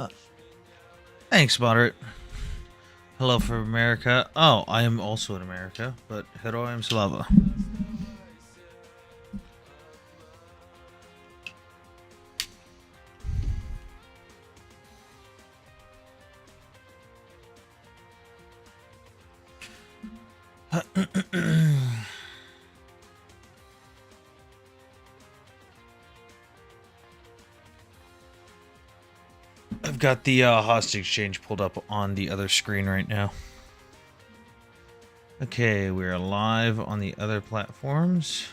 Uh, Thanks, moderate. Hello from America. Oh, I am also in America, but Heroim Slava. I've got the hostage exchange pulled up on the other screen right now. Okay, we're live on the other platforms.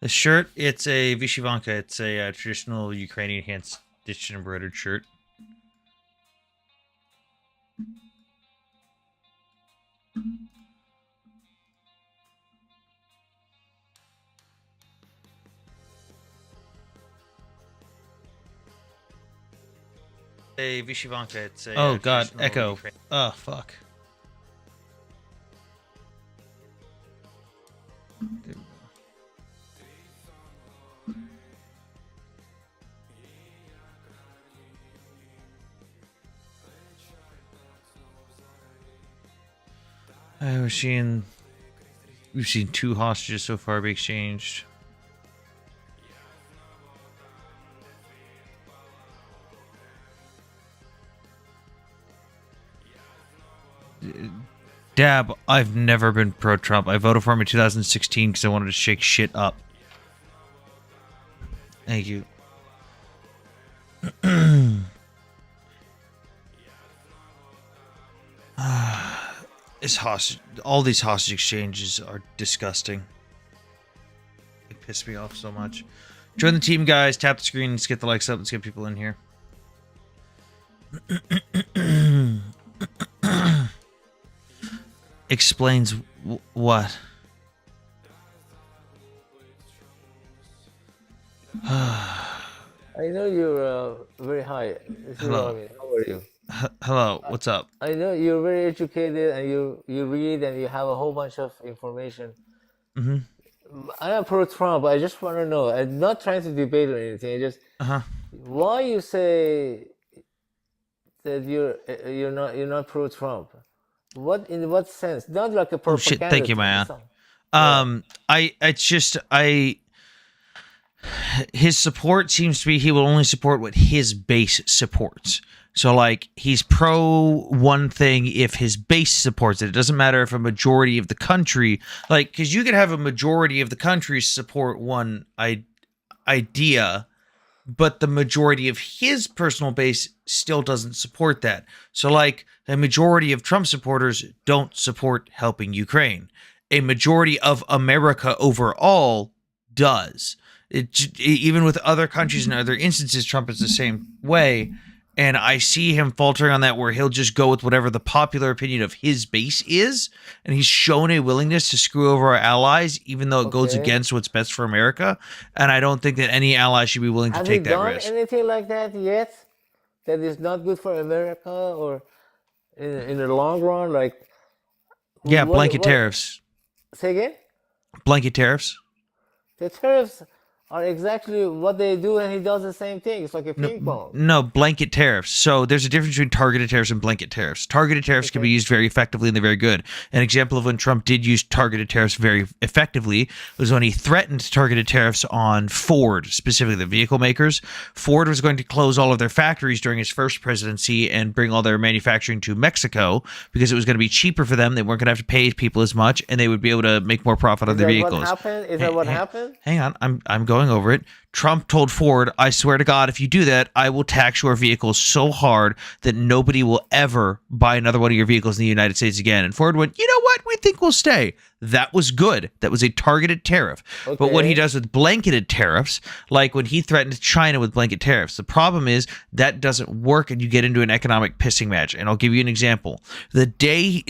The shirt, it's a Vishivanka. It's a traditional Ukrainian hand-stitched and embroidered shirt. A Vishivanka. It's a oh god, echo. Oh fuck. There we go. We've seen 2 hostages so far be exchanged. Dab, I've never been pro-Trump. I voted for him in 2016 because I wanted to shake shit up. Thank you. All these hostage exchanges are disgusting. It pissed me off so much. Join the team, guys. Tap the screen. Let's get the likes up. Let's get people in here. Explains what? I know you're very high. Hello. How are you? Hello. What's up? I know you're very educated and you read and you have a whole bunch of information. Mm-hmm. I'm pro Trump. I just want to know. I'm not trying to debate or anything. I just why you say that you're not pro Trump? In what sense? Not like a propaganda. Oh shit! Thank you, Maya. His support seems to be he will only support what his base supports. So like he's pro one thing if his base supports it. It doesn't matter if a majority of the country, like, because you could have a majority of the country support one idea, but the majority of his personal base still doesn't support that. So like a majority of Trump supporters don't support helping Ukraine. A majority of America overall does. Even with other countries and other instances, Trump is the same way. And I see him faltering on that, where he'll just go with whatever the popular opinion of his base is. And he's shown a willingness to screw over our allies, even though it goes against what's best for America. And I don't think that any ally should be willing to take that risk. Have you done anything like that yet? That is not good for America, or in the long run? Like, yeah, blanket tariffs. Say again? Blanket tariffs. The tariffs are exactly what they do, and he does the same thing. It's like a ping pong. No, blanket tariffs. So there's a difference between targeted tariffs and blanket tariffs. Targeted tariffs can be used very effectively, and they're very good. An example of when Trump did use targeted tariffs very effectively was when he threatened targeted tariffs on Ford, specifically the vehicle makers. Ford was going to close all of their factories during his first presidency and bring all their manufacturing to Mexico because it was going to be cheaper for them. They weren't going to have to pay people as much, and they would be able to make more profit on their vehicles. Is that what happened? Hang on, I'm going going over it. Trump told Ford, I swear to God, if you do that, I will tax your vehicles so hard that nobody will ever buy another one of your vehicles in the United States again. And Ford went, you know what? We think we'll stay. That was good. That was a targeted tariff. Okay. But what he does with blanketed tariffs, like when he threatened China with blanket tariffs, the problem is that doesn't work and you get into an economic pissing match. And I'll give you an example. The day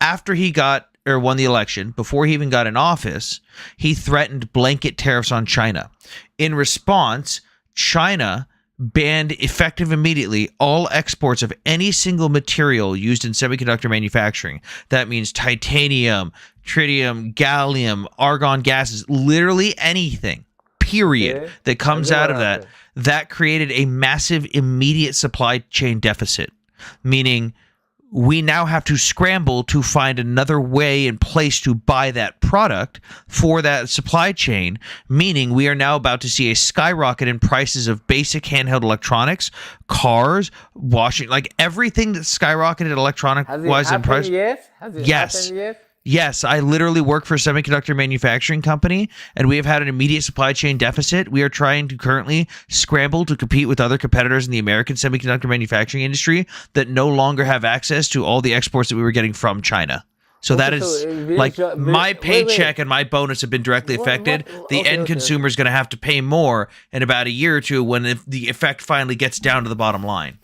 after he won the election, before he even got in office, he threatened blanket tariffs on China. In response, China banned effective immediately all exports of any single material used in semiconductor manufacturing. That means titanium, tritium, gallium, argon gases, literally anything, period, that comes out of that. That created a massive immediate supply chain deficit, meaning we now have to scramble to find another way and place to buy that product for that supply chain, meaning we are now about to see a skyrocket in prices of basic handheld electronics, cars, washing, like everything that's skyrocketed electronic-wise in price. Has it happened yet? Yes, I literally work for a semiconductor manufacturing company, and we have had an immediate supply chain deficit. We are trying to currently scramble to compete with other competitors in the American semiconductor manufacturing industry that no longer have access to all the exports that we were getting from China. So that is like my paycheck and my bonus have been directly affected. The end consumer is going to have to pay more in about a year or two when the effect finally gets down to the bottom line.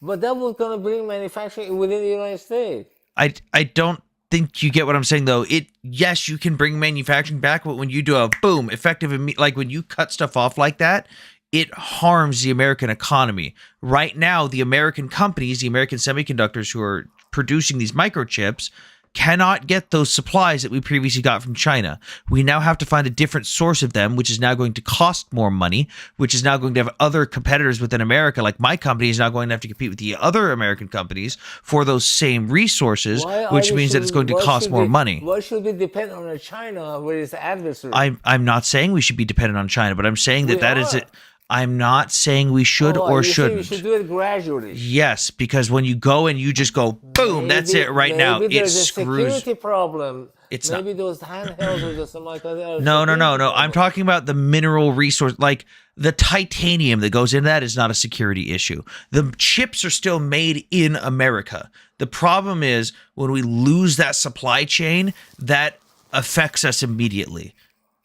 But that was going to bring manufacturing within the United States. I don't think you get what I'm saying, though. Yes, you can bring manufacturing back, but when you do a boom, effective, like when you cut stuff off like that, it harms the American economy. Right now, the American companies, the American semiconductors who are producing these microchips, cannot get those supplies that we previously got from China. We now have to find a different source of them, which is now going to cost more money, which is now going to have other competitors within America. Like my company is now going to have to compete with the other American companies for those same resources, which means that it's going to cost more money. Why should we depend on China where it's the adversary? I'm not saying we should be dependent on China, but I'm saying that is it. I'm not saying we should or shouldn't. You should do it gradually. Yes, because when you go and you just go, boom, that's it right now. It screws. Maybe there's a security problem. It's maybe those handhelds or something like that. No. I'm talking about the mineral resource, like the titanium that goes in that is not a security issue. The chips are still made in America. The problem is when we lose that supply chain, that affects us immediately.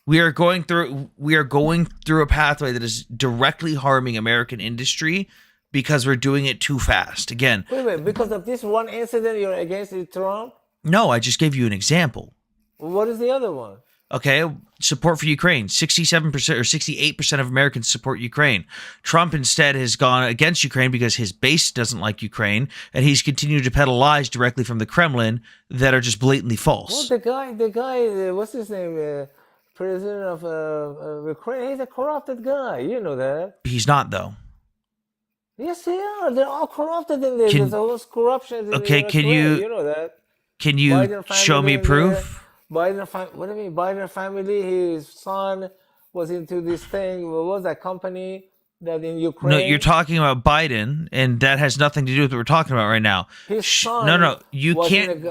We are going through a pathway that is directly harming American industry because we're doing it too fast. Again, wait, because of this one incident, you're against Trump? No, I just gave you an example. What is the other one? Okay, support for Ukraine. 67% or 68% of Americans support Ukraine. Trump instead has gone against Ukraine because his base doesn't like Ukraine, and he's continued to peddle lies directly from the Kremlin that are just blatantly false. Well, the guy, what's his name? President of Ukraine, he's a corrupted guy. You know that. He's not, though. Yes, they are. They're all corrupted in there. There's all this corruption. Okay, you know that? Can you show me proof? What do you mean? Biden family, his son was into this thing. What was that company that in Ukraine? No, you're talking about Biden, and that has nothing to do with what we're talking about right now. His son. No, you can't.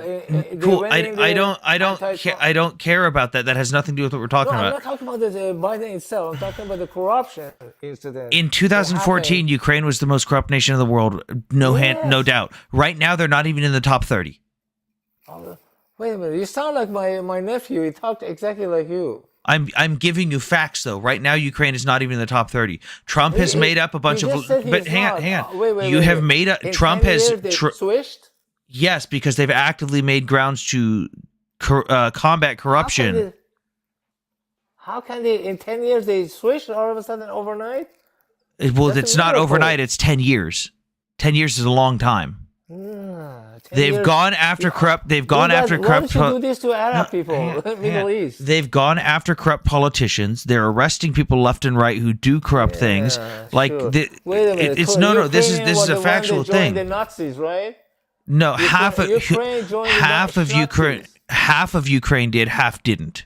Cool. I don't care about that. That has nothing to do with what we're talking about. I'm not talking about the Biden itself. I'm talking about the corruption incident. In 2014, Ukraine was the most corrupt nation in the world. No doubt. Right now, they're not even in the top 30. Wait a minute. You sound like my nephew. He talked exactly like you. I'm giving you facts, though. Right now, Ukraine is not even in the top 30. Trump has made up a bunch of... But hang on. Wait, made up... Trump has... switched? Yes, because they've actively made grounds to combat corruption. How can they... In 10 years, they switched all of a sudden overnight? Well, it's not overnight. It's 10 years. 10 years is a long time. They've gone after corrupt. They've gone after corrupt. Why do you do this to Arab people, Middle East? They've gone after corrupt politicians. They're arresting people left and right who do corrupt things. Like wait a minute. It's no. This is a factual thing. The Nazis, right? No, half of Ukraine. Half of Ukraine did. Half didn't.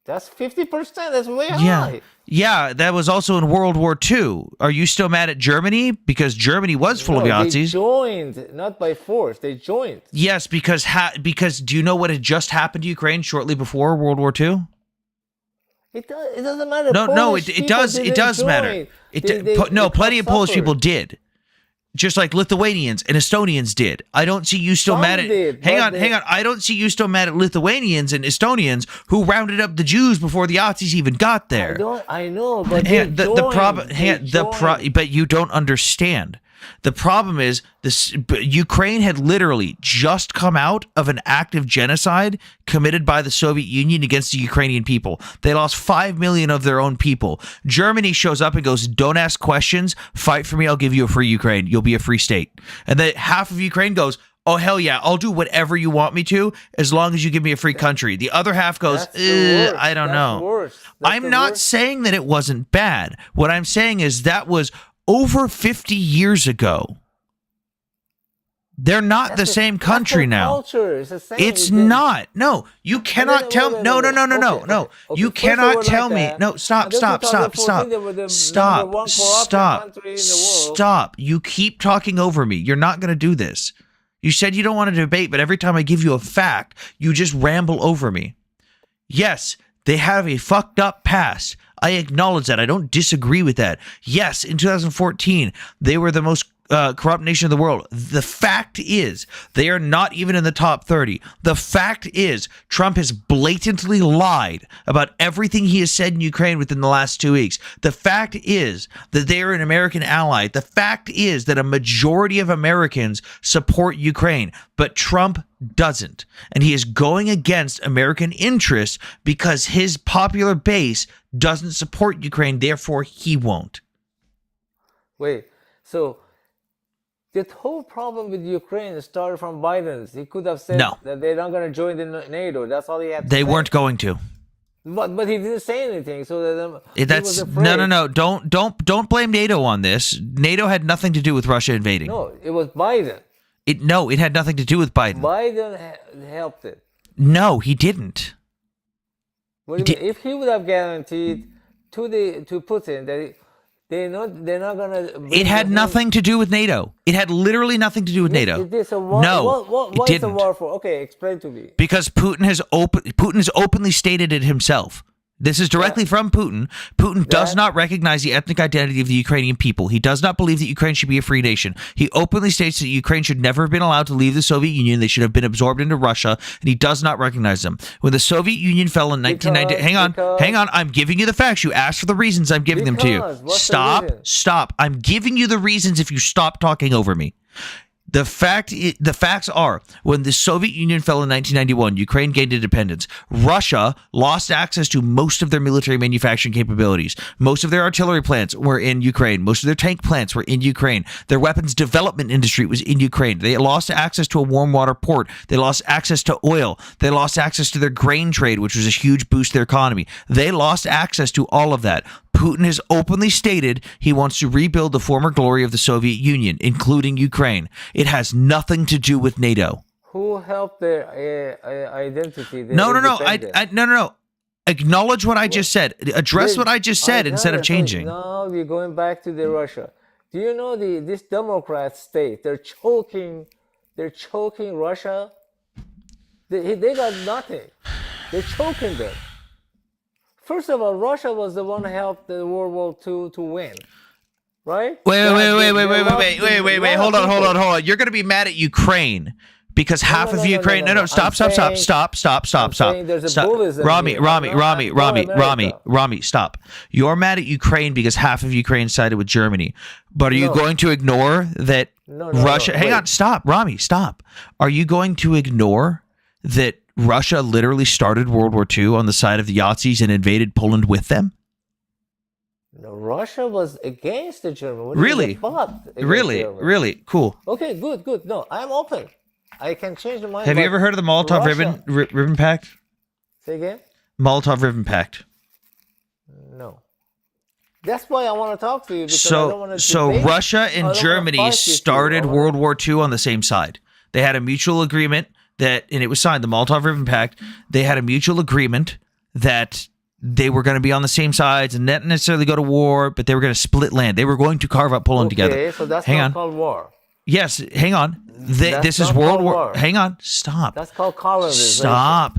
That's 50%. That's way high. Yeah, that was also in World War II. Are you still mad at Germany? Because Germany was full of Nazis. They joined, not by force. They joined. Yes, because do you know what had just happened to Ukraine shortly before World War II? It doesn't matter. No, Polish it people does. It didn't does matter. join. No, They plenty of Polish suffered. people did. Just like Lithuanians and Estonians did. I don't see you still Some mad at. did, hang but on. I don't see you still mad at Lithuanians and Estonians who rounded up the Jews before the Nazis even got there. I know, but The problem. But you don't understand. The problem is this: Ukraine had literally just come out of an active genocide committed by the Soviet Union against the Ukrainian people. They lost 5 million of their own people. Germany shows up and goes, "Don't ask questions. Fight for me. I'll give you a free Ukraine. You'll be a free state." And then half of Ukraine goes, "Oh hell yeah, I'll do whatever you want me to as long as you give me a free country." The other half goes, "I don't know." I'm not saying that it wasn't bad. What I'm saying is that was over 50 years ago. They're not the same country now. Culture is the same. It's not. No, you cannot tell me. No. You cannot tell me. No, stop. You keep talking over me. You're not going to do this. You said you don't want to debate, but every time I give you a fact, you just ramble over me. Yes, they have a fucked up past. I acknowledge that. I don't disagree with that. Yes, in 2014, they were the most corrupt nation in the world. The fact is, they are not even in the top 30. The fact is, Trump has blatantly lied about everything he has said in Ukraine within the last 2 weeks. The fact is that they are an American ally. The fact is that a majority of Americans support Ukraine, but Trump doesn't. And he is going against American interests because his popular base doesn't support Ukraine, therefore he won't. Wait, so the whole problem with Ukraine started from Biden's. He could have said that they're not going to join the NATO. That's all he had to say. They weren't going to. But he didn't say anything, so that he was afraid. No. Don't blame NATO on this. NATO had nothing to do with Russia invading. No, it was Biden. It had nothing to do with Biden. Biden helped it. No, he didn't. What do you mean? If he would have guaranteed to Putin that they're not gonna. It had nothing to do with NATO. It had literally nothing to do with NATO. It is a war. No, what is the war for? Okay, explain to me. Because Putin has openly stated it himself. This is directly from Putin. Putin does not recognize the ethnic identity of the Ukrainian people. He does not believe that Ukraine should be a free nation. He openly states that Ukraine should never have been allowed to leave the Soviet Union. They should have been absorbed into Russia, and he does not recognize them. When the Soviet Union fell in 1990, hang on, I'm giving you the facts. You asked for the reasons, I'm giving them to you. Stop. I'm giving you the reasons if you stop talking over me. The facts are, when the Soviet Union fell in 1991, Ukraine gained independence. Russia lost access to most of their military manufacturing capabilities. Most of their artillery plants were in Ukraine. Most of their tank plants were in Ukraine. Their weapons development industry was in Ukraine. They lost access to a warm water port. They lost access to oil. They lost access to their grain trade, which was a huge boost to their economy. They lost access to all of that. Putin has openly stated he wants to rebuild the former glory of the Soviet Union, including Ukraine. It has nothing to do with NATO. Who helped their identity? No. Acknowledge what I just said. Address what I just said instead of changing. Now we're going back to the Russia. Do you know this Democrat state? They're choking Russia. They got nothing. They're choking them. First of all, Russia was the one who helped the World War II to win, right? Wait. Hold on. You're going to be mad at Ukraine because half of Ukraine. No. Stop. Rami, stop. You're mad at Ukraine because half of Ukraine sided with Germany. But are you going to ignore that Russia? Hang on. Stop. Rami, stop. Are you going to ignore that Russia literally started World War II on the side of the Nazis and invaded Poland with them? No, Russia was against the Germans. Really? Cool. Okay, good. No, I'm open. I can change the mind. Have you ever heard of the Molotov-Ribbentrop Pact? Say again? Molotov-Ribbentrop Pact. No. That's why I want to talk to you. Because I don't want to debate. Russia and Germany started World War II on the same side. They had a mutual agreement and it was signed, the Molotov-Ribbentrop Pact. They had a mutual agreement that they were going to be on the same sides and not necessarily go to war, but they were going to split land. They were going to carve up Poland together. Okay, so that's not called war. Yes, hang on. This is World War. Hang on, stop. That's called colonization.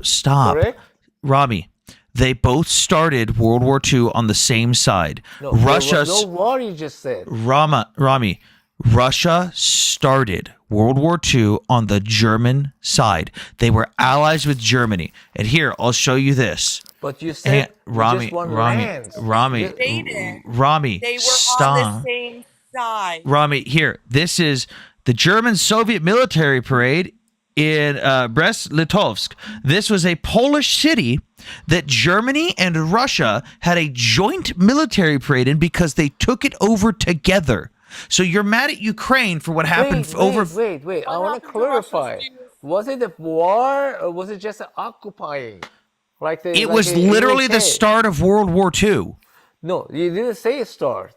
Stop. Correct? Rami, They both started World War II on the same side. No, Russia, there was no war. You just said. Rami, Russia started World War II on the German side. They were allies with Germany. And here, I'll show you this. But you said Rami, just one land. They did. Rami, They were stop. on the same side. Rami, here, this is the German-Soviet military parade in Brest-Litovsk. This was a Polish city that Germany and Russia had a joint military parade in because they took it over together. So you're mad at Ukraine for what happened Wait. I want to clarify. Was it a war or was it just occupying? It was literally the start of World War II. No, you didn't say start.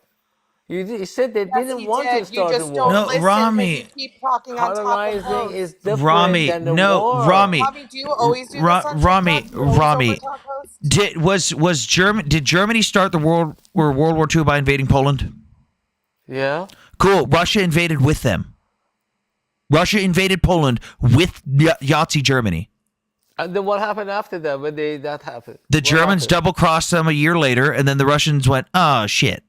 You said they didn't want to start the war. No, Rami. Keep talking on top of Colonizing is different Rami, than the no, war. Rami. Rami, do you always do this on Rami, TikTok? You always Rami. overtalk hosts? Did Germany start the World War II by invading Poland? Yeah. Cool. Russia invaded with them. Russia invaded Poland with Nazi Germany. And then what happened after that when that happened? The What Germans happened? double-crossed them a year later, and then the Russians went, oh, shit.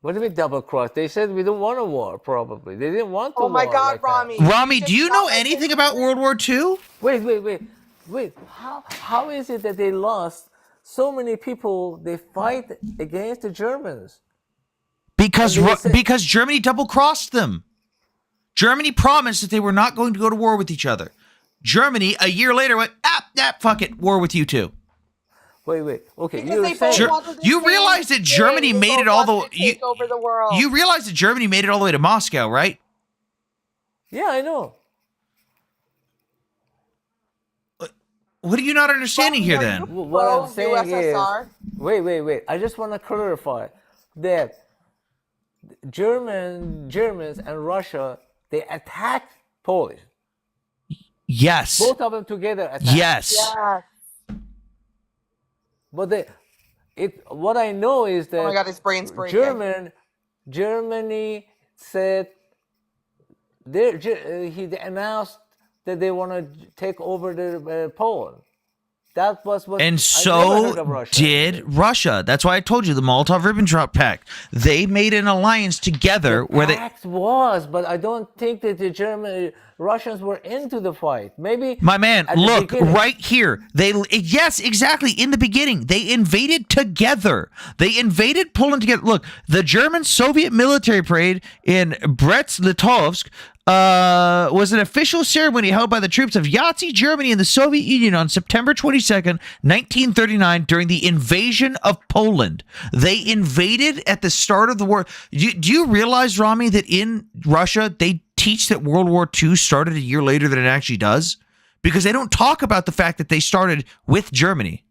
What do you mean double cross? They said we don't want a war, probably. They didn't want to Oh my war God, like that. Rami. Rami, do you know anything about World War II? Wait. How is it that they lost so many people? They fight against the Germans. Because And they said- because Germany double-crossed them. Germany promised that they were not going to go to war with each other. Germany, a year later, went, fuck it, war with you too. Wait. Okay, Because you're they both saying wanted the You same realize that thing. Germany They made both it all the wanted to take over the world. You realize that Germany made it all the way to Moscow, right? yeah, I know. What are you not understanding here Are then? you What I'm pro saying USSR? is, wait. I just want to clarify that Germans and Russia, they attacked Polish. Yes. Both of them together attacked. Yes. Yeah. But what I know is that Oh my God, his brain's breaking. Germany said he announced that they want to take over the Poland. That was what. And I never so heard of Russia. did Russia. That's why I told you the Molotov-Ribbentrop Pact. They made an alliance together where they. Pact was, but I don't think that the Russians were into the fight. Maybe My man, at the look beginning. right here. Yes, exactly. In the beginning, they invaded together. They invaded Poland together. Look, the German-Soviet military parade in Brest-Litovsk was an official ceremony held by the troops of Nazi Germany and the Soviet Union on September 22nd, 1939, during the invasion of Poland. They invaded at the start of the war. Do you realize, Rami, that in Russia, they teach that World War II started a year later than it actually does? Because they don't talk about the fact that they started with Germany.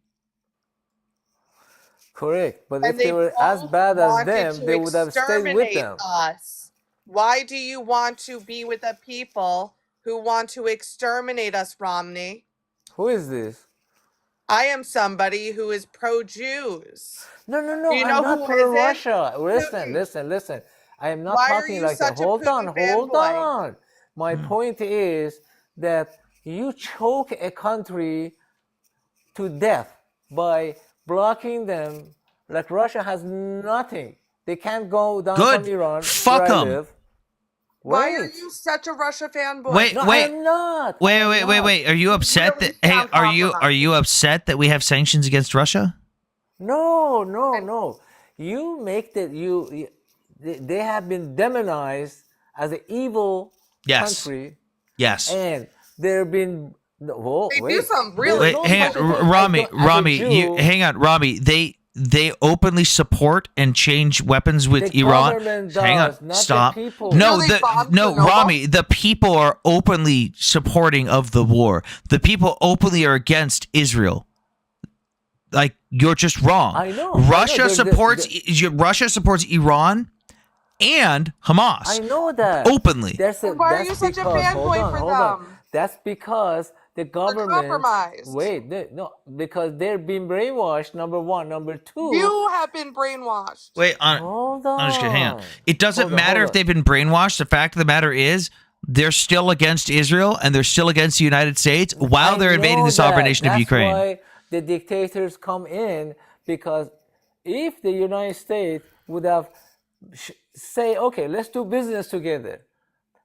Correct, but And if they were as both bad as wanted them, to they would have stayed with exterminate them. us. Why do you want to be with the people who want to exterminate us, Romney? Who is this? I am somebody who is pro-Jews. No. You I'm know not who pro isn't? Russia. Listen. I am not Why are talking you like that. such a Hold Putin on. fanboy? My point is that you choke a country to death by blocking them. Like Russia has nothing. They can't go down Good. from Iran. Fuck where I 'em. live. Why are Wait. you such a Russia fanboy? Wait, No, wait. I'm not. Wait. I'm not. Are you upset really that sound are you compromised. upset that we have sanctions against Russia? No. You make that they have been demonized as an evil Yes. country, Yes. and they've been. Whoa, They do wait. some really Wait, no hang such on, thing as Rami, a Rami, Jew. hang on, Rami. They openly support and change weapons with The Iran. government Hang on, does, not the stop. people. No, No, they bombed no, Chernobyl. Rami. The people are openly supporting of the war. The people openly are against Israel. Like you're just wrong. I know. Russia supports Russia supports Iran and Hamas. I know that Openly. That's Why are you such a fanboy for them? That's because the government. compromised. Wait, no, because they're being brainwashed. Number one, number two. You have been brainwashed. Wait, Hold on. I'm just gonna hang on. It doesn't Hold on, matter hold if they've been brainwashed. The fact of the matter is, they're still against Israel and they're still against the United States while I they're invading know the sovereign that. nation of That's Ukraine. Why the dictators come in, because if the United States would have say, okay, let's do business together.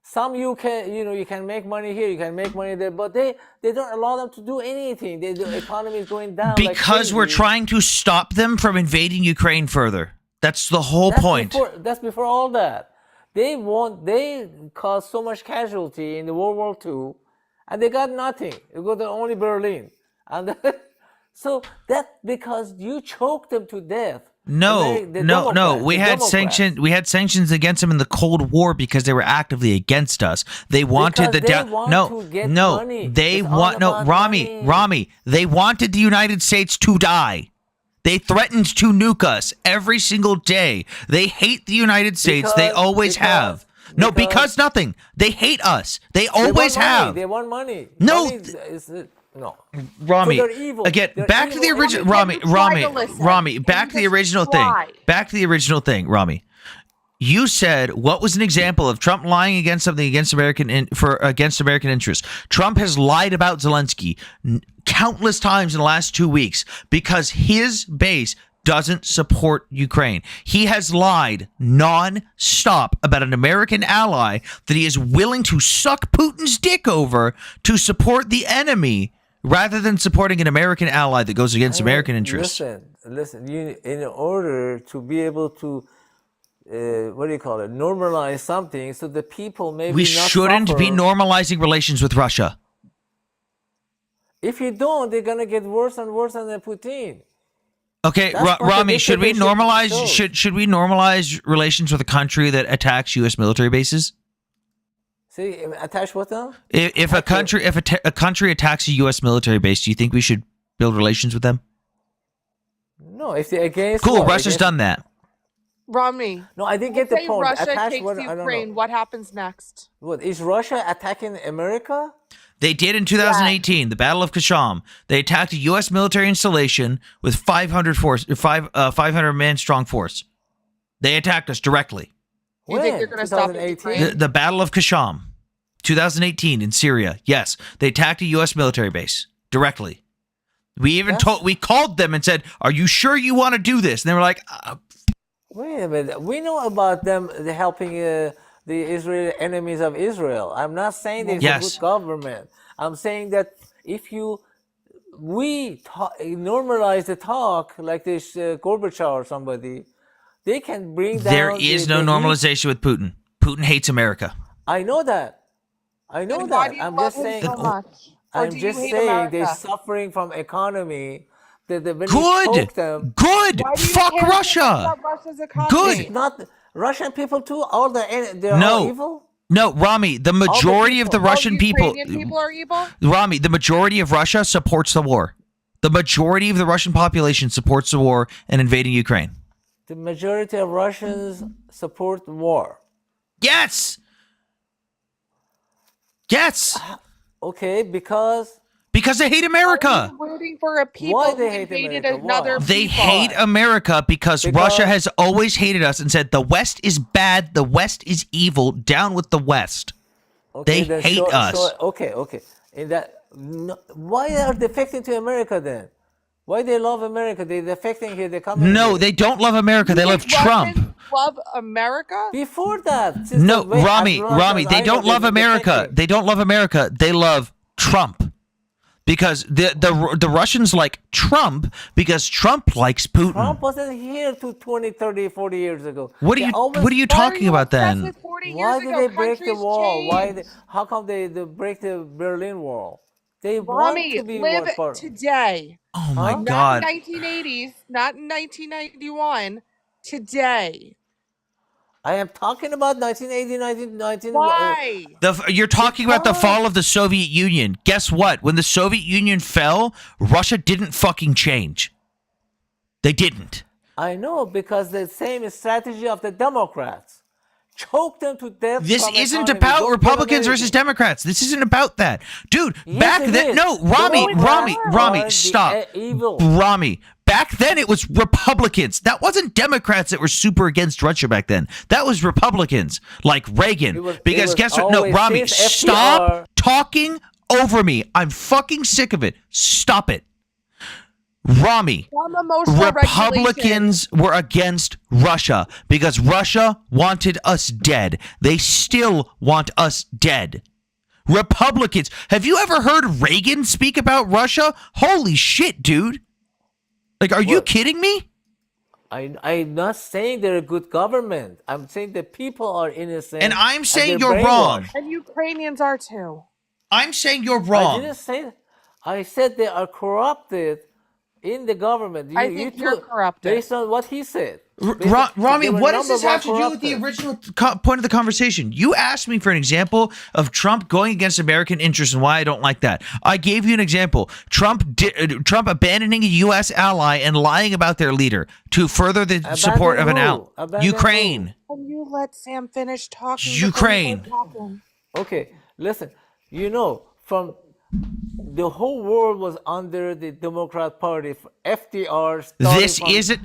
Some you can make money here, you can make money there, but they don't allow them to do anything. The economy is going down Because we're crazy. trying to stop them from invading Ukraine further. That's the whole point. That's before all that. They caused so much casualty in the World War II, and they got nothing. They got only Berlin, and so that's because you choked them to death. No. We had sanctions. We had sanctions against them in the Cold War because they were actively against us. They wanted Because they want to get money. They It's all want about money. Rami. They wanted the United States to die. They threatened to nuke us every single day. They hate the United States. They always have. No, because nothing. They hate us. They always have. They want money. No, Money no. Rami, So they're evil. again, They're back to the evil. original. Can you try to listen? Rami, Can back you to the just original try? thing. Back to the original thing, Rami. You said what was an example of Trump lying against something against American interests? Trump has lied about Zelensky countless times in the last 2 weeks because his base doesn't support Ukraine. He has lied non-stop about an American ally that he is willing to suck Putin's dick over to support the enemy rather than supporting an American ally that goes against American interests. Listen. In order to be able to, normalize something, so the people maybe We not shouldn't suffer. be normalizing relations with Russia. If you don't, they're gonna get worse and worse than Putin. Okay, That's what the Rami, should we dictatorship normalize shows. should we normalize relations with a country that attacks US military bases? See, attach what now? If a country attacks a US military base, do you think we should build relations with them? No, if they're against. Cool, what? Russia's Against- done that. Rami, No, I didn't get the say point. Russia Attach takes what? I don't Ukraine. know. What happens next? What is Russia attacking America? They did in 2018, the Battle of Kasham. They attacked a U.S. military installation with 500 man strong force. They attacked us directly. Do you think When? they're going to stop it? 2018? The Battle of Kasham, 2018 in Syria. Yes, they attacked a U.S. military base directly. We even we called them and said, "Are you sure you want to do this?" And they were like, Wait a minute. We know about them helping the Israeli enemies of Israel. I'm not saying they're Yes. a good government. I'm saying that if we normalize the talk like this Gorbachev or somebody, they can bring down. "There is no the heat. normalization with Putin. Putin hates America." I know that. I know Then why do that. you I'm love just him saying. so much? Or I'm do you just hate saying they're America? suffering from economy. That when you Good, choke them, good. Why do you Fuck care so much Russia. about Russia's economy? Good. not Russian people too. All they're No. all evil. No, Rami, the majority of the people. Russian people, Ukrainian people are evil? Rami, the majority of Russia supports the war. The majority of the Russian population supports the war and invading Ukraine. The majority of Russians support war. Yes. Yes. Okay, because Because they hate America. Are you rooting for a people Why who they hate invaded America? another Why? They people? hate America because Russia has always hated us and said the West is bad, the West is evil, down with the West. They then hate us. okay. In that, why are they defecting to America then? Why they love America? They defecting here. They come. No, they don't love America. They You love think Russians Trump. love America? Before that. since No, the way- Rami, as long Rami, as they I know, don't love they've been America. defecting. They don't love America. They love Trump. Because the Russians like Trump because Trump likes Putin. Trump wasn't here to 20, 30, 40 years ago. What are They you always- what are you Why are talking you about obsessed then? with 40 Why years did ago? they break the Countries wall? change. How come they break the Berlin Wall? They want Rami, to be live one part. today. Oh my Huh? Not god. in 1980s, not in 1991. Today. I am talking about 1980, 1990. Why? You're talking about the fall of the Soviet Union. Guess what? When the Soviet Union fell, Russia didn't fucking change. They didn't. I know, because the same strategy of the Democrats. Choke them to death. This from isn't economy. about Don't give Republicans them versus anything. Democrats. This isn't about that. Dude, Yes, back it then is. no, Rami, Democrats Rami, are the stop. evil. Rami, back then it was Republicans. That wasn't Democrats that were super against Russia back then. That was Republicans like Reagan. It Because was guess what? No, always Rami, since stop FDR. talking over me. I'm fucking sick of it. Stop it. Rami, Some emotional regulation. Republicans were against Russia because Russia wanted us dead. They still want us dead. Republicans. Have you ever heard Reagan speak about Russia? Holy shit, dude. Like, are you What? kidding me? I'm not saying they're a good government. I'm saying the people are innocent. And I'm saying they're you're wrong. brainwashed. And Ukrainians are too. I'm saying you're I wrong. didn't say that. I said they are corrupted in the government. I think you're corrupted. Based on what he said. Rami, They were what does number this have to one do with the corrupted. original point of the conversation? You asked me for an example of Trump going against American interests and why I don't like that. I gave you an example. Trump abandoning a U.S. ally and lying about their leader to further the support of an who? Abandon Ukraine. Can you let Sam finish talking? Ukraine. before you start talking? Okay, listen. From the whole world was under the Democrat Party. FDR. started This from- isn't.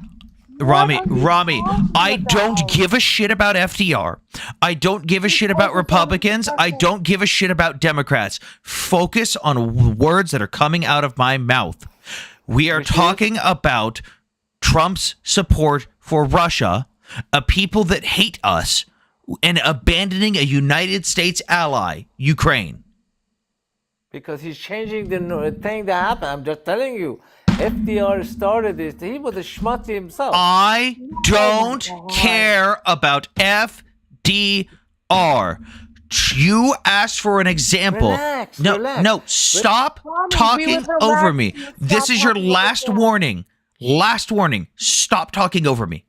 Rami, are you Rami, talking I don't about? give a shit about FDR. I don't give a shit about Republicans. I don't give a shit about Democrats. Focus on words that are coming out of my mouth. We are talking about Trump's support for Russia, a people that hate us, and abandoning a United States ally, Ukraine. Because he's changing the thing that happened. I'm just telling you. FDR started this. He was a schmutz himself. I don't care about FDR. You asked for an example. Relax, no, relax. no, stop Rami, we talking would relax over me. if you This stopped is your talking over last Sam. warning. Last warning. Stop talking over me.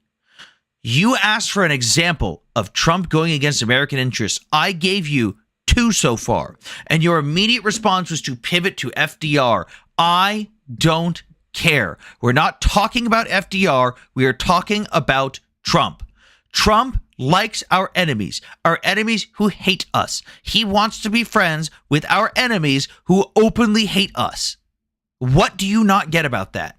You asked for an example of Trump going against American interests. I gave you 2 so far, and your immediate response was to pivot to FDR. I don't care. We're not talking about FDR. We are talking about Trump. Trump likes our enemies who hate us. He wants to be friends with our enemies who openly hate us. What do you not get about that?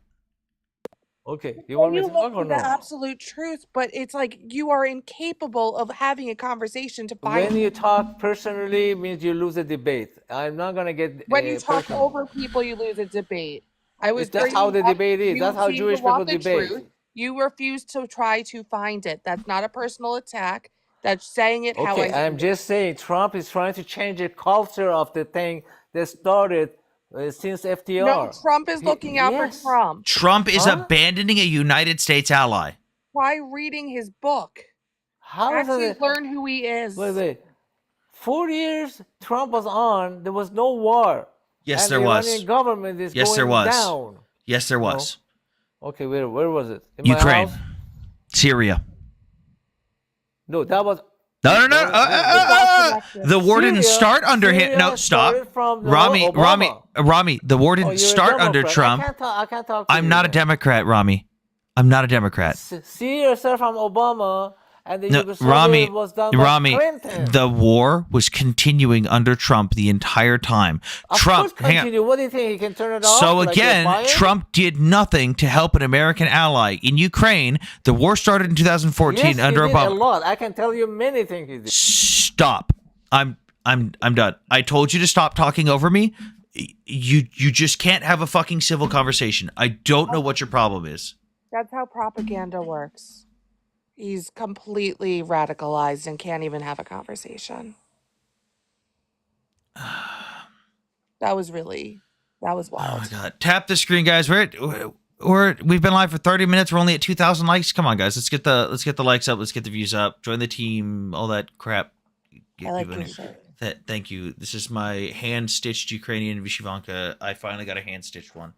Okay, you want me You to talk look or for the no? absolute truth, but it's like you are incapable of having a conversation to find. When you talk personally, means you lose a debate. I'm not gonna get When you talk personal. over people, you lose a debate. I was That's bringing how the up- debate is. you That's how seem to Jewish want people the debate. truth. You refuse to try to find it. That's not a personal attack. That's saying it how I Okay, I'm see it. just saying Trump is trying to change the culture of the thing that started since FDR. No, Trump is looking out yes. for Trump. Trump is Huh? abandoning a United States ally. Try reading his book. How is Actually it? learn who he is. Wait. 4 years Trump was on, there was no war. Yes, and there the was. Iranian government is Yes, going there was. down. Yes, there was. Okay, where was it? In my Ukraine, house? Syria. No, that was No. The war didn't Syria- start under him. No, Syria stop. started from Rami, Obama. the war Oh, didn't you're a start under Democrat. Trump. I can't talk to I'm you not a then. Democrat, Rami. I'm not a Democrat. Syria started from Obama, and the No, Yugoslavia was done by Rami, Clinton. the war was continuing under Trump the entire time. Of Trump, course hang on. continue. What do you think? He can turn it off? So like again, you're fired? Trump did nothing to help an American ally in Ukraine. The war started in 2014 yes, under he did a Obama. lot. I can tell you many things he did. Stop. I'm done. I told you to stop talking over me. You just can't have a fucking civil conversation. I don't know what your problem is. That's how propaganda works. He's completely radicalized and can't even have a conversation. That was Oh wild. my god. Tap the screen, guys. We've been live for 30 minutes. We're only at 2,000 likes. Come on, guys. Let's get the likes up. Let's get the views up. Join the team. All that crap. Get I like people in your here. shirt. Thank you. This is my hand-stitched Ukrainian Vyshyvanka. I finally got a hand-stitched one.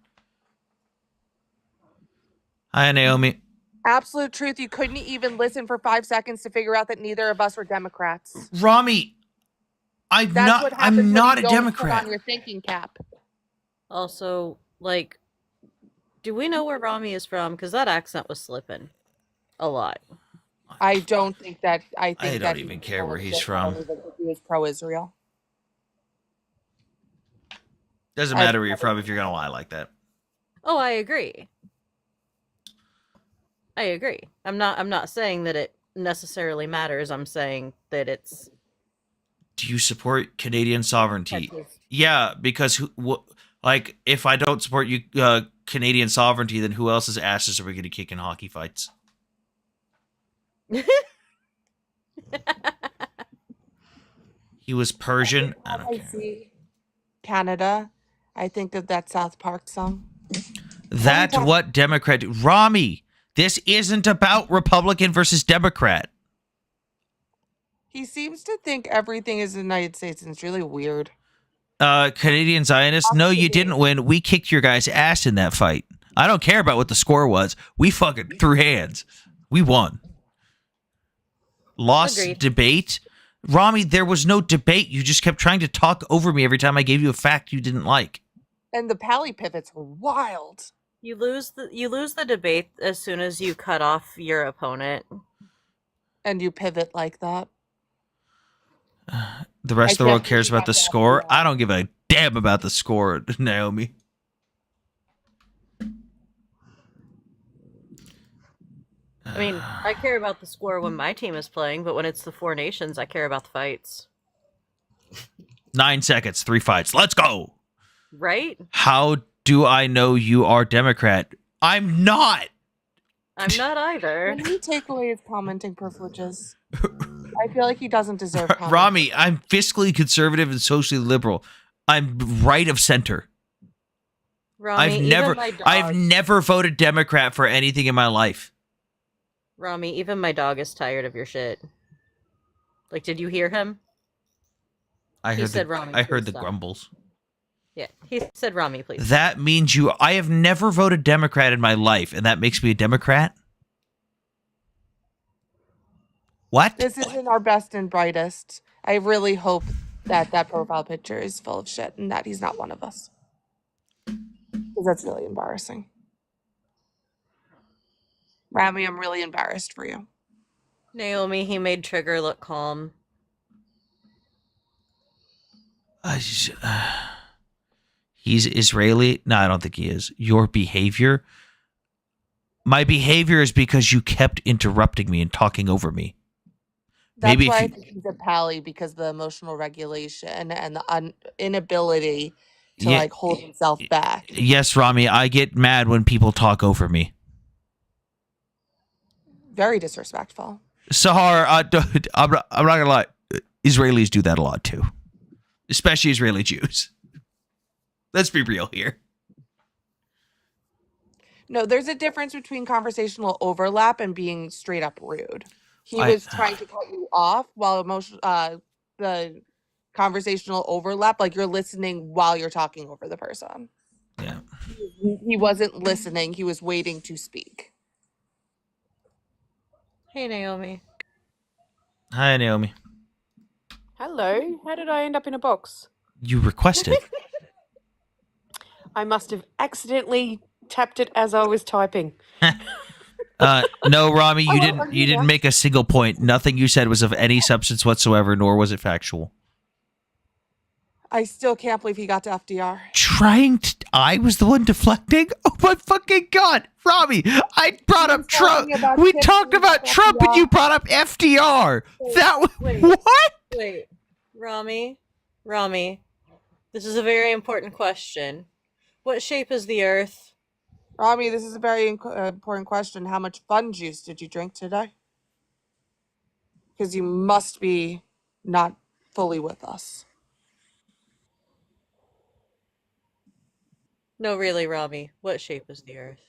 Hi, Naomi. Absolute truth. You couldn't even listen for 5 seconds to figure out that neither of us were Democrats. Rami, That's what happens I'm when not you a don't Democrat. put on your thinking cap. Also, like, do we know where Rami is from? Because that accent was slipping a lot. I don't think that. I think I that don't even he's care where he's bullshit. I from. don't even think he was pro-Israel. Doesn't matter where you're from if you're gonna lie like that. Oh, I agree. I'm not saying that it necessarily matters. I'm saying that it's Do you support Canadian sovereignty? Texas. Yeah, because Like, if I don't support you, Canadian sovereignty, then who else's asses are we going to kick in hockey fights? He was Persian. I don't care. see Canada. I think of that South Park song. That's Anytime- what Democrat do. Rami, this isn't about Republican versus Democrat. He seems to think everything is the United States, and it's really weird. Canadian Zionists, no, you didn't win. We kicked your guys' ass in that fight. I don't care about what the score was. We fucking threw hands. We won. Lost Agreed. debate. Rami, there was no debate. You just kept trying to talk over me every time I gave you a fact you didn't like. And the pally pivots were wild. You lose the debate as soon as you cut off your opponent. And you pivot like that. The rest I of the world definitely cares about have the to score. have that. I don't give a damn about the score, Naomi. I mean, I care about the score when my team is playing, but when it's the Four Nations, I care about the fights. 9 seconds, 3 fights. Let's go. Right? How do I know you are Democrat? I'm not. I'm not either. Can you take away his commenting privileges? I feel like he doesn't deserve commenting. Rami, I'm fiscally conservative and socially liberal. I'm right of center. Rami, I've never voted Democrat for anything in my life. Rami, even my dog is tired of your shit. Like, did you hear him? I He heard said the, Rami, I heard please the stop. grumbles. Yeah, he said Rami, please. That means I have never voted Democrat in my life, and that makes me a Democrat? What? This isn't our best and brightest. I really hope that that profile picture is full of shit and that he's not one of us. Because that's really embarrassing. Rami, I'm really embarrassed for you. Naomi, he made Trigger look calm. He's Israeli? No, I don't think he is. Your behavior? My behavior is because you kept interrupting me and talking over me. That's Maybe if why I you- think he's a pally, because the emotional regulation and the inability to Yeah. like hold himself back. Yes, Rami, I get mad when people talk over me. Very disrespectful. Sahar, I'm not gonna lie. Israelis do that a lot too, especially Israeli Jews. Let's be real here. No, there's a difference between conversational overlap and being straight up rude. He I- was trying to cut you off while the conversational overlap, like you're listening while you're talking over the person. Yeah. He wasn't listening, he was waiting to speak. Hey, Naomi. Hi, Naomi. Hello, how did I end up in a box? You requested. I must have accidentally tapped it as I was typing. No, Rami, Oh, you are didn't. you You didn't there? make a single point. Nothing you said was of any substance whatsoever, nor was it factual. I still can't believe he got to FDR. I was the one deflecting? Oh my fucking god, Rami! I brought up Trump. talking about We Tiffany talked about Trump, and FDR. you brought up FDR. That was wait. what? Wait, Rami, this is a very important question. What shape is the Earth? Rami, this is a very important question. How much fun juice did you drink today? Because you must be not fully with us. No, really, Rami. What shape is the Earth?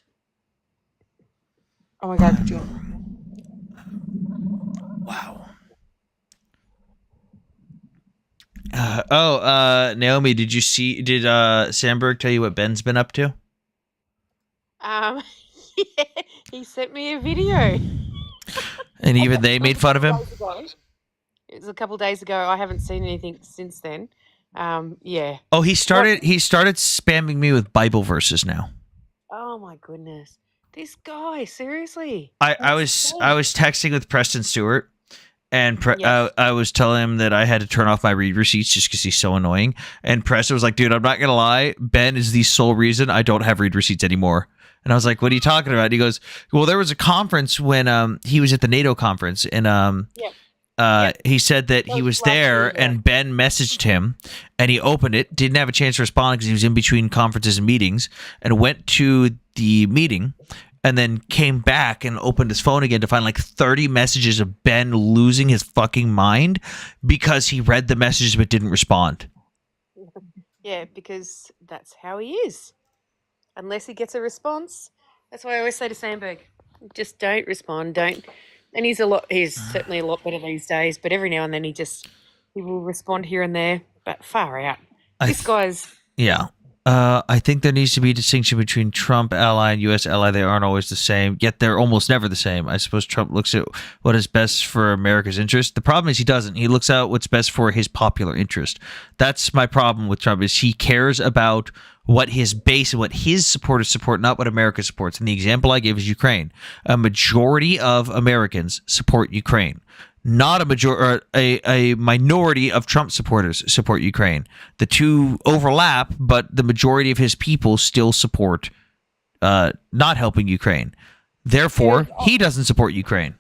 Oh my god, could you? Wow. Naomi, did Sandberg tell you what Ben's been up to? Yeah, he sent me a video. And even they made fun of him? It was a couple days ago. I haven't seen anything since then. Yeah. Oh, he started spamming me with Bible verses now. Oh my goodness. This guy, seriously. I was texting with Preston Stewart, and Yes. I was telling him that I had to turn off my read receipts just because he's so annoying. And Preston was like, "Dude, I'm not gonna lie. Ben is the sole reason I don't have read receipts anymore." And I was like, "What are you talking about?" And he goes, "Well, there was a conference when he was at the NATO conference, and he said that he Those was last there meeting. and Ben messaged him and he opened it, didn't have a chance to respond because he was in between conferences and meetings, and went to the meeting and then came back and opened his phone again to find like 30 messages of Ben losing his fucking mind because he read the messages but didn't respond. Yeah, because that's how he is. Unless he gets a response. That's why I always say to Sandberg, just don't respond. Don't. And he's certainly a lot better these days, but every now and then he will respond here and there, but far out. This guy's Yeah. I think there needs to be a distinction between Trump ally and U.S. ally. They aren't always the same, yet they're almost never the same. I suppose Trump looks at what is best for America's interest. The problem is he doesn't. He looks out what's best for his popular interest. That's my problem with Trump, is he cares about what his base and what his supporters support, not what America supports. And the example I gave is Ukraine. A majority of Americans support Ukraine. Not a minority of Trump supporters support Ukraine. The two overlap, but the majority of his people still support not helping Ukraine. Therefore, he doesn't support Ukraine.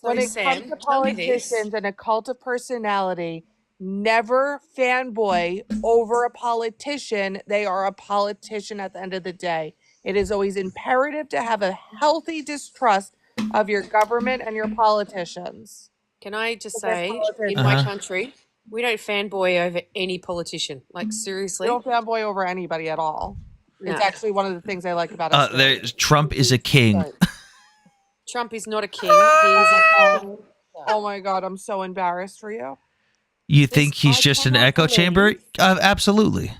When it Sam, comes to tell me this. politicians and a cult of personality, never fanboy over a politician. They are a politician at the end of the day. It is always imperative to have a healthy distrust of your government and your politicians. Can I just Because say, in politicians. my country, we don't fanboy over any politician. Like, We seriously? don't fanboy over anybody at all. No. It's actually one of the things I like about us. Trump is a king. Trump is not a king. He's a Oh my God, I'm so embarrassed for you. You think he's I just an cannot echo chamber? believe- Absolutely.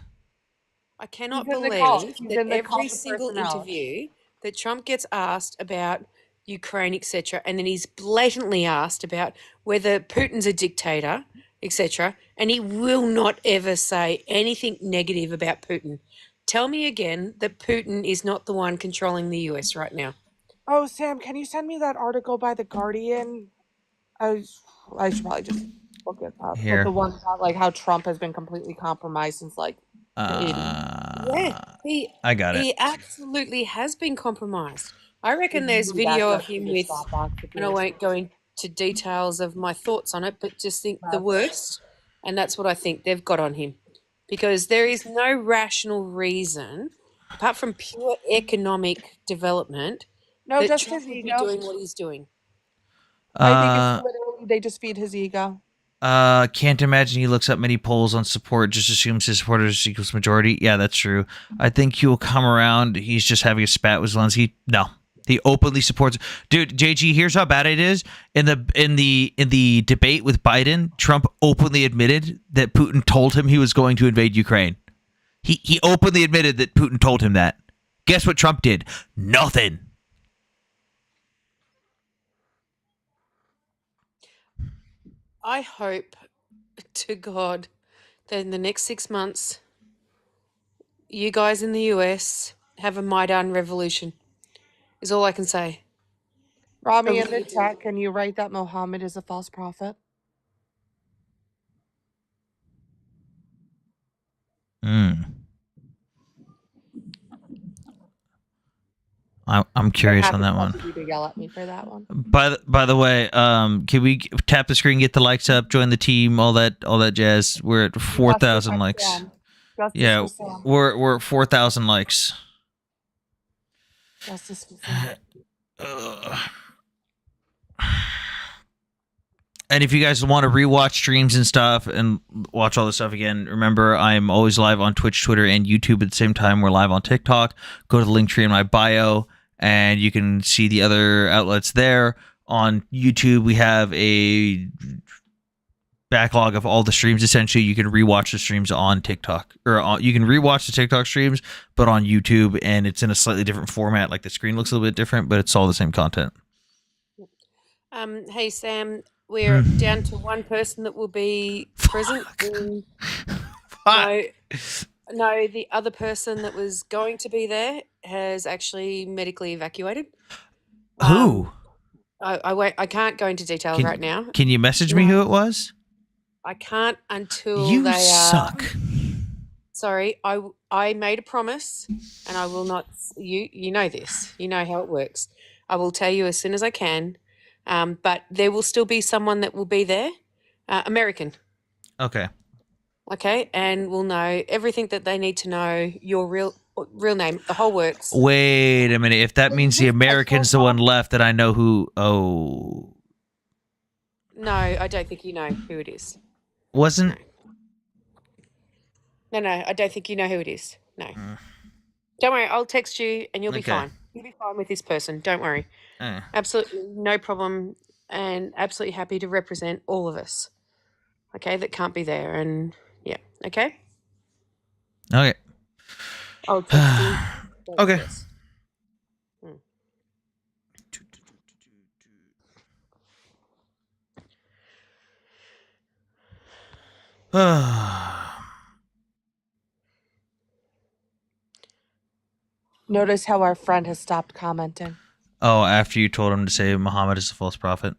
I cannot He's in the cult. believe He's that in the cult every of single personality. interview that Trump gets asked about Ukraine, etc., and then he's blatantly asked about whether Putin's a dictator, etc., and he will not ever say anything negative about Putin. Tell me again that Putin is not the one controlling the US right now. Oh, Sam, can you send me that article by The Guardian? I should probably just look it up. Here. But the one about like how Trump has been completely compromised since like the 80s. Yeah, I got it. he absolutely has been compromised. I reckon If there's you do that, video of that's him the with, stop box and I won't go into details of my thoughts on it, but just think the worst, and that's what I think they've got on him, because there is no rational reason, apart from pure economic development, No, that just Trump his would be ego. doing what he's doing. I think it's literally they just feed his ego. Can't imagine he looks up many polls on support, just assumes his supporters equals majority. Yeah, that's true. I think he will come around. He's just having a spat with Zelensky. No, he openly supports. Dude, JG, here's how bad it is. In the debate with Biden, Trump openly admitted that Putin told him he was going to invade Ukraine. He openly admitted that Putin told him that. Guess what Trump did? Nothing. I hope to God that in the next 6 months, you guys in the US have a Maidan revolution, is all I can say. Rami, in really the do. chat, can you write that Mohammed is a false prophet? I'm curious on Happy that one. for you to yell at me for that one. By the way, can we tap the screen, get the likes up, join the team, all that jazz? We're at 4,000 likes. Justice Yeah, for Sam. we're at 4,000 likes. Justice for Sam. And if you guys want to rewatch streams and stuff and watch all this stuff again, remember I'm always live on Twitch, Twitter, and YouTube at the same time. We're live on TikTok. Go to the link tree in my bio, and you can see the other outlets there. On YouTube, we have a backlog of all the streams. Essentially, you can rewatch the streams on TikTok, or you can rewatch the TikTok streams, but on YouTube, and it's in a slightly different format. Like the screen looks a little bit different, but it's all the same content. Hey, Sam, we're down to one person that will be present. No, the other person that was going to be there has actually medically evacuated. Who? I can't go into detail right now. Can you message me who it was? I can't until You they suck. Sorry, I made a promise, and I will not. You know this. You know how it works. I will tell you as soon as I can. But there will still be someone that will be there, American, Okay. okay, and will know everything that they need to know, your real name, the whole works. Wait a minute. If that means the American's the one left, then I know who. Oh, No, I don't think you know who it is. wasn't. No, I don't think you know who it is. No. Don't worry, I'll text you and you'll be Okay. fine. You'll be fine with this person. Don't worry. Absolutely no problem, and absolutely happy to represent all of us. Okay, that can't be there. And yeah, okay? Okay. I'll text you. Okay. Yes. Notice how our friend has stopped commenting. Oh, after you told him to say Muhammad is a false prophet.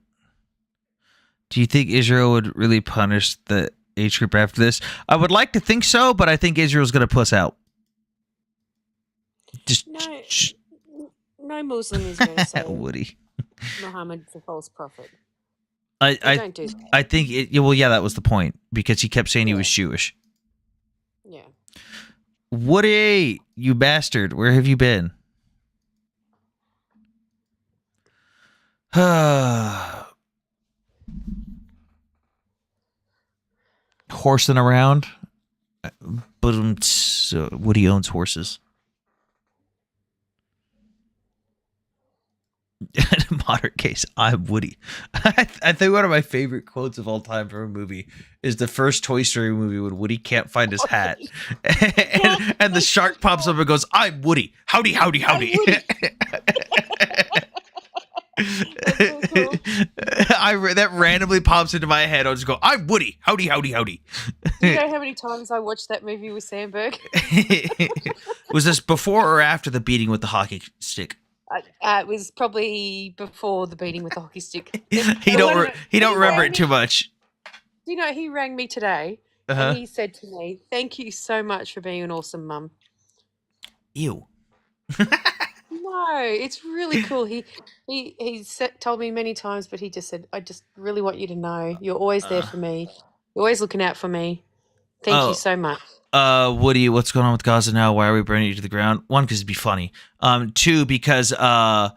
Do you think Israel would really punish the age group after this? I would like to think so, but I think Israel's going to puss out. Just No Muslim is going to say Woody. Muhammad's a false prophet. I Don't do that. I think it. Well, yeah, that was the point because he kept saying he was Jewish. Yeah. Woody, you bastard! Where have you been? Horsing around, but Woody owns horses. In a modern case, I'm Woody. I think one of my favorite quotes of all time from a movie is the first Toy Story movie when Woody can't find his hat. and the shark pops up and goes, I'm Woody. Howdy, howdy, howdy. That randomly pops into my head. I'll just go, I'm Woody. Howdy, howdy, howdy. Do you know how many times I watched that movie with Sandberg? Was this before or after the beating with the hockey stick? It was probably before the beating with the hockey stick. He don't remember it too much. You know, he rang me today and he said to me, "Thank you so much for being an awesome mum." Ew. No, it's really cool. He told me many times, but he just said, "I just really want you to know you're always there for me. You're always looking out for me. Thank you so much." Woody, what's going on with Gaza now? Why are we burning you to the ground? One, because it'd be funny. Two, because I've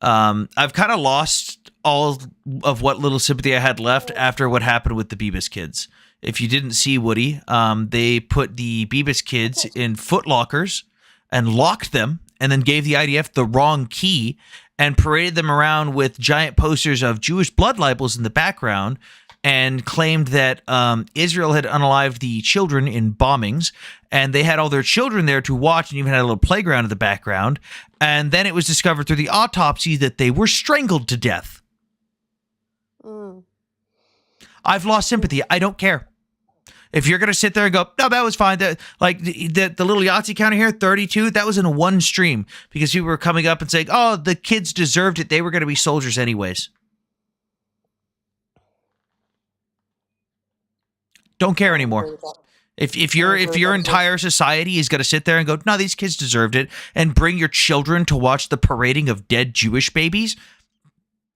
kind of lost all of what little sympathy I had left after what happened with the Beavis kids. If you didn't see Woody, they put the Beavis kids in foot lockers and locked them, and then gave the IDF the wrong key and paraded them around with giant posters of Jewish blood libels in the background, and claimed that Israel had unalived the children in bombings, and they had all their children there to watch and even had a little playground in the background. And then it was discovered through the autopsy that they were strangled to death. I've lost sympathy. I don't care. If you're going to sit there and go, no, that was fine. The little Yahtzee counter here, 32, that was in one stream because people were coming up and saying, oh, the kids deserved it. They were going to be soldiers anyways. Don't care anymore. If your entire society is going to sit there and go, no, these kids deserved it, and bring your children to watch the parading of dead Jewish babies,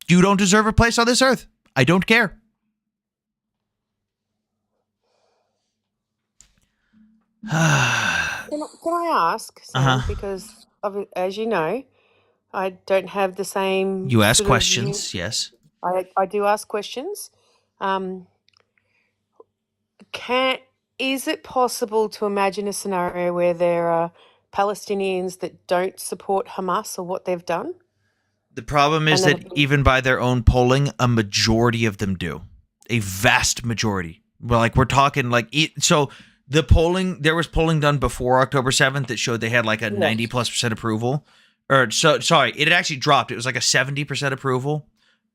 you don't deserve a place on this earth. I don't care. Can I ask, Sam, because as you know, I don't have the same. You ask questions, yes. I do ask questions. Is it possible to imagine a scenario where there are Palestinians that don't support Hamas or what they've done? The problem is that even by their own polling, a majority of them do. A vast majority. Well, like we're talking like so. The polling, there was polling done before October 7th that showed they had like a 90+% approval. Or sorry, it had actually dropped. It was like a 70% approval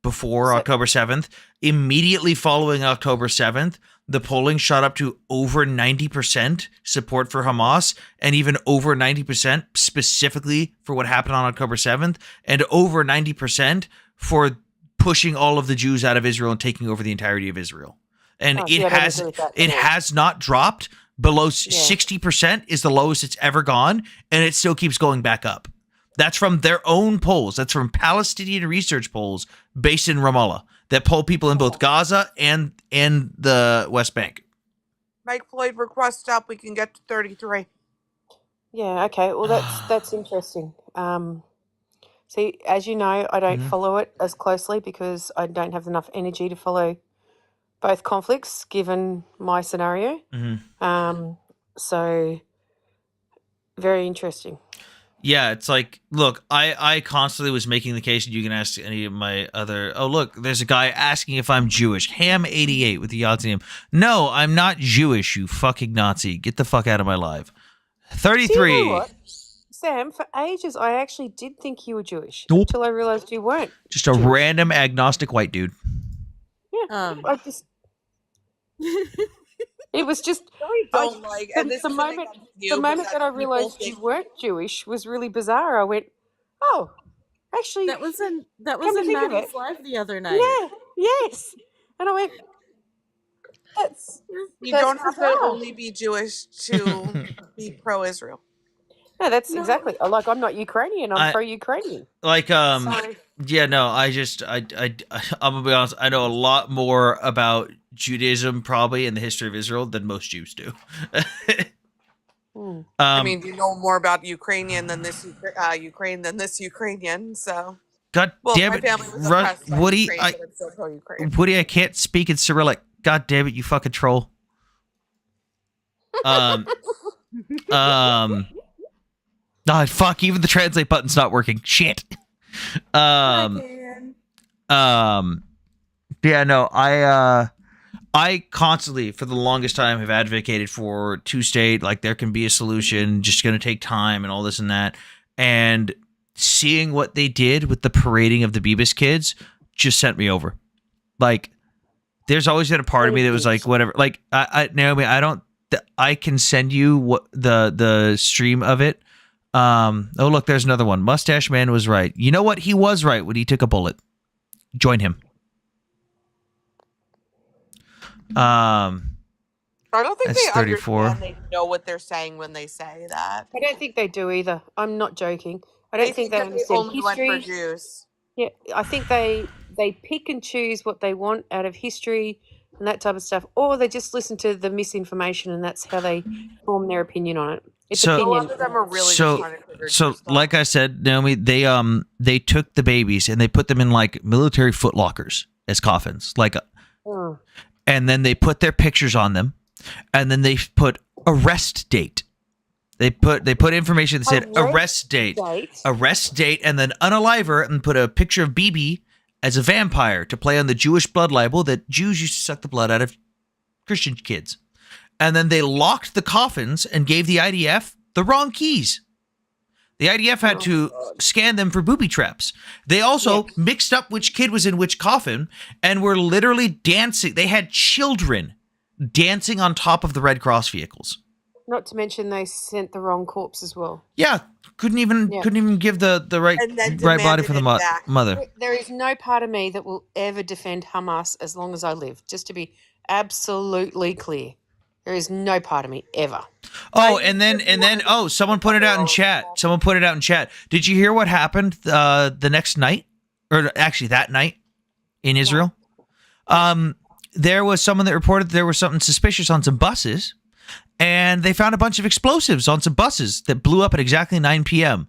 before October 7th. Immediately following October 7th, the polling shot up to over 90% support for Hamas, and even over 90% specifically for what happened on October 7th, and over 90% for pushing all of the Jews out of Israel and taking over the entirety of Israel. And it has not dropped below 60% is the lowest it's ever gone, and it still keeps going back up. That's from their own polls. That's from Palestinian research polls based in Ramallah that poll people in both Gaza and the West Bank. Mike Floyd, request up. We can get to 33. Yeah, okay. Well, that's interesting. See, as you know, I don't follow it as closely because I don't have enough energy to follow both conflicts, given my scenario. So, very interesting. Yeah, it's like, look, I constantly was making the case, and you can ask any of my other. Oh, look, there's a guy asking if I'm Jewish. Ham88 with the Yahtzee name. No, I'm not Jewish, you fucking Nazi. Get the fuck out of my life. 33. Do you know what? Sam, for ages, I actually did think you were Jewish Nope. until I realized you weren't. Just a random agnostic white dude. Yeah, I just. It was just. Don't like. And this The is moment, something you, the but moment that I people realized think- you weren't Jewish was really bizarre. I went, oh, actually, That was in Come to think of Maddie's it. live the other night. yeah, yes. And I went, that's. You That's don't have to bizarre. only be Jewish to be pro-Israel. No, that's exactly. Like, I'm not Ukrainian. I'm pro-Ukrainian. Like, So, yeah, no, I'm gonna be honest. I know a lot more about Judaism probably in the history of Israel than most Jews do. I mean, you know more about Ukrainian than this Ukraine than this Ukrainian. So, God well, damn my it, family was oppressed by Woody, Ukraine, I, but I'm still pro-Ukraine. Woody, I can't speak in Cyrillic. God damn it, you fucking troll. Oh, fuck, even the translate button's not working. Shit. Yeah, no, I constantly, for the longest time, have advocated for two-state, like there can be a solution, just going to take time and all this and that. And seeing what they did with the parading of the Beavis kids just sent me over. Like, there's always been a part of me that was like, whatever. Like, Naomi, I can send you what the stream of it. Oh, look, there's another one. Mustache Man was right. You know what? He was right when he took a bullet. Join him. I don't think That's they 34. understand. They know what they're saying when they say that. I don't think they do either. I'm not joking. I don't think they that understand only went for history. Jews. Yeah, I think they pick and choose what they want out of history and that type of stuff, or they just listen to the misinformation and that's how they form their opinion on it. It's So- A opinion. lot of them are really So- just trying to trigger So, Jews stuff. like I said, Naomi, they took the babies and they put them in like military footlockers as coffins, like, Oh, and then they put their pictures on them, and then they put arrest date. They put information that said arrest date, and then unalive her and put a picture of BB as a vampire to play on the Jewish blood libel that Jews used to suck the blood out of Christian kids. And then they locked the coffins and gave the IDF the wrong keys. The IDF had to scan them for booby traps. They also mixed up which kid was in which coffin and were literally dancing. They had children dancing on top of the Red Cross vehicles. not to mention they sent the wrong corpse as well. Yeah, couldn't even give the right And then right body for the demanded it back. mother. There is no part of me that will ever defend Hamas as long as I live. Just to be absolutely clear, there is no part of me ever. Oh, and then someone put it out in chat. Someone put it out in chat. Did you hear what happened the next night, or actually that night in Israel? There was someone that reported there was something suspicious on some buses, and they found a bunch of explosives on some buses that blew up at exactly 9 p.m.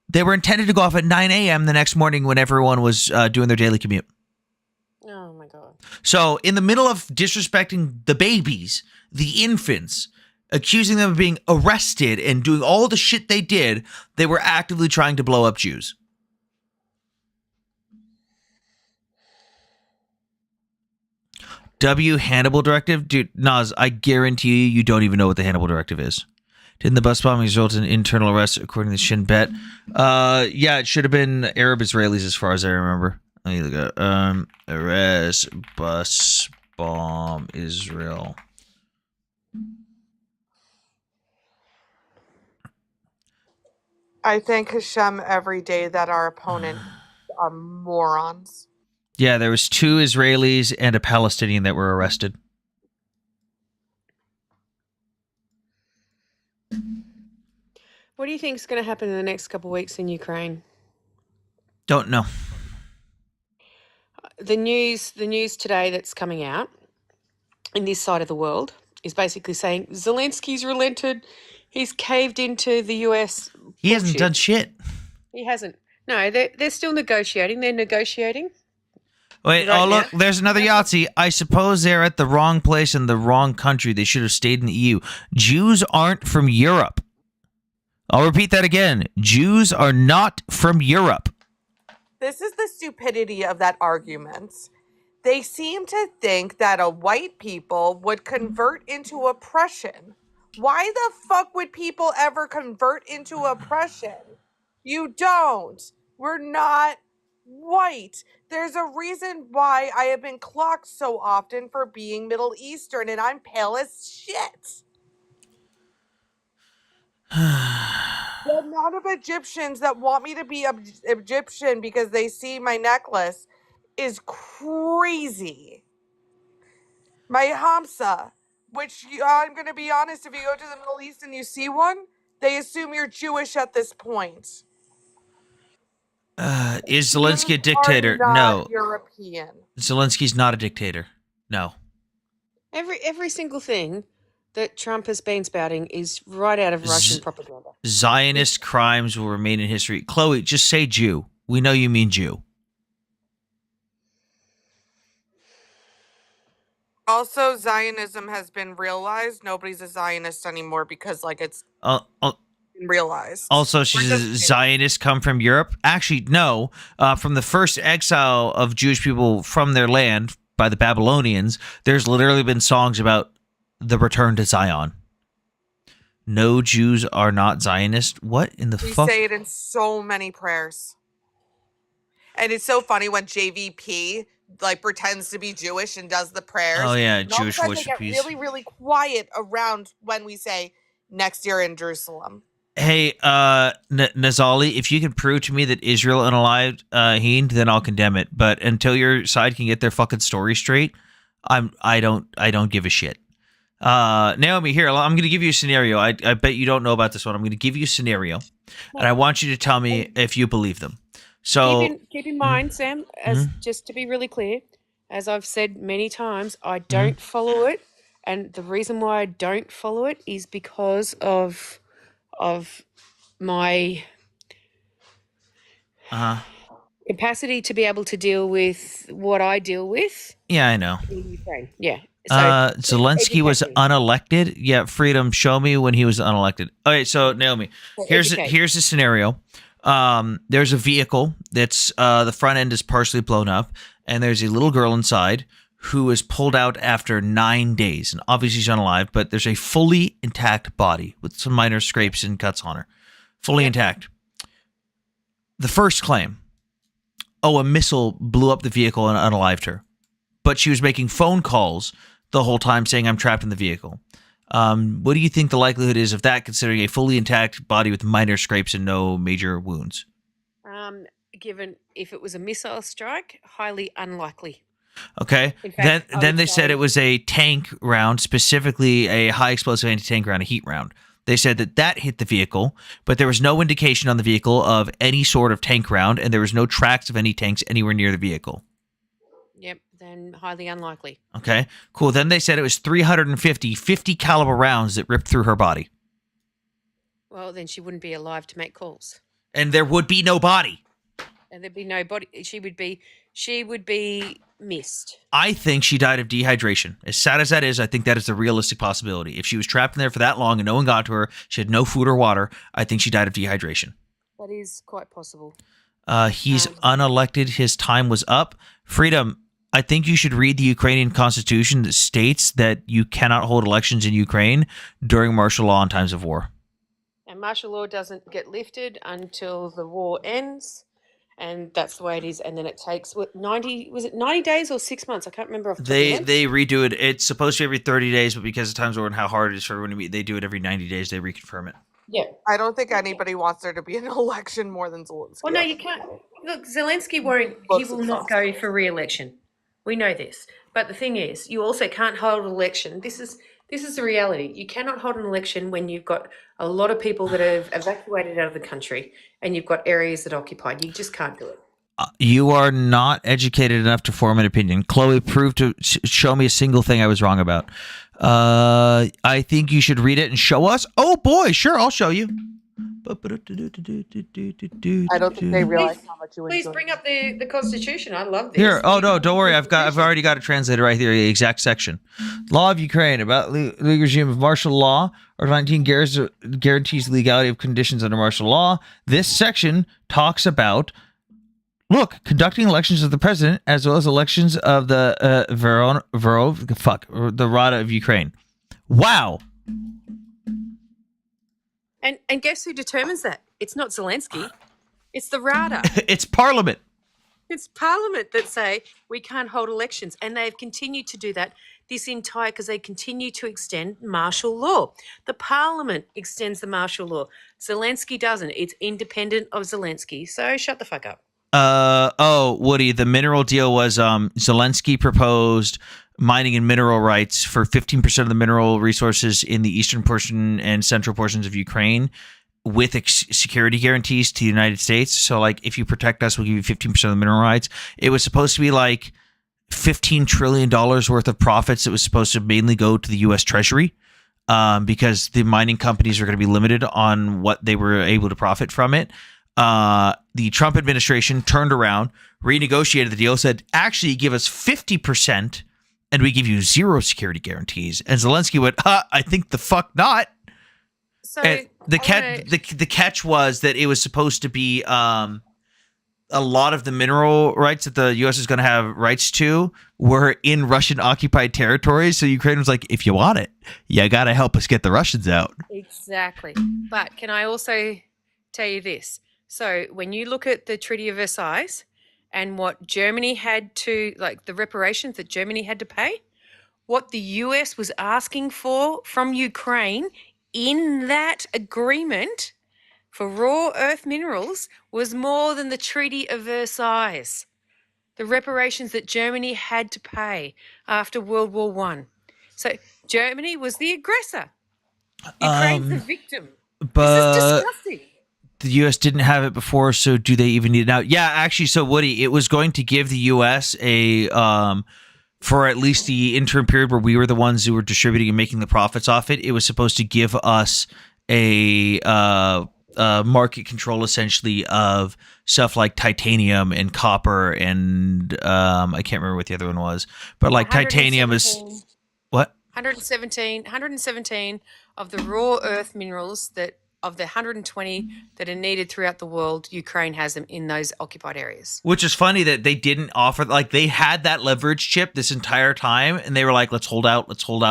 They were intended to go off at 9 a.m. the next morning when everyone was doing their daily commute. Oh my god! So in the middle of disrespecting the babies, the infants, accusing them of being arrested and doing all the shit they did, they were actively trying to blow up Jews. Hannibal Directive? Dude, Nas, I guarantee you don't even know what the Hannibal Directive is. Didn't the bus bombing result in internal arrests according to Shin Bet? Yeah, it should have been Arab Israelis as far as I remember. Let me look at arrest bus bomb Israel. I thank Hashem every day that our opponents are morons. Yeah, there was 2 Israelis and a Palestinian that were arrested. What do you think is going to happen in the next couple of weeks in Ukraine? Don't know. The news today that's coming out in this side of the world is basically saying Zelensky's relented. He's caved into the US. He hasn't bullshit. done shit. He hasn't. No, they're still negotiating. They're negotiating. Wait, Right oh look, now. there's another Yahtzee. I suppose they're at the wrong place in the wrong country. They should have stayed in the EU. Jews aren't from Europe. I'll repeat that again. Jews are not from Europe. This is the stupidity of that argument. They seem to think that a white people would convert into oppression. Why the fuck would people ever convert into oppression? You don't. We're not white. There's a reason why I have been clocked so often for being Middle Eastern, and I'm pale as shit. The amount of Egyptians that want me to be Egyptian because they see my necklace is crazy. My Hamsa, which I'm going to be honest, if you go to the Middle East and you see one, they assume you're Jewish at this point. Is Zelensky a dictator? Are not No. European. Zelensky's not a dictator. No. Every single thing that Trump has been spouting is right out of Russian propaganda. Zionist crimes will remain in history. Chloe, just say Jew. We know you mean Jew. Also, Zionism has been realized. Nobody's a Zionist anymore because, like, it's been realized. Also, she's a Zionist come from Europe. Actually, no. From the first exile of Jewish people from their land by the Babylonians, there's literally been songs about the return to Zion. No, Jews are not Zionist. What in the We fuck? say it in so many prayers. And it's so funny when JVP like pretends to be Jewish and does the prayers. Oh yeah, And all of a Jewish sudden worship they get piece. really, really quiet around when we say next year in Jerusalem. Hey, Nazali, if you can prove to me that Israel unalived Hind, then I'll condemn it. But until your side can get their fucking story straight, I don't give a shit. Naomi, here, I'm going to give you a scenario. I bet you don't know about this one. I'm going to give you a scenario, and I want you to tell me if you believe them. So Keep in mind, Sam, as just to be really clear, as I've said many times, I don't follow it, and the reason why I don't follow it is because of my capacity to be able to deal with what I deal with yeah, I know. in Ukraine. Yeah. So Zelensky was educate me. unelected. Yeah, Freedom, show me when he was unelected. Okay, so Naomi, here's the scenario. There's a vehicle that's the front end is partially blown up, and there's a little girl inside who was pulled out after 9 days, and obviously she's unalive, but there's a fully intact body with some minor scrapes and cuts on her, fully intact. The first claim: a missile blew up the vehicle and unalived her, but she was making phone calls the whole time saying, "I'm trapped in the vehicle." What do you think the likelihood is of that, considering a fully intact body with minor scrapes and no major wounds? Given if it was a missile strike, highly unlikely. Okay. In fact, I Then would they said say- it was a tank round, specifically a high explosive anti-tank round, a heat round. They said that hit the vehicle, but there was no indication on the vehicle of any sort of tank round, and there was no tracks of any tanks anywhere near the vehicle. Yep, then highly unlikely. Okay, cool. Then they said it was 350 50 caliber rounds that ripped through her body, Well, then she wouldn't be alive to make calls. and there would be no body. And there'd be no body. She would be missed. I think she died of dehydration. As sad as that is, I think that is the realistic possibility. If she was trapped in there for that long and no one got to her, she had no food or water, I think she died of dehydration. That is quite possible. He's unelected. His time was up. Freedom, I think you should read the Ukrainian constitution that states that you cannot hold elections in Ukraine during martial law in times of war. And martial law doesn't get lifted until the war ends. And that's the way it is. And then it takes 90 days or 6 months? I can't remember off the top of my head. They redo it. It's supposed to be every 30 days, but because of times of war and how hard it is for everyone to meet, they do it every 90 days. They reconfirm it. Yeah. I don't think anybody wants there to be an election more than Zelensky. Well, no, you can't. Look, Zelensky won't. He will not go for re-election. We know this. But the thing is, you also can't hold an election. This is This is the reality. You cannot hold an election when you've got a lot of people that have evacuated out of the country and you've got areas that are occupied. You just can't do it. You are not educated enough to form an opinion. Chloe, show me a single thing I was wrong about. I think you should read it and show us. Oh boy, sure, I'll show you. I don't think they realize how much you Please enjoy bring it. up the Constitution. I love this. Here. Oh no, don't worry. I've already got it translated right here. The exact section. Law of Ukraine about legal regime of martial law. Article 19 guarantees the legality of conditions under martial law. This section talks about conducting elections of the president as well as elections of the the Rada of Ukraine. Wow. And guess who determines that? It's not Zelensky. It's the Rada. It's Parliament. It's Parliament that say we can't hold elections. And they've continued to do that because they continue to extend martial law. The Parliament extends the martial law. Zelensky doesn't. It's independent of Zelensky. So shut the fuck up. Woody, the mineral deal was Zelensky proposed mining and mineral rights for 15% of the mineral resources in the eastern portion and central portions of Ukraine with security guarantees to the United States. So like, if you protect us, we'll give you 15% of the mineral rights. It was supposed to be like $15 trillion worth of profits. It was supposed to mainly go to the U.S. Treasury because the mining companies are going to be limited on what they were able to profit from it. The Trump administration turned around, renegotiated the deal, said, actually give us 50% and we give you zero security guarantees. And Zelensky went, I think the fuck not. So And the catch was that it was supposed to be a lot of the mineral rights that the U.S. is going to have rights to were in Russian occupied territories. So Ukraine was like, if you want it, you got to help us get the Russians out. Exactly. But can I also tell you this? So when you look at the Treaty of Versailles and what Germany had to, like the reparations that Germany had to pay, what the US was asking for from Ukraine in that agreement for raw earth minerals was more than the Treaty of Versailles. The reparations that Germany had to pay after World War I. So Germany was the aggressor. Ukraine's the victim. But This is disgusting. the U.S. didn't have it before, so do they even need it now? Yeah, actually, so Woody, it was going to give the U.S. For at least the interim period where we were the ones who were distributing and making the profits off it, it was supposed to give us a market control essentially of stuff like titanium and copper and I can't remember what the other one was, but like titanium is 117 what? 117 of the raw earth minerals that of the 120 that are needed throughout the world, Ukraine has them in those occupied areas. Which is funny that they didn't offer, like they had that leverage chip this entire time and they were like, let's hold out.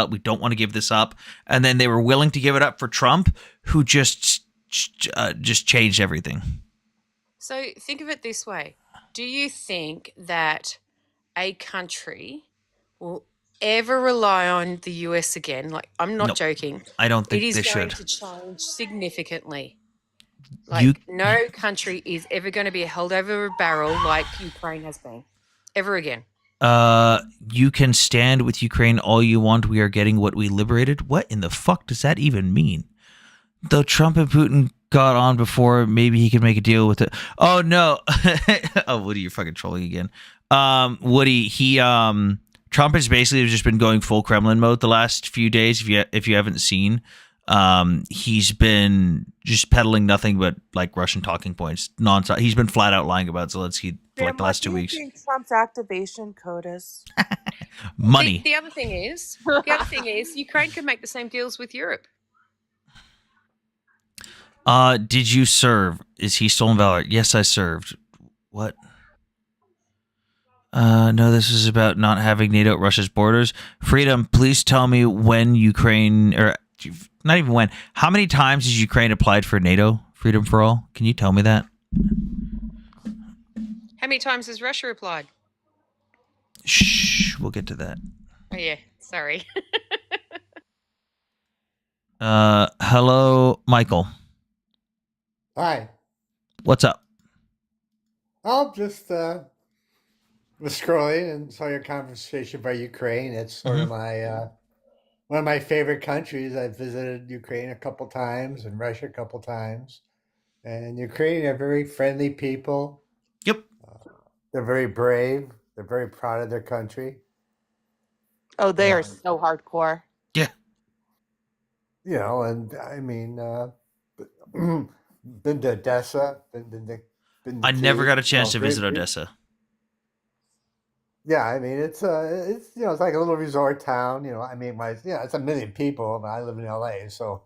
We don't want to give this up. And then they were willing to give it up for Trump, who just changed everything. So think of it this way. Do you think that a country will ever rely on the US again? Like, I'm not Nope. joking. I don't think It is they going should. to change significantly. Like, no country is ever going to be held over a barrel like Ukraine has been, ever again. You can stand with Ukraine all you want. We are getting what we liberated. What in the fuck does that even mean? Though Trump and Putin got on before, maybe he could make a deal with it. Oh no. Oh, Woody, you're fucking trolling again. Woody, Trump has basically just been going full Kremlin mode the last few days. If you haven't seen, he's been just peddling nothing but like Russian talking points nonstop. He's been flat out lying about Zelensky for like the last 2 weeks. Trump's activation code is Money. The other thing is, Ukraine can make the same deals with Europe. Did you serve? Is he stolen valor? Yes, I served. What? No, this is about not having NATO at Russia's borders. Freedom, please tell me when Ukraine, or not even when, how many times has Ukraine applied for NATO? Freedom for all? Can you tell me that? How many times has Russia applied? Shh, we'll get to that. Oh, yeah. Sorry. Hello, Michael. Hi. What's up? I'll just was scrolling and saw your conversation about Ukraine. It's sort of my one of my favorite countries. I've visited Ukraine a couple times and Russia a couple times. And Ukraine are very friendly people. Yep. They're very brave. They're very proud of their country. Oh, they are Um, so hardcore. Yeah. You know, and I mean, been to Odessa, been I to never got a Kyiv, you know, chance to visit great. Odessa. Yeah, I mean, it's you know, it's like a little resort town. You know, I mean, it's 1 million people. But I live in LA, so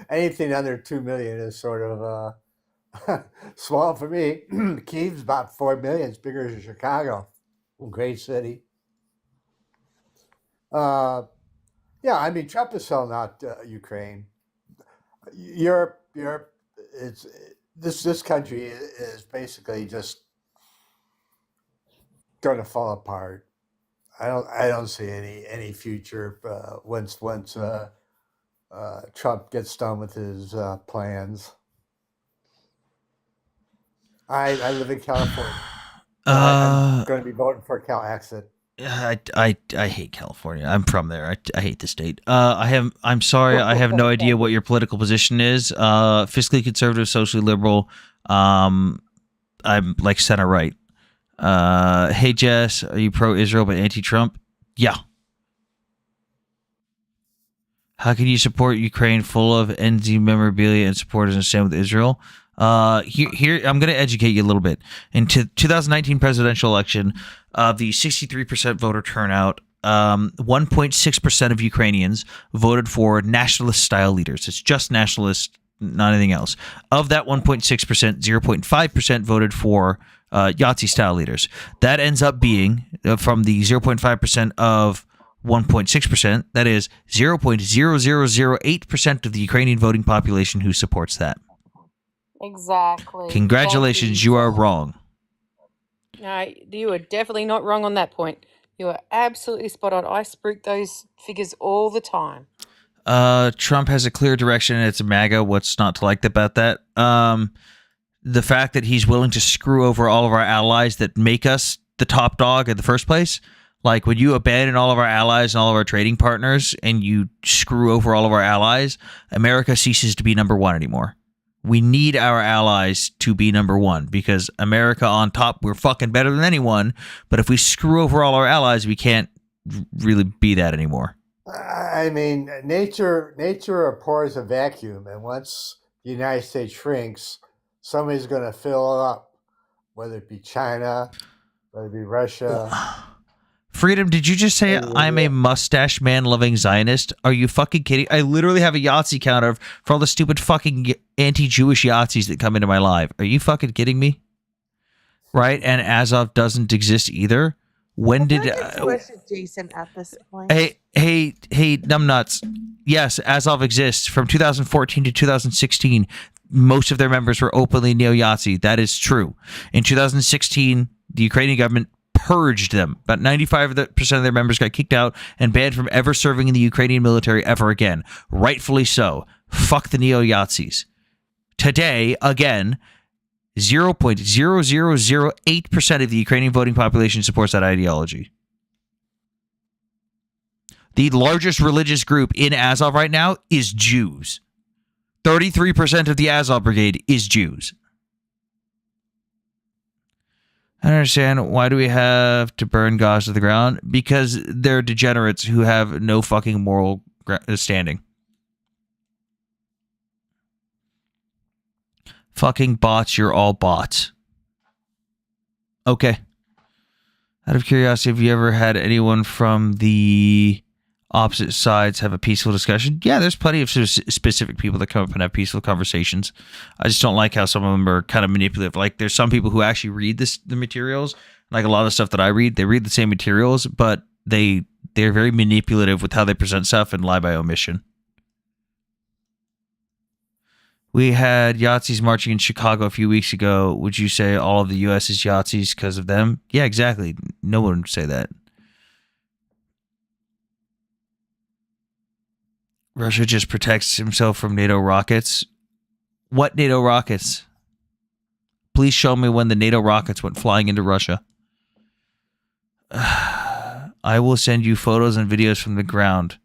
anything under 2 million is sort of small for me. Kyiv's about 4 million. It's bigger than Chicago. Great city. Uh, yeah, I mean, Trump is selling out Ukraine. Europe, it's this country is basically just going to fall apart. I don't see any future once Trump gets done with his plans. I live in California. I'm going to be voting for Cal exit. I hate California. I'm from there. I hate the state. I'm sorry. I have no idea what your political position is. Fiscally conservative, socially liberal. I'm like center right. Hey Jess, are you pro-Israel but anti-Trump? Yeah. How can you support Ukraine full of NZ memorabilia and supporters and stand with Israel? Here I'm going to educate you a little bit. In 2019 presidential election, the 63% voter turnout, 1.6% of Ukrainians voted for nationalist-style leaders. It's just nationalist, not anything else. Of that 1.6%, 0.5% voted for Yahtzee-style leaders. That ends up being, from the 0.5% of 1.6%, that is 0.0008% of the Ukrainian voting population who supports that. Exactly. Congratulations, you are wrong. No, you are definitely not wrong on that point. You are absolutely spot on. I spruik those figures all the time. Trump has a clear direction and it's a MAGA. What's not to like about that? The fact that he's willing to screw over all of our allies that make us the top dog in the first place. Like when you abandon all of our allies and all of our trading partners and you screw over all of our allies, America ceases to be number one anymore. We need our allies to be number one because America on top, we're fucking better than anyone. But if we screw over all our allies, we can't really be that anymore. I mean, nature abhors a vacuum, and once the United States shrinks, somebody's going to fill it up, whether it be China, whether it be Russia. Freedom, did you just say I'm a mustache man loving Zionist? Are you fucking kidding? I literally have a Yahtzee counter for all the stupid fucking anti-Jewish Yahtzees that come into my life. Are you fucking kidding me? Right? And Azov doesn't exist either. When did Jewish adjacent at this point? Hey, numbnuts. Yes, Azov exists from 2014 to 2016. Most of their members were openly neo-Yahtzee. That is true. In 2016, the Ukrainian government purged them. About 95% of their members got kicked out and banned from ever serving in the Ukrainian military ever again. Rightfully so. Fuck the neo-Yahtzees. Today, again, 0.0008% of the Ukrainian voting population supports that ideology. The largest religious group in Azov right now is Jews. 33% of the Azov brigade is Jews. I don't understand. Why do we have to burn Gaza to the ground? Because they're degenerates who have no fucking moral standing. Fucking bots, you're all bots. Okay. Out of curiosity, have you ever had anyone from the opposite sides have a peaceful discussion? Yeah, there's plenty of specific people that come up and have peaceful conversations. I just don't like how some of them are kind of manipulative. Like there's some people who actually read the materials. Like a lot of stuff that I read, they read the same materials, but they're very manipulative with how they present stuff and lie by omission. We had Yahtzees marching in Chicago a few weeks ago. Would you say all of the U.S. is Yahtzees because of them? Yeah, exactly. No one would say that. Russia just protects himself from NATO rockets. What NATO rockets? Please show me when the NATO rockets went flying into Russia. I will send you photos and videos from the ground.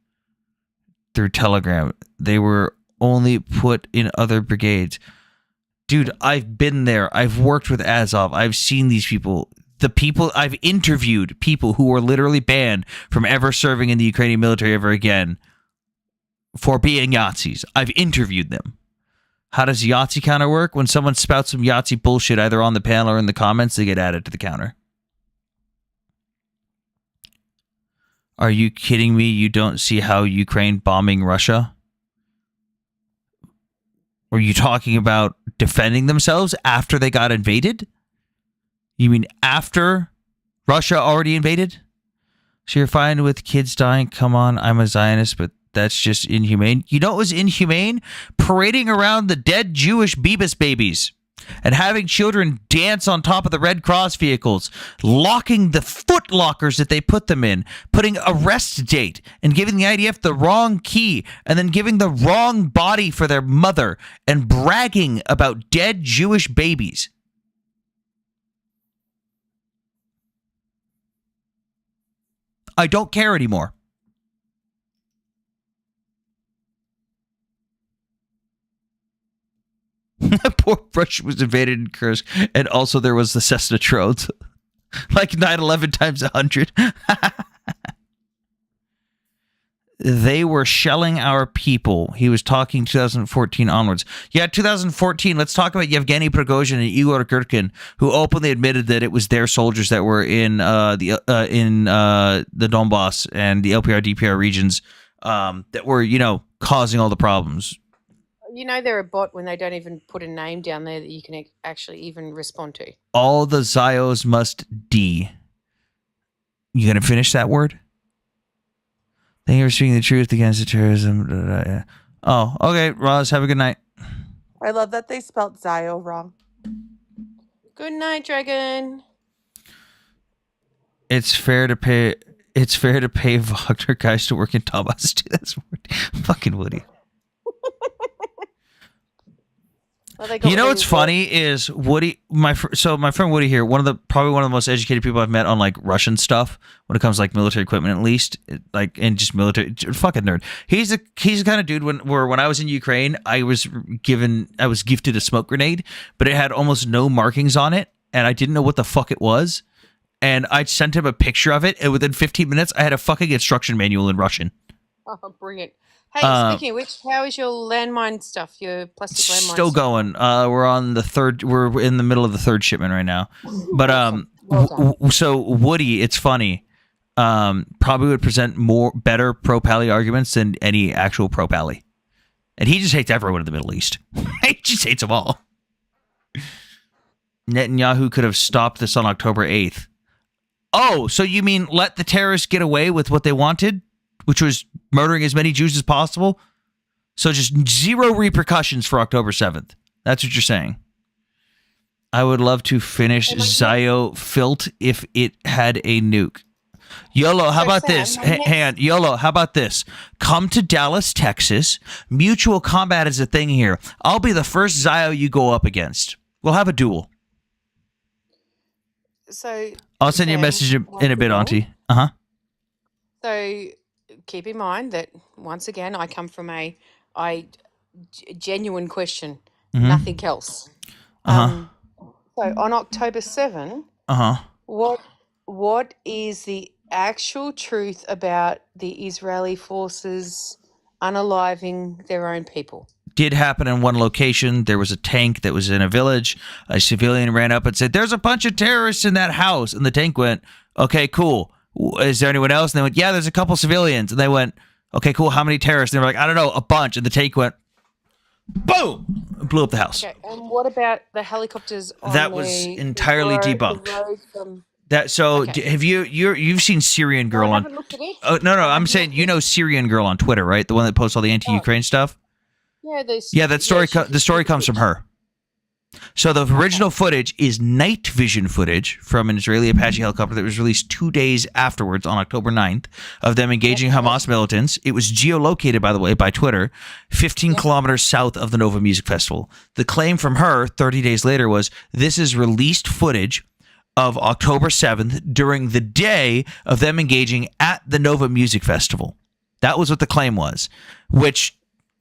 through Telegram. They were only put in other brigades. Dude, I've been there. I've worked with Azov. I've seen these people. I've interviewed people who were literally banned from ever serving in the Ukrainian military ever again for being Yazis. I've interviewed them. How does Yahtzee counter work? When someone spouts some Yahtzee bullshit either on the panel or in the comments, they get added to the counter. Are you kidding me? You don't see how Ukraine bombing Russia? Were you talking about defending themselves after they got invaded? You mean after Russia already invaded? So you're fine with kids dying? Come on, I'm a Zionist, but that's just inhumane. You know what was inhumane? Parading around the dead Jewish Bebas babies and having children dance on top of the Red Cross vehicles, locking the foot lockers that they put them in, putting arrest date and giving the IDF the wrong key and then giving the wrong body for their mother and bragging about dead Jewish babies. I don't care anymore. Poor Russia was invaded in Kursk, and also there was the Cessna drones. Like 9/11 times 100. They were shelling our people. He was talking 2014 onwards. Yeah, 2014. Let's talk about Yevgeny Prigozhin and Igor Girkin, who openly admitted that it was their soldiers that were in the Donbass and the LPR DPR regions that were, causing all the problems. You know they're a bot when they don't even put a name down there that you can actually even respond to. All the Zios must D. You gonna finish that word? Thank you for speaking the truth against the terrorism. Oh, okay, Roz, have a good night. I love that they spelled Zio wrong. Good night, Dragon. It's fair to pay Wagner guys to work in Donbass too. That's fucking Woody. Well, they got You know what's really funny is Woody, my friend Woody here, probably one of the most educated people I've met on like Russian stuff when it comes to like military equipment, at least, like, and just military, fucking nerd. He's the kind of dude when I was in Ukraine, I was gifted a smoke grenade, but it had almost no markings on it, and I didn't know what the fuck it was, and I sent him a picture of it, and within 15 minutes, I had a fucking instruction manual in Russian. Oh, brilliant. Hey, speaking of which, how is your landmine stuff, your plastic landmine Still stuff? going. We're in the middle of the third shipment right now. But so Woody, it's funny. Probably would present better pro-Pally arguments than any actual pro-Pally. And he just hates everyone in the Middle East. He just hates them all. Netanyahu could have stopped this on October 8th. Oh, so you mean let the terrorists get away with what they wanted? Which was murdering as many Jews as possible. So just zero repercussions for October 7th. That's what you're saying. I would love to finish Zio Filt if it had a nuke. YOLO, how about this? Hang on. YOLO, how about this? Come to Dallas, Texas. Mutual combat is a thing here. I'll be the first Zio you go up against. We'll have a duel. So I'll send you a message in a bit, Auntie. Uh-huh. So keep in mind that once again, I come from a genuine question, nothing else. So on October 7, what is the actual truth about the Israeli forces unaliving their own people? Did happen in one location. There was a tank that was in a village. A civilian ran up and said, "There's a bunch of terrorists in that house." And the tank went, "Okay, cool. Is there anyone else?" And they went, "Yeah, there's a couple civilians." And they went, "Okay, cool. How many terrorists?" And they were like, "I don't know, a bunch." And the tank went, boom, blew up the house. Okay, and what about the helicopters on That was entirely debunked. Have you've seen Syrian Girl I on? haven't looked at it. Oh no, I'm saying Syrian Girl on Twitter, right? The one that posts all the anti-Ukraine stuff. Yeah, That story. The story comes from her. So the original footage is night vision footage from an Israeli Apache helicopter that was released 2 days afterwards on October 9th of them engaging Hamas militants. It was geolocated, by the way, by Twitter, 15 kilometers south of the Nova Music Festival. The claim from her 30 days later was, this is released footage of October 7th during the day of them engaging at the Nova Music Festival. That was what the claim was, which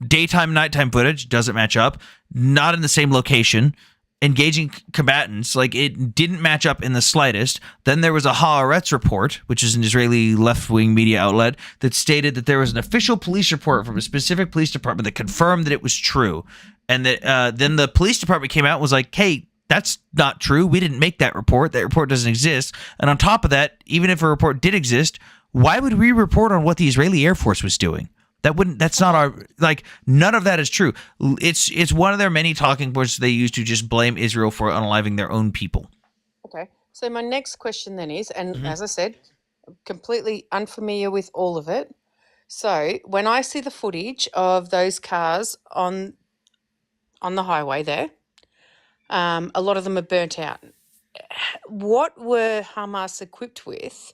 daytime, nighttime footage doesn't match up, not in the same location, engaging combatants, like it didn't match up in the slightest. Then there was a Haaretz report, which is an Israeli left-wing media outlet, that stated that there was an official police report from a specific police department that confirmed that it was true. And that then the police department came out and was like, hey, that's not true. We didn't make that report. That report doesn't exist. And on top of that, even if a report did exist, why would we report on what the Israeli Air Force was doing? That's not our, like, none of that is true. It's one of their many talking points they use to just blame Israel for unaliving their own people. Okay. So my next question then is, and as I said, I'm completely unfamiliar with all of it. So when I see the footage of those cars on the highway there, a lot of them are burnt out. What were Hamas equipped with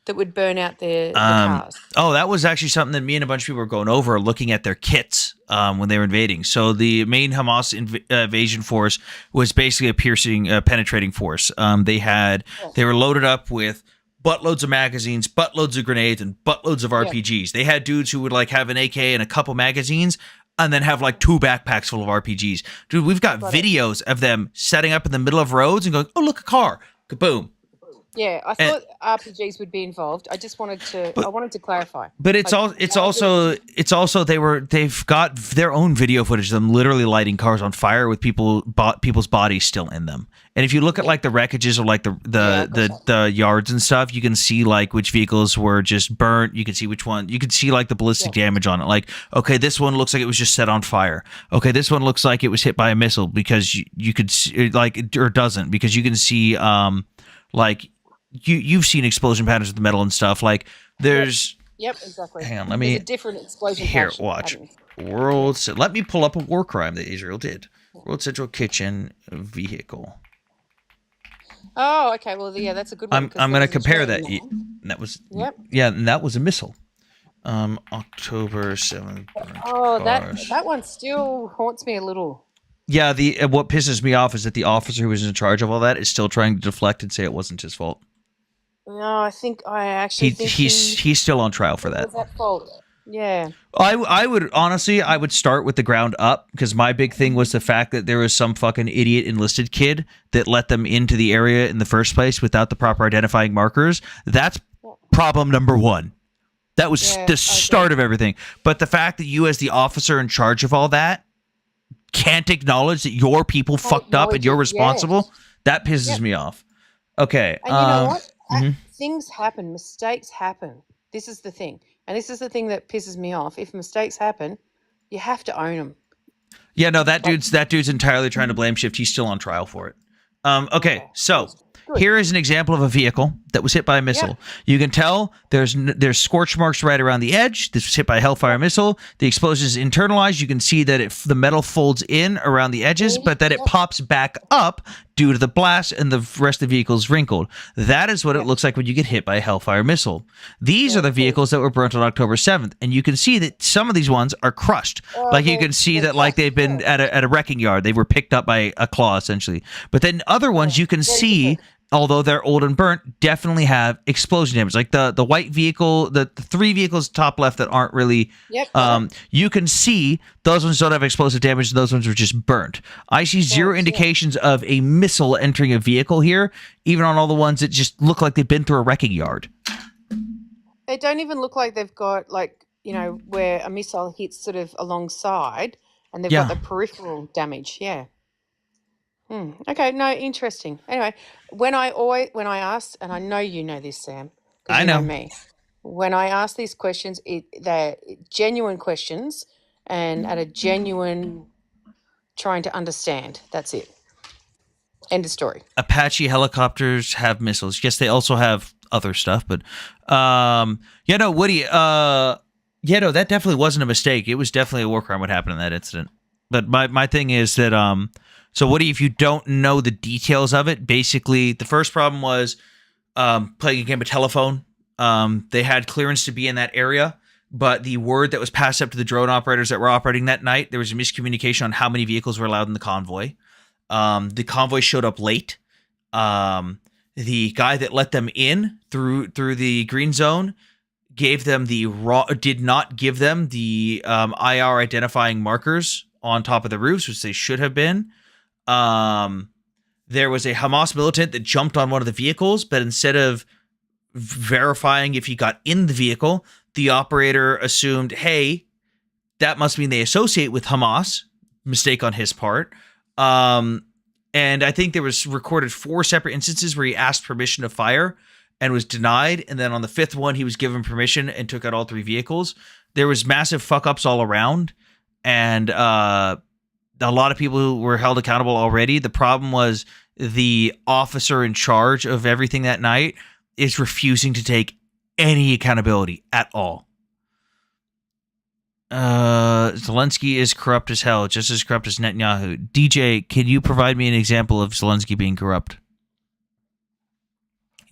that would burn out the cars? Oh, that was actually something that me and a bunch of people were going over, looking at their kits when they were invading. So the main Hamas invasion force was basically a penetrating force. They were loaded up with buttloads of magazines, buttloads of grenades, and buttloads of RPGs. They had dudes who would like have an AK and a couple magazines, and then have like 2 backpacks full of RPGs. Dude, we've got videos of them setting up in the middle of roads and going, "Oh, look, a car, kaboom." Yeah, I thought RPGs would be involved. I just wanted to clarify. But it's also they've got their own video footage of them literally lighting cars on fire with people's bodies still in them. And if you look at like the wreckages or like the yards and stuff, you can see like which vehicles were just burnt. You can see which one. You can see like the ballistic damage on it. Like, okay, this one looks like it was just set on fire. Okay, this one looks like it was hit by a missile because you could see, like, or doesn't, because you can see like. You've seen explosion patterns with the metal and stuff. Like there's. Yep, exactly. Hang on, There's a different explosion. Here, watch. Let me pull up a war crime that Israel did. World Central Kitchen vehicle. Oh, okay. Well, yeah, that's a good one. I'm going to compare that. That was. Yep. Yeah, and that was a missile. October 7th. Oh, that one still haunts me a little. Yeah, what pisses me off is that the officer who was in charge of all that is still trying to deflect and say it wasn't his fault. No, I think he's still on trial for that. Was that fault? Yeah. I would start with the ground up, because my big thing was the fact that there was some fucking idiot enlisted kid that let them into the area in the first place without the proper identifying markers. That's problem number one. That was the start of everything. But the fact that you, as the officer in charge of all that, can't acknowledge that your people fucked up and you're responsible, that pisses me off. Okay. And you know what? Things happen. Mistakes happen. This is the thing. And this is the thing that pisses me off. If mistakes happen, you have to own them. Yeah, no, that dude's entirely trying to blame shift. He's still on trial for it. Okay, so here is an example of a vehicle that was hit by a missile. You can tell there's scorch marks right around the edge. This was hit by a Hellfire missile. The explosion is internalized. You can see that the metal folds in around the edges, but that it pops back up due to the blast, and the rest of the vehicle is wrinkled. That is what it looks like when you get hit by a Hellfire missile. These are the vehicles that were burnt on October 7th, and you can see that some of these ones are crushed. Like you can see that like they've been at a wrecking yard. They were picked up by a claw, essentially. But then other ones you can see, although they're old and burnt, definitely have explosion damage. Like the white vehicle, the 3 vehicles top left that aren't really, you can see those ones don't have explosive damage. Those ones were just burnt. I see zero indications of a missile entering a vehicle here, even on all the ones that just look like they've been through a wrecking yard. They don't even look like they've got, like, you know, where a missile hits sort of alongside, and they've got the peripheral damage. Yeah. Okay, no, interesting. Anyway, when I asked, and I know you know this, Sam, because you know me. When I ask these questions, they're genuine questions, and at a genuine trying to understand. That's it. End of story. Apache helicopters have missiles. Yes, they also have other stuff, but Woody, that definitely wasn't a mistake. It was definitely a war crime what happened in that incident. But my thing is that so Woody, if you don't know the details of it, basically the first problem was playing a game of telephone. They had clearance to be in that area, but the word that was passed up to the drone operators that were operating that night, there was a miscommunication on how many vehicles were allowed in the convoy. The convoy showed up late. The guy that let them in through the green zone gave them the raw, did not give them the IR identifying markers on top of the roofs, which they should have been. There was a Hamas militant that jumped on one of the vehicles, but instead of verifying if he got in the vehicle, the operator assumed, hey, that must mean they associate with Hamas. Mistake on his part. And I think there was recorded 4 separate instances where he asked permission to fire and was denied. And then on the 5th one, he was given permission and took out all 3 vehicles. There was massive fuck-ups all around. And a lot of people who were held accountable already. The problem was the officer in charge of everything that night is refusing to take any accountability at all. Zelensky is corrupt as hell, just as corrupt as Netanyahu. DJ, can you provide me an example of Zelensky being corrupt?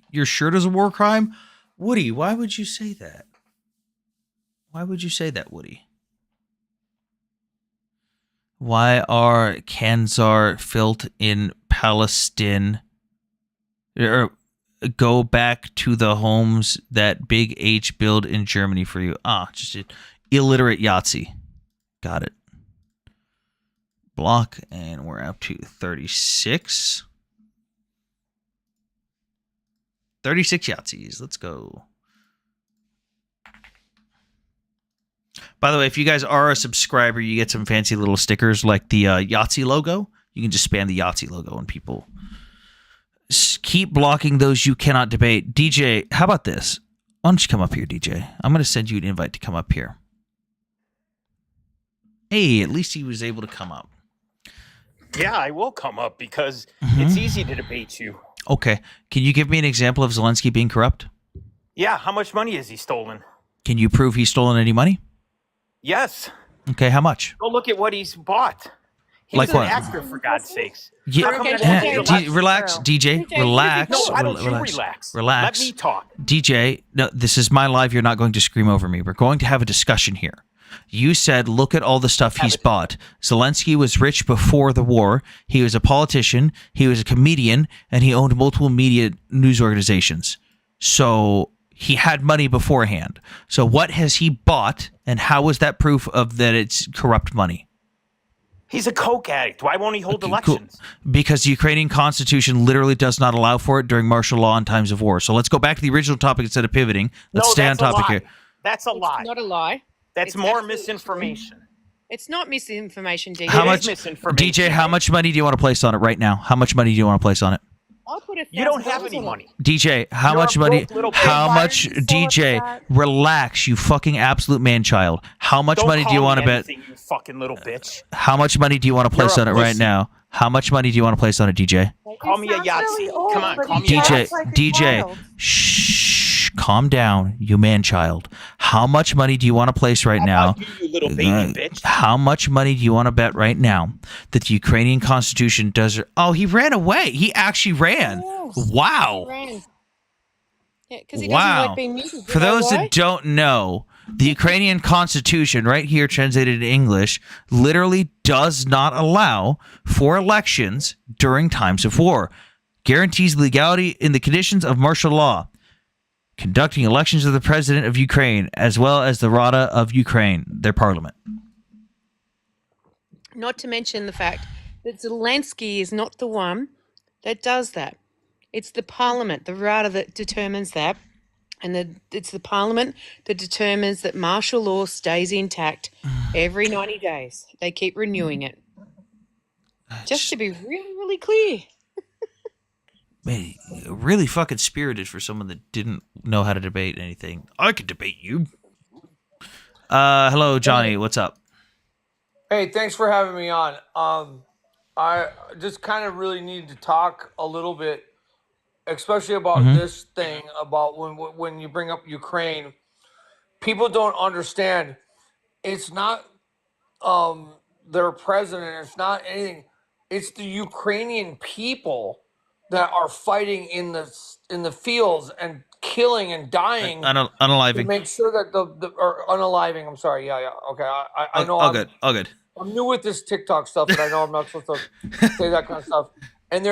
Your shirt is a war crime? Woody, why would you say that? Why would you say that, Woody? Why are Kanzar built in Palestine? Or go back to the homes that Big H built in Germany for you. Just an illiterate Yahtzee. Got it. Block, and we're up to 36. 36 Yahtzees. Let's go. By the way, if you guys are a subscriber, you get some fancy little stickers like the Yahtzee logo. You can just spam the Yahtzee logo and people keep blocking those you cannot debate. DJ, how about this? Why don't you come up here, DJ? I'm going to send you an invite to come up here. Hey, at least he was able to come up. Yeah, I will come up because it's easy to debate you. Okay. Can you give me an example of Zelensky being corrupt? Yeah, how much money has he stolen? Can you prove he's stolen any money? Yes. Okay, how much? Go look at what he's bought. He's Like an what? actor, for God's sakes. Yeah, Okay, relax, DJ. Relax. No, why don't you relax. relax? Relax. Let me talk. DJ, no, this is my live. You're not going to scream over me. We're going to have a discussion here. You said, look at all the stuff he's bought. Zelensky was rich before the war. He was a politician. He was a comedian, and he owned multiple media news organizations. So he had money beforehand. So what has he bought, and how was that proof of that it's corrupt money? He's a coke addict. Why won't he hold Okay, elections? cool. Because the Ukrainian constitution literally does not allow for it during martial law in times of war. So let's go back to the original topic instead of pivoting. Let's stay on that's a topic lie. here. That's a lie. It's not a lie. That's It's more absolutely misinformation. It's not misinformation, DJ. How It much, is misinformation. DJ? How much money do you want to place on it right now? How much money do you want to place on it? I'll put You don't have $1,000 any on it. money. DJ, how You're much a money? broke little How bitch. much, Why are you so DJ? upset? Relax, you fucking absolute man child. How much Don't money do call you me want to bet? anything, you fucking little bitch. How much money do you want to place You're on a it right pussy. now? How much money do you want to place on it, DJ? Call me a Yahtzee. Come on, call me a DJ, Yahtzee. like a DJ, child. shh, calm down, you man child. How much money do you want to place right now? How about you little baby bitch? How much money do you want to bet right now that the Ukrainian constitution does? Oh, he ran away. He actually ran. Yes. Wow. Ran. Yeah, because he doesn't Wow. like being muted. For You know those why? that don't know, the Ukrainian constitution, right here translated in English, literally does not allow for elections during times of war. Guarantees legality in the conditions of martial law. Conducting elections of the president of Ukraine, as well as the Rada of Ukraine, their parliament. Not to mention the fact that Zelensky is not the one that does that. It's the parliament, the Rada, that determines that. And it's the parliament that determines that martial law stays intact every 90 days. They keep renewing it. Just to be really, really clear. Man, really fucking spirited for someone that didn't know how to debate anything. I could debate you. Hello, Johnny. What's up? Hey, thanks for having me on. I just kind of really need to talk a little bit, especially about this thing about when you bring up Ukraine. People don't understand. It's not their president. It's not anything. It's the Ukrainian people that are fighting in the fields and killing and dying to Unaliving. make sure that or unaliving. I'm sorry. Yeah. Okay. I know. All good. All good. I'm new with this TikTok stuff, and I know I'm not supposed to say that kind of stuff. And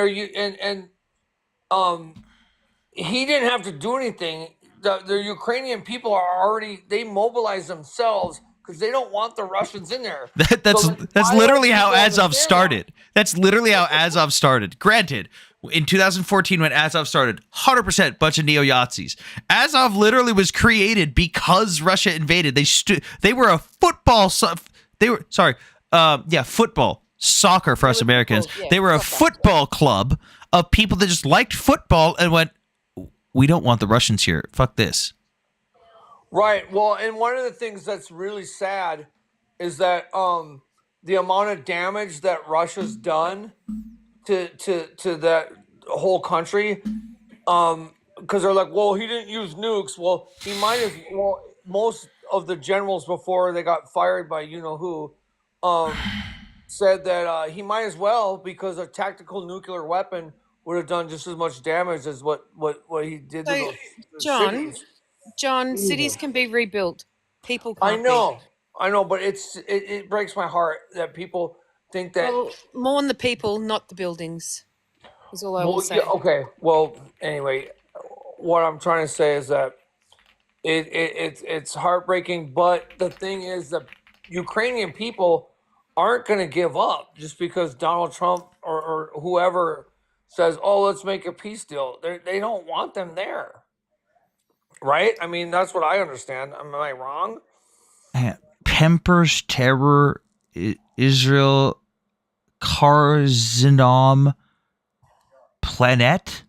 he didn't have to do anything. the Ukrainian people are already, they mobilize themselves because they don't want the Russians in there. That's So that's I don't literally think how they Azov understand that. started. That's literally how Azov started. Granted, in 2014 when Azov started, 100% bunch of neo-Yazis. Azov literally was created because Russia invaded. They were a football. Football, soccer for us Americans. football, yeah, They were a soccer. football club of people that just liked football and went, we don't want the Russians here. Fuck this. Right. Well, and one of the things that's really sad is that the amount of damage that Russia's done to that whole country, because they're like, well, he didn't use nukes. Well, he might have. Well, most of the generals before they got fired by you know who, said that he might as well, because a tactical nuclear weapon would have done just as much damage as what he did to So, those John, cities. John, cities can be rebuilt. People can't be. I know, but it breaks my heart that people think that. Well, mourn the people, not the buildings. Is all I will Well, say. yeah, okay. Well, anyway, what I'm trying to say is that it's heartbreaking, but the thing is that Ukrainian people aren't going to give up just because Donald Trump or whoever says, "Oh, let's make a peace deal." They don't want them there, right? I mean, that's what I understand. Am I wrong? Pemper's Terror, Israel, Karzinom, Planet.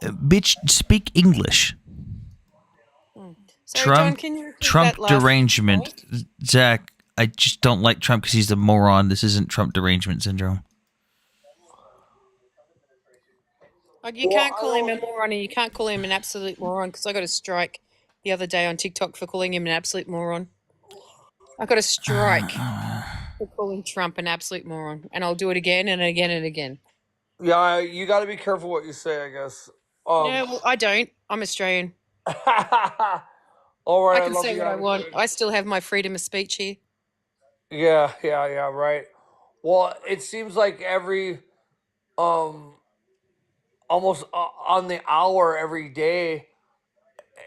Bitch, speak English. So, Trump, John, can you repeat Trump that last derangement. point? Zach, I just don't like Trump because he's a moron. This isn't Trump derangement syndrome. Like, you can't call him a moron, and you can't call him an absolute moron, because I got a strike the other day on TikTok for calling him an absolute moron. I got a strike for calling Trump an absolute moron, and I'll do it again and again and again. Yeah, you got to be careful what you say, I guess. Yeah, well, I don't. I'm Australian. All right, I can love say you, what I want. attitude. I still have my freedom of speech here. Yeah, right. Well, it seems like every almost on the hour every day,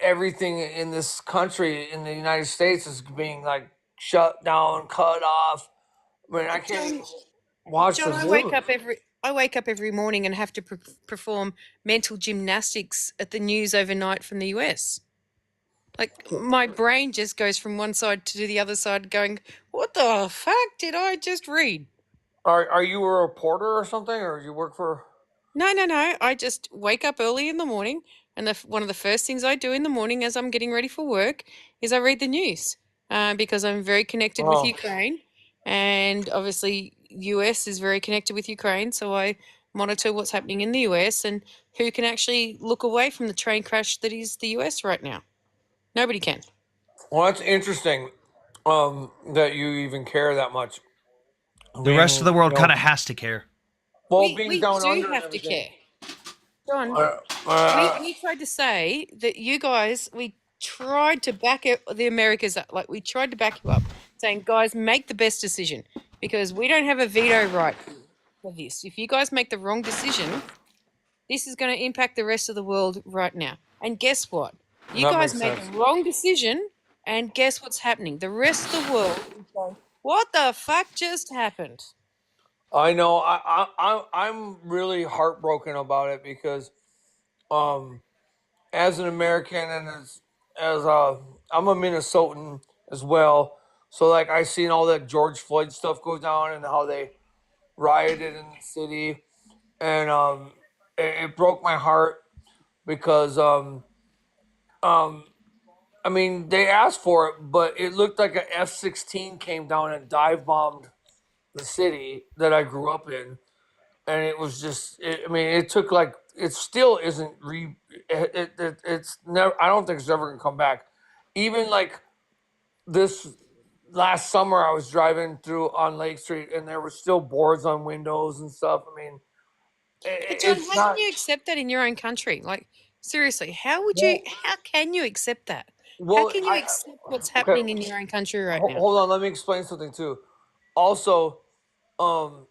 everything in this country in the United States is being like shut down, cut off. I mean, I can't even watch John, the I wake up every morning and have to perform mental gymnastics at the news overnight from the US. Like, my brain just goes from one side to the other side, going, "What the fuck did I just read?" Are you a reporter or something, or you work for? No. I just wake up early in the morning, and one of the first things I do in the morning as I'm getting ready for work is I read the news, because I'm very connected with Oh, Ukraine, and obviously US is very connected with Ukraine, so I monitor what's happening in the US and who can actually look away from the train crash that is the US right now. Nobody can. well, that's interesting. That you even care that much. The rest of the world you know, kind of has to care. well, We down do under and have to everything. care. John, Uh, we tried to say that you guys, we tried to back the Americas up. Like, we tried to back you up, saying, guys, make the best decision, because we don't have a veto right for this. If you guys make the wrong decision, this is going to impact the rest of the world right now. And guess what? You That guys makes made sense. the wrong decision, and guess what's happening? The rest of the world is going, what the fuck just happened? I know. I'm really heartbroken about it because, as an American and as I'm a Minnesotan as well. So like I seen all that George Floyd stuff go down and how they rioted in the city, and it broke my heart because I mean they asked for it, but it looked like a F-16 came down and dive bombed the city that I grew up in, and it was just I mean it took like it still isn't it's never, I don't think it's ever gonna come back. Even like this last summer I was driving through on Lake Street and there were still boards on windows and stuff. I mean But John, it's how not. can you accept that in your own country? Like, seriously, how Well, can you accept that? How well, can you accept what's okay. happening in your own country right now? Hold on, let me explain something too. Also, um,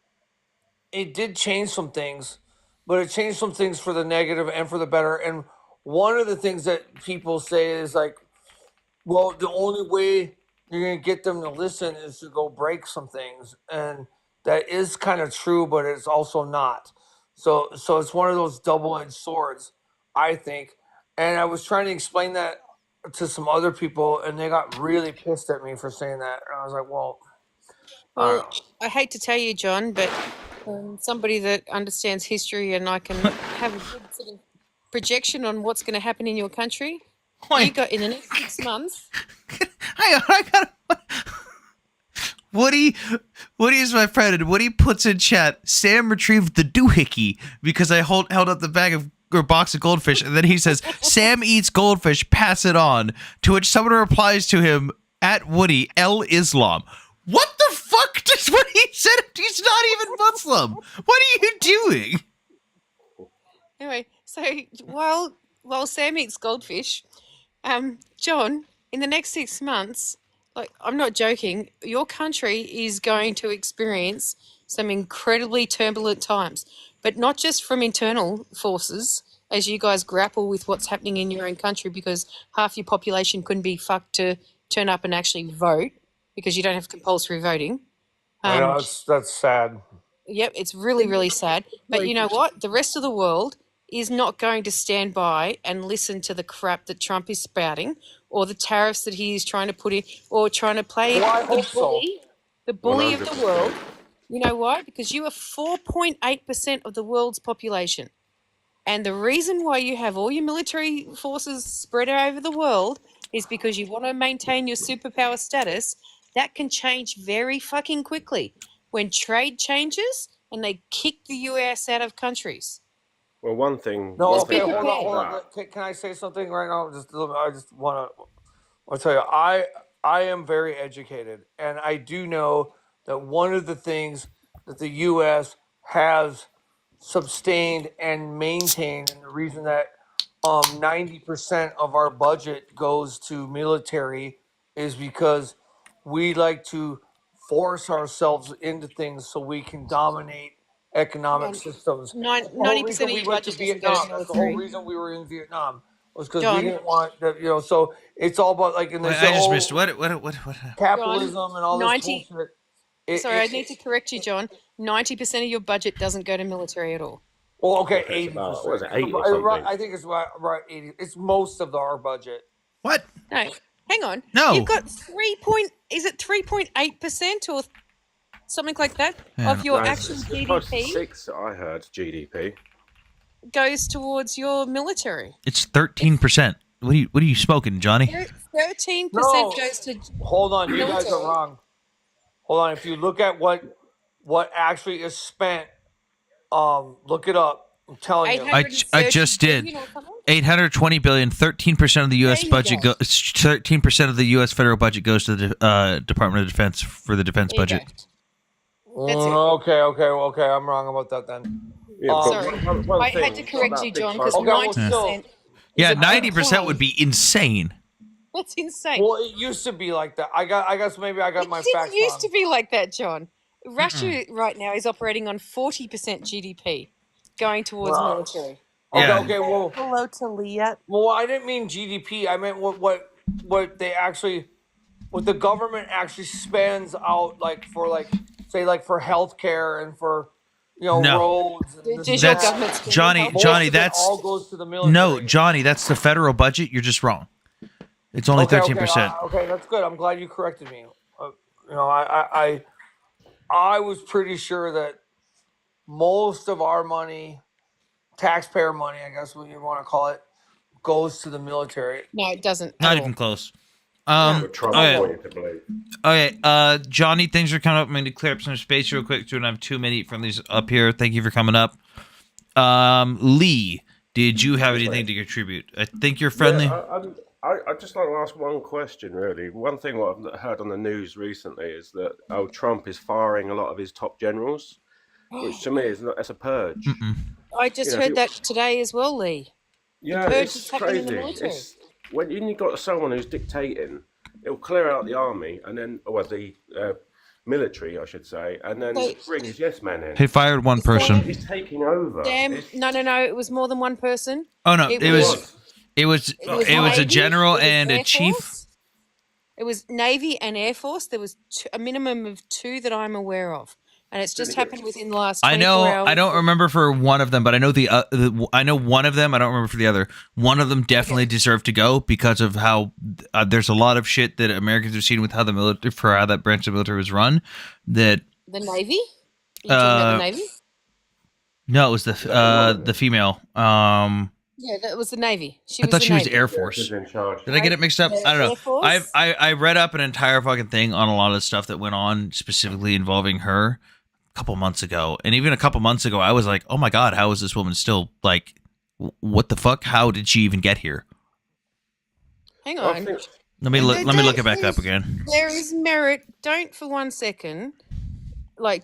it did change some things, but it changed some things for the negative and for the better. And one of the things that people say is like, well, the only way you're gonna get them to listen is to go break some things, and that is kind of true, but it's also not. So it's one of those double-edged swords, I think. And I was trying to explain that to some other people, and they got really pissed at me for saying that. And I was like, well, I don't Well, know. I hate to tell you, John, but somebody that understands history and I can have a good sort of projection on what's going to happen in your country. You Wait, got in the next 6 months. hang on, I gotta. Woody is my friend, and Woody puts in chat, Sam retrieved the doohickey because I held up the bag of or box of goldfish, and then he says, Sam eats goldfish, pass it on. To which someone replies to him at Woody, El Islam. What the fuck does Woody said? He's not even Muslim. What are you doing? Anyway, so while Sam eats goldfish, John, in the next 6 months, like I'm not joking, your country is going to experience some incredibly turbulent times, but not just from internal forces as you guys grapple with what's happening in your own country because half your population couldn't be fucked to turn up and actually vote because you don't have compulsory voting. I know that's sad. Yep, it's really, really sad. But you know what? The rest of the world is not going to stand by and listen to the crap that Trump is spouting or the tariffs that he is trying to put in or trying to play Well, I the hope so. bully, the bully of the 100%. world. You know why? Because you are 4.8% of the world's population. And the reason why you have all your military forces spread over the world is because you want to maintain your superpower status. That can change very fucking quickly when trade changes and they kick the US out of countries. Well, one thing. No, one okay, thing hold about on. that- Can I say something right now? I just want to. I'll tell you, I am very educated, and I do know that one of the things that the U.S. has sustained and maintained, and the reason that 90% of our budget goes to military is because we like to force ourselves into things so we can dominate economic Nine- systems. nine- That's the whole 90% reason of we your went to budget doesn't go to Vietnam. That's the whole military. reason we were in Vietnam was because we John, didn't want that. So it's all about like, and Wait, there's I the just whole missed what? capitalism and all this 90 bullshit. sorry, I need to correct you, John. 90% of your budget doesn't go to military at all. Well, okay, It's 80%. about, what is it, 80 or something? I think it's right 80. It's most of our budget. What? No, hang on. No. You've got 3.8% or something like that Yeah. of your No, actual it's close to GDP 6, I heard, GDP. goes towards your military. It's 13%. What are you smoking, Johnny? 13% No. goes to Hold on, you guys military. are wrong. Hold on, if you look at what actually is spent, look it up. I'm telling you. I just did. 830 billion or something? 820 billion. 13% of the U.S. There you budget go. 13% of the U.S. federal budget goes to the Department of Defense for the defense There you budget. go. That's it. Okay. I'm wrong about that then. Yeah, but Sorry. one I thing had to correct about you, big John, because Okay, well, 90%. Yeah, is a big 90% claim. would be insane. That's insane. Well, it used to be like that. I guess maybe I got my It facts didn't used wrong. to be like that, John. Russia right now is operating on 40% GDP going towards Wow. military. Yeah. Okay. Well, Hello to Leah. well, I didn't mean GDP. I meant what the government actually spends out for healthcare and for No. roads. And Does this your and that. government spend Johnny, on health? Most Johnny, of it that's all goes to the military. no, Johnny, that's the federal budget. You're just wrong. It's only 13%. Okay, that's good. I'm glad you corrected me. I was pretty sure that most of our money, taxpayer money, I guess what you want to call it, goes to the military. No, it doesn't. Not at even all. close. What Trump Okay. wanted to believe. Okay, Johnny, things are coming up. I'm going to clear up some space real quick. So we don't have too many from these up here. Thank you for coming up. Lee, did you have anything to contribute? I think you're friendly. Yeah, I'd just like to ask one question, really. One thing what I've heard on the news recently is that Trump is firing a lot of his top generals, which to me is not, that's a purge. I just Yeah, heard you- that today as well, Lee. Yeah, purge it's is happening in the crazy. military. It's, when you've got someone who's dictating, it'll clear out the army and then, the military, I should say, and then They- bring his yes men in. He fired one person. He's taking over. Damn, It's- no, it was more than one person. Oh no, It it was was- It was It was a Navy, general it was and a Air chief. Force. It was Navy and Air Force. There was a minimum of 2 that I'm aware of, and it's just happened within the last 24 hours. I don't remember for one of them, but I know I know one of them. I don't remember for the other. One of them definitely deserved to go because of how there's a lot of shit that Americans have seen with how the military, for how that branch of the military was run. That The Navy? Are you talking about the Navy? no, it was the female. Yeah, that was the Navy. I thought she was Navy. Air Force. She's in charge. Did I get it mixed up? The I don't know. Air Force? I read up an entire fucking thing on a lot of stuff that went on specifically involving her a couple months ago, and even a couple months ago, I was like, "Oh my god, how is this woman still like? What the fuck? How did she even get here?" Hang I on. think Let me look it back up again. There is merit. Don't for 1 second,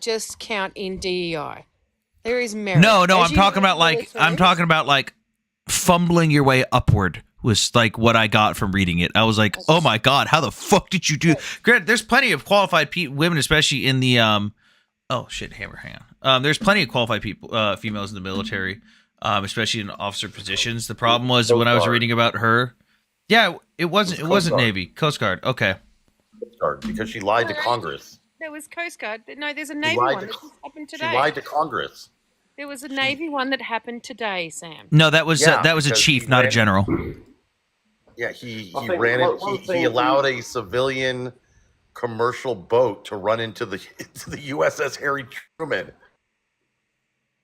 just count in DEI. There is merit. No, As I'm you talking know, about fumbling your way upward was like what I got from reading it. I was like, oh my god, how the fuck did you do? Granted, there's plenty of qualified women, especially in the Oh shit, Hammer, hang on. There's plenty of qualified people, females in the military, especially in officer positions. The problem was when I was reading about her. Yeah, it wasn't Navy, Coast Guard. Okay. Coast Guard, because she lied to Congress. There was Coast Guard. No, there's a Navy lied one to that Co- just happened She today. lied to Congress. There was a Navy one that happened today, Sam. No, that was Yeah, a because chief, he not a ran- general. Yeah, he I think ran one it. thing He allowed a civilian commercial boat to run into the USS Harry Truman.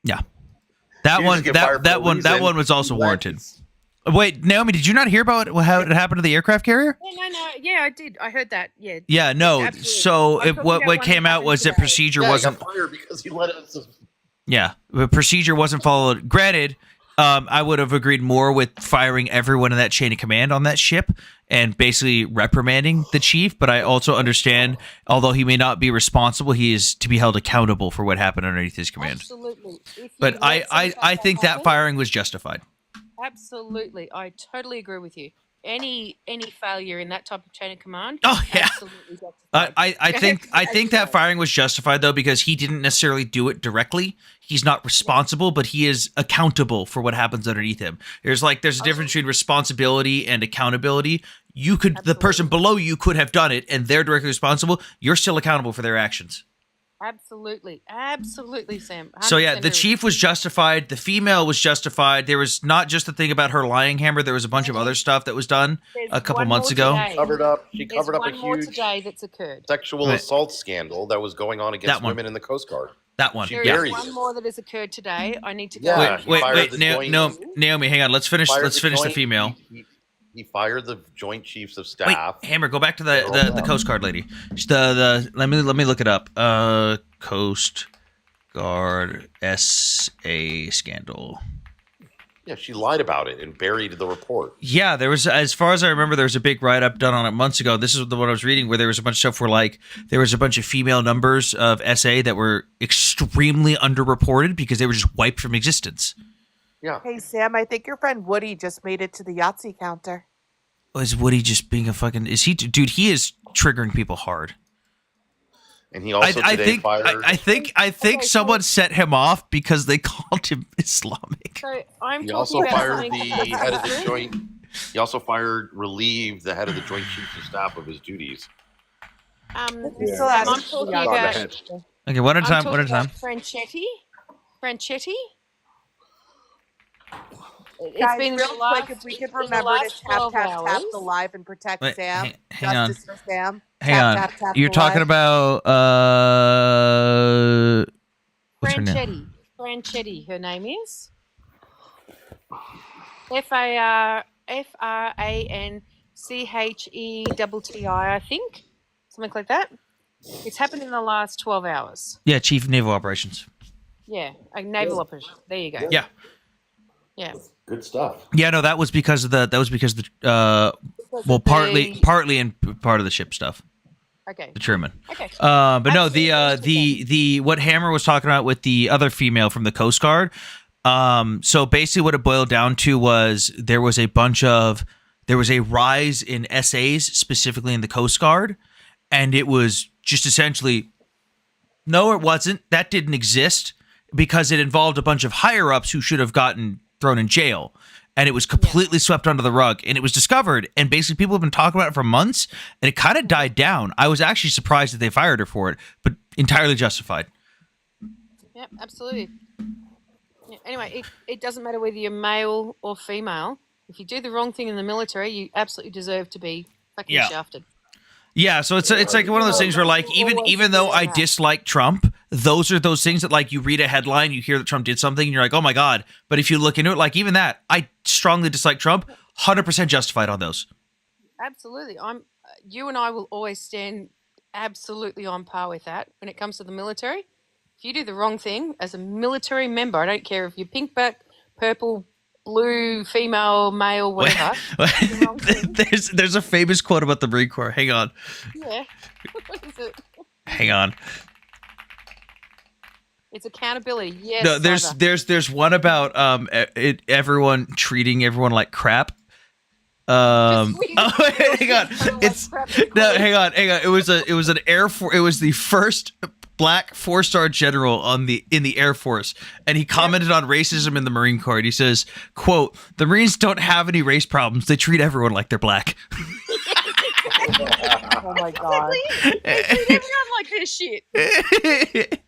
Yeah. That He one used to get fired for a that reason. one was also He warranted. left. Wait, Naomi, did you not hear about how it happened to the aircraft carrier? No. Yeah, I did. I heard that. Yeah. Yeah, no. Absolutely. So I'm talking what about one came that out happened was that today. procedure Yeah, he wasn't got fired because he let it. Yeah, the procedure wasn't followed. Granted, I would have agreed more with firing everyone in that chain of command on that ship and basically reprimanding the chief. But I also understand, although he may not be responsible, he is to be held accountable for what happened underneath his command. Absolutely. If you But let I something like think that happen- firing was justified. Absolutely, I totally agree with you. Any failure in that type of chain of command. Oh, yeah. Absolutely justified. I think that firing was justified though because he didn't necessarily do it directly. He's not responsible, but he is accountable for what happens underneath him. There's a difference between responsibility and accountability. The person below you could have done it, and they're directly responsible. You're still accountable for their actions. Absolutely, Sam. So yeah, 100% the agree. chief was justified. The female was justified. There was not just the thing about her lying, Hammer. There was a bunch of other stuff that was done There's a couple one months more ago. today. Covered up. She There's covered up a one more huge today that's occurred. sexual Right. assault scandal that was going on against That one. women in the Coast Guard. That one. She There Yeah. is buried one it. more that has occurred today. I need to go. Yeah. Wait, he fired wait, the no, joint- Naomi, hang on. Let's finish Fired the joint- female. He fired the Joint Chiefs of Wait, Staff. Hammer, go back to the Coast Guard lady. Let me look it up. Coast Guard SA scandal. Yeah, she lied about it and buried the report. Yeah, there was, as far as I remember, there was a big write-up done on it months ago. This is the one I was reading where there was a bunch of stuff where, there was a bunch of female numbers of SA that were extremely underreported because they were just wiped from existence. Yeah. Hey, Sam, I think your friend Woody just made it to the Yahtzee counter. Is Woody just being a fucking... Is he... Dude, he is triggering people hard. And he also today fired. I think someone set him off because they called him Islamic. So I'm He talking also about fired something the that's head of the different. joint. He also relieved the head of the Joint Chiefs of Staff of his duties. We still I'm have talking Yahtzee. about. Okay, one at a time, I'm one at a talking time. about Franchetti. It's Guys, been real the last, quick, if we could in the remember last to tap, 12 tap, tap hours. the live and protect Wait, Sam. hang on. Justice for Sam. Hang Tap, on. tap, tap You're the talking live. about what's her name? Franchetti, her name is Franchetti, I think, something like that. It's happened in the last 12 hours. Yeah, Chief of Naval Operations. Yeah, a naval operation. There you go. Yeah. Yeah. Good stuff. Yeah, no, that was because of the Because of partly and part of the ship stuff. Okay. The Truman. Okay. But no, Absolutely. the what Hammer was talking about with the other female from the Coast Guard. So basically, what it boiled down to was there was a rise in SAs specifically in the Coast Guard, and it was just essentially, no, it wasn't. That didn't exist because it involved a bunch of higher ups who should have gotten thrown in jail. and it was completely swept under the rug, and it was discovered, and basically people have been talking about it for months, and it kind of died down. I was actually surprised that they fired her for it, but entirely justified. Yep, absolutely. Yeah, anyway, it doesn't matter whether you're male or female. If you do the wrong thing in the military, you absolutely deserve to be fucking shafted. Yeah, so it's like one of those things where like even though I dislike Trump, those are those things that like you read a headline, you hear that Trump did something, and you're like, oh my god. But if you look into it, like even that, I strongly dislike Trump. 100% justified on those. Absolutely, you and I will always stand absolutely on par with that when it comes to the military. If you do the wrong thing as a military member, I don't care if you're pink back, purple, blue, female, male, whatever. There's a famous quote about the Marine Corps. Hang on. Yeah. What is it? Hang on. It's accountability. Yes. No, there's one about everyone treating everyone like crap. Hang on. Hang on. It was an Air Force. It was the first black 4-star general in the Air Force, and he commented on racism in the Marine Corps. And he says, "quote The Marines don't have any race problems. They treat everyone like they're black." Oh my god! They treat everyone like this shit.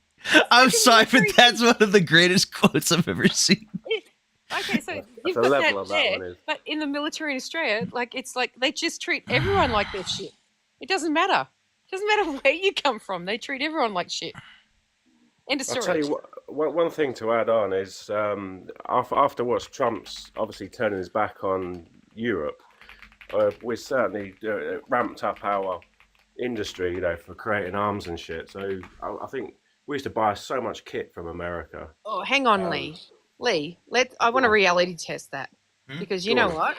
I'm sorry, but that's one of the greatest quotes I've ever seen. Okay, so you've got that there, but in the military in Australia, it's like they just treat everyone like this shit. It doesn't matter. It doesn't matter where you come from. They treat everyone like shit. End of story. I'll tell you what, one thing to add on is afterwards, Trump's obviously turning his back on Europe. We've certainly ramped up our industry, for creating arms and shit. So I think we used to buy so much kit from America. Oh, hang on, Lee. I want to reality test that because you know what?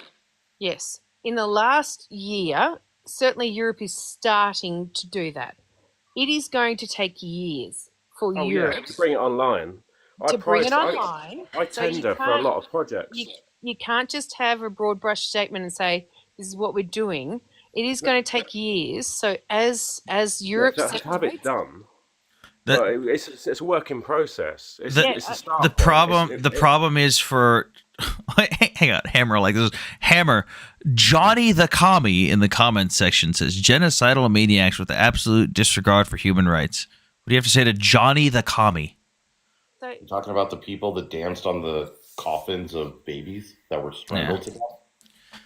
Yes, in the last year, certainly Europe is starting to do that. It is going to take years for Europe to bring it online. I tender for a lot of projects. You can't just have a broad brush statement and say this is what we're doing. It is going to take years. So as Europe to have it done. It's a work in process. It's a start. The problem is for hang on, Hammer like this. Hammer, Johnny the Commie in the comments section says genocidal maniacs with absolute disregard for human rights. What do you have to say to Johnny the Commie? You're talking about the people that danced on the coffins of babies that were strangled to death?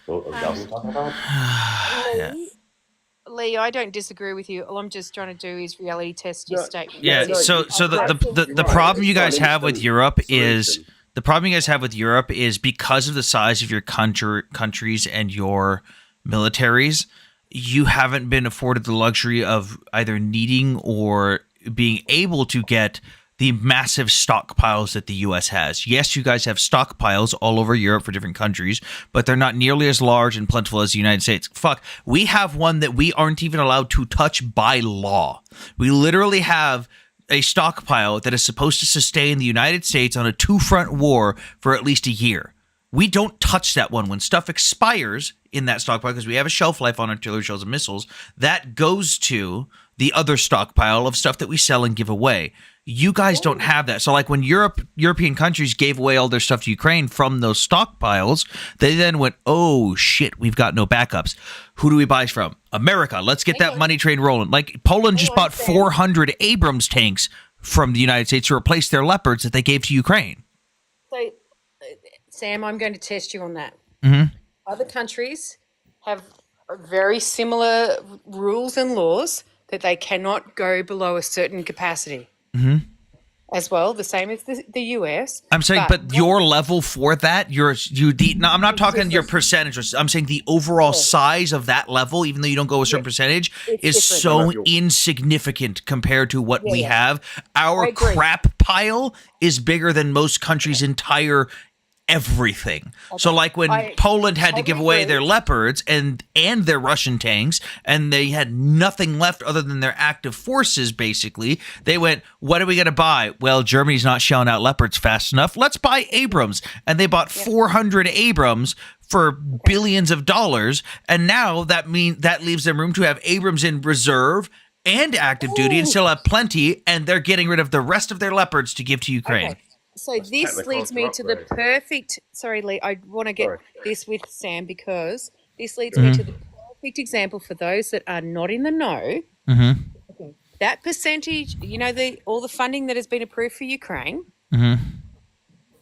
So, is that what you're talking about? Lee, I don't disagree with you. All I'm just trying to do is reality test your statement. Yeah. So the problem you guys have with Europe is because of the size of your countries and your militaries, you haven't been afforded the luxury of either needing or being able to get the massive stockpiles that the U.S. has. Yes, you guys have stockpiles all over Europe for different countries, but they're not nearly as large and plentiful as the United States. Fuck, we have one that we aren't even allowed to touch by law. We literally have a stockpile that is supposed to sustain the United States on a two-front war for at least a year. We don't touch that one. When stuff expires in that stockpile, because we have a shelf life on artillery shells and missiles, that goes to the other stockpile of stuff that we sell and give away. You guys don't have that. So like when European countries gave away all their stuff to Ukraine from those stockpiles, they then went, oh shit, we've got no backups. Who do we buy from? America. Let's get that money train rolling. Like Poland just bought 400 Abrams tanks from the United States to replace their Leopards that they gave to Ukraine. So, Sam, I'm going to test you on that. Mm-hmm. Other countries have very similar rules and laws that they cannot go below a certain capacity. Mm-hmm. As well, the same as the US. I'm saying, but your level for that, I'm not talking your percentage. I'm saying the overall size of that level, even though you don't go a certain percentage, is so insignificant compared to what we have. Our crap pile is bigger than most countries' entire everything. Okay. So like when Poland had to give away their Leopards and their Russian tanks, and they had nothing left other than their active forces, basically, they went, what are we going to buy? Well, Germany's not shelling out Leopards fast enough. Let's buy Abrams. And they bought 400 Abrams for billions of dollars. And now that leaves them room to have Abrams in reserve and active duty and still have plenty. And they're getting rid of the rest of their Leopards to give to Ukraine. So That's this technical leads to me to the upgrade. perfect. Sorry, Lee. I want to get Sorry. this with Sam because this leads me to the perfect example for those that are not in the know. Mm-hmm. That percentage, all the funding that has been approved for Ukraine. Mm-hmm.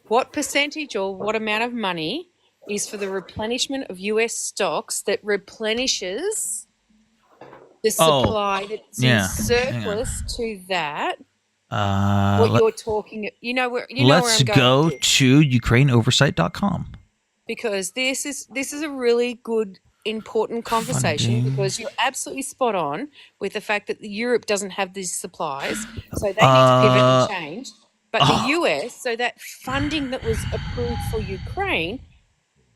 What percentage or what amount of money is for the replenishment of US stocks that replenishes the supply that's yeah. in surplus to that? Uh, What let, you're talking, where let's I'm going go with this. to UkraineOversight.com. Because this is a really good, important conversation Funding. because you're absolutely spot on with the fact that Europe doesn't have these supplies, so they need to pivot and change. But the US, so that funding that was approved for Ukraine,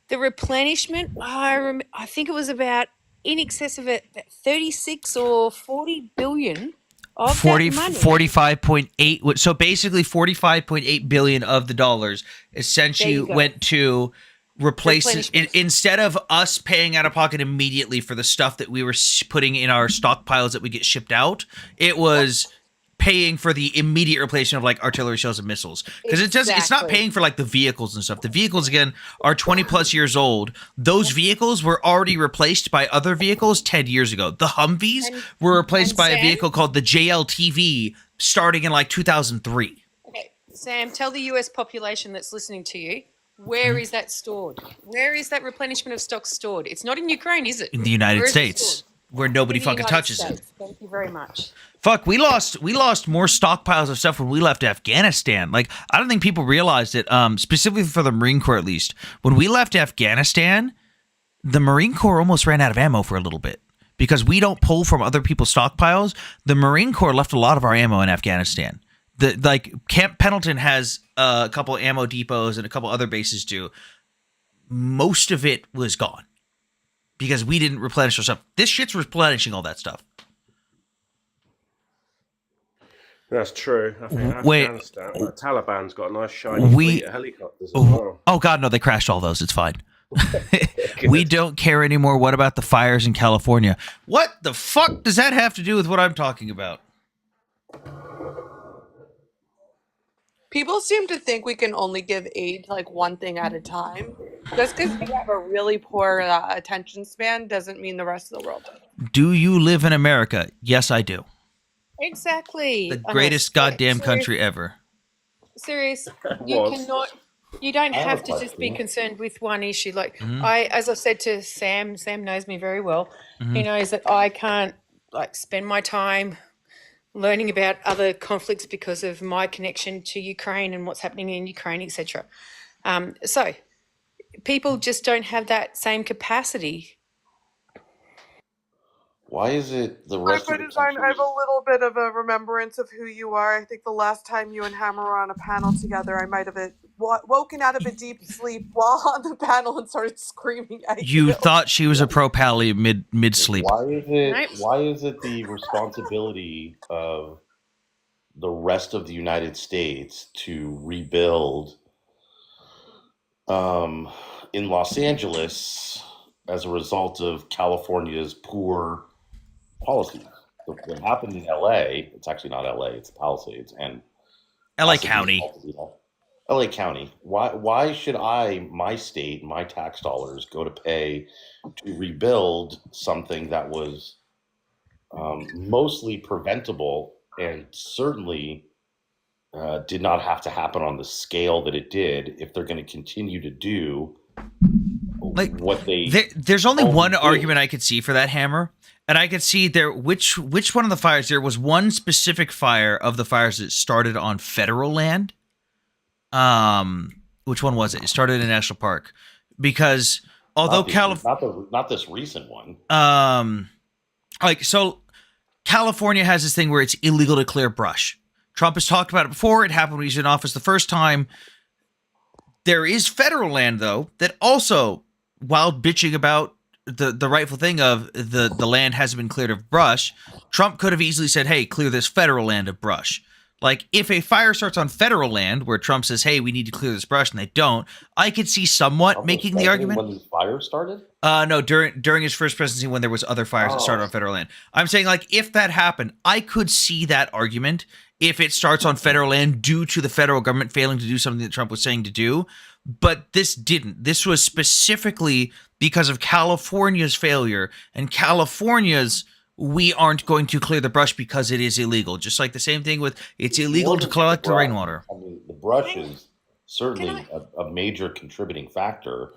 the replenishment, I think it was about in excess of 36 or 40 billion of that money. 45.8. So basically 45.8 billion of the dollars essentially went to replace instead of us paying out of pocket immediately for the stuff that we were putting in our stockpiles that we get shipped out. It was paying for the immediate replacement of like artillery shells and missiles, because it's not paying for like the vehicles and stuff. The vehicles again are 20 plus years old. Those vehicles were already replaced by other vehicles 10 years ago. The Humvees were replaced by a vehicle called the JLTV starting in like 2003. Okay, Sam, tell the US population that's listening to you, where is that stored? Where is that replenishment of stock stored? It's not in Ukraine, is it? In the United States, where nobody fucking touches it. Thank you very much. Fuck, we lost more stockpiles of stuff when we left Afghanistan. Like, I don't think people realized it, specifically for the Marine Corps at least. When we left Afghanistan, the Marine Corps almost ran out of ammo for a little bit. Because we don't pull from other people's stockpiles, the Marine Corps left a lot of our ammo in Afghanistan. Camp Pendleton has a couple ammo depots and a couple other bases too. Most of it was gone. Because we didn't replenish our stuff. This shit's replenishing all that stuff. That's true. I think Afghanistan, the Taliban's got a nice shiny fleet of helicopters as well. Oh God, no! They crashed all those. It's fine. We don't care anymore. What about the fires in California? What the fuck does that have to do with what I'm talking about? People seem to think we can only give aid to like one thing at a time. Just because we have a really poor attention span doesn't mean the rest of the world does. Do you live in America? Yes, I do. Exactly. The greatest goddamn country ever. Serious. You don't have to just be concerned with one issue. Like as I've said to Sam knows me very well. He knows that I can't like spend my time learning about other conflicts because of my connection to Ukraine and what's happening in Ukraine, etc. So people just don't have that same capacity. Why is it the rest of the Design, I have a little bit of a remembrance of who you are. I think the last time you and Hammer were on a panel together, I might have woken out of a deep sleep while on the panel and started screaming at you. You thought she was a pro pally mid sleep. Why is it the responsibility of the rest of the United States to rebuild in Los Angeles as a result of California's poor policies? What happened in LA, it's actually not LA, it's Palisades and LA County. LA County. Why should my state, my tax dollars go to pay to rebuild something that was mostly preventable and certainly did not have to happen on the scale that it did if they're going to continue to do what there's only one argument I could see for that, Hammer, and I could see there which one of the fires. There was one specific fire of the fires that started on federal land. Which one was it? It started in a national park because although not this recent one. California has this thing where it's illegal to clear brush. Trump has talked about it before. It happened when he was in office the first time. There is federal land though that also, while bitching about the rightful thing of the land hasn't been cleared of brush, Trump could have easily said, hey, clear this federal land of brush. Like, if a fire starts on federal land where Trump says, hey, we need to clear this brush, and they don't, I could see somewhat making the argument. When these fires started? No, during his first presidency when there was other fires that started on federal land. I'm saying, like, if that happened, I could see that argument if it starts on federal land due to the federal government failing to do something that Trump was saying to do. But this didn't. This was specifically because of California's failure, and California's we aren't going to clear the brush because it is illegal. Just like the same thing with it's illegal to collect the rainwater. I mean, the brush is certainly a major contributing factor.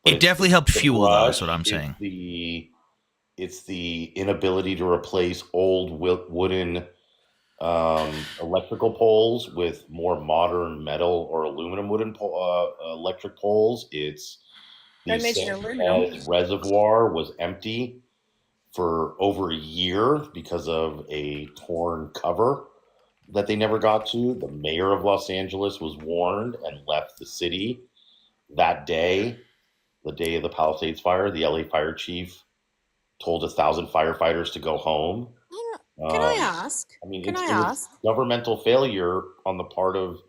But It definitely helped the fuel, though, brush, is what I'm saying. It's the inability to replace old wooden electrical poles with more modern metal or aluminum wooden electric poles. It's the Don't mention Sanchez aluminum. Reservoir was empty for over a year because of a torn cover that they never got to. The mayor of Los Angeles was warned and left the city that day, the day of the Palisades fire. The LA fire chief told 1,000 firefighters to go home. Can I ask? I mean, Can I it's ask? governmental failure on the part of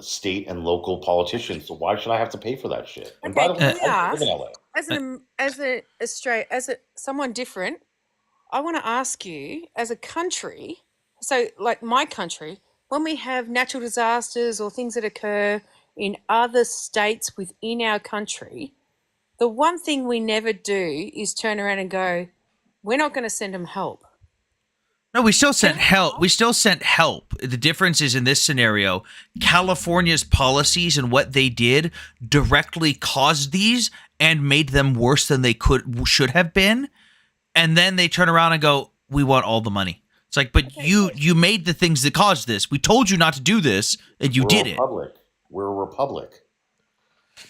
state and local politicians. So why should I have to pay for that shit? And by the way, Can I I ask? live in LA. As someone different, I want to ask you, as a country, so like my country, when we have natural disasters or things that occur in other states within our country, the one thing we never do is turn around and go, we're not going to send them help. No, we still sent help. We still sent help. The difference is in this scenario, California's policies and what they did directly caused these and made them worse than they should have been. And then they turn around and go, we want all the money. It's like, but you made the things that caused this. We told you not to do this, and you did it. We're a republic.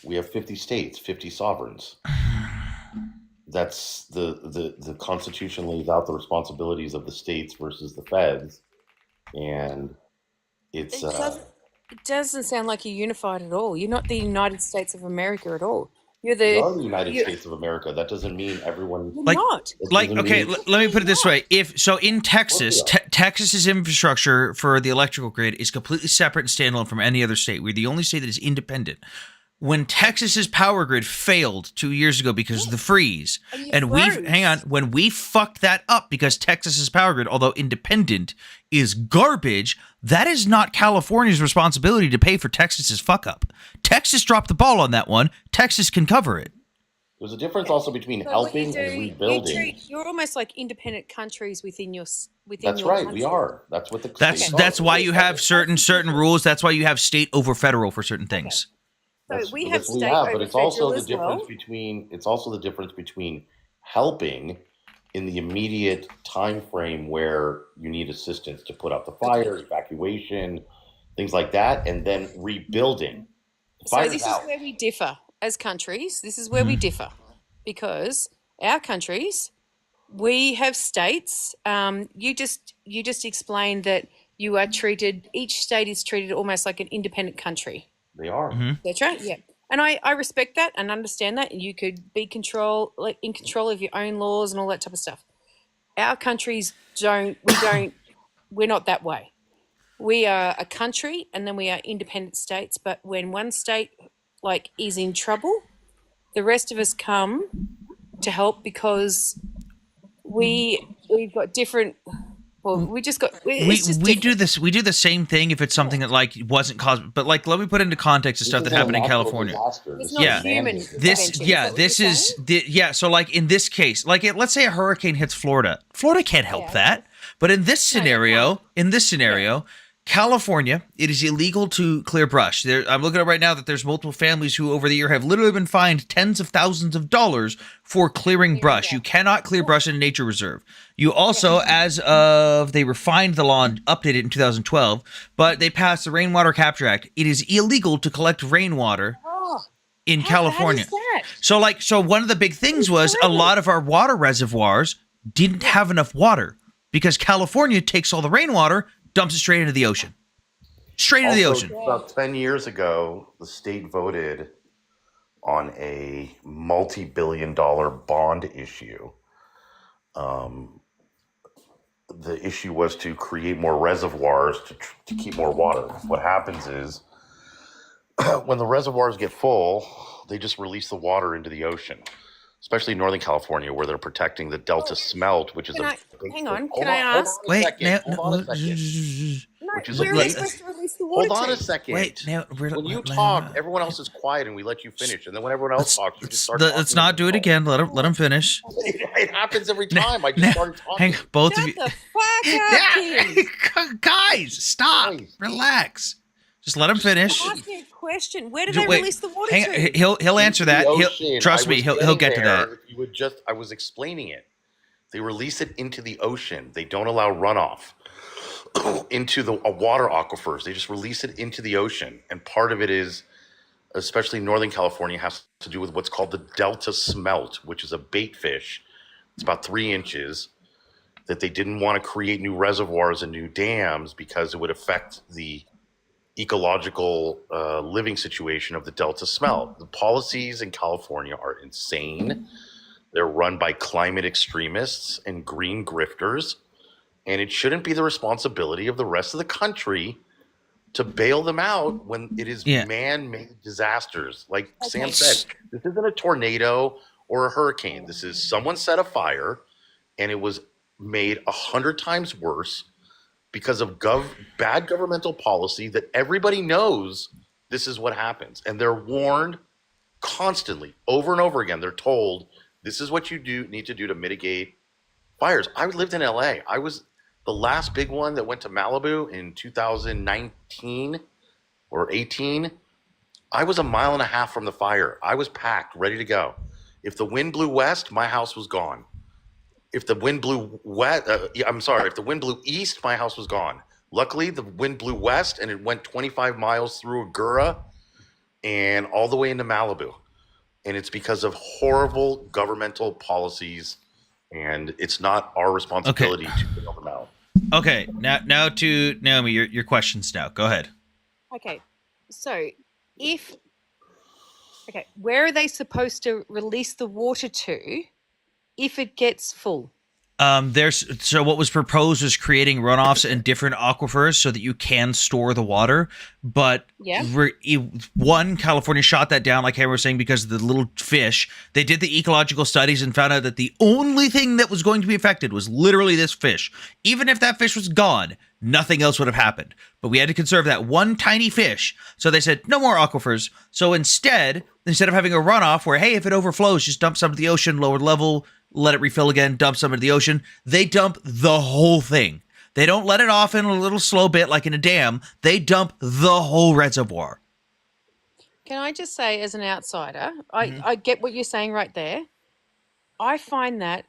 We have 50 states, 50 sovereigns. That's the Constitution lays out the responsibilities of the states versus the feds, and it's It doesn't sound like you're unified at all. You're not the United States of America at all. You're we are the United States of America. That doesn't mean everyone. You're not. Okay, let me put it this way. In Texas, Texas's infrastructure for the electrical grid is completely separate and standalone from any other state. We're the only state that is independent. When Texas's power grid failed 2 years ago because of the freeze, when we fucked that up because Texas's power grid, although independent, is garbage, that is not California's responsibility to pay for Texas's fuck up. Texas dropped the ball on that one. Texas can cover it. There's a difference also between helping and rebuilding. You're almost like independent countries within your That's your right. country. We are. That's what the That's why you have certain rules. That's why you have state over federal for certain things. So we have state but over it's also federal the difference between helping in the immediate time frame where you need assistance to put out the fire, evacuation, things like that, and then rebuilding. So this is where we differ as countries. This is where we differ, because our countries, we have states. You just explained that you are treated. Each state is treated almost like an independent country. They are. That's right. Yeah, and I respect that and understand that. You could be in control of your own laws and all that type of stuff. Our countries don't. We're not that way. We are a country, and then we are independent states. But when one state is in trouble, the rest of us come to help because we've got different. Well, we just got. We do this. We do the same thing if it's something that wasn't caused. But let me put into context the stuff that happened in California. It's not human. So in this case, let's say a hurricane hits Florida. Florida can't help that. But in this scenario, California, it is illegal to clear brush. I'm looking at right now that there's multiple families who over the year have literally been fined tens of thousands of dollars for clearing brush. You cannot clear brush in a nature reserve. You also, they refined the law and updated it in 2012, but they passed the Rainwater Capture Act. It is illegal to collect rainwater in California. So one of the big things was a lot of our water reservoirs didn't have enough water because California takes all the rainwater, dumps it straight into the ocean. About 10 years ago, the state voted on a multi-billion-dollar bond issue the issue was to create more reservoirs to keep more water. What happens is when the reservoirs get full, they just release the water into the ocean, especially in Northern California, where they're protecting the Delta smelt, which is Can a I big hang thing. on? Can I ask? Wait, now, Hold on a second. No, Which is a where are we big. supposed to release the water Hold on a to? second. wait, now When you talk, everyone else is quiet, and we let you finish. And then when everyone else talks, you just start. Let's not do it again. Let him finish. It happens every time. I just Now, started talking. hang, both Shut of you. the fuck up, Kim. Guys, stop. Guys. Relax. Just let him finish. I'm asking a question. Where did Ju- they wait, release the water hang to? he'll answer that. The He'll, ocean. trust I me, was he'll getting get to there. that. If you would just, I was explaining it. They release it into the ocean. They don't allow runoff into the water aquifers. They just release it into the ocean. And part of it is, especially Northern California, has to do with what's called the Delta smelt, which is a bait fish. It's about 3 inches that they didn't want to create new reservoirs and new dams because it would affect the ecological living situation of the Delta smelt. The policies in California are insane. They're run by climate extremists and green grifters, and it shouldn't be the responsibility of the rest of the country to bail them out when it is Yeah. man-made disasters. Like Sam Okay. said, this isn't a tornado or a hurricane. This is someone set a fire, and it was made 100 times worse because of bad governmental policy that everybody knows this is what happens. And they're warned constantly, over and over again. They're told, this is what you need to do to mitigate fires. I lived in LA. I was the last big one that went to Malibu in 2019 or 18. I was a mile and a half from the fire. I was packed, ready to go. If the wind blew west, my house was gone. If the wind blew if the wind blew east, my house was gone. Luckily, the wind blew west and it went 25 miles through Agoura and all the way into Malibu. And it's because of horrible governmental policies, and it's not our responsibility to bail them out. Okay, now to Naomi, your questions now. Go ahead. Okay, so where are they supposed to release the water to if it gets full? So what was proposed was creating runoffs in different aquifers so that you can store the water. But Yeah. California shot that down, like Hammer was saying, because of the little fish. They did the ecological studies and found out that the only thing that was going to be affected was literally this fish. Even if that fish was gone, nothing else would have happened. But we had to conserve that one tiny fish. So they said, no more aquifers. So instead of having a runoff where, hey, if it overflows, just dump some to the ocean, lower level, let it refill again, dump some into the ocean. They dump the whole thing. They don't let it off in a little slow bit like in a dam. They dump the whole reservoir. Can I just say, as an outsider, I get what you're saying right there. I find that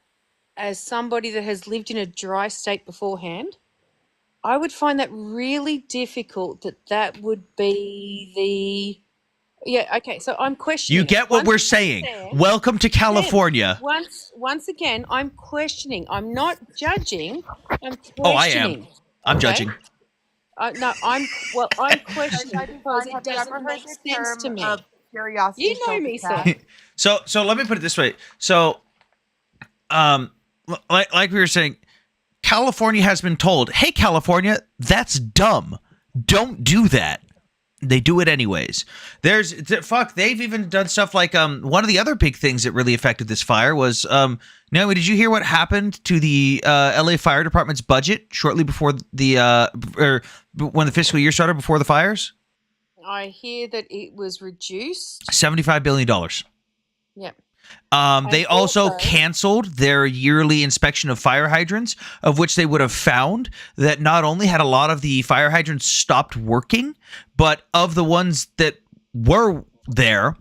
as somebody that has lived in a dry state beforehand, I would find that really difficult that would be the... Yeah, okay, so I'm questioning You it. get what Once we're it's saying. there- Welcome to California. Once again, I'm questioning. I'm not judging. I'm questioning. Oh, I am. I'm okay? judging. No, I'm questioning because it Have you doesn't ever make heard the sense to term me. of curiosity You know killed me, the cat? sir. So let me put it this way. So, like we were saying, California has been told, hey, California, that's dumb. Don't do that. They do it anyways. They've even done stuff like one of the other big things that really affected this fire was Naomi, did you hear what happened to the LA Fire Department's budget shortly before or when the fiscal year started before the fires? I hear that it was reduced. $75 billion. Yep. They also canceled their yearly inspection of fire hydrants, of which they would have found that not only had a lot of the fire hydrants stopped working, but of the ones that were there,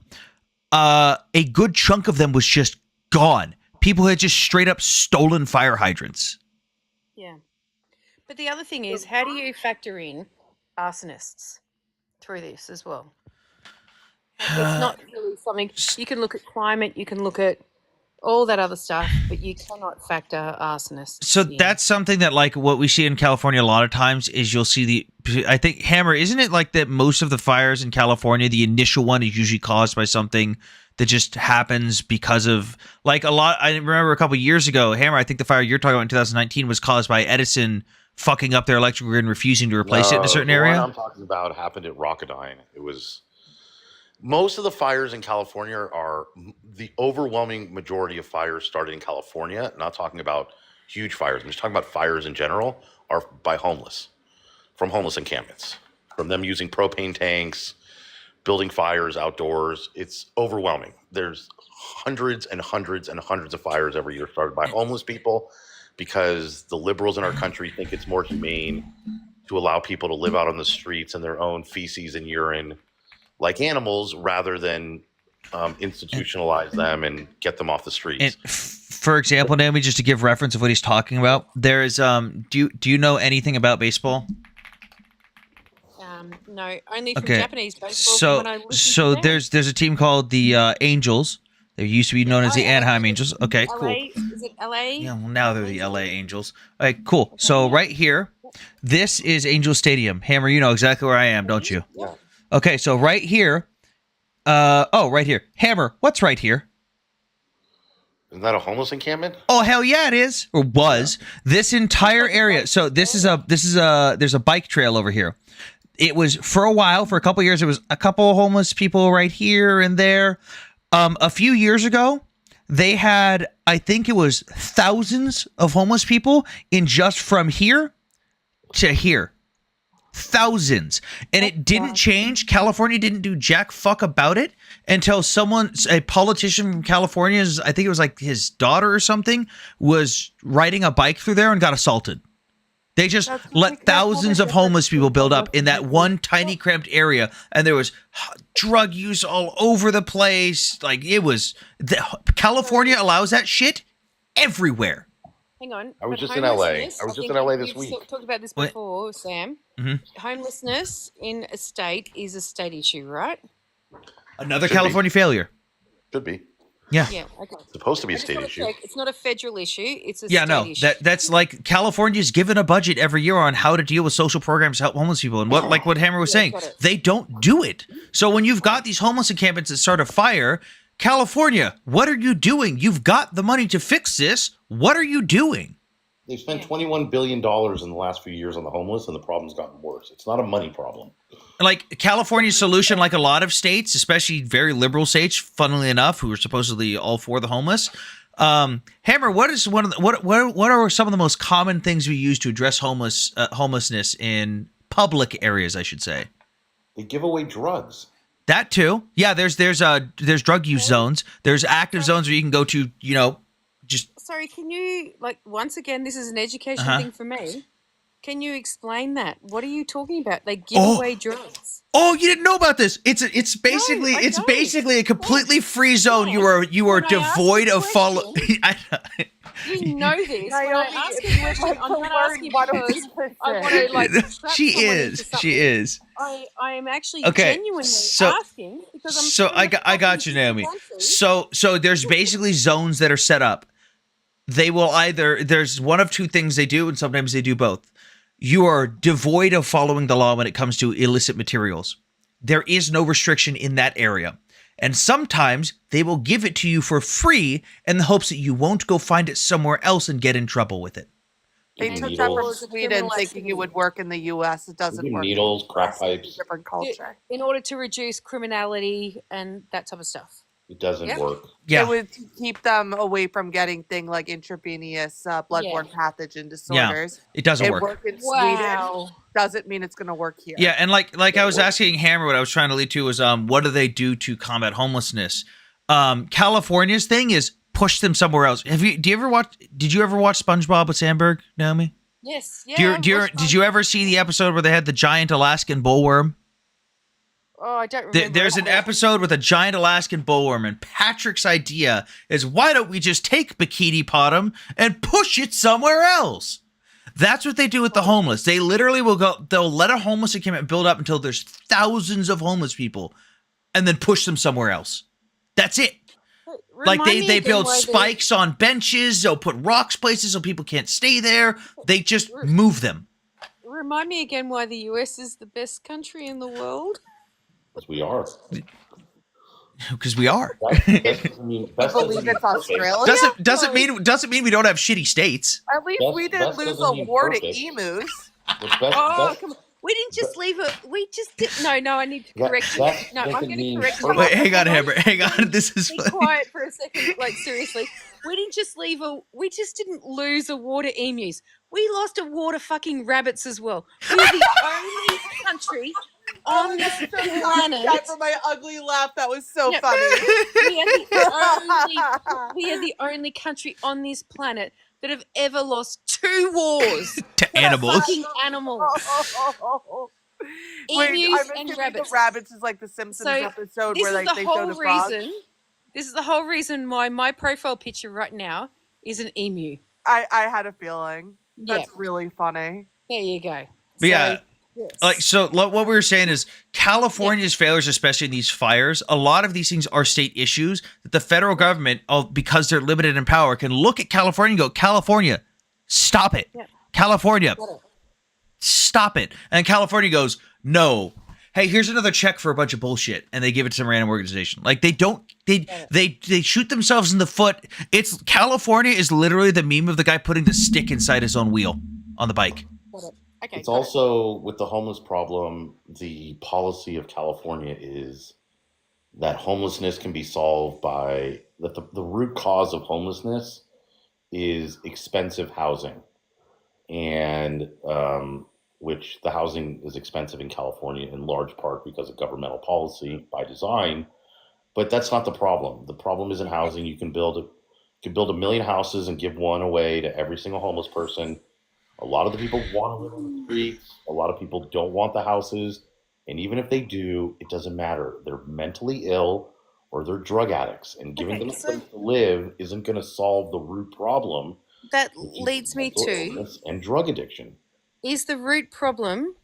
a good chunk of them was just gone. People had just straight up stolen fire hydrants. Yeah. But the other thing is, how do you factor in arsonists through this as well? It's not really something you can look at climate, you can look at all that other stuff, but you cannot factor arsonists. So in. that's something that, like, what we see in California a lot of times is you'll see I think, Hammer, isn't it like that most of the fires in California, the initial one is usually caused by something that just happens because of, like, I remember a couple of years ago, Hammer, I think the fire you're talking about in 2019 was caused by Edison fucking up their electric grid and refusing to replace it in a certain the area? one I'm talking about happened at Rocketdyne. It was most of the fires in California are the overwhelming majority of fires started in California. Not talking about huge fires. I'm just talking about fires in general are by from homeless encampments, from them using propane tanks, building fires outdoors. It's overwhelming. There's hundreds and hundreds and hundreds of fires every year started by homeless people because the liberals in our country think it's more humane to allow people to live out on the streets in their own feces and urine like animals rather than institutionalize them and get them off the streets. And for example, Naomi, just to give reference of what he's talking about, there is do you know anything about baseball? No, only from Okay. Japanese baseball. So from when I lived in Japan. there's a team called the Angels. They used to be known as the Anaheim Angels. Okay, LA, cool. is it LA? Yeah, well, now they're the LA Angels. All right, cool. So right here, this is Angel Stadium. Hammer, you know exactly where I am, don't you? Yeah. Okay, so right here, right here. Hammer, what's right here? Isn't that a homeless encampment? Oh, hell yeah, it is, or was. This entire area. So there's a bike trail over here. It was for a while, for a couple of years, it was a couple of homeless people right here and there. A few years ago, they had, I think it was thousands of homeless people in just from here to here. Thousands. And it didn't change. California didn't do jack fuck about it until a politician from California, I think it was like his daughter or something, was riding a bike through there and got assaulted. They just let thousands of homeless people build up in that one tiny cramped area, and there was drug use all over the place. Like, it was California allows that shit everywhere. Hang on. I was but just in LA. homelessness, I was just think in LA this you've week. Talked about this What? before, Sam. Mhm. Homelessness in a state is a state issue, right? Another Should be. California failure. Should be. Yeah. Yeah. Okay. It's supposed to be I a just state wanna issue. check. It's not a federal issue. It's a Yeah, state no, issue. that's like California's given a budget every year on how to deal with social programs to help homeless people, and what Hammer was saying, got it. they don't do it. So when you've got these homeless encampments that start a fire, California, what are you doing? You've got the money to fix this. What are you doing? They've spent $21 billion in the last few years on the homeless, and the problem's gotten worse. It's not a money problem. Like California's solution, like a lot of states, especially very liberal states, funnily enough, who are supposedly all for the homeless. Hammer, what is what are some of the most common things we use to address homelessness in public areas, I should say? They give away drugs. That too. Yeah, there's drug use zones. There's active zones where you can go to, just Sorry, can you, like, once again, this is an education thing for me. Can you explain that? What are you talking about? They give away drugs. Oh, you didn't know about this. It's basically I don't. basically a completely free zone. You are When I ask devoid the of follow. You know this. When I Naomi ask is you a question, like I'm not asking because I want 100%. to, like, trap She someone into is. something. She is. I am actually Okay, genuinely so- asking because I'm So from a I got fucking you, Naomi. country. So there's basically zones that are set up. They will there's one of two things they do, and sometimes they do both. You are devoid of following the law when it comes to illicit materials. There is no restriction in that area. And sometimes they will give it to you for free in the hopes that you won't go find it somewhere else and get in trouble with it. They Giving took that from needles, Sweden thinking it would work in the U.S. It doesn't giving work. needles, crack It's a pipes. different culture. in order to reduce criminality and that type of stuff. It doesn't Yeah. work. Yeah. It would keep them away from getting things like intravenous bloodborne pathogen disorders. It doesn't It work. worked in Wow. Sweden. Doesn't mean it's going to work here. Yeah, and like I was asking Hammer, what I was trying to lead to was what do they do to combat homelessness? California's thing is push them somewhere else. Did you ever watch SpongeBob with Sandberg, Naomi? Yes. Yeah. Did you ever see the episode where they had the giant Alaskan bullworm? Oh, I don't remember. There's an episode with a giant Alaskan bullworm, and Patrick's idea is, why don't we just take Bikini Bottom and push it somewhere else? That's what they do with the homeless. They literally they'll let a homeless encampment build up until there's thousands of homeless people, and then push them somewhere else. That's it. Like Remind me they again build why the spikes on benches. They'll put rocks places so people can't stay there. They just move them. remind me again why the US is the best country in the world. As we are. Because we are. Best doesn't mean I best believe doesn't mean it's perfect. Australia. doesn't mean we don't have shitty states. At least Best- we didn't best lose doesn't a mean war to perfect. emus. What's best, Oh, best, come on. We didn't just leave it. We just did. No, I need to That- correct you. that No, I'm doesn't going to mean correct you. perfect. Wait, hang on, Hold Amber. Hang on. This is Be funny. quiet for a second. Like, seriously. We didn't just leave a. We just didn't lose a war to emus. We lost a war to fucking rabbits as well. We were the only country on this planet. That for my ugly laugh. That was so Yeah. funny. We are the only country on this planet that have ever lost 2 wars To animals. fucking animals. Wait, Emus I'm and assuming rabbits. the rabbits is like the Simpsons So, episode This where is like the they showed whole a frog. reason. This is the whole reason why my profile picture right now is an emu. I had a feeling. Yeah, That's really funny. there you go. But yeah, yes. like what we were saying is California's failures, especially in these fires, a lot of these things are state issues that the federal government, because they're limited in power, can look at California and go, California, stop it. Yeah. California, Got it. stop it. And California goes, no. Hey, here's another check for a bunch of bullshit, and they give it to some random organization. Like they shoot themselves in the foot. It's California is literally the meme of the guy putting the stick inside his own wheel on the bike. Got it. Okay. It's got it. also with the homeless problem, the policy of California is that homelessness can be solved by that the root cause of homelessness is expensive housing. And which the housing is expensive in California in large part because of governmental policy by design. But that's not the problem. The problem isn't housing. You can build 1 million houses and give one away to every single homeless person. A lot of the people want to live on the streets. A lot of people don't want the houses. And even if they do, it doesn't matter. They're mentally ill or they're drug addicts. And giving Okay, them a so- place to live isn't going to solve the root problem, That which is leads me mental to: illness and drug addiction. is the root problem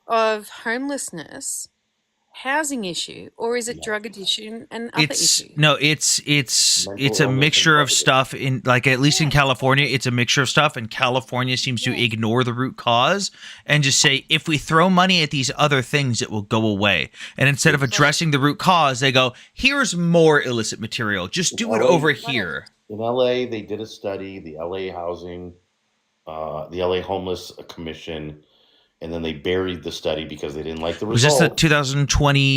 of homelessness housing issue, or is it No. drug addiction and other It's issues? no, it's Mental a illness and mixture drug of addiction. stuff in like at least in California, it's a mixture of stuff, and California seems to Yeah. ignore the root cause and just say if we throw money at these other things, it will go away. And instead of addressing the root cause, they go, here's more illicit material. Just do it LA over here. In LA, they did a study, the LA Housing, the LA Homeless Commission, and then they buried the study because they didn't like the Was this the results.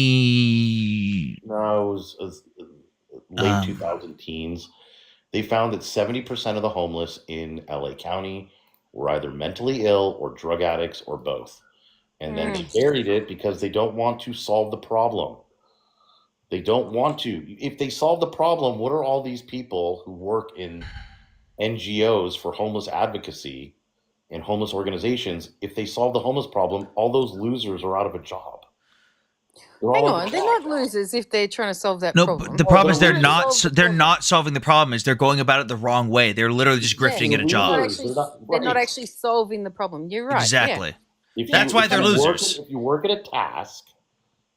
2020? No, it was late 2000 teens. They found that 70% of the homeless in LA County were either mentally ill or drug addicts or both. And then they buried it because they don't want to solve the problem. They don't want to. If they solve the problem, what are all these people who work in NGOs for homeless advocacy and homeless organizations? If they solve the homeless problem, all those losers are out of a job. They're Hang all out of on, a they're job. not losers if they're trying to solve that No, problem. but the problem is they're they're not losers. they're not solving the problem. Is they're going about it the wrong way. They're literally just grifting Yeah, at a They're job. losers. They're not right. actually solving the problem. You're right. Exactly. If That's you- why if they're you work losers. If you work at a task,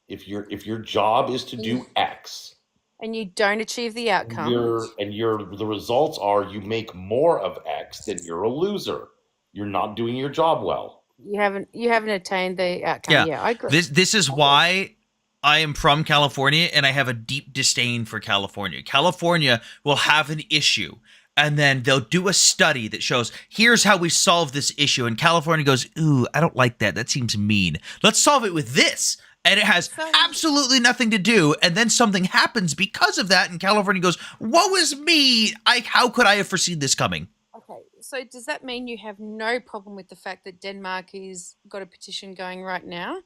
if your job is to do X, Yeah. And you don't achieve the outcome. the results are you make more of X, then you're a loser. You're not doing your job well. You haven't attained the outcome. Yeah, I agree. This is why I am from California and I have a deep disdain for California. California will have an issue and then they'll do a study that shows here's how we solve this issue. And California goes, ooh, I don't like that. That seems mean. Let's solve it with this. And it has absolutely nothing to do. And then something happens because of that. And California goes, woe is me. How could I have foreseen this coming? Okay, so does that mean you have no problem with the fact that Denmark has got a petition going right now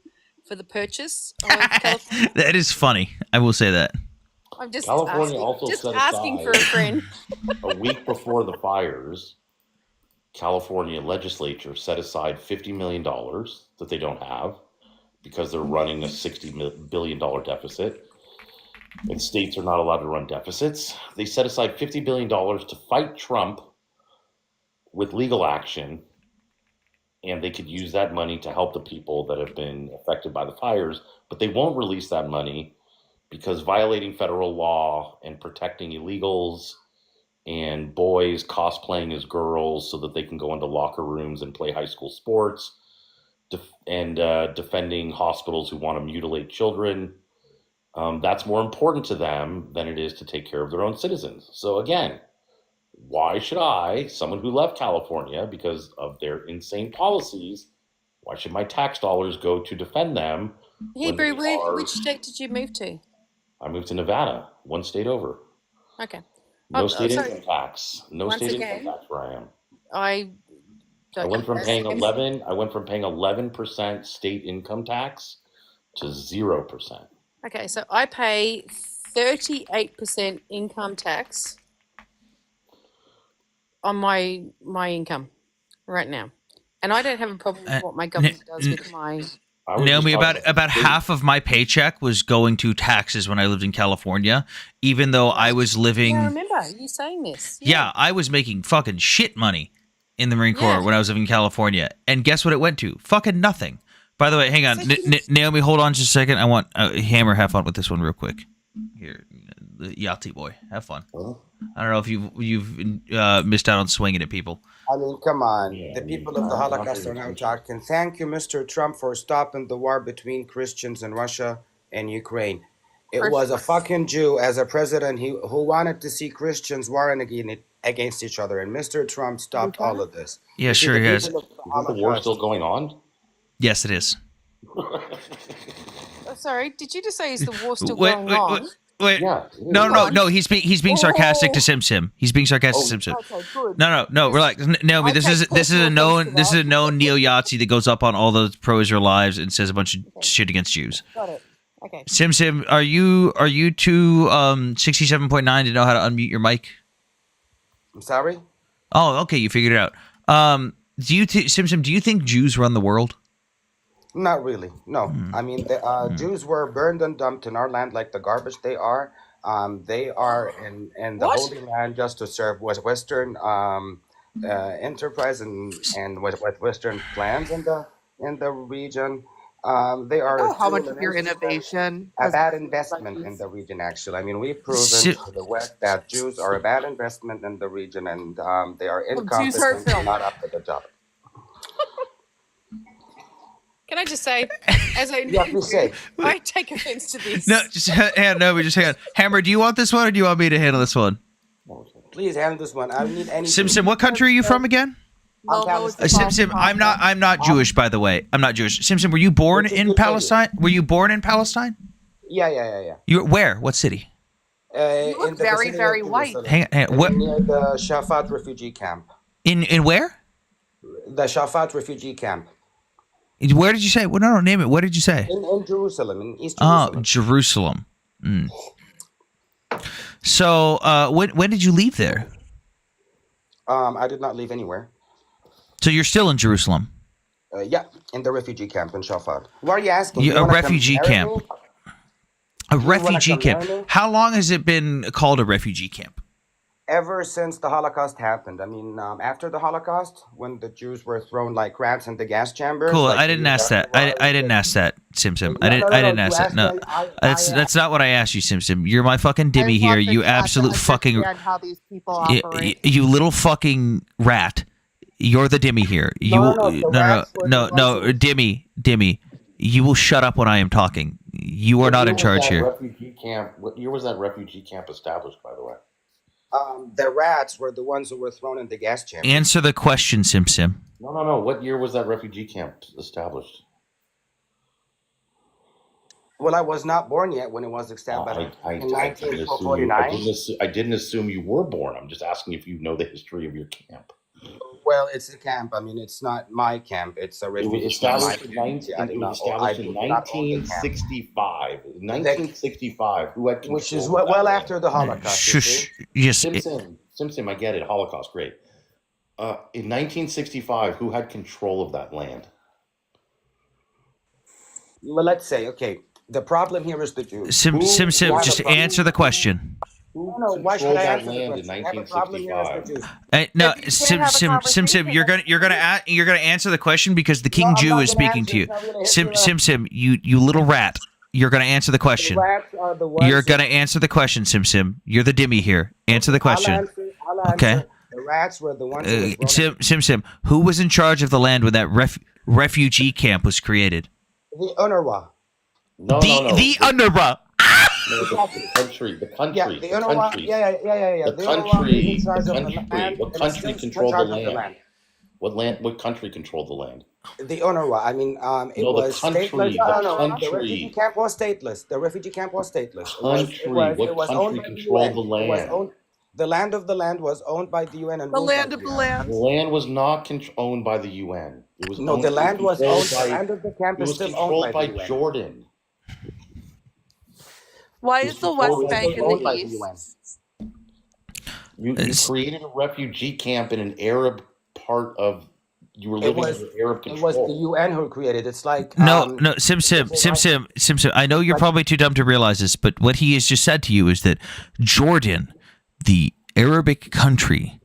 for the purchase of California? That is funny. I will say that. I'm just California asking, also just set asking aside for a friend. a week before the fires. California legislature set aside $50 million that they don't have because they're running a $60 billion deficit. And states are not allowed to run deficits. They set aside $50 billion to fight Trump with legal action, and they could use that money to help the people that have been affected by the fires, but they won't release that money because violating federal law and protecting illegals and boys cosplaying as girls so that they can go into locker rooms and play high school sports, and defending hospitals who want to mutilate children, that's more important to them than it is to take care of their own citizens. So again, why should I, someone who left California because of their insane policies, why should my tax dollars go to defend them? Hebrew, which state did you move to? I moved to Nevada, one state over. Okay. No state sorry. income tax. No Once state again, income tax where I am. I I went from paying 11% state income tax to 0%. Okay, so I pay 38% income tax on my income right now, and I don't have a problem with what my government does with my. Naomi, about half of my paycheck was going to taxes when I lived in California, even though I was living. Yeah, I remember you saying this. Yeah, I was making fucking shit money in the Marine Corps when I was living in California, and guess what it went to? Fucking nothing. By the way, hang on, Naomi, hold on just a second. I want Hammer, have fun with this one real quick. Here, the Yahtzee boy, have fun. I don't know if you've missed out on swinging at people. I mean, come on. The people of the Holocaust are now talking. Thank you, Mr. Trump, for stopping the war between Christians in Russia and Ukraine. It was a fucking Jew as a president who wanted to see Christians warring against each other, and Mr. Trump stopped all of this. Yeah, sure he has. Isn't the war still going on? Yes, it is. Oh, sorry, did you just say is the war still going on? Wait, no. He's being sarcastic to Sim. He's being sarcastic to Sim. Okay, good. No. Relax, Naomi. This is a known neo Yahtzee that goes up on all those pro-Israel lives and says a bunch of shit against Jews. Got it. Okay. Sim, are you too 67.9 to know how to unmute your mic? I'm sorry? Oh, okay, you figured it out. Sim, do you think Jews run the world? Not really. No. I mean, the Jews were burned and dumped in our land like the garbage they are. They are in the Holy Land just to serve Western enterprise and with Western plans in the region. They are how much of your innovation a bad investment in the region. Actually, I mean, we've proven to the West that Jews are a bad investment in the region, and they are incompetent and not up to the job. Can I just say, as I I take offense to this. No, just hang on. Hammer, do you want this one or do you want me to handle this one? Please handle this one. I don't need any. Sim, what country are you from again? Sim, I'm not Jewish, by the way. I'm not Jewish. Sim, were you born in Palestine? Were you born in Palestine? Yeah. You where? What city? You look very, very white. Hang on. What? Near the Shafat refugee camp. In where? The Shafat refugee camp. Where did you say? Well, no, name it. What did you say? In Jerusalem, in East Jerusalem. Oh, Jerusalem. So, when did you leave there? I did not leave anywhere. So you're still in Jerusalem? Yeah, in the refugee camp in Shafat. Why are you asking? A refugee camp. A refugee camp. How long has it been called a refugee camp? Ever since the Holocaust happened. I mean, after the Holocaust, when the Jews were thrown like rats in the gas chambers. Cool. Like I didn't ask that. I didn't ask that, Sim. I didn't ask that. No, that's not what I asked you, Sim. You're my fucking dimmy here. You absolute fucking. How these people operate. You little fucking rat. You're the dimmy here. No, dimmy. You will shut up when I am talking. You are not in charge here. Refugee camp. What year was that refugee camp established, by the way? The rats were the ones who were thrown in the gas chamber. Answer the question, Sim. No. What year was that refugee camp established? Well, I was not born yet when it was established in 1949. I didn't assume you were born. I'm just asking if you know the history of your camp. Well, it's a camp. I mean, it's not my camp. It's a refugee camp. It was established in 1965. 1965. Who had control? Which is well after the Holocaust. Shush. Yes. Simpson, I get it. Holocaust, great. In 1965, who had control of that land? Well, let's say, okay, the problem here is the Jews. Sim, just answer the question. Why should I answer land in 1965? No, Sim, you're gonna answer the question because the King Jew is speaking to you. Sim, you little rat. You're going to answer the The question. rats are the ones. You're going to answer the question, Sim Sim. You're the Dimmy here. Answer the question. I'll answer. Okay. The rats were the ones who was grown up. Sim, who was in charge of the land when that refugee camp was created? The UNRWA. No. The UNRWA. No, the country. Yeah, the UNRWA. country. Yeah. The The UNRWA country. is in charge The of the country. land. What and is country still controlled the in charge of land? What country controlled the land? The UNRWA. I mean, it No, the was country, stateless. the No. The country. refugee camp was stateless. The refugee camp was stateless. Country. What owned country by the controlled the UN. It was land? owned. The land of the land was owned by the UN and The ruled by land the of the UN. land. The land was not owned by the UN. It was No, owned, the land was controlled owned. The land of the camp It is was still owned controlled by by the UN. Jordan. Why It is was the West controlled by Bank in Owned the by the east? UN. You created a refugee camp in an Arab part of. You were It living was. under Arab It was the control. UN who created. It's like No, Sim. I know you're probably too dumb to realize this, but what he has just said to you is that Jordan, the Arabic country,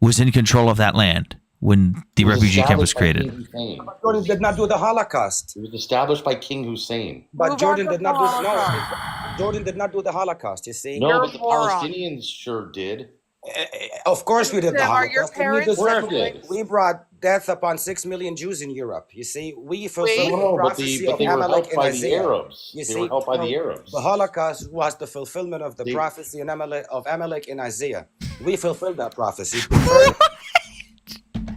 was in control of that land when the It was refugee camp was established by created. King Hussein. Jordan did not do the Holocaust. It was established by King Hussein. But Move Jordan on did from not the do Holocaust. Jordan did not do the Holocaust. You see. No, You're but a the moron. Palestinians sure did. Of course we did the Tim, are your Holocaust. And we parents did Where separate- did? We brought death upon 6 million Jews in Europe. You see, we fulfilled the No, but prophecy they of were Amalek helped and by the Isaiah. Arabs. You They see, were helped by the no, Arabs. the Holocaust was the fulfillment of the They- prophecy in Amalek and Isaiah. We fulfilled that prophecy.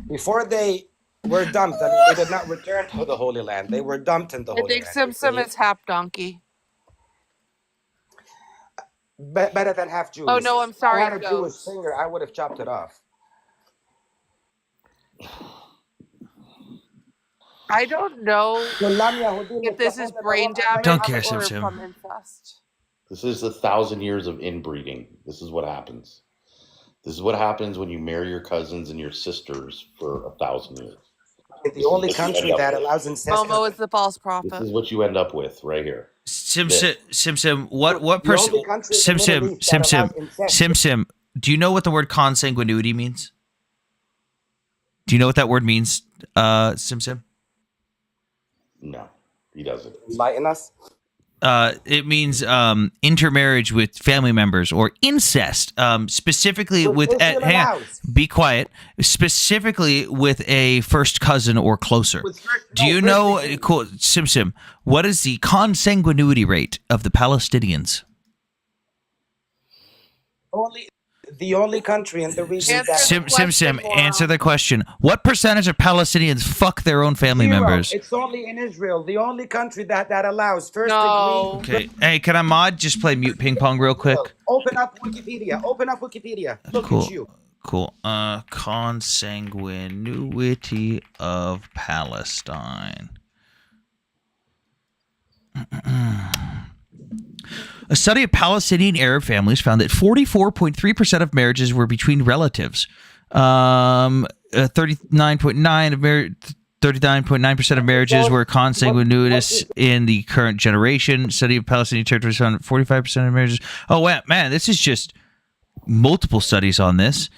Before they were dumped, I mean, they did not return to the Holy Land. They were dumped in the I Holy think Land. Sim Sim you see. is half donkey. Better than half Jews. Oh, no, I'm sorry, If I had a Jewish goat. finger, I would have chopped it off. I don't know if this is brain damage Don't care, or Sim Sim. from incest. This is 1,000 years of inbreeding. This is what happens. This is what happens when you marry your cousins and your sisters for 1,000 years. The only This is what you country end up that with. allows incest. Momo is the false This prophet. is what you end up with right here. Sim, This. what The person? only country in the Middle East that allows incest. Sim. Do you know what the word consanguinity means? Do you know what that word means, Sim? No, he doesn't. Enlighten us. It means intermarriage with family members or incest. Specifically with It still hang on, allows. be quiet. Specifically with a first cousin or closer. Do you know, cool, Sim? What is the consanguinity rate of the Palestinians? The only country in the region that Sim, answer the question. What percentage of Palestinians fuck their own family Zero. members? It's only in Israel, the only country that allows first No. degree. Okay. Hey, can I mod just play mute ping pong real quick? Open up Wikipedia. Look Cool. at you. Cool. Consanguinity of Palestine. A study of Palestinian Arab families found that 44.3% of marriages were between relatives. 39.9% of marriages were consanguineous in the current generation. Study of Palestinian territories found 45% of marriages. Oh, wow, man, this is just multiple studies on this.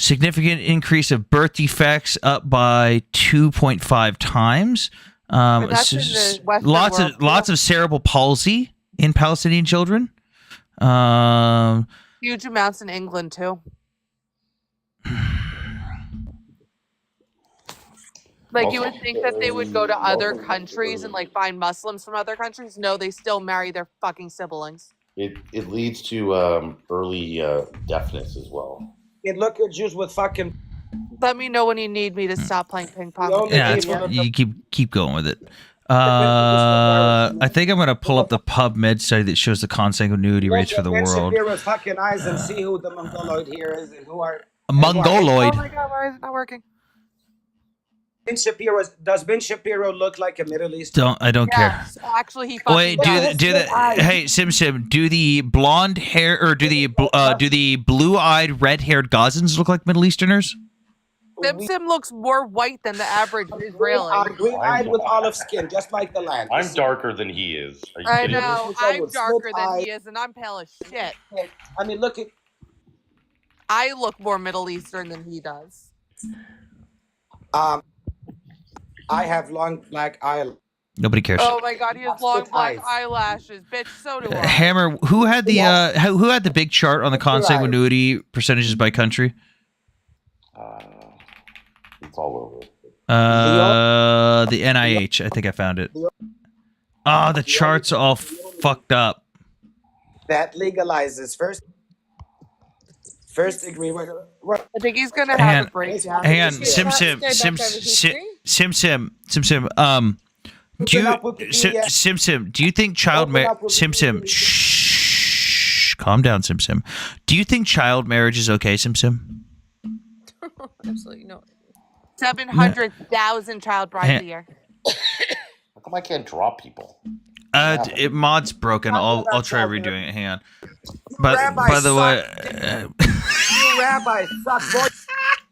Significant increase of birth defects up by 2.5 times. But that's in the Western world. Lots of cerebral palsy in Palestinian children. Huge amounts in England too. Like you would think that they would go to other countries and like find Muslims from other countries. No, they still marry their fucking siblings. It leads to early deafness as well. And look at Jews with fucking. Let me know when you need me to stop playing ping pong. only Yeah, people it's, that- you keep going with it. I think I'm gonna pull up the PubMed study that shows the consanguinity rates for the Ben world. Shapiro's fucking eyes and see who the Mongoloid here is and who are. Mongoloid. Oh my god, why is it not working? Does Ben Shapiro look like a Middle Eastern? I don't care. Yes, actually, he fucking Wait, does. do the hey Sim, do the blonde hair or do the blue-eyed, red-haired Gazans look like Middle Easterners? Sim looks more white than the average Israeli. Green-eyed with olive skin, just like the land. I'm darker than he is. Are you I kidding me? know. I'm darker than he is, and I'm pale as shit. I mean, look at. I look more Middle Eastern than he does. I have long black eyelids. Nobody cares. Oh my god, he has long Split black eyes. eyelashes. Bitch, so do I. Hammer, who had the big chart on the consanguinity percentages by country? It's all over. The NIH. I think I found it. Oh, the chart's all fucked up. That legalizes first degree. What? I think he's gonna have a breakdown. Hang on, Let's go back over history. Sim. Do you think child marriage? Shh, calm down, Sim. Do you think child marriage is okay, Sim? Absolutely not. 700,000 child brides a year. How come I can't draw people? Mod's broken. I'll try redoing it. Hang on. But by the way, You rabbis suck, boy.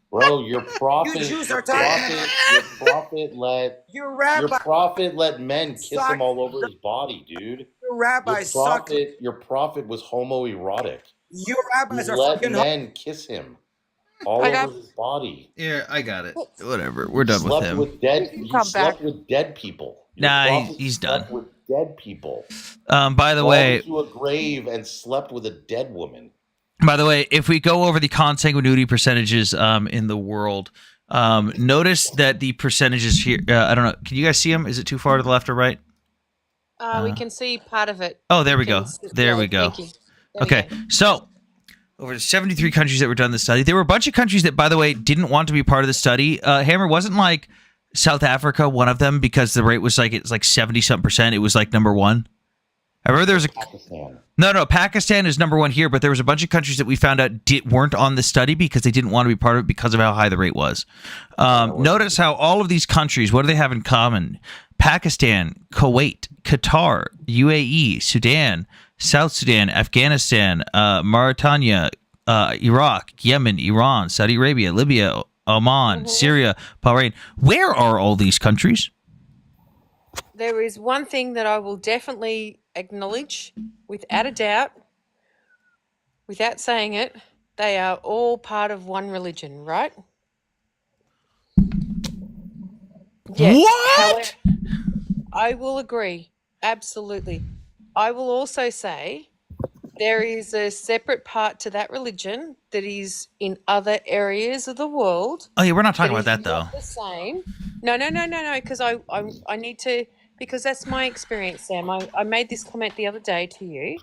Bro, your prophet, You Jews are your prophet let men kiss him all over his body, dude. You rabbis suck. Your prophet was homoerotic. You He rabbis are let fucking. men kiss him all over his body. yeah, I got it. Whatever. We're done with Slept him. with dead. You He come slept back. with dead people. Your Nah, prophet he's slept done. with dead people. By the Gone way, to a grave and slept with a dead woman. if we go over the consanguinity percentages in the world, notice that the percentages here. I don't know. Can you guys see them? Is it too far to the left or right? We can see part of it. Oh, there we go. There we go. Thank you. There we Okay, go. so over the 73 countries that were done the study, there were a bunch of countries that, by the way, didn't want to be part of the study. Hammer, wasn't like South Africa one of them because the rate was it's like 70-something%. It was like number one. I remember there was a Pakistan. no. Pakistan is number one here, but there was a bunch of countries that we found out weren't on the study because they didn't want to be part of it because of how high the rate was. Notice how all of these countries, what do they have in common? Pakistan, Kuwait, Qatar, UAE, Sudan, South Sudan, Afghanistan, Mauritania, Iraq, Yemen, Iran, Saudi Arabia, Libya, Oman, Syria, Bahrain. Where are all these countries? There is one thing that I will definitely acknowledge, without a doubt, without saying it, they are all part of one religion, right? Yes. What? I will agree. Absolutely. I will also say there is a separate part to that religion that is in other areas of the world. Oh yeah, we're not talking that about is that though. not the same. No, because I need to, because that's my experience, Sam. I made this comment the other day to you.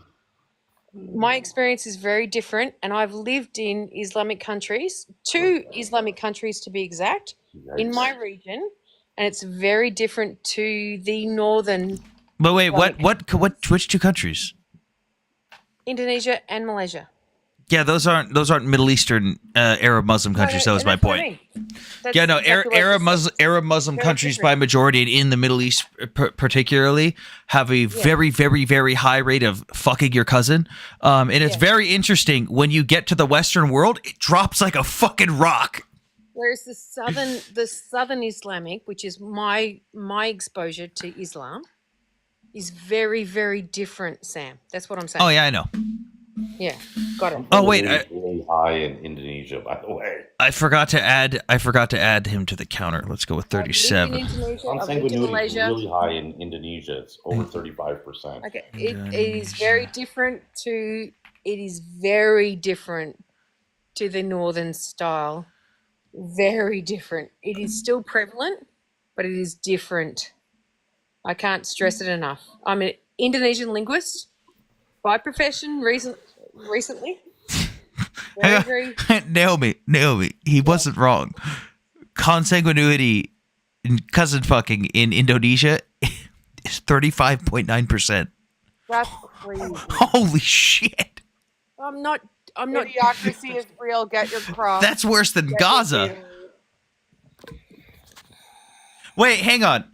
My experience is very different, and I've lived in Islamic countries, 2 Islamic countries to be exact, in my region, and it's very different to the northern But wait, which two countries? Indonesia and Malaysia. Yeah, those aren't Middle Eastern Arab Muslim countries. That was my point. Yeah, no, Arab Muslim countries by majority and in the Middle East particularly have a very, very, very high rate of fucking your cousin. And it's very interesting when you get to the Western world, it drops like a fucking rock. Whereas the southern Islamic, which is my exposure to Islam, is very, very different, Sam. That's what I'm saying. Oh yeah, I know. Yeah, got it. Oh wait, really high in Indonesia, by the way. I forgot to add him to the counter. Let's go with 37. Consanguinity is really high in Indonesia. It's over 35%. Okay, it is very different to. It is very different to the northern style. Very different. It is still prevalent, but it is different. I can't stress it enough. I'm an Indonesian linguist by profession recently. Very, Naomi, he wasn't wrong. Consanguinity in cousin fucking in Indonesia is 35.9%. That's crazy. Holy shit. I'm not. Idiocracy is real. Get your cross. That's worse than Gaza. Wait, hang on,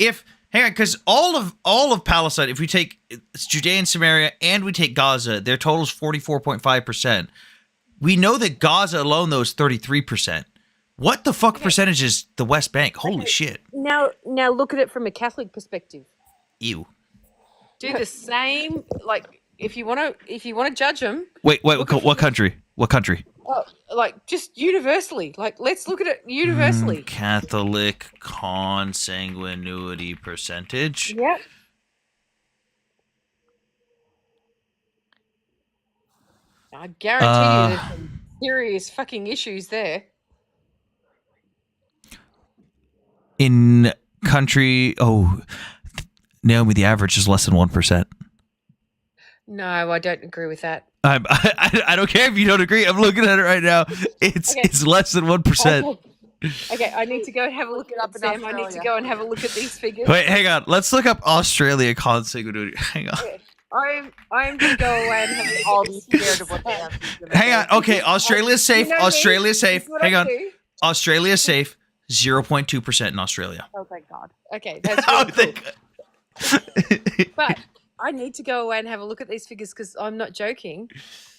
because all of Palestine, if we take Judea and Samaria and we take Gaza, their total is 44.5%. We know that Gaza alone, though, is 33%. What the fuck percentage is the West Bank? Holy shit. Now look at it from a Catholic perspective. Ew. Do the same, like if you want to judge them. Wait, what country? What country? Like just universally. Like let's look at it universally. Catholic consanguinity percentage. Yep. I guarantee you there's some serious fucking issues there. In country, Naomi, the average is less than 1%. No, I don't agree with that. I don't care if you don't agree. I'm looking at it right now. It's less than 1%. Okay, I need to go and have a look at it, Sam. I need to go and have a look at these figures. Wait, hang on. Let's look up Australia consanguinity. Hang on. I'm gonna go away and have I'll be scared of what they have. Hang on. Okay, Australia's safe. You know me. Australia's safe. This is what Hang I on. do. Australia's safe. 0.2% in Australia. Oh, thank God. Okay, that's really cool. But I need to go away and have a look at these figures because I'm not joking.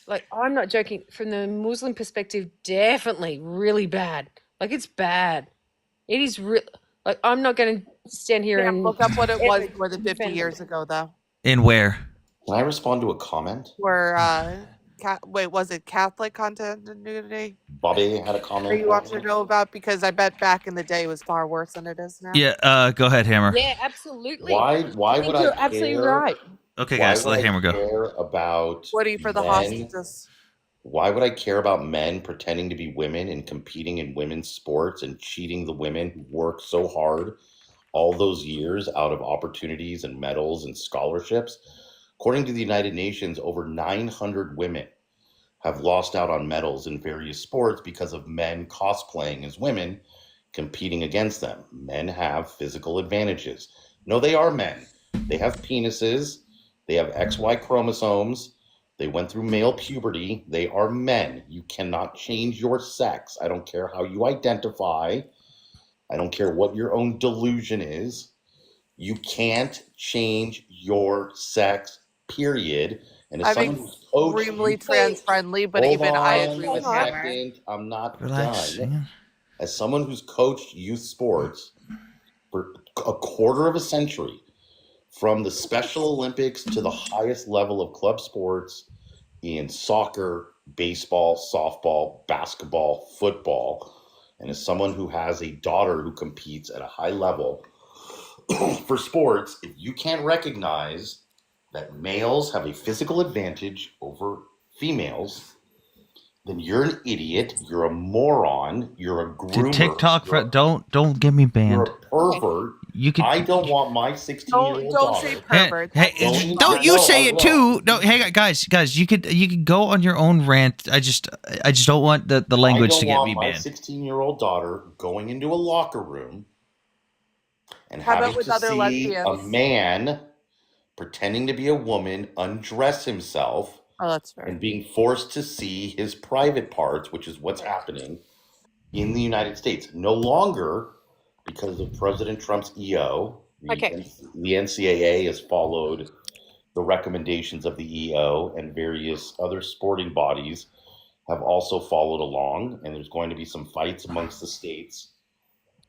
Like, I'm not joking. From the Muslim perspective, definitely really bad. Like, it's bad. It is real. Like, I'm not going to stand here and look up what it was more than 50 years ago, though. In where? Can I respond to a comment? Where, was it Catholic continuity? Bobby had a Or comment. you want to know about? Because I bet back in the day it was far worse than it is now. Yeah, go ahead, Hammer. Yeah, absolutely. Why think would I you're care? absolutely right. Okay, Why guys, would let I Hammer go. care about Woody for the men? hostages. Why would I care about men pretending to be women and competing in women's sports and cheating the women who worked so hard all those years out of opportunities and medals and scholarships? According to the United Nations, over 900 women have lost out on medals in various sports because of men cosplaying as women competing against them. Men have physical advantages. No, they are men. They have penises. They have XY chromosomes. They went through male puberty. They are men. You cannot change your sex. I don't care how you identify. I don't care what your own delusion is. You can't change your sex, period. And as I'm someone who's coached extremely youth- trans friendly, but Hold even I on agree a with Hammer. second. I'm not Relax. done. As someone who's coached youth sports for a quarter of a century, from the Special Olympics to the highest level of club sports in soccer, baseball, softball, basketball, football, and as someone who has a daughter who competes at a high level for sports, if you can't recognize that males have a physical advantage over females, then you're an idiot, you're a moron, you're a groomer. Dude, TikTok, you're don't get me you're banned. a pervert. You can. I don't want my 16-year-old Don't daughter. say pervert. Hey, Don't- don't you no, say I it will. too. No, hey guys, you could go on your own rant. I just don't want the language to I get don't me want my banned. 16-year-old daughter going into a locker room and How about having with to other see a lesbians? man pretending to be a woman undress himself Oh, that's fair. and being forced to see his private parts, which is what's happening in the United States. No longer because of President Trump's EO. Okay. The NCAA has followed the recommendations of the EO, and various other sporting bodies have also followed along. And there's going to be some fights amongst the states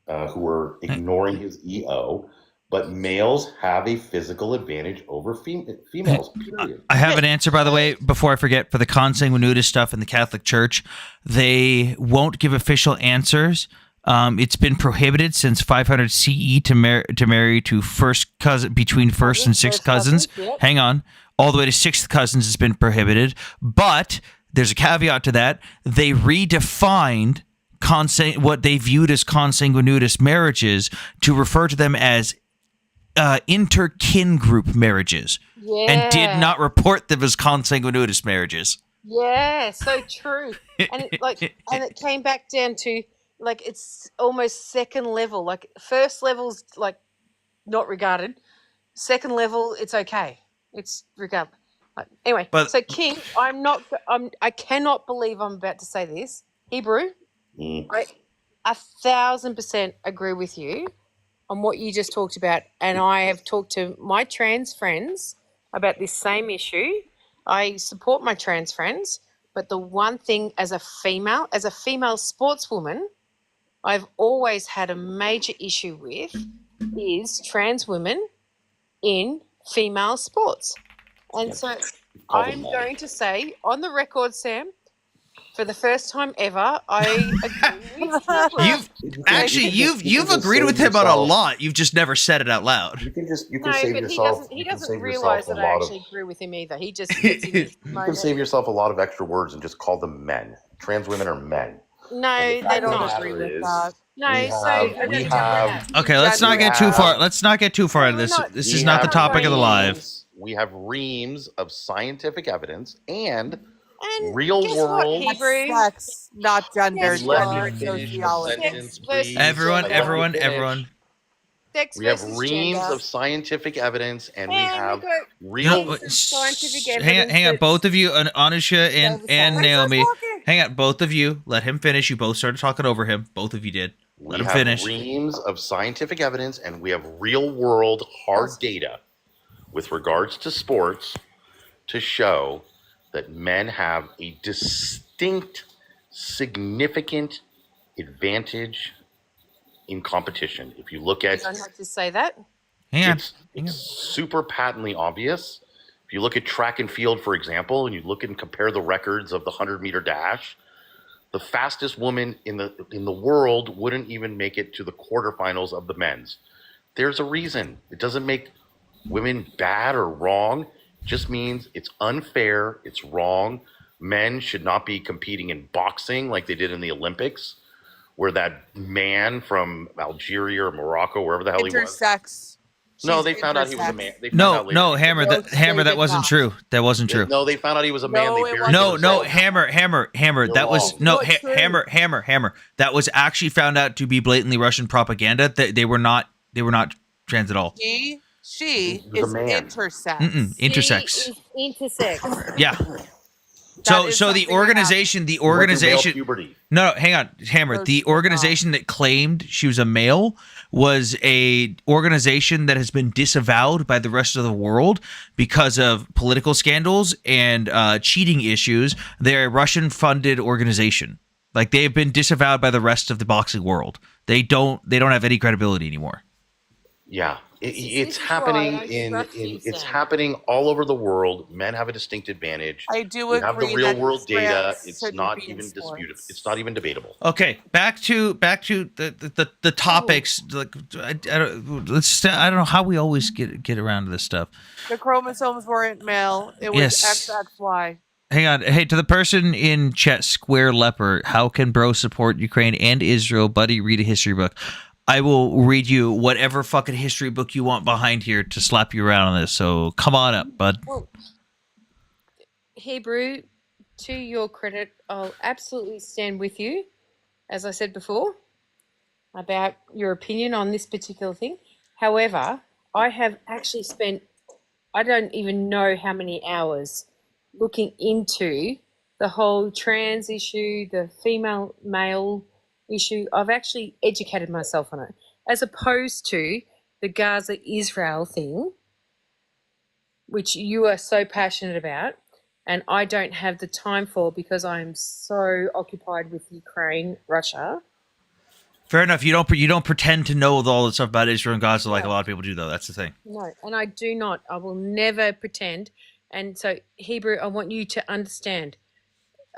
who are ignoring his EO. But males have a physical advantage over females, period. I have an answer, by the way, before I forget, for the consanguinity stuff in the Catholic Church. They won't give official answers. It's been prohibited since 500 CE to marry to first cousin between first and sixth cousins. Yep. Hang on, all the way to sixth cousins has been prohibited. But there's a caveat to that. They redefined what they viewed as consanguineous marriages to refer to them as interkin group marriages, and did not report them as consanguineous marriages. Yeah, so true. And it came back down to like it's almost second level. Like first level's like not regarded. Second level, it's okay. It's regarded. Anyway, But- so King, I cannot believe I'm about to say this. Hebrew, I 1,000% agree with you on what you just talked about, and I have talked to my trans friends about this same issue. I support my trans friends, but the one thing as a female sportswoman, I've always had a major issue with is trans women in female sports. And so I'm going to say on the record, Sam, For the first time ever, I agree with Hebrew. You've agreed with him on a lot. You've just never said it out loud. You can No, save but yourself. he You can doesn't save realize yourself a that I lot of. actually agree with him either. He just gets in his You can moment. save yourself a lot of extra words and just call them men. Trans women are men. No, And the they're fact of the not. matter is, No, we so have- we have- Okay, let's not get too far. Let's not get too far into this. This is not the topic of the live. We have reams of scientific evidence and And real guess what, world. Hebrew? Sex, not gender. Guess Let what? me finish the Sociology. sentence, Sex please. versus Everyone. Sex We have versus reams gender. of scientific evidence, and we And have we've got real. reams of scientific Hang evidence. on, both of you, Anusha and Wait, Naomi. stop talking. Hang on, both of you. Let him finish. You both started talking over him. Both of you did. Let him have finish. reams of scientific evidence, and we have real world hard data with regards to sports to show that men have a distinct, significant advantage in competition. If you look at You don't have to say that. it's super patently obvious. If you look at track and field, for example, and you look and compare the records of the 100-meter dash, the fastest woman in the world wouldn't even make it to the quarterfinals of the men's. There's a reason. It doesn't make women bad or wrong. It just means it's unfair. It's wrong. Men should not be competing in boxing like they did in the Olympics, where that man from Algeria or Morocco, wherever the hell he was. Intersex. No, She's they found out he was a intersex. man. They found out later. No, Hammer. No, Hammer. they That did wasn't not. true. That wasn't true. No, they found out he was a man. No, They it buried wasn't. him. No, Hammer. You're That was wrong. no Not true. Hammer. That was actually found out to be blatantly Russian propaganda. That they were not trans at all. She He was a is man. intersex. Intersex. He is intersex. Yeah. That is So the something that organization, He went through male puberty. No, hang on, Hammer. The organization that claimed she was a male was a organization that has been disavowed by the rest of the world because of political scandals and cheating issues. They're a Russian-funded organization. Like they have been disavowed by the rest of the boxing world. They don't have any credibility anymore. Yeah, it's is happening why I in trust you, it's Sam. happening all over the world. Men have a distinct advantage. I do We have the agree real that world data. trans It's shouldn't not be in even sports. disputable. It's not even debatable. Okay, back to the topics. Like I don't know how we always get around to this stuff. The chromosomes weren't male. It was Yes. XXY. Hang on. Hey, to the person in chat, Square Leopard, how can bro support Ukraine and Israel? Buddy, read a history book. I will read you whatever fucking history book you want behind here to slap you around on this. So come on up, bud. Well, Hebrew, to your credit, I'll absolutely stand with you, as I said before, about your opinion on this particular thing. However, I have actually spent, I don't even know how many hours looking into the whole trans issue, the female male issue. I've actually educated myself on it, as opposed to the Gaza Israel thing, which you are so passionate about, and I don't have the time for because I'm so occupied with Ukraine, Russia. Fair enough. You don't pretend to know all the stuff about Israel and Gaza like a lot of people do, though. That's the thing. No, and I do not. I will never pretend. And so, Hebrew, I want you to understand,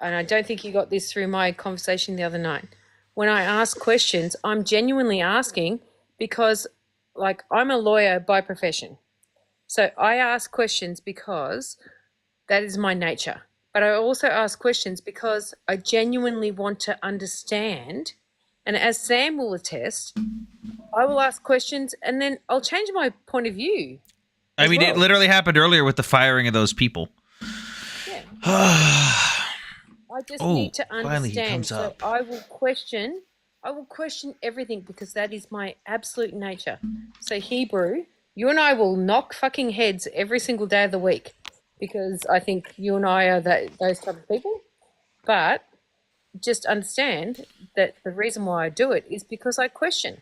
and I don't think you got this through my conversation the other night. When I ask questions, I'm genuinely asking because, like, I'm a lawyer by profession. So I ask questions because that is my nature. But I also ask questions because I genuinely want to understand. And as Sam will attest, I will ask questions and then I'll change my point of view. I mean, it well. literally happened earlier with the firing of those people. I just Oh, need to finally he understand. comes So up. I will question everything because that is my absolute nature. So Hebrew, you and I will knock fucking heads every single day of the week because I think you and I are those type of people. But just understand that the reason why I do it is because I question.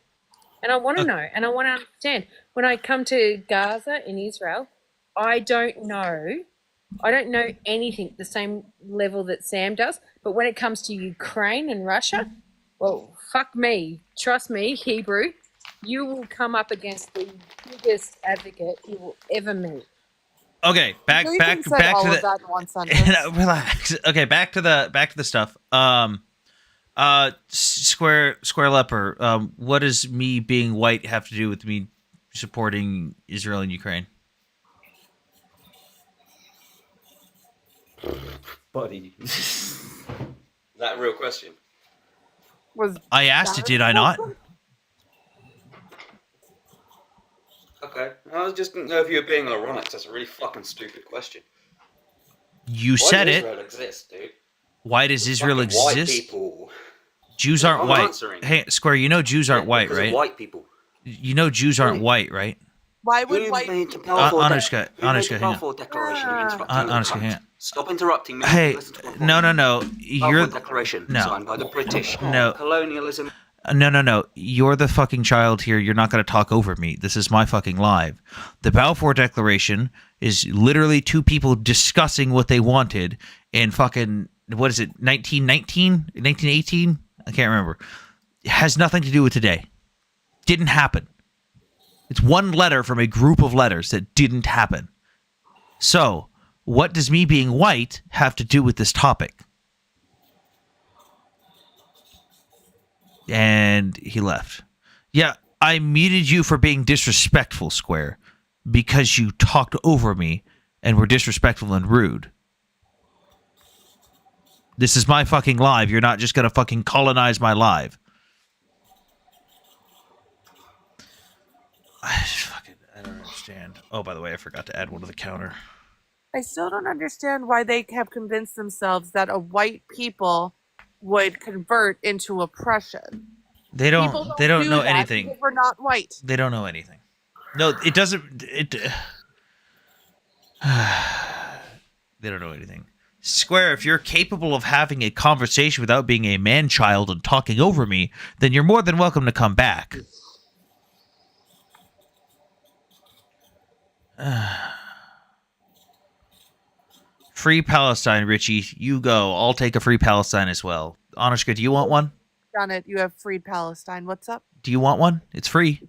And I want to know and I want to understand. When I come to Gaza in Israel, I don't know anything the same level that Sam does. But when it comes to Ukraine and Russia, well, fuck me. Trust me, Hebrew, you will come up against the biggest advocate you will ever meet. Okay, back You back even said back all to of the that in one sentence. relax. Okay, back to the stuff. Square Leper. What does me being white have to do with me supporting Israel and Ukraine? Buddy. That a real question? Was I asked it, did I not? Okay. I just didn't know if you were being ironic. That's a really fucking stupid question. You Why said does it. Israel exist, dude? Why does Israel Fucking white exist? people. Jews aren't I'm white. answering. Hey, Square, you know Jews aren't white, Because of right? white people. You know Jews aren't white, right? Why would Who white made the people? Balfour Anushka, Who made the hang on. Balfour Declaration? You're interrupting me, Anushka, cunt. hang on. Stop interrupting me. Hey, Listen to my point. no. Balfour You're Declaration no. signed by the British. No. Colonialism. No. You're the fucking child here. You're not going to talk over me. This is my fucking live. The Balfour Declaration is literally two people discussing what they wanted in fucking, what is it, 1919? 1918? I can't remember. It has nothing to do with today. Didn't happen. It's one letter from a group of letters that didn't happen. So, what does me being white have to do with this topic? And he left. Yeah, I muted you for being disrespectful, Square, because you talked over me and were disrespectful and rude. This is my fucking live. You're not just going to fucking colonize my live. I don't understand. Oh, by the way, I forgot to add one to the counter. I still don't understand why they have convinced themselves that a white people would convert into oppression. They don't do know that anything. because we're not white. They don't know anything. No, it doesn't. They don't know anything. Square, if you're capable of having a conversation without being a man-child and talking over me, then you're more than welcome to come back. Free Palestine, Richie. You go. I'll take a free Palestine as well. Anushka, do you want one? Done it. You have freed Palestine. What's up? Do you want one? It's free.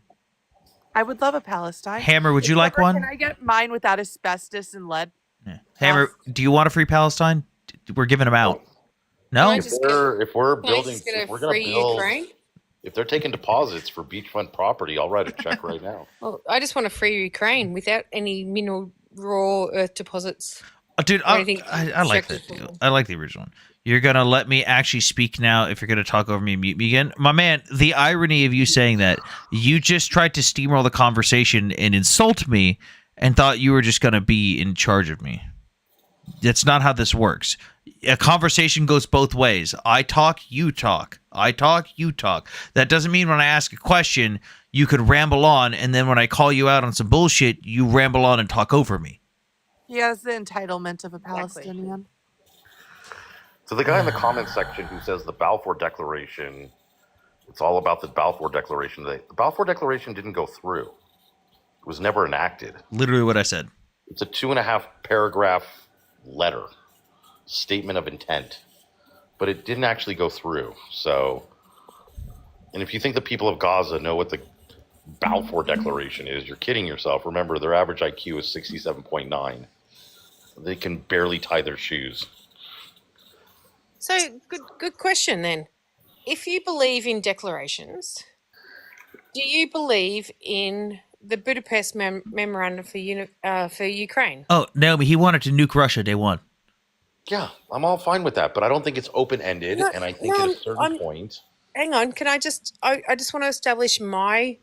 I would love a Palestine. Hammer, would you like one? Can I get mine without asbestos and lead? Yeah. Hammer, do you want a free Palestine? We're giving them out. No? I If just we're Can I building, just get if a we're going free to build, Ukraine? if they're taking deposits for beachfront property, I'll write a check right now. Well, I just want a free Ukraine without any mineral raw earth deposits. Dude, or anything I like that restricted. deal. I like the original one. You're going to let me actually speak now if you're going to talk over me and mute me again? My man, the irony of you saying that, you just tried to steamroll the conversation and insult me and thought you were just going to be in charge of me. That's not how this works. A conversation goes both ways. I talk, you talk. I talk, you talk. That doesn't mean when I ask a question, you could ramble on, and then when I call you out on some bullshit, you ramble on and talk over me. He has the entitlement of a Palestinian. So the guy in the comment section who says the Balfour Declaration, it's all about the Balfour Declaration. The Balfour Declaration didn't go through. It was never enacted. Literally what I said. It's a 2.5 paragraph letter, statement of intent, but it didn't actually go through. So, and if you think the people of Gaza know what the Balfour Declaration is, you're kidding yourself. Remember, their average IQ is 67.9. They can barely tie their shoes. So good question then. If you believe in declarations, do you believe in the Budapest memorandum for Ukraine? Oh, Naomi, he wanted to nuke Russia day one. Yeah, I'm all fine with that, but I don't think it's open-ended, and I think at a certain point... Hang on, can I just want to establish my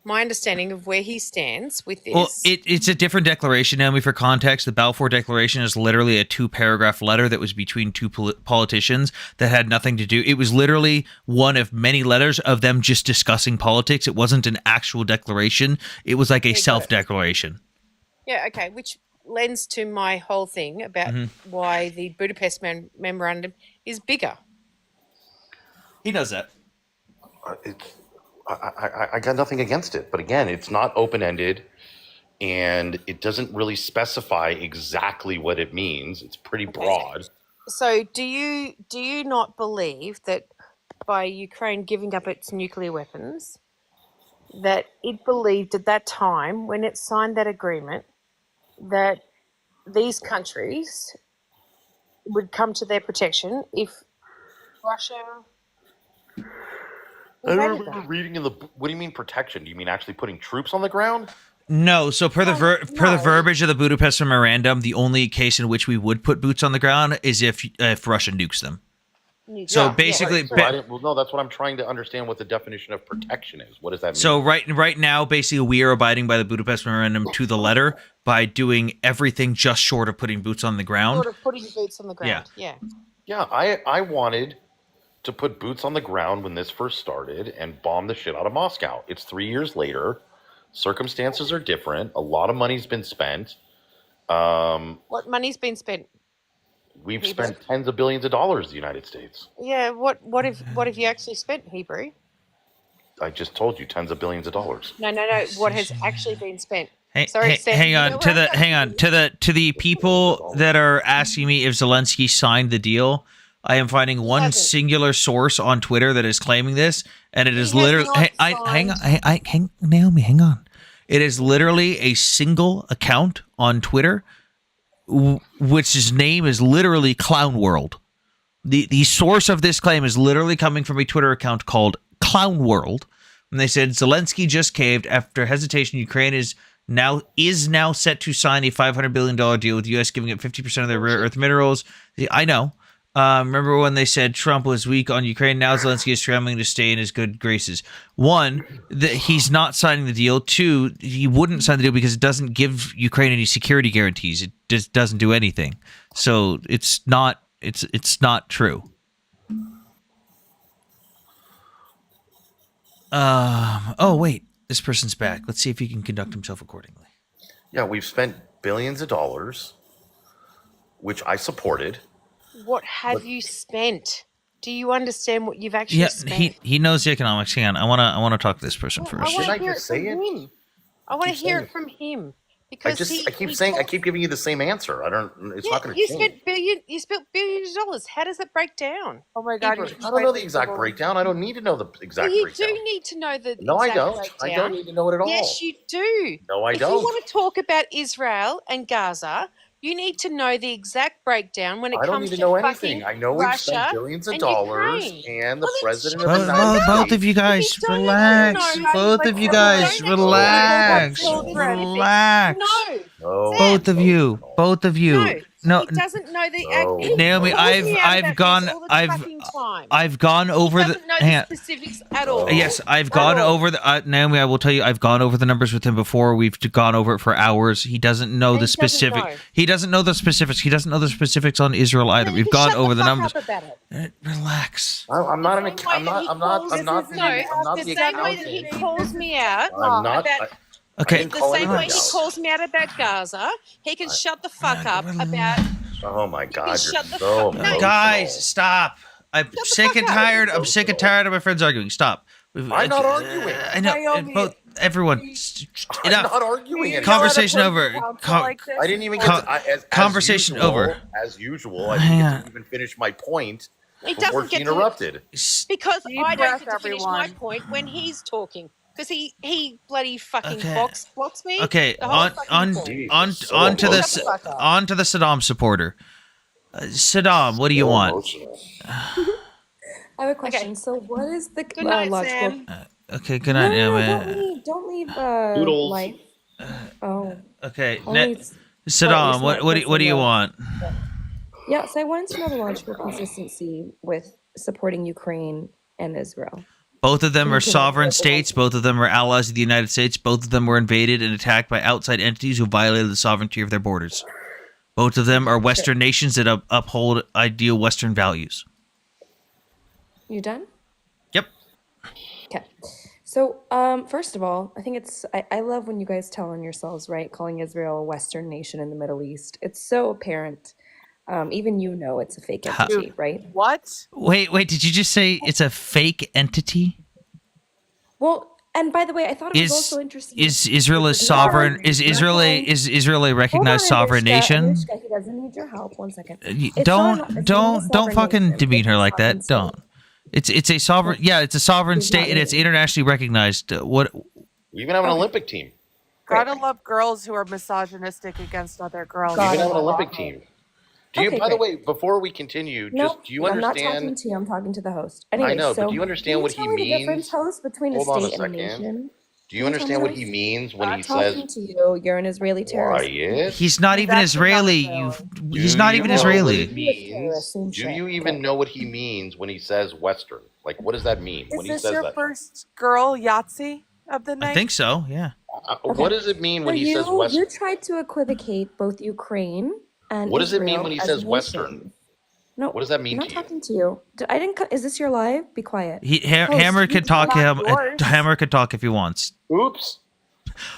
understanding of where he stands with this. Well, it's a different declaration, Naomi, for context. The Balfour Declaration is literally a 2-paragraph letter that was between two politicians that had nothing to do. It was literally one of many letters of them just discussing politics. It wasn't an actual declaration. It was like a self-declaration. Yeah, okay, which lends to my whole thing about why the Budapest memorandum is bigger. He knows that. I got nothing against it, but again, it's not open-ended, and it doesn't really specify exactly what it means. It's pretty broad. So, do you not believe that by Ukraine giving up its nuclear weapons, that it believed at that time when it signed that agreement that these countries would come to their protection if Russia I don't invaded remember them. reading in the. What do you mean protection? Do you mean actually putting troops on the ground? No, so per the No. verbiage of the Budapest Memorandum, the only case in which we would put boots on the ground is if Russia nukes them. So Yeah, basically, Right. So I didn't, well, no, that's what I'm trying to understand. What the definition of protection is? What does that mean? so right now, basically, we are abiding by the Budapest Memorandum to the letter by doing everything just short of putting boots on the ground. Sort of putting boots on the ground. Yeah. Yeah, I wanted to put boots on the ground when this first started and bomb the shit out of Moscow. It's 3 years later. Circumstances are different. A lot of money's been spent. What money's been spent? We've Hebrew? spent tens of billions of dollars in the United States. Yeah. What have you actually spent, Hebrew? I just told you tens of billions of dollars. No. What has actually been spent? Hey, Sorry, Sam, hang you on know to where the I'm hang on to the people that are asking me if Zelensky signed the deal. I am finding one hasn't. singular source on Twitter that is claiming this, and it is has literally. not Hang on, Naomi, hang on. It is literally a single account on Twitter, which his name is literally Clown World. The source of this claim is literally coming from a Twitter account called Clown World, and they said Zelensky just caved after hesitation. Ukraine is now set to sign a $500 billion deal with the U.S. giving it 50% of their rare earth minerals. I know. Remember when they said Trump was weak on Ukraine? Now Zelensky is scrambling to stay in his good graces. One, that he's not signing the deal. Two, he wouldn't sign the deal because it doesn't give Ukraine any security guarantees. It just doesn't do anything. So it's not true. Oh wait, this person's back. Let's see if he can conduct himself accordingly. Yeah, we've spent billions of dollars, which I supported. What have you spent? Do you understand what you've actually Yeah, spent? he knows the economics. Hang on, I wanna talk to this person I first. want Didn't I to hear it just from say it? him. I want to keep hear saying it from him I because keep giving you the same answer. I don't. It's not going to you change. spent billions of dollars. How does it break down? Oh my God! Hebrew. I don't know the exact breakdown. I don't need to know the exact You breakdown. do need to know the No, I exact don't. breakdown. I don't need to know it at all. Yes, you do. No, I If don't. you want to talk about Israel and Gaza, you need to know the exact breakdown when it I don't comes need to to know fucking anything. I know we've Russia spent billions of and dollars, Ukraine. and the Well, then president shut of the the fuck United up. Both of you guys, If you don't relax. know, Both of you guys, don't relax. know the Relax. No. No. Both of you. Both of you. No. No, He doesn't know the No. he Naomi, calls me out I've about gone this all the I've fucking time. I've gone over He the doesn't know hang on. the specifics at all. Yes, I've gone over the Naomi. I will tell you, I've gone over the numbers with him before. We've gone over it for hours. He doesn't know And the he doesn't specific. know. He doesn't know the specifics. He doesn't know the specifics on Israel either. Then We've you gone shut over the fuck numbers. up about it. Relax. I'm not an. The same way that he calls- I'm not the the same way that he accountant. calls me out I'm not. about Okay. the same way he out. calls me out about Gaza, he can shut the fuck up about. Oh my God, you're shut the so fuck- No. emotional. Guys, stop. I'm the sick fuck and up. tired. I'm sick and tired of my friends arguing. Stop. I'm not arguing. I know. Naomi, Both. Everyone. I'm Enough. not arguing. anymore. Conversation over. I didn't even get Co- to, as conversation usual, over. As usual, I Hang didn't on. get to even finish my point He before doesn't she get to interrupted. because Deep I don't breath, get to finish my everyone. point when he's talking because he bloody fucking Okay. blocks me. Okay. the whole On fucking on call. Jeez, on so on to the emotional. Shut the fuck up. on to the Saddam supporter. Saddam, what do you So want? emotional. I have a question. So, what is the Good night, logical? Sam. Okay. Good night, Naomi. Don't leave. Doodles. Life. Oh, Okay. only. Saddam, what do you want? Yeah. So I wanted to know the logical consistency with supporting Ukraine and Israel. Both of them are Okay. sovereign states. Both of them are allies of the United States. Both of them were invaded and attacked by outside entities who violated the sovereignty of their borders. Both of them are Western nations that uphold ideal Western values. You done? Yep. Okay. So, first of all, I think I love when you guys tell on yourselves, right? Calling Israel a Western nation in the Middle East. It's so apparent. Even you know it's a fake entity, right? What? Wait. Did you just say it's a fake entity? Well, and by the way, I thought it was Is also interesting. is Israel a sovereign? Is Israel a recognized sovereign nation? Anushka, he doesn't need your help. 1 second. You- It's Don't not a don't sovereign fucking nation. demean her It's a like sovereign that. state. Don't. It's a sovereign. Yeah, it's a sovereign It's not state and it's me. internationally recognized. What? We even have an Olympic team. Gotta love girls who are misogynistic against other girls. You can Gotta have an love Olympic it. team. Do you? Okay, By the great. way, before we continue, No, do you I'm not talking understand? to you. I'm talking to the host. I Anyway, know, but so do you can understand you what tell he me the difference, means? host, between a Hold on a state and a second. nation? Do you Can you tell me understand what this? he means when I'm he says talking to you. You're an Israeli terrorist. riot? He's not even Israeli. He's not even know what Israeli. it means? Do you even know what he means when he says Western? Like, what does that mean when Is he this says your that? first girl Yahtzee of the night? I think so. Yeah. What does it mean when So he says Western? you tried to equivocate both Ukraine and What does it mean Israel when he as says Western? nations. No, What does that I'm mean not to you? talking to you. I didn't. Is this your live? Be quiet. Host, Hammer you can did talk not him. yours. Hammer can talk if he wants. Oops.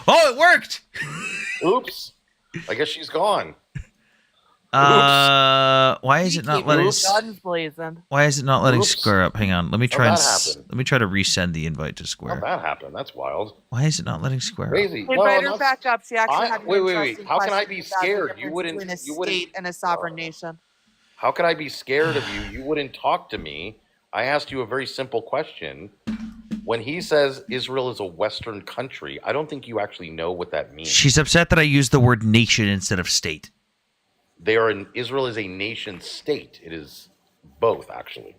Oh, it worked. Oops. I guess she's gone. Why is it not letting? Guns blazing. Why is it not letting Oops. Square up? Hang on. Let me How'd try and that happen? let me try to resend the invite to How'd Square. that happen? That's wild. Why is it not letting Square up? Crazy. We Well, invite her not- back up. She actually had an wait. interesting How can I question be about the scared? You difference wouldn't. between a You wouldn't. state and a sovereign nation. How could I be scared of you? You wouldn't talk to me. I asked you a very simple question. When he says Israel is a Western country, I don't think you actually know what that means. She's upset that I used the word nation instead of state. Israel is a nation state. It is both, actually.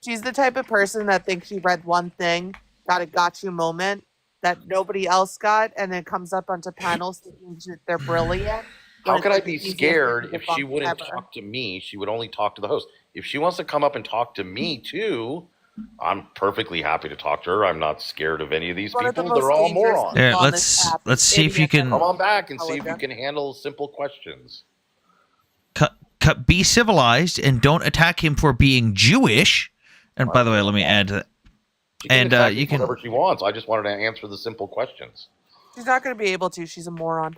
She's the type of person that thinks she read one thing, got a got you moment that nobody else got, and then comes up onto panels thinking they're brilliant. How when could it's I the be easiest scared thing to if she debunk wouldn't ever. talk to me? She would only talk to the host. If she wants to come up and talk to me too, I'm perfectly happy to talk to her. I'm not scared of any of these One of the people. They're most all dangerous morons. Here, people on this app let's is see if you idiots that can Come are on back and see if you intelligent. can handle simple questions. Be civilized and don't attack him for being Jewish. And by the way, let me add to that. She can And attack you me can. whatever she wants. I just wanted to answer the simple questions. She's not going to be able to. She's a moron.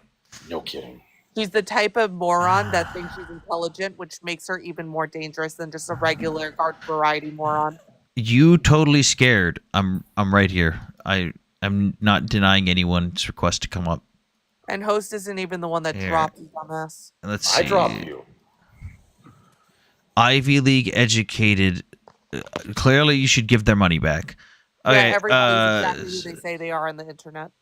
No kidding. She's the type of moron that thinks she's intelligent, which makes her even more dangerous than just a regular garden variety moron. You totally scared. I'm right here. I'm not denying anyone's request to come up. And host isn't even the one that Here. dropped you on this. Let's see. I dropped you. Ivy League educated. Clearly, you should give their money back. Okay. Yeah, everybody's exactly who they say they are on the internet.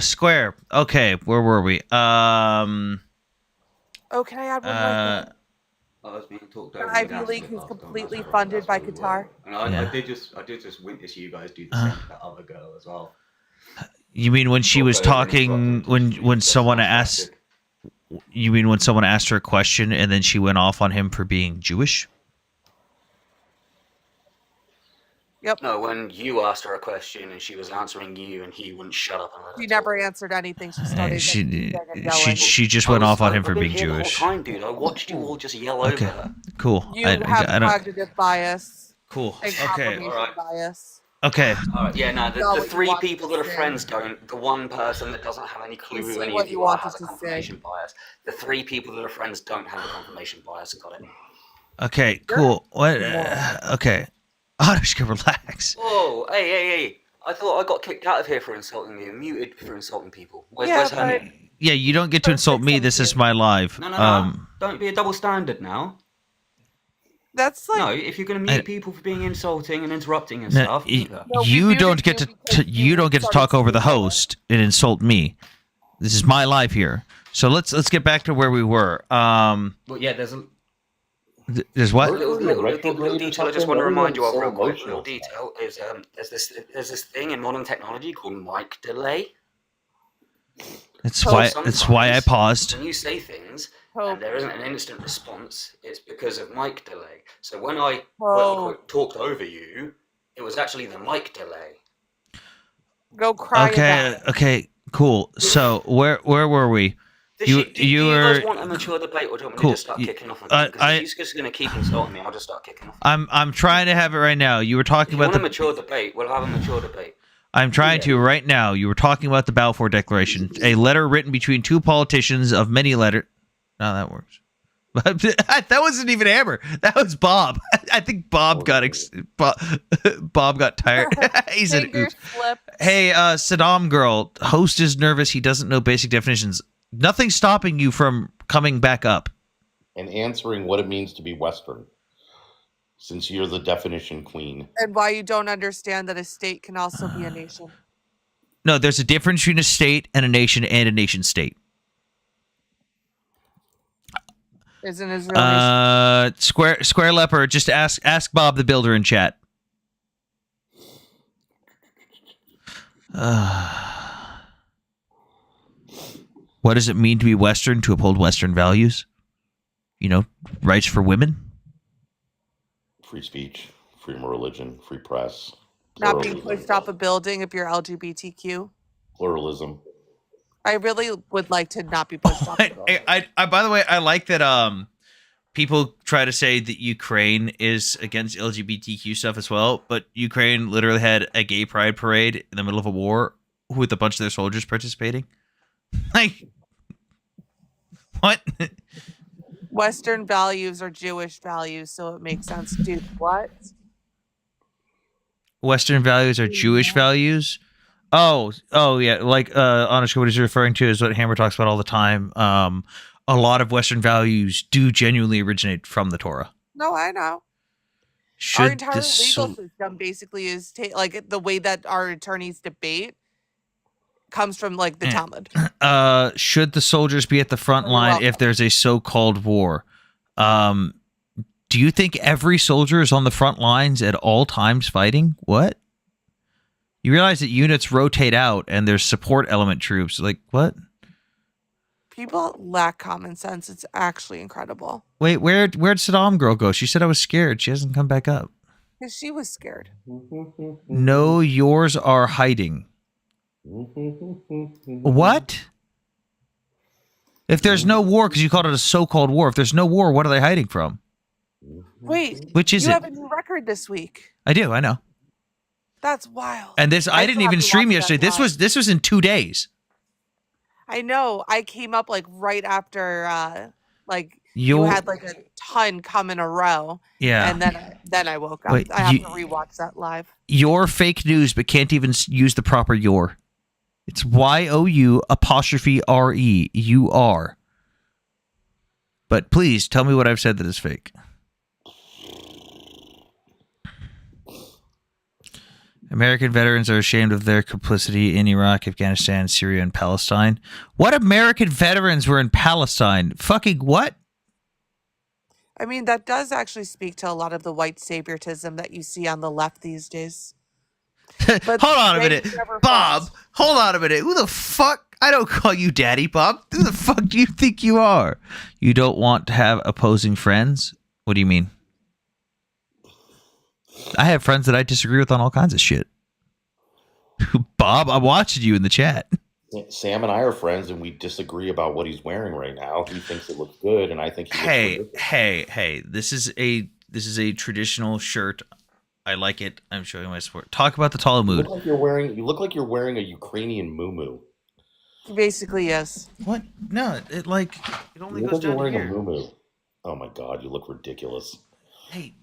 Square. Okay, where were we? Oh, can I add one more thing? I was being talked An over. Ivy League who's completely funded by Qatar. And I Yeah. did just witness you guys do the same to that other girl as well. You mean when she was talking when someone asked? You mean when someone asked her a question and then she went off on him for being Jewish? Yep. No, when you asked her a question and she was answering you and he wouldn't shut up and let her She never answered anything. She started She yelling. she just went off on him for I've been being here the whole Jewish. time, dude. I watched you all just yell Okay, over her. cool. You I have don't. cognitive bias. Cool. And Okay. confirmation Alright. bias. Okay. Alright, yeah, no, Not the what you three wanted people to that are say. friends don't. The one person that doesn't have any clue You who said any what of you you are wanted has a to say. confirmation bias. The three people that are friends don't have a confirmation bias. I got it. Okay. Cool. What? Okay. Anushka, relax. Whoa, hey. I thought I got kicked out of here for insulting me and muted for insulting people. Where's Yeah, Hermia? Yeah, you don't get to insult me. This is my live. No. Don't be a double standard now. That's like No, if you're going to mute people for being insulting and interrupting and No, stuff, either. you don't get to you don't get to talk over the host and insult me. This is my live here. So let's get back to where we were. Well, yeah, there's a There's what? little detail I just want to remind you of real quick. Little detail is there's this thing in modern technology called mic delay. That's why I paused. When you say things and there isn't an instant response, it's because of mic delay. So when I quote unquote talked over you, it was actually the mic delay. Go cry about Okay, it. okay, cool. So where were we? Do You you were. guys want a mature debate, or do you want me Cool. to just start You- kicking off? I- Because if you're just going to keep insulting me, I'll just start kicking off. I'm trying to have it right now. You were talking If you about want a the. mature debate, we'll have a mature debate. I'm trying to right now. You were talking about the Balfour Declaration, a letter written between two politicians of many letters. No, that works. But that wasn't even Amber. That was Bob. I think Bob got Bob got tired. He said, "Oops." Hey, Saddam girl, host is nervous. He doesn't know basic definitions. Nothing's stopping you from coming back up. And answering what it means to be Western. Since you're the definition queen. And why you don't understand that a state can also be a nation. No, there's a difference between a state and a nation state. Isn't Israel nation? Square Leopard, just ask Bob the Builder in chat. What does it mean to be Western, to uphold Western values? You know, rights for women? Free speech, freedom of religion, free press. Not being pushed off a building if you're LGBTQ. Pluralism. I really would like to not be pushed off a building. I by the way, I like that people try to say that Ukraine is against LGBTQ stuff as well, but Ukraine literally had a gay pride parade in the middle of a war with a bunch of their soldiers participating. Like, what? Western values are Jewish values, so it makes sense. Dude, what? Western values are Jewish values? Oh yeah. Like, Anushka, what he's referring to is what Hammer talks about all the time. A lot of Western values do genuinely originate from the Torah. No, I know. Should our entire legal the system basically is like the way that our attorneys debate comes from like the Talmud. Should the soldiers be at the front line if there's a so-called war? Do you think every soldier is on the front lines at all times fighting? What? You realize that units rotate out and there's support element troops. Like, what? People lack common sense. It's actually incredible. Wait, where'd Saddam girl go? She said I was scared. She hasn't come back up. Because she was scared. No, yours are hiding. What? If there's no war, because you called it a so-called war, if there's no war, what are they hiding from? Wait, Which is you it? have a new record this week. I do, I know. That's wild. And this, I didn't still have even to stream watch yesterday. that This was in 2 days. I know. I came up like right after like You- you had like a ton come in a row. Yeah. And then I woke up. Wait, I have you- to rewatch that live. You're fake news, but can't even use the proper your. It's YOU''RE. You are. But please tell me what I've said that is fake. American veterans are ashamed of their complicity in Iraq, Afghanistan, Syria, and Palestine. What American veterans were in Palestine? Fucking what? I mean, that does actually speak to a lot of the white savioritism that you see on the left these days. Hold on a they minute. never Bob, hold on a minute. Who the fuck? I don't call you daddy, Bob. Who the fuck do you think you are? You don't want to have opposing friends? What do you mean? I have friends that I disagree with on all kinds of shit. Bob, I'm watching you in the chat. Sam and I are friends, and we disagree about what he's wearing right now. He thinks it looks good, and I think he looks Hey. This is a traditional shirt. I like it. I'm showing my support. Talk about the You Talmud. look like you're wearing a Ukrainian muumuu. Basically, yes. What? No, it only You look goes like you're down wearing to a here. muumuu. Oh my god, you look ridiculous. Hey,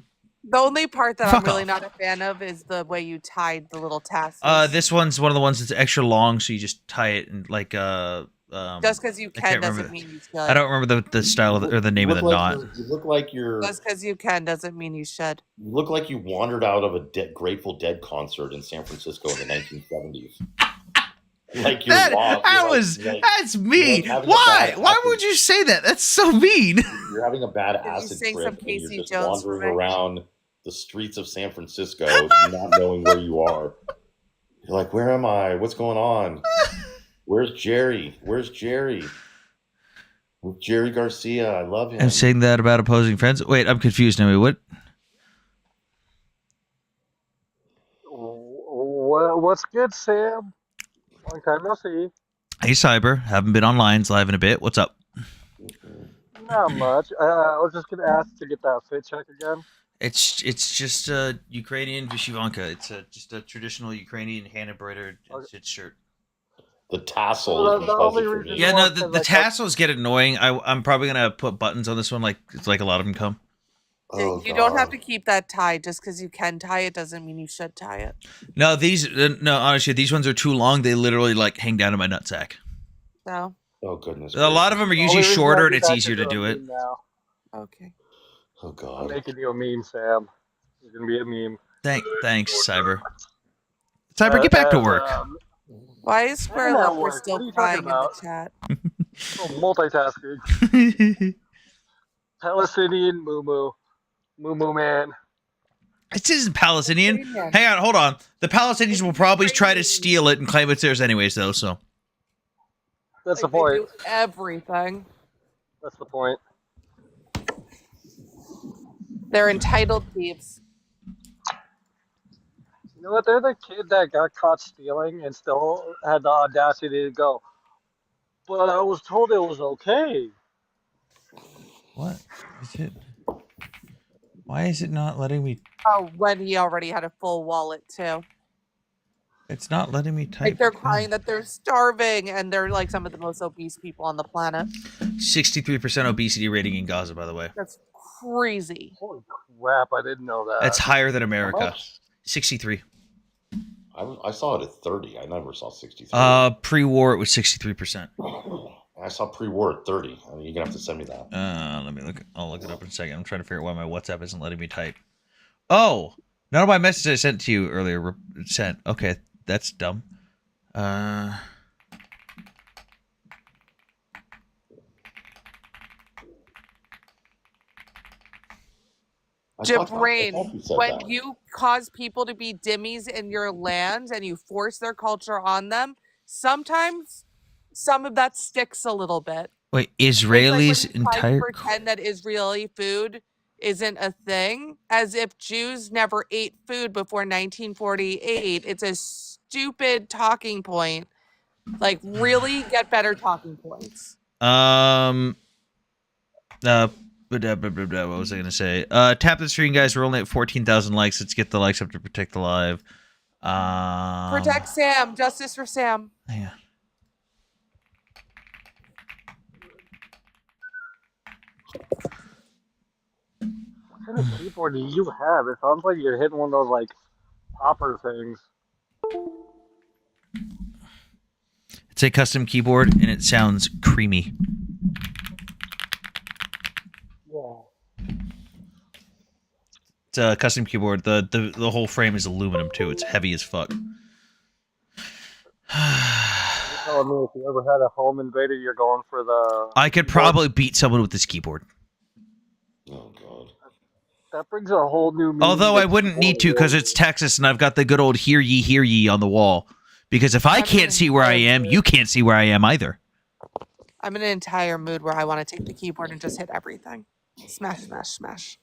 The only part that Fuck I'm really off. not a fan of is the way you tied the little tassels. This one's one of the ones that's extra long, so you just tie it and like Just because you I can't can doesn't remember mean you should. I don't remember the style of or the name of the knot. You look like you're. Just because you can doesn't mean you should. You look like you wandered out of a Grateful Dead concert in San Francisco in the 1970s. Like you're lost. That's me. you're like having a Why? bad Why acid- would you say that? That's so mean. You're having a bad you acid sing trip, some and you're Casey just Jones for wandering me? around the streets of San Francisco, not knowing where you are. You're like, where am I? What's going on? Where's Jerry? Where's Jerry? With Jerry Garcia, I love him. I'm saying that about opposing friends. Wait, I'm confused now. Wait, what? What's good, Sam? Long time no see. Hey, Cyber. Haven't been on lines live in a bit. What's up? Not much. I was just gonna ask to get that fit check again. It's just a Ukrainian vyshyvanka. It's just a traditional Ukrainian hand embroidered shirt. The tassel. Well, is the what does only it for reason me. Yeah, no, the like, tassels get annoying. I'm probably gonna put buttons on this one, like it's like a lot of them come. Oh, You don't have to keep that tied. Just because you can tie it doesn't mean you should tie it. No, honestly, these ones are too long. They literally like hang down to my nutsack. So. Oh goodness. A lot of them are The usually only reason I shorter, do and it's that easier to is do I'm it. mean now. Okay. Oh I'm god. making you a meme, Sam. It's gonna be a meme. Thanks, Cyber. Cyber, get back to work. Why is Square I'm at Lover work. What still are you crying talking in the about? chat? Oh, multitasking. Palestinian Moo Moo Man. This isn't Palestinian. Ukrainian. Hang on, hold on. The Palestinians will probably try to steal it and claim it's theirs anyways, though. So That's the Like, they point. do everything. That's the point. They're entitled thieves. You know what? They're the kid that got caught stealing and still had the audacity to go, but I was told it was okay. what is it? Why is it not letting me? Oh, when he already had a full wallet too. It's not letting me type. Like they're crying that they're starving and they're like some of the most obese people on the planet. 63% obesity rating in Gaza, by the way. That's crazy. Holy crap! I didn't know that. That's higher than How America. much? 63. I saw it at 30. I never saw 63. Pre-war it was 63%. I saw pre-war at 30. I mean, you're gonna have to send me that. Let me look. I'll look it up in a second. I'm trying to figure out why my WhatsApp isn't letting me type. Oh, none of my messages I sent to you earlier were sent. Okay, that's dumb. Jabrain, when you cause people to be dhimmis in your lands and you force their culture on them, sometimes some of that sticks a little bit. Wait, It's Israelis like when you try to entire. pretend that Israeli food isn't a thing, as if Jews never ate food before 1948. It's a stupid talking point. Like, really get better talking points. What was I gonna say? Tap the screen, guys. We're only at 14,000 likes. Let's get the likes up to protect the live. Protect Sam. Justice for Sam. Yeah. What kind of keyboard do you have? It sounds like you're hitting one of those like popper things. It's a custom keyboard, and it sounds creamy. Yeah. It's a custom keyboard. The whole frame is aluminum too. It's heavy as fuck. You're telling me if you ever had a home invader, you're going for the. I could probably beat someone with this keyboard. Oh god. That brings a whole new. meaning Although I to wouldn't need to because it's Texas and I've got the good old hear ye on the wall. Because if I can't see where I am, you can't see where I am either. I'm in an entire mood where I want to take the keyboard and just hit everything. Smash, smash, smash.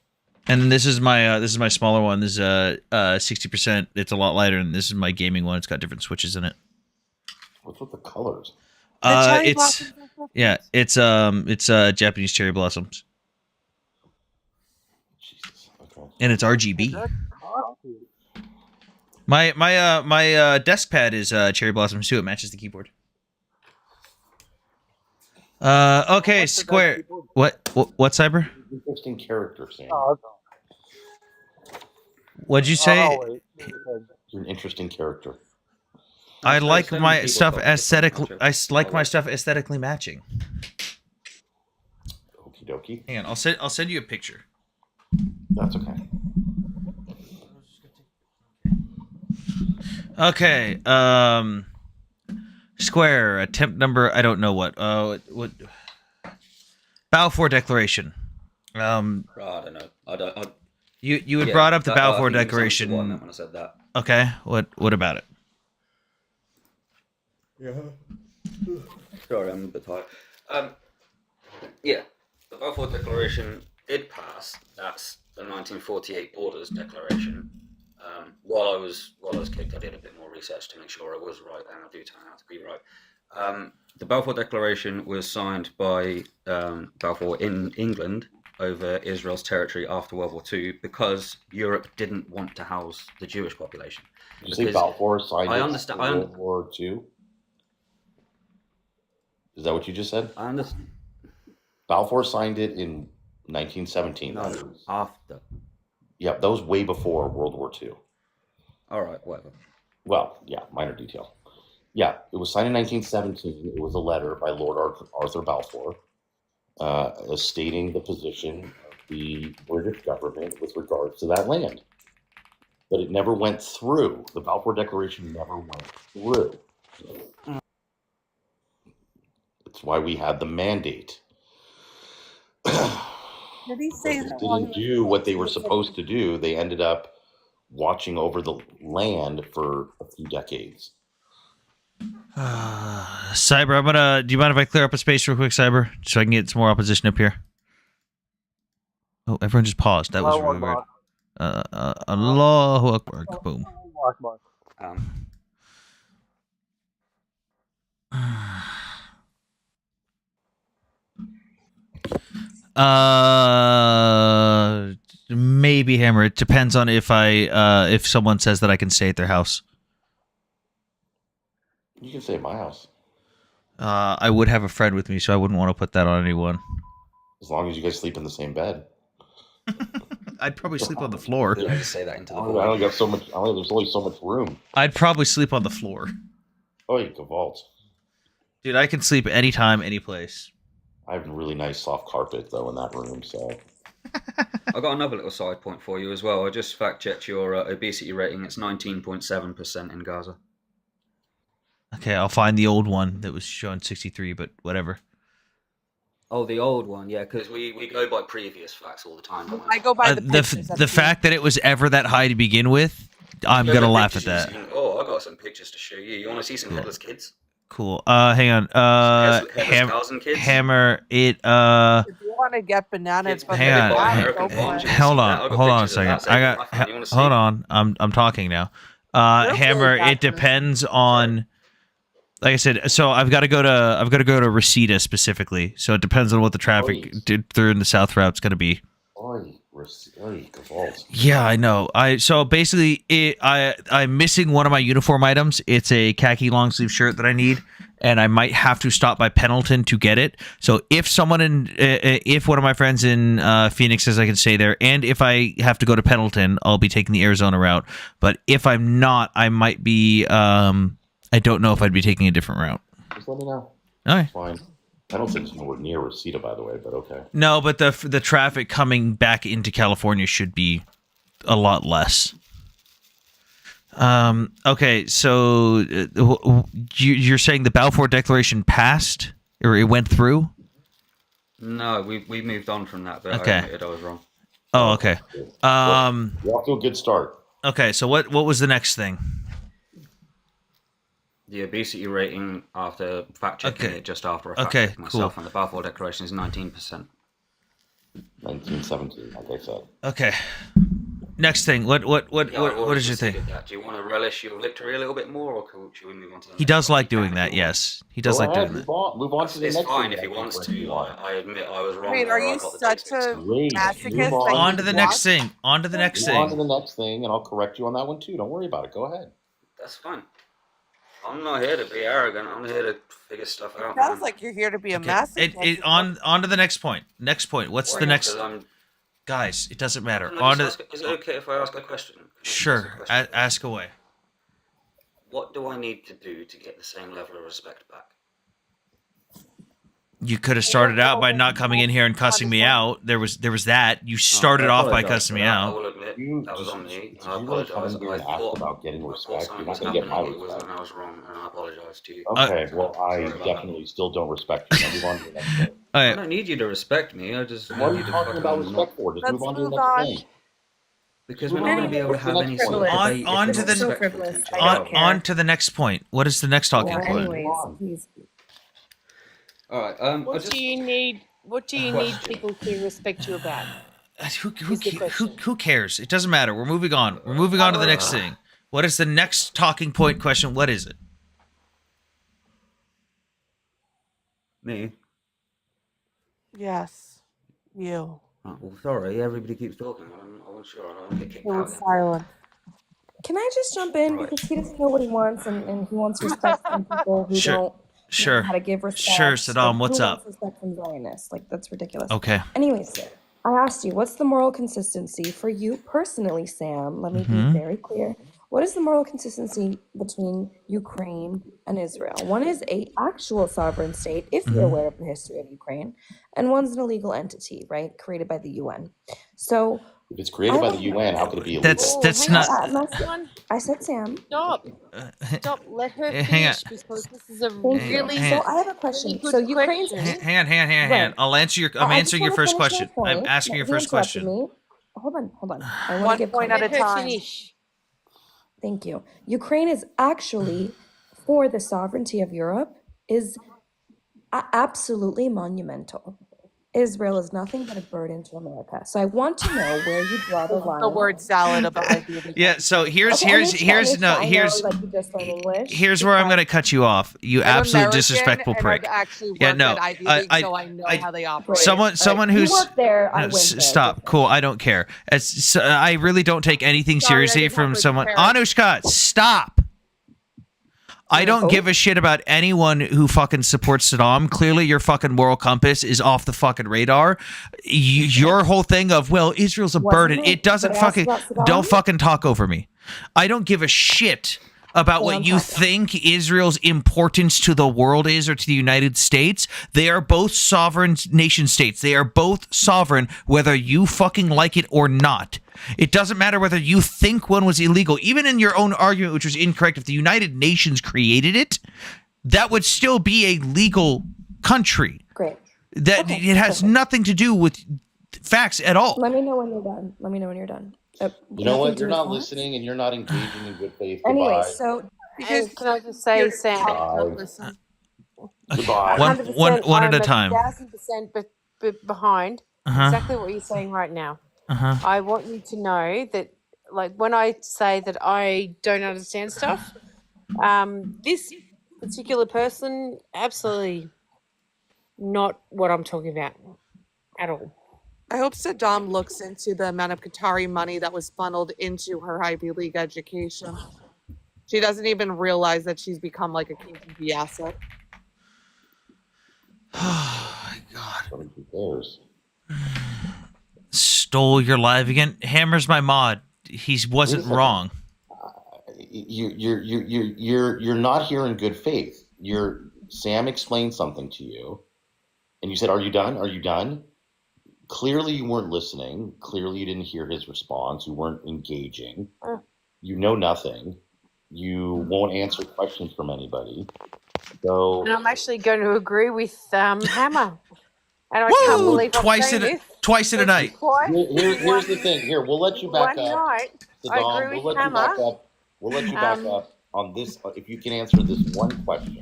And this is my smaller one. This is 60%. It's a lot lighter, and this is my gaming one. It's got different switches in it. What's with the colors? It's Japanese cherry blossoms. Jesus. Okay. And it's RGB. My desk pad is cherry blossoms too. It matches the keyboard. Okay, Square. What Cyber? Interesting character, Sam. What'd you say? You're an interesting character. I like my stuff aesthetically. I like my stuff aesthetically matching. Okie dokie. Hang on, I'll send you a picture. That's okay. Okay. Square attempt number. I don't know what. What? Balfour Declaration. I don't know. I don't. You had brought up the Balfour I think Declaration. when I said that. Okay. What about it? Yeah. Sorry, I'm a bit tired. Yeah, the Balfour Declaration did pass. That's the 1948 Borders Declaration. While I was kicked, I did a bit more research to make sure I was right, and I do turn out to be right. The Balfour Declaration was signed by Balfour in England over Israel's territory after World War II because Europe didn't want to house the Jewish population. Did you say Balfour signed I it understand. after World War II? Is that what you just said? I understand. Balfour signed it in 1917. No, after. Yeah, that was way before World War II. All right, whatever. Well, yeah, minor detail. Yeah, it was signed in 1917. It was a letter by Lord Arthur Balfour stating the position of the British government with regards to that land. but it never went through. The Balfour Declaration never went through. It's why we had the mandate. Did he say They that while he didn't was do what they going were to the supposed to do. They ended up watching over the land for a few decades. Cyber, do you mind if I clear up a space real quick, Cyber? So I can get some more opposition up here. Oh, everyone just paused. That was really weird. Allahu Akbar. Boom. Maybe Hammer. It depends on if someone says that I can stay at their house. You can stay at my house. I would have a friend with me, so I wouldn't want to put that on anyone. As long as you guys sleep in the same bed. I'd probably sleep on the floor. I just say that into the I void. don't got so much. There's only so much room. I'd probably sleep on the floor. Oh, you can vault. Dude, I can sleep anytime, any place. I have a really nice soft carpet though in that room, so. I got another little side point for you as well. I just fact checked your obesity rating. It's 19.7% in Gaza. Okay, I'll find the old one that was showing 63, but whatever. Oh, the old one, yeah, because we go by previous facts all the time. Don't we? I go by the pictures. The fact that it was ever that high to begin with, I'm gonna laugh at that. Oh, I got some pictures to show you. You want to see some Hitler's kids? Cool. Hang on. Hammer. It. If you want to get bananas from Hang the on. back, go for it. Hold on a second. Hold on. I'm talking now. Hammer. It depends on. Like I said, so I've got to go to Reseda specifically. So it depends on what the traffic through in the south route's going to be. Yeah, I know. So basically, I'm missing one of my uniform items. It's a khaki long sleeve shirt that I need, and I might have to stop by Pendleton to get it. So if if one of my friends in Phoenix says I can stay there, and if I have to go to Pendleton, I'll be taking the Arizona route. But if I'm not, I might be. I don't know if I'd be taking a different route. Just let me know. All right. It's fine. Pendleton's nowhere near Reseda, by the way, but okay. No, but the traffic coming back into California should be a lot less. Okay, so you're saying the Balfour Declaration passed or it went through? No, we moved on from that, but Okay. I admitted I was wrong. Oh, okay. You're off to a good start. Okay, so what was the next thing? The obesity rating after fact checking it just after I fact Okay, checked myself, cool. and the Balfour Declaration is 19%. 1917, like I said. Okay. Next thing. What Yeah, I've is always your thing? considered that. Do you want to relish your victory a little bit more, or should we move on to the He next does one? like doing that. Yes, he does like doing that. Move on to the It's next fine thing. if he wants to. I admit I was wrong. Wait, there. are I you got the such dates mixed a up. masochist? On to the next thing. On to the next Move on to thing. the next thing, and I'll correct you on that one too. Don't worry about it. Go ahead. That's fine. I'm not here to be arrogant. I'm here to figure stuff out. Sounds like you're here to be a masochist. On to the next point. Next point. What's the next? Because Guys, it doesn't matter. Can I On to just ask- is it okay if I ask a question? Sure. Ask away. What do I need to do to get the same level of respect back? You could have started out by not coming in here and cussing me out. There was that. You started I off by apologise cussing for me that. I out. will admit that was on me. I You really apologise. haven't even asked about getting respect. You're Something not was going to get my happening. It was, respect. and I was wrong, and I apologise to you. Okay, well, I definitely still don't respect you. Now move on to the next thing. I don't need you to respect me. I just What are want you to talking about fucking respect for? Just Let's move on to the move next on. thing. Because we're not going to be able to have any sort of debate. On if to we're the not respectful to each other. on to the next point. What is the next talking point? Please. All right. What do you need? What do you need people to respect you about? Who cares? It doesn't matter. We're moving on. We're moving on to the next thing. What is the next talking point question? What is it? Me? Yes, you. Oh, well, sorry. Everybody keeps talking. I wasn't sure. I don't get kicked It out. was silent. Can I just jump in because he doesn't know what he wants and he wants respect from people who Sure. don't Sure. know how to give respect. Sure, Saddam, Like, what's who up? wants respect from Zionist? Like that's ridiculous. Okay. Anyways, sir, I asked you, what's the moral consistency for you personally, Sam? Let me Mhm. be very clear. What is the moral consistency between Ukraine and Israel? One is a actual sovereign state, if you're Mhm. aware of the history of Ukraine, and one's an illegal entity, right, created by the UN. So If it's created by the UN, how could it be illegal? That's not. I said Sam. Stop. Stop. Let her hang on. finish because this is a Thank you. really, hang So I have a question. really good So Ukraine's question. Hang on. I'll answer your. I'm I just answering your wanna first finish my question. I'm point. asking your He first interrupted question. me. Hold on. I want One to give point at a Let her time. finish. Thank you. Ukraine is actually for the sovereignty of Europe is absolutely monumental. Israel is nothing but a burden to America. So I want to know where you draw the line. The word salad of Ivy League. Yeah. So here's Okay, here's I know here's that you just learned English. here's where I'm gonna cut you off. You I'm absolute American, disrespectful and prick. I've actually worked Yeah, no, at Ivy I- League, I- so I know I- how they operate. Someone You who's work there, I no, went there. stop. Cool. I don't care. I really don't take anything Sorry, I seriously didn't from have to someone. compare. Anushka, stop. I don't give a shit about anyone who fucking supports Saddam. Clearly, your fucking moral compass is off the fucking radar. Your whole thing of, well, Israel's a burden. It doesn't Did I ask fucking. about Saddam? Don't fucking talk over me. I don't give a shit about what you think Israel's importance to the world is or to the United States. They are both sovereign nation states. They are both sovereign, whether you fucking like it or not. It doesn't matter whether you think one was illegal. Even in your own argument, which was incorrect, if the United Nations created it, that would still be a legal country. Great. That it has nothing to do with facts at all. Let me know when you're done. You know what? nothing to You're do not with listening and you're not engaging in good faith. Anyway, Goodbye. so And can I just say, Sam? Goodbye. One at a time. 1,000% behind exactly what you're saying right now. I want you to know that, like, when I say that I don't understand stuff, this particular person, absolutely not what I'm talking about at all. I hope Saddam looks into the amount of Qatari money that was funneled into her Ivy League education. She doesn't even realize that she's become like a KGB asset. Oh my God. Who cares? Stole your live again. Hammer's my mod. He wasn't wrong. You're not here in good faith. Sam explained something to you, and you said, "Are you done? Are you done?" Clearly, you weren't listening. Clearly, you didn't hear his response. You weren't engaging. You know nothing. You won't answer questions from anybody. So, And I'm actually going to agree with Hammer. And I can't believe I'm saying this. Twice in a night. here's the thing. Here, we'll let you back One up. night, I Saddam, agree we'll with let you back Hammer. up. We'll let you back up on this. If you can answer this one question: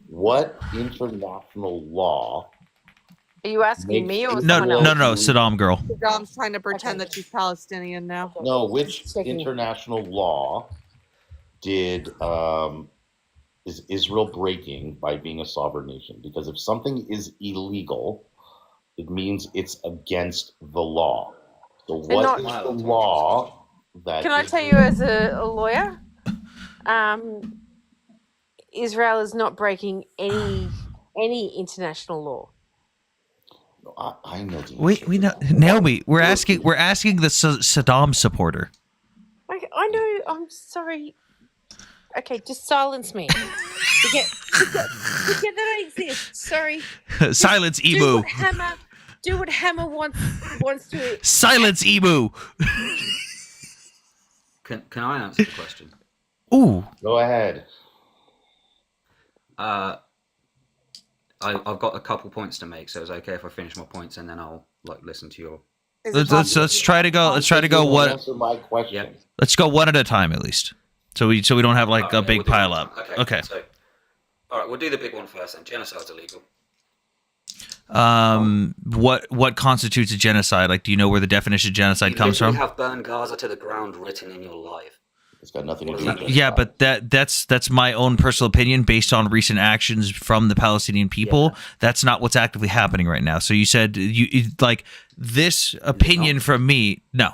what international law? Are you asking me or No, someone else? no, Saddam girl. Saddam's trying to pretend that she's Palestinian now. No, which international law is Israel breaking by being a sovereign nation? Because if something is illegal, it means it's against the law. So what is the law that? Can I tell you as a lawyer? Israel is not breaking any international law. I know. We know. Naomi, we're asking the Saddam supporter. I know. I'm sorry. Okay, just silence me. Forget that I exist. Sorry. Silence, Do Emu. what Hammer wants to. Silence, Emu. Can I answer the question? Ooh. Go ahead. I've got a couple points to make, so it's okay if I finish my points and then I'll listen to your. Let's try to go. Let's try to go one. Answer my question. Let's go one at a time at least, so we don't have like a big pile up. Okay. So, all right, we'll do the big one first. Then genocide's illegal. What constitutes a genocide? Like, do you know where the definition of genocide comes from? You have burned Gaza to the ground written in your life. It's got nothing to do with it. Yeah, but that's my own personal opinion based on recent actions from the Palestinian people. Yeah. That's not what's actively happening right now. So you said you like this opinion from me. No.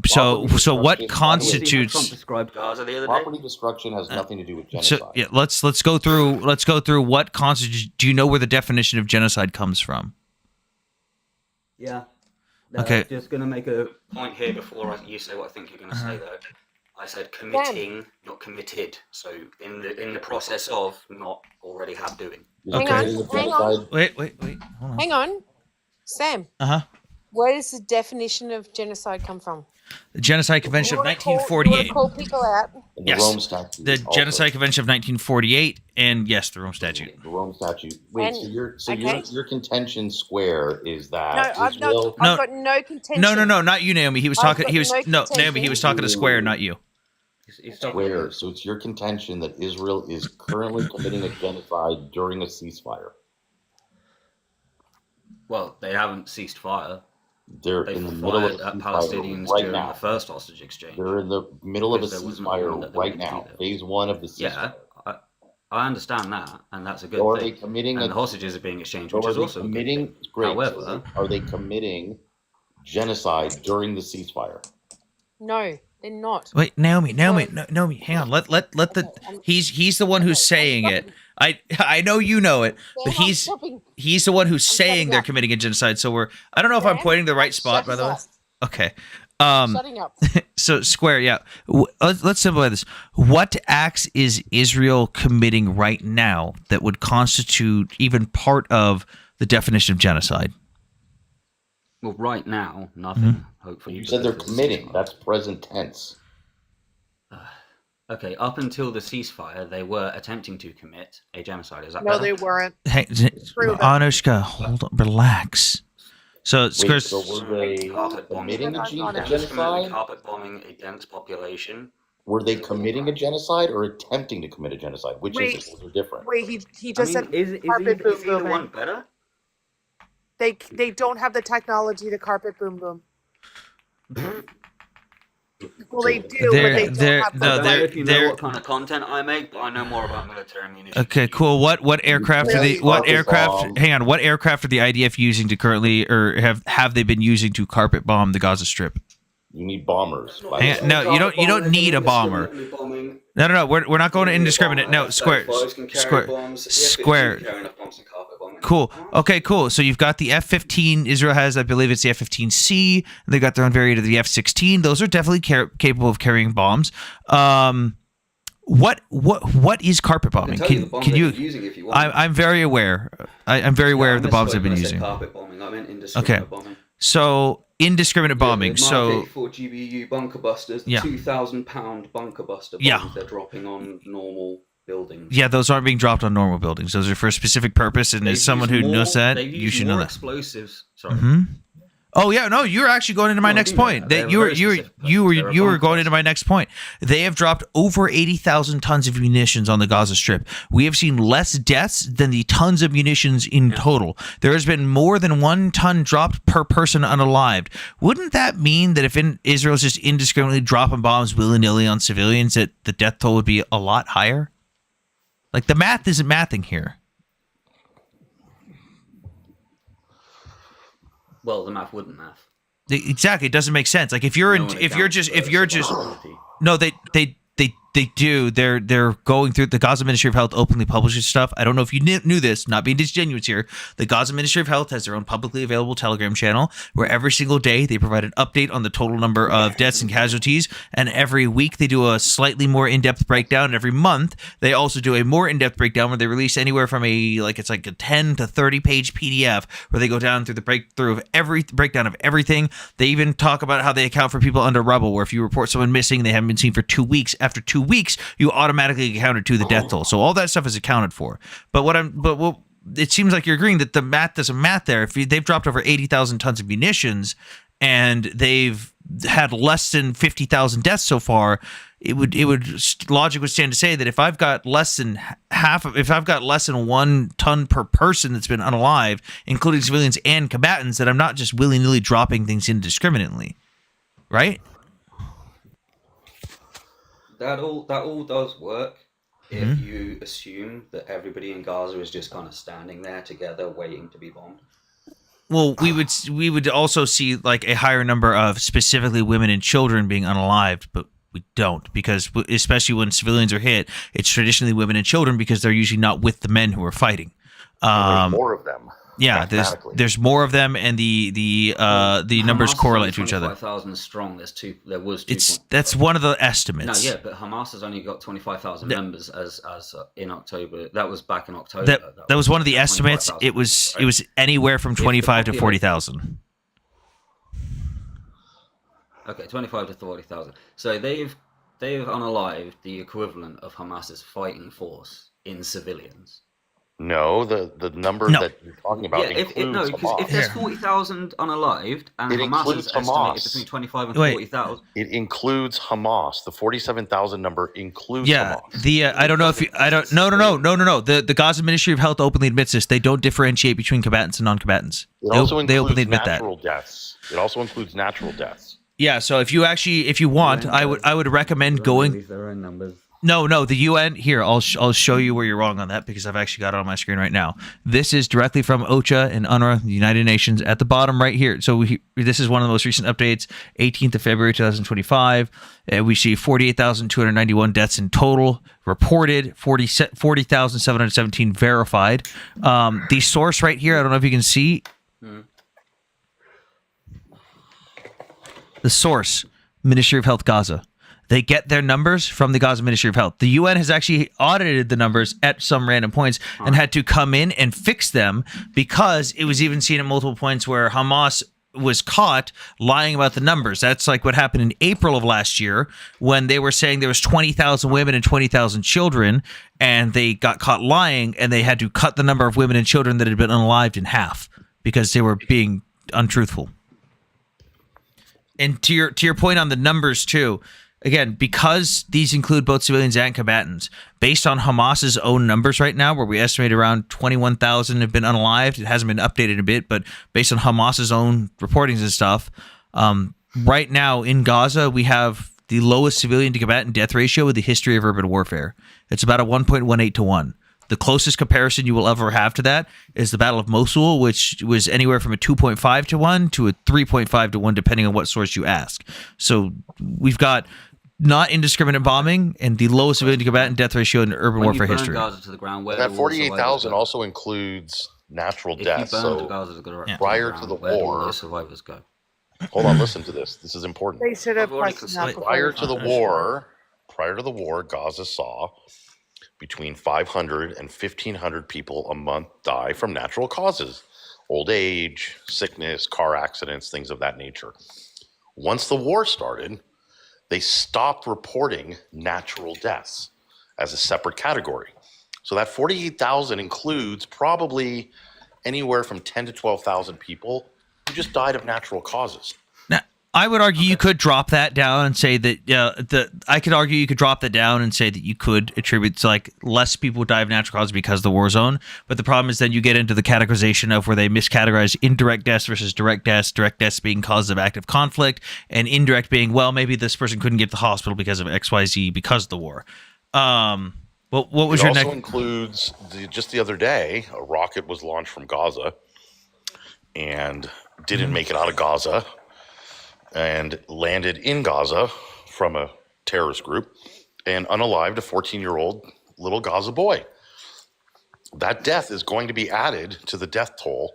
So what constitutes? Trump described Gaza the other day. Property destruction has nothing to do with genocide. So yeah, let's go through what constitutes. Do you know where the definition of genocide comes from? Yeah. Okay. Just gonna make a point here before you say what I think you're gonna say though. I said committing, not committed. So in the process of, not already have doing. Hang on. Wait. Hold on. Hang on, Sam. Where does the definition of genocide come from? The Genocide Convention of You 1948. call people out. And Yes. the Rome Statute. The also. Genocide Convention of 1948, and yes, the Rome Statute. The Rome Statute. Wait, And- so okay. your contention square is No, that I've Israel. got no contention. No, not you, Naomi. He was I've talking. got He was no Naomi. He was talking to Square, not you. Square. So it's your contention that Israel is currently committing a genocide during a ceasefire. Well, they haven't ceased fire. They're They in the middle of fired a at ceasefire Palestinians right during now. the first hostage exchange. They're in the middle of a Because there wasn't one ceasefire that they right wanted to now. do that. Phase one of the ceasefire. Yeah, I understand that, and that's a good So are thing. they committing and a- the hostages are being exchanged, So which are is they also a good committing? thing. Great. However, Are they committing genocide during the ceasefire? No, they're not. Wait, Naomi, hang on. Let the he's the one who's saying it. I know you know it, but Sam, I'm he's stopping. the one who's saying shutting they're up. committing a genocide. So I don't know if I'm Sam, pointing to the right spot, by shutting the way. up. Okay. Shutting up. So Square, yeah. Let's simplify this. What acts is Israel committing right now that would constitute even part of the definition of genocide? well, right now, nothing. Hopefully, You said they're because of the committing. ceasefire. That's present tense. Okay, up until the ceasefire, they were attempting to commit a genocide. Is that No, better? they weren't. Hey, True, though. Anushka, hold on, relax. So Square, Wait, so were they Carpet bombing. committing a That's not it. genocide? Carpet bombing a dense population. Were they committing a genocide or attempting to commit a genocide? Which Wait. is it? Those are different. Wait, he just said is carpet boom either boom. one better? They don't have the technology to carpet boom boom. Well, they do, They're- but they they're- don't have no, I the don't know they're- if you know they're- what kind of content I make, but I know more about military munitions. okay, cool. What aircraft are they? What Carpet aircraft? bomb. Hang on. What aircraft are the IDF using to currently, or have they been using to carpet bomb the Gaza Strip? You need bombers. by Hang the on, way. no, you don't need a bomber. Bombing. No. We're not going to indiscriminate. No, Square, Square, Square. Cool. Okay, cool. So you've got the F-15. Israel has, I believe, it's the F-15C. They got their own variant of the F-16. Those are definitely capable of carrying bombs. What is carpet bombing? Can you? I'm very aware. I'm very aware of the bombs they've been using. Carpet bombing. I meant indiscriminate Okay. bombing. So indiscriminate bombing. Mark So 84 GBU bunker busters, Yeah. 2,000-pound bunker buster bombs Yeah. they're dropping on normal buildings. yeah, those aren't being dropped on normal buildings. Those are for a specific purpose. And They've as someone who used knows more- that, they've you used should know more that. explosives. Sorry. Hmm. Oh yeah, no, you're actually going into my No, I next do know point. that. They That were you were very you were specific. you were They were you were bomb going into my next point. They have dropped over 80,000 tons of munitions on the Gaza Strip. We have seen less deaths than the tons of munitions in total. There has been more than 1 ton dropped per person unalived. Wouldn't that mean that if Israel's just indiscriminately dropping bombs willy-nilly on civilians, that the death toll would be a lot higher? Like the math isn't mathing here. Well, the math wouldn't math. Exactly, it doesn't make sense. Like if you're No one if you're accounts just for possibility. no, they do. They're going through the Gaza Ministry of Health openly publishes stuff. I don't know if you knew this. Not being disingenuous here. The Gaza Ministry of Health has their own publicly available Telegram channel where every single day they provide an update on the total number of deaths and casualties. And every week they do a slightly more in-depth breakdown. And every month they also do a more in-depth breakdown where they release anywhere from a 10 to 30 page PDF where they go down through the breakdown of everything. They even talk about how they account for people under rubble. Where if you report someone missing, they haven't been seen for 2 weeks. After 2 weeks, you automatically accounted to the death toll. So all that stuff is accounted for. But what it seems like you're agreeing that the math doesn't math there. If they've dropped over 80,000 tons of munitions and they've had less than 50,000 deaths so far, logic would stand to say that if I've got less than 1 ton per person that's been unalived, including civilians and combatants, that I'm not just willy-nilly dropping things indiscriminately, right? That all does work if Mm-hmm. you assume that everybody in Gaza is just kind of standing there together waiting to be bombed. Well, we would also see like a higher number of specifically women and children being unalived, but we don't, because especially when civilians are hit, it's traditionally women and children because they're usually not with the men who are fighting. There's more of them. Yeah, there's more of them, and the numbers Hamas correlate is to each other. 25,000 strong. There was 2. That's one of the No, estimates. yeah, but Hamas has only got 25,000 members as in October. That was back in October. That was one of the estimates. 25,000, It was anywhere from 25 to population- 40,000. Okay, 25 to 40,000. So they've unalived the equivalent of Hamas's fighting force in civilians. No, the number No. that you're talking about Yeah, includes because if Hamas. there's 40,000 unalived and It Hamas includes is estimated Hamas. between 25 and Wait. 40,000. It includes Hamas. The 47,000 number includes Yeah, Hamas. I don't know if you, I don't, no. The Gaza Ministry of Health openly admits this. They don't differentiate between combatants and non-combatants. It also They openly includes admit that. natural deaths. It also includes natural deaths. Yeah, so if you want, I would recommend going. Release their own numbers. No, the UN here. I'll show you where you're wrong on that because I've actually got it on my screen right now. This is directly from OCHA and UNRWA, the United Nations, at the bottom right here. So this is one of the most recent updates, 18th of February 2025. We see 48,291 deaths in total reported, 40,717 verified. The source right here, I don't know if you can see. The source, Ministry of Health Gaza. They get their numbers from the Gaza Ministry of Health. The UN has actually audited the numbers at some random points and had to come in and fix them because it was even seen at multiple points where Hamas was caught lying about the numbers. That's like what happened in April of last year when they were saying there was 20,000 women and 20,000 children, and they got caught lying, and they had to cut the number of women and children that had been unalived in half because they were being untruthful. And to your point on the numbers too, again, because these include both civilians and combatants, based on Hamas's own numbers right now, where we estimate around 21,000 have been unalived, it hasn't been updated a bit, but based on Hamas's own reportings and stuff, right now in Gaza, we have the lowest civilian to combatant death ratio in the history of urban warfare. It's about a 1.18 to 1. The closest comparison you will ever have to that is the Battle of Mosul, which was anywhere from a 2.5 to 1 to a 3.5 to 1, depending on what source you ask. So we've got not indiscriminate bombing and the lowest civilian to combatant death ratio in urban When warfare you burn history. Gaza to the ground, where That do all the survivors 48,000 go? also includes natural If deaths. you burn So Gaza to the prior ground, to the where do all war, those survivors go? hold on, listen to this. This is important. They should have I've already questioned that before. Prior to the war, Gaza saw between 500 and 1,500 people a month die from natural causes, old age, sickness, car accidents, things of that nature. Once the war started, they stopped reporting natural deaths as a separate category. So that 48,000 includes probably anywhere from 10 to 12,000 people who just died of natural causes. Now, I would argue you could drop that down and say that I could argue you could drop that down and say that you could attribute to like less people die of natural causes because of the war zone. But the problem is then you get into the categorization of where they miscategorize indirect deaths versus direct deaths being causes of active conflict, and indirect being, well, maybe this person couldn't get to the hospital because of XYZ because of the war. What was your It also next? includes just the other day, a rocket was launched from Gaza and didn't make it out of Gaza and landed in Gaza from a terrorist group and unalived a 14-year-old little Gaza boy. That death is going to be added to the death toll.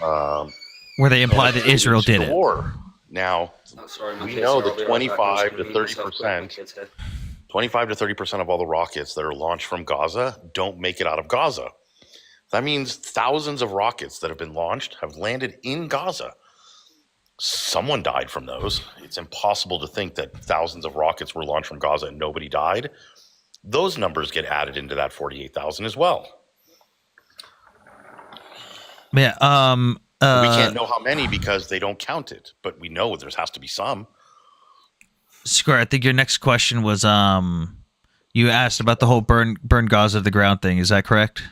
Where they imply that Israel did it. War. Now, Sorry, my we kids know are- I'll that be right back. I'm 25 just to gonna mute myself quick. My 30%, kids here. 25 to 30% of all the rockets that are launched from Gaza don't make it out of Gaza. That means thousands of rockets that have been launched have landed in Gaza. Someone died from those. It's impossible to think that thousands of rockets were launched from Gaza and nobody died. Those numbers get added into that 48,000 as well. Yeah. We can't know how many because they don't count it, but we know there has to be some. Square, I think your next question was you asked about the whole burn Gaza to the ground thing. Is that correct?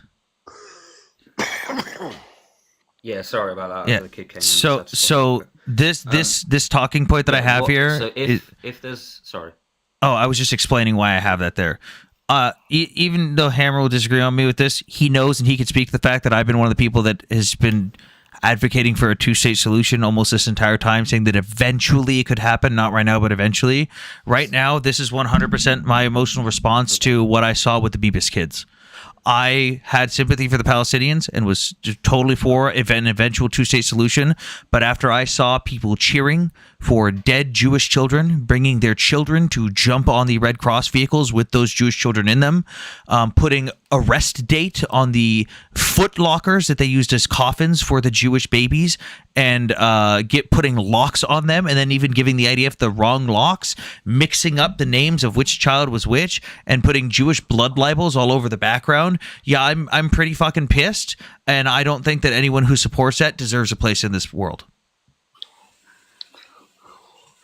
Yeah, sorry about that. Yeah. The kid came in, So that's so this talking point that I have here. So if there's sorry. Oh, I was just explaining why I have that there. Even though Hammer will disagree on me with this, he knows and he can speak to the fact that I've been one of the people that has been advocating for a two-state solution almost this entire time, saying that eventually it could happen, not right now, but eventually. Right now, this is 100% my emotional response to what I saw with the Bebis kids. I had sympathy for the Palestinians and was totally for an eventual two-state solution. But after I saw people cheering for dead Jewish children, bringing their children to jump on the Red Cross vehicles with those Jewish children in them, putting arrest date on the foot lockers that they used as coffins for the Jewish babies, and putting locks on them, and then even giving the IDF the wrong locks, mixing up the names of which child was which, and putting Jewish blood libels all over the background. Yeah, I'm pretty fucking pissed, and I don't think that anyone who supports that deserves a place in this world.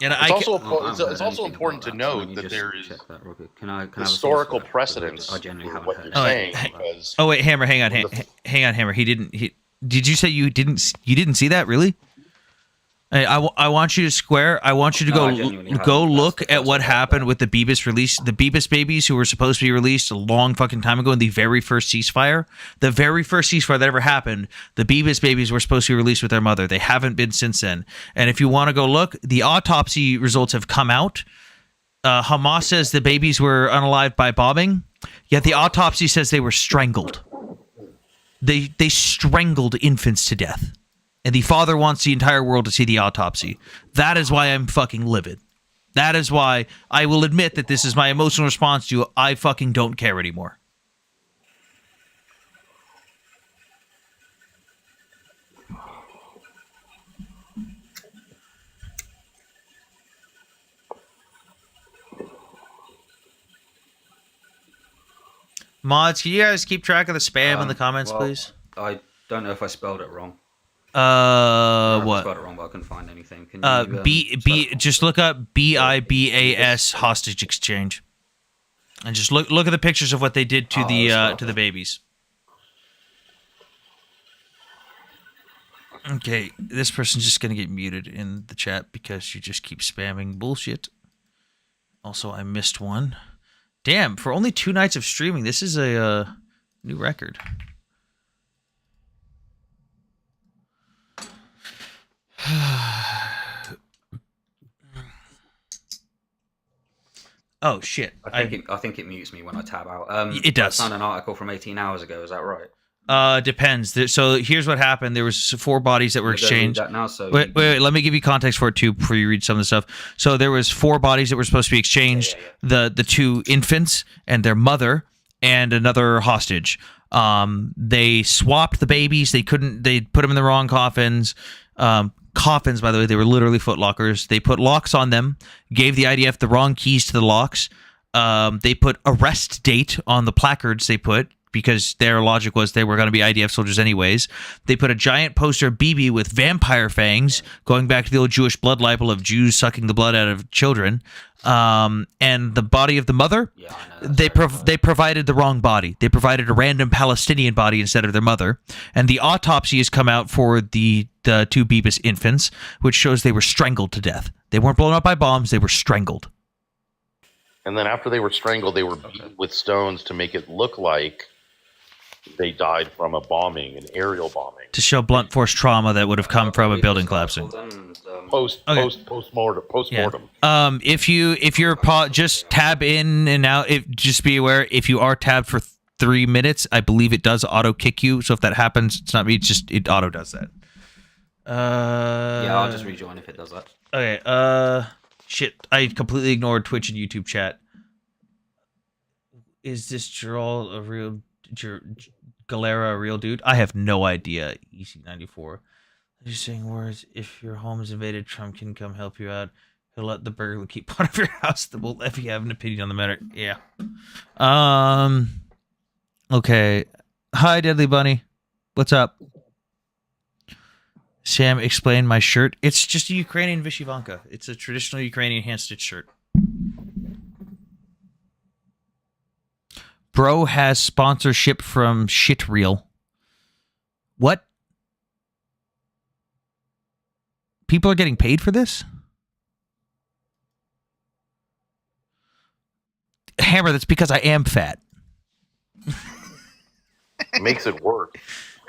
And it's also important to note that there is historical precedence for what you're saying. Because oh wait, Hammer, hang on, hang on, Hammer. Did you say you didn't see that? Really? I want you to I want you to go look at what happened with the Beebus release, the Beebus babies who were supposed to be released a long fucking time ago in the very first ceasefire. The very first ceasefire that ever happened, the Beebus babies were supposed to be released with their mother. They haven't been since then. And if you want to go look, the autopsy results have come out. Hamas says the babies were unalived by bombing, yet the autopsy says they were strangled. They strangled infants to death. And the father wants the entire world to see the autopsy. That is why I'm fucking livid. That is why I will admit that this is my emotional response to I fucking don't care anymore. Mods, can you guys keep track of the spam in the comments, please? I don't know if I spelled it wrong. What? I spelled it wrong, but I couldn't find anything. Can you, just look up BIBAS hostage exchange, and just look at the pictures of what they did to the babies. Okay, this person's just gonna get muted in the chat because you just keep spamming bullshit. Also, I missed one. Damn! For only 2 nights of streaming, this is a new record. Oh shit! I think it mutes me when I tab out. It does. I found an article from 18 hours ago. Is that right? Depends. So here's what happened. There was 4 bodies that were exchanged. Wait. Let me give you context for it too before you read some of the stuff. So there was 4 bodies that were supposed to be exchanged. The 2 infants and their mother and another hostage. They swapped the babies. They put them in the wrong coffins. Coffins, by the way, they were literally footlockers. They put locks on them, gave the IDF the wrong keys to the locks. They put arrest date on the placards they put, because their logic was they were going to be IDF soldiers anyways. They put a giant poster of BB with vampire fangs, going back to the old Jewish blood libel of Jews sucking the blood out of children. And the body of the mother, they provided the wrong body. They provided a random Palestinian body instead of their mother. And the autopsy has come out for the 2 Beebus infants, which shows they were strangled to death. They weren't blown up by bombs, they were strangled. And then after they were strangled, they were beaten with stones to make it look like they died from a bombing, an aerial bombing. To show blunt force trauma that would have come from a building collapsing. Post-mortem. Yeah. If you're just tab in and out, just be aware, if you are tabbed for 3 minutes, I believe it does auto kick you. So if that happens, it's not me, it auto does that. Yeah, I'll just rejoin if it does that. Okay, shit, I completely ignored Twitch and YouTube chat. Is this Gerald a real Galera a real dude? I have no idea. EC94. You're saying words. If your home is invaded, Trump can come help you out. He'll let the burglar keep part of your house. That will if you have an opinion on the matter. Yeah. Okay. Hi, Deadly Bunny. What's up? Sam, explain my shirt. It's just a Ukrainian Vyshyvanka. It's a traditional Ukrainian hand-stitched shirt. Bro has sponsorship from Shitreel. What? People are getting paid for this? Hammer, that's because I am fat. Makes it work.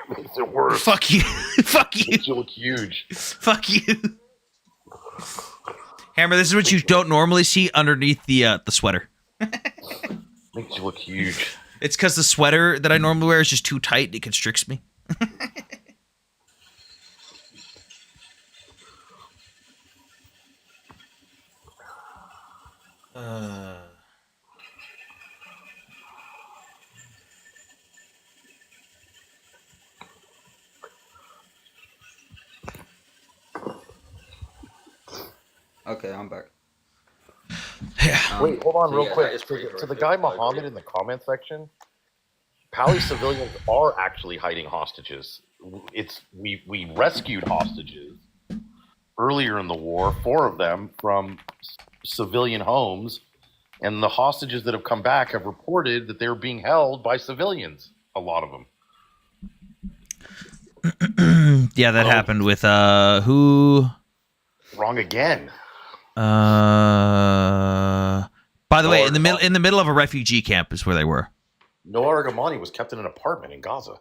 Makes it work. Fuck you. Fuck you. Makes you look huge. Fuck you. Hammer, this is what you don't normally see underneath the sweater. Makes you look huge. It's because the sweater that I normally wear is just too tight. It constricts me. Okay, I'm back. Wait, hold on so real yeah, that quick. is pretty To the horrific. guy I agree. Muhammad in the comment section, Pali civilians are actually hiding hostages. We rescued hostages earlier in the war, 4 of them from civilian homes, and the hostages that have come back have reported that they're being held by civilians. A lot of them. Yeah, that happened with who? Wrong again. By the way, in the middle of a refugee camp is where they were. Noah Argamani was kept in an apartment in Gaza.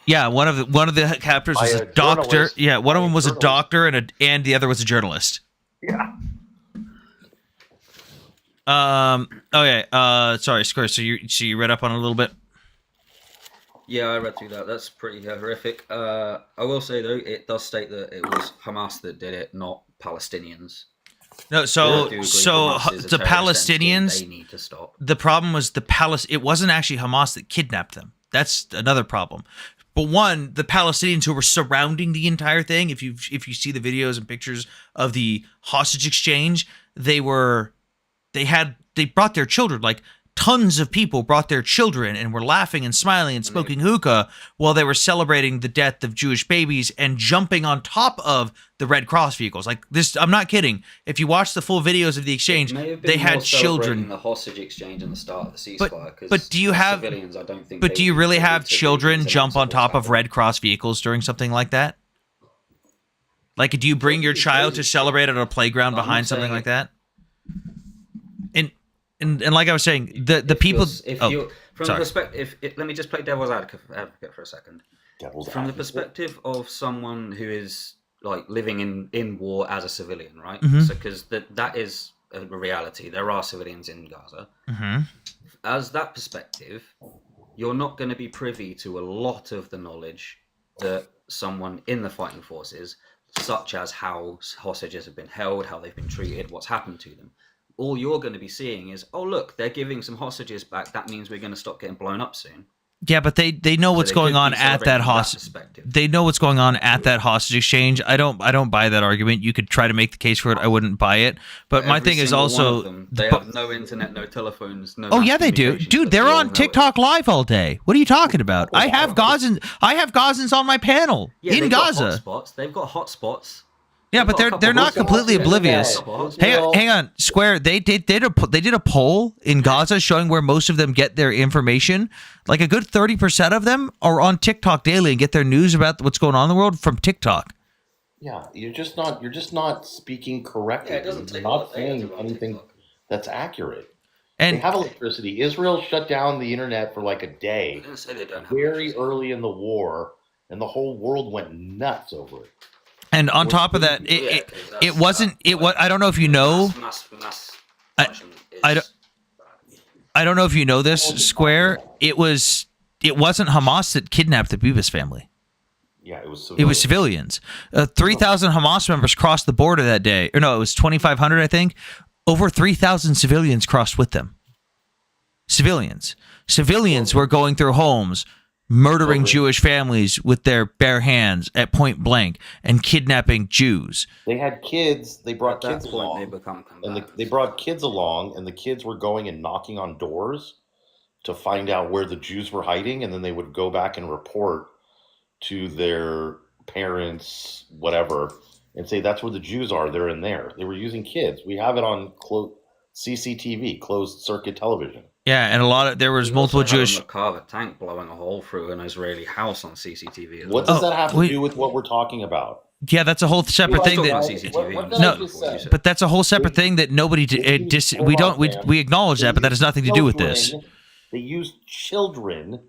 Yeah, one of the captors was By a a doctor. journalist. Yeah, one of them was a doctor and the other was a journalist. Yeah. Okay. Sorry, Square. So you read up on it a little bit. Yeah, I read through that. That's pretty horrific. I will say though, it does state that it was Hamas that did it, not Palestinians. No, so I do agree so Hamas is a the terrorist entity, Palestinians. they need to stop. The problem was it wasn't actually Hamas that kidnapped them. That's another problem. But one, the Palestinians who were surrounding the entire thing, if you see the videos and pictures of the hostage exchange, they brought their children, like tons of people brought their children and were laughing and smiling and smoking hookah while they were celebrating the death of Jewish babies and jumping on top of the Red Cross vehicles. Like this, I'm not kidding. If you watch the full videos of the exchange, they had children. The hostage exchange and the start of the ceasefire. But do you have civilians? I don't think. But do you really have to children jump on top of Red Cross vehicles during something like that? Like, do you bring your child to celebrate at a playground behind something like that? And like I was saying, the people. From the perspective, let me just play devil's advocate for a second. From the perspective of someone who is like living in war as a civilian, right? Mhm. So because that is a reality. There are civilians in Gaza. Mhm. As that perspective, you're not going to be privy to a lot of the knowledge that someone in the fighting forces, such as how hostages have been held, how they've been treated, what's happened to them. All you're going to be seeing is, oh look, they're giving some hostages back. That means we're going to stop getting blown up soon. Yeah, but they know what's they going could on be at that celebrating from that hostage. perspective. They know what's going on at that hostage exchange. I don't buy that argument. You could try to make the case for it. I wouldn't buy it. But my Every thing is single one of also, them, they have no internet, no telephones, no. oh mass yeah, they do, communications, dude. but They're we all on know it. TikTok live all day. What are you talking about? I have Gazans on my panel Yeah, in they've got Gaza. hotspots. They've got hotspots. Yeah, but they're not completely oblivious. Hang on, Square. They did a poll in Gaza showing where most of them get their information. Like a good 30% of them are on TikTok daily and get their news about what's going on in the world from TikTok. Yeah, you're just not speaking correctly. Yeah, it doesn't You're take a lot not of data saying to run anything that's accurate. And they have electricity. Israel shut down the internet for like a day. I didn't say they don't have Very early in the war, and the whole world went nuts over it. And on top of that, it wasn't. I don't know if you know. I don't know if you know this, Square. It wasn't Hamas that kidnapped the Bibas family. Yeah, it was. It was civilians. 3,000 Hamas members crossed the border that day. Or no, it was 2,500, I think. Over 3,000 civilians crossed with them. Civilians were going through homes, murdering Jewish families with their bare hands at point blank and kidnapping Jews. They had kids. They brought At that kids point, along, they become and they brought kids along, and the kids were going and knocking on doors to find out where the Jews were hiding, and then they would go back and report to their parents, whatever, and say that's where the Jews are. They're in there. They were using kids. We have it on CCTV, closed circuit television. Yeah, and there was multiple Jewish. A Merkava tank blowing a hole through an Israeli house on CCTV. as What well. does that have to do with what we're talking about? Yeah, that's a whole separate thing. But that's a whole separate thing that nobody. We acknowledge that, but that has nothing to do with this. They use children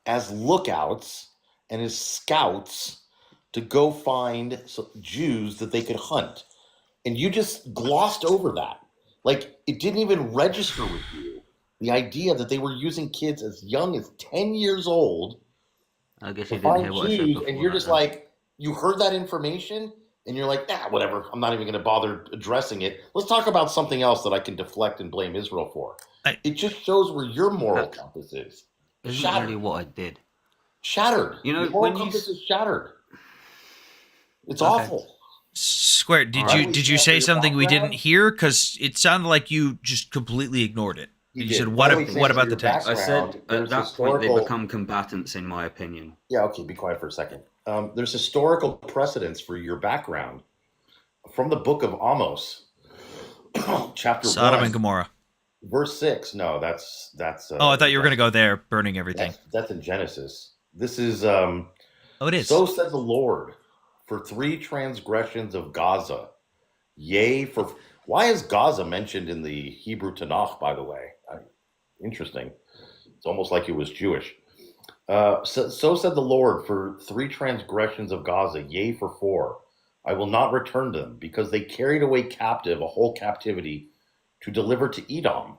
as lookouts and as scouts to go find Jews that they could hunt, and you just glossed over that. Like it didn't even register with you. The idea that they were using kids as young as 10 years old I guess to you didn't find hear what I said Jews, before. and you're just like, you heard that information, and you're like, whatever. I'm not even going to bother addressing it. Let's talk about something else that I can deflect and blame Israel for. It just shows where your moral compass is. Isn't Shattered. really what I did. Shattered. You know, your moral when compass is shattered. It's Okay. awful. Square, did you say something we didn't background? hear? Because it sounded like you just completely ignored it. You You did. said, By the way, what thanks about for the your tanks? I said background. at There's that point they historical. become combatants, in my opinion. Yeah, okay, be quiet for a second. There's historical precedence for your background from the book of Amos, chapter Sodom 1, and Gomorrah. verse 6. No, that's Oh, I thought you were going to go there, burning everything. that's in Genesis. This is Oh, it is. so said the Lord, for 3 transgressions of Gaza, yea, for why is Gaza mentioned in the Hebrew Tanakh, by the way? Interesting. It's almost like it was Jewish. So said the Lord, for 3 transgressions of Gaza, yea, for 4. I will not return them, because they carried away captive a whole captivity to deliver to Edom.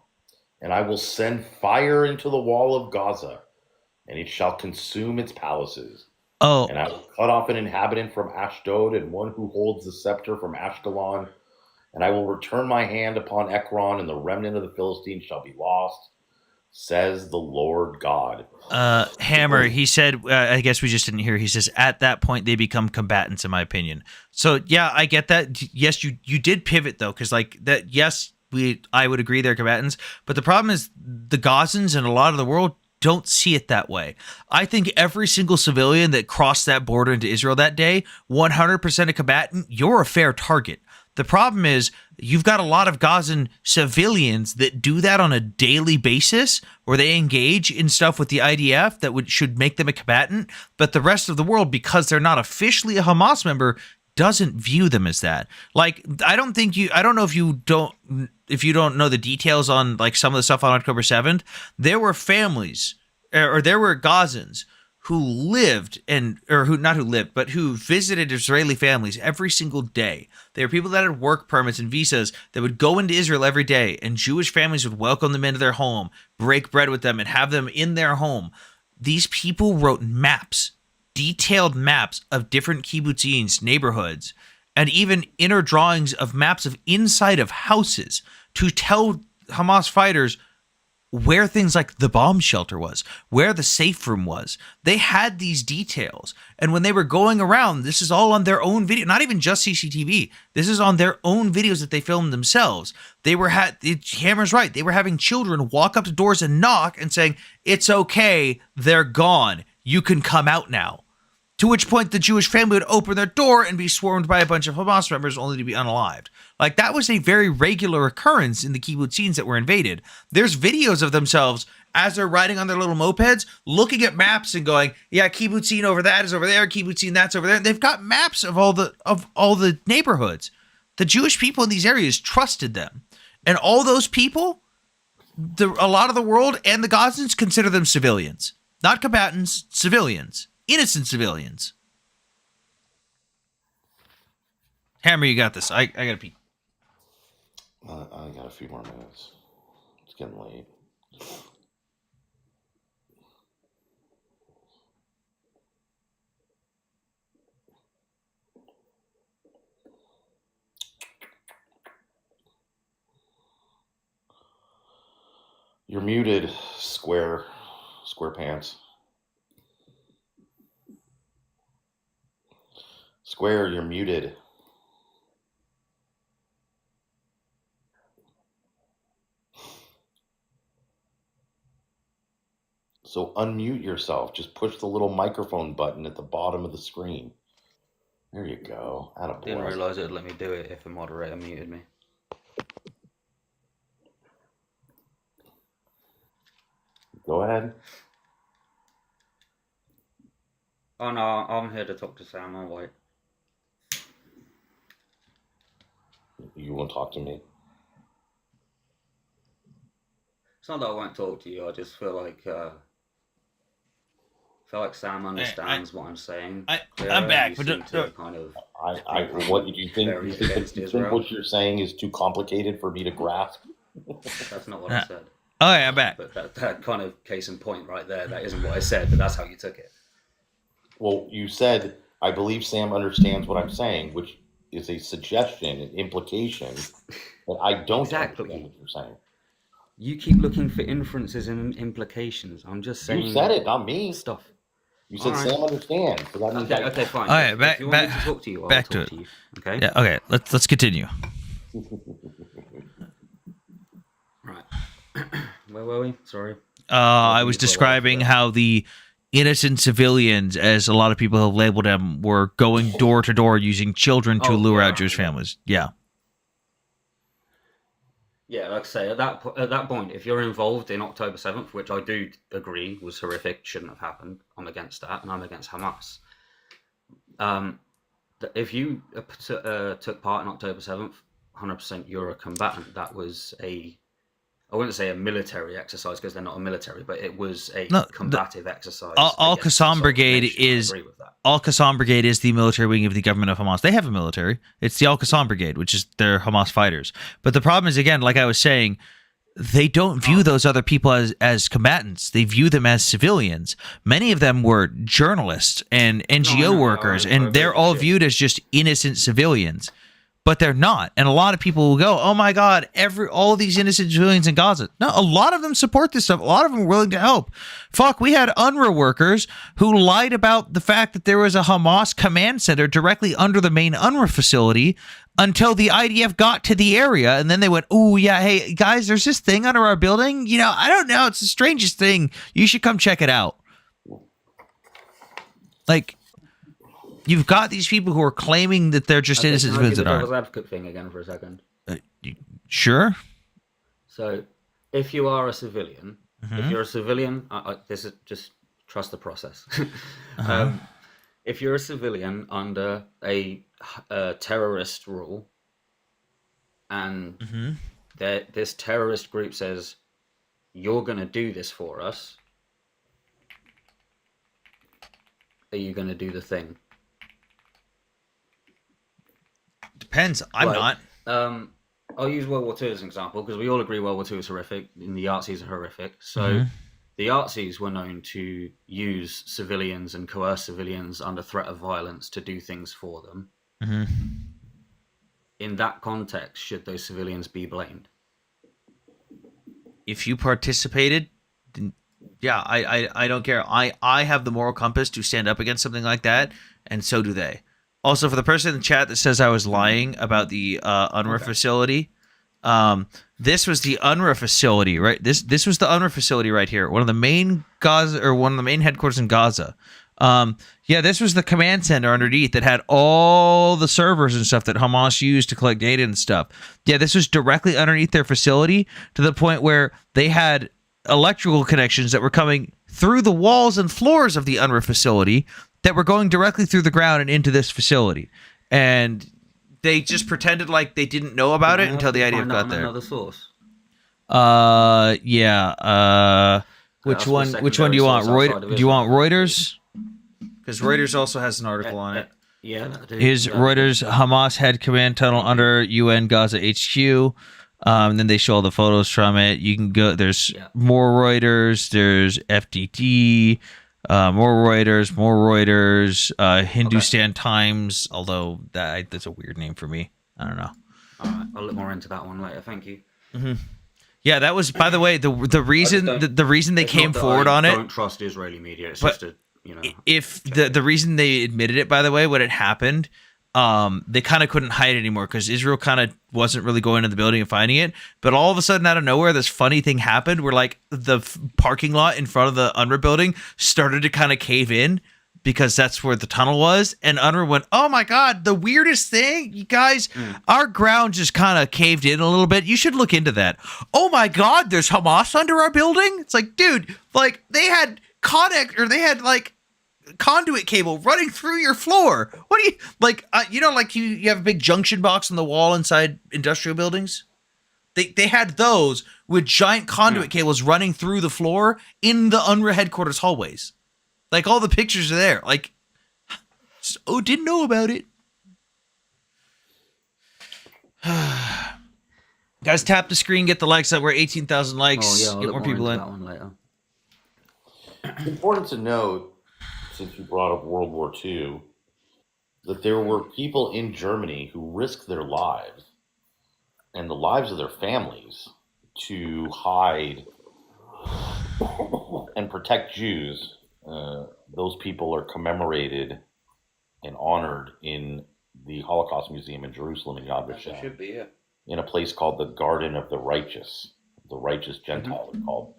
And I will send fire into the wall of Gaza, and it shall consume its palaces. Oh. And I will cut off an inhabitant from Ashdod, and one who holds the scepter from Ashkelon. And I will return my hand upon Ekron, and the remnant of the Philistines shall be lost, says the Lord God. Hammer, he said, I guess we just didn't hear. He says, at that point, they become combatants, in my opinion. So, yeah, I get that. Yes, you did pivot, though, because, like, that, yes, I would agree they're combatants. But the problem is the Gazans and a lot of the world don't see it that way. I think every single civilian that crossed that border into Israel that day, 100% a combatant, you're a fair target. The problem is you've got a lot of Gazan civilians that do that on a daily basis, where they engage in stuff with the IDF that should make them a combatant, but the rest of the world, because they're not officially a Hamas member, doesn't view them as that. Like, I don't know if you don't know the details on like some of the stuff on October 7th. There were families, or there were Gazans who who visited Israeli families every single day. There were people that had work permits and visas that would go into Israel every day, and Jewish families would welcome them into their home, break bread with them, and have them in their home. These people wrote maps, detailed maps of different kibbutzim neighborhoods, and even inner drawings of maps of inside of houses to tell Hamas fighters where things like the bomb shelter was, where the safe room was. They had these details. And when they were going around, this is all on their own video, not even just CCTV. This is on their own videos that they filmed themselves. Hammer's right. They were having children walk up to doors and knock and saying, it's okay, they're gone. You can come out now. To which point the Jewish family would open their door and be swarmed by a bunch of Hamas members only to be unalived. Like, that was a very regular occurrence in the kibbutzim that were invaded. There's videos of themselves as they're riding on their little mopeds, looking at maps and going, yeah, kibbutzim over that is over there, kibbutzim that's over there. They've got maps of all the neighborhoods. The Jewish people in these areas trusted them. And all those people, a lot of the world and the Gazans consider them civilians. Not combatants, civilians. Innocent civilians. Hammer, you got this. I gotta pee. I got a few more minutes. It's getting late. You're muted, Square Pants. Square, you're muted. So unmute yourself. Just push the little microphone button at the bottom of the screen. There you go. Attaboy. Didn't realise it would let me do it if a moderator muted me. Go ahead. Oh no, I'm here to talk to Sam. I'll wait. You won't talk to me? It's not that I won't talk to you. I just feel like Sam understands what I'm saying. I'm back, but kind of. What do you think? You think what you're saying is too complicated for me to grasp? That's not what I said. Oh, yeah, I'm back. But that kind of case in point right there. That isn't what I said, but that's how you took it. Well, you said, I believe Sam understands what I'm saying, which is a suggestion, an implication that I don't understand what you're saying. You keep looking for inferences and implications. I'm just saying. You said it, not me. Stuff. You said All right. Sam understands, so that means Okay, fine. All right, If back you want me back to talk to you, I'll back talk to it. to you. Okay. Yeah. Okay. Let's continue. Right. Where were we? Sorry. I was describing how the innocent civilians, as a lot of people have labeled them, were going door to door using children to lure out Jewish families. Yeah. Yeah, like I say, at that point, if you're involved in October 7th, which I do agree was horrific, shouldn't have happened, I'm against that, and I'm against Hamas. If you took part in October 7th, 100% you're a combatant. That was I wouldn't say a military exercise because they're not a military, but it was a combative exercise. Al Qassam Brigade is the military wing of the government of Hamas. They have a military. It's the Al Qassam Brigade, which is their Hamas fighters. But the problem is, again, like I was saying, they don't view those other people as combatants. They view them as civilians. Many of them were journalists and NGO workers, and they're all viewed as just innocent civilians. But they're not. And a lot of people will go, oh my God, all of these innocent civilians in Gaza. No, a lot of them support this stuff. A lot of them are willing to help. Fuck, we had UNRWA workers who lied about the fact that there was a Hamas command center directly under the main UNRWA facility until the IDF got to the area. And then they went, oh yeah, hey guys, there's this thing under our building. You know, I don't know. It's the strangest thing. You should come check it out. Like, you've got these people who are claiming that they're just innocent civilians that aren't. Devil's advocate thing again for a second. Sure. So, if you are a civilian, if you're a civilian, this is just trust the process. If you're a civilian under a terrorist rule, and this terrorist group says you're going to do this for us, are you going to do the thing? Depends. I'm not. I'll use World War II as an example because we all agree World War II is horrific and the Artsies are horrific. So the Artsies were known to use civilians and coerce civilians under threat of violence to do things for them. In that context, should those civilians be blamed? If you participated, then yeah, I don't care. I have the moral compass to stand up against something like that, and so do they. Also, for the person in the chat that says I was lying about the UNRWA facility, this was the UNRWA facility, right? This was the UNRWA facility right here, one of the main headquarters in Gaza. Yeah, this was the command center underneath that had all the servers and stuff that Hamas used to collect data and stuff. Yeah, this was directly underneath their facility to the point where they had electrical connections that were coming through the walls and floors of the UNRWA facility that were going directly through the ground and into this facility. And they just pretended like they didn't know about it until the IDF got there. Another source. Yeah. Which one do you want? Do you want Reuters? Because Reuters also has an article on it. Yeah. Is Reuters Hamas head command tunnel under UN Gaza HQ? And then they show all the photos from it. You can go. There's more Reuters. There's FDD. More Reuters. Hindustan Times. Although that's a weird name for me. I don't know. All right, I'll look more into that one later. Thank you. Yeah, that was, by the way, the reason the reason they came forward on it. I don't trust Israeli media. It's just if the reason they admitted it, by the way, when it happened, they kind of couldn't hide it anymore because Israel kind of wasn't really going into the building and finding it. But all of a sudden, out of nowhere, this funny thing happened where like the parking lot in front of the UNRWA building started to kind of cave in because that's where the tunnel was. And UNRWA went, oh my God, the weirdest thing, you guys, our ground just kind of caved in a little bit. You should look into that. Oh my God, there's Hamas under our building? It's like, dude, like they had like conduit cable running through your floor. What do you like? Like you have a big junction box on the wall inside industrial buildings. They had those with giant conduit cables running through the floor in the UNRWA headquarters hallways. Like all the pictures are there. Like, didn't know about it. Guys, tap the screen, get the likes up. We're 18,000 likes. I'll get more people in. That one later. It's important to note, since you brought up World War II, that there were people in Germany who risked their lives and the lives of their families to hide and protect Jews those people are commemorated and honored in the Holocaust Museum in Jerusalem in Yad It Vashem, should be, yeah. in a place called the Garden of the Righteous Gentiles are called.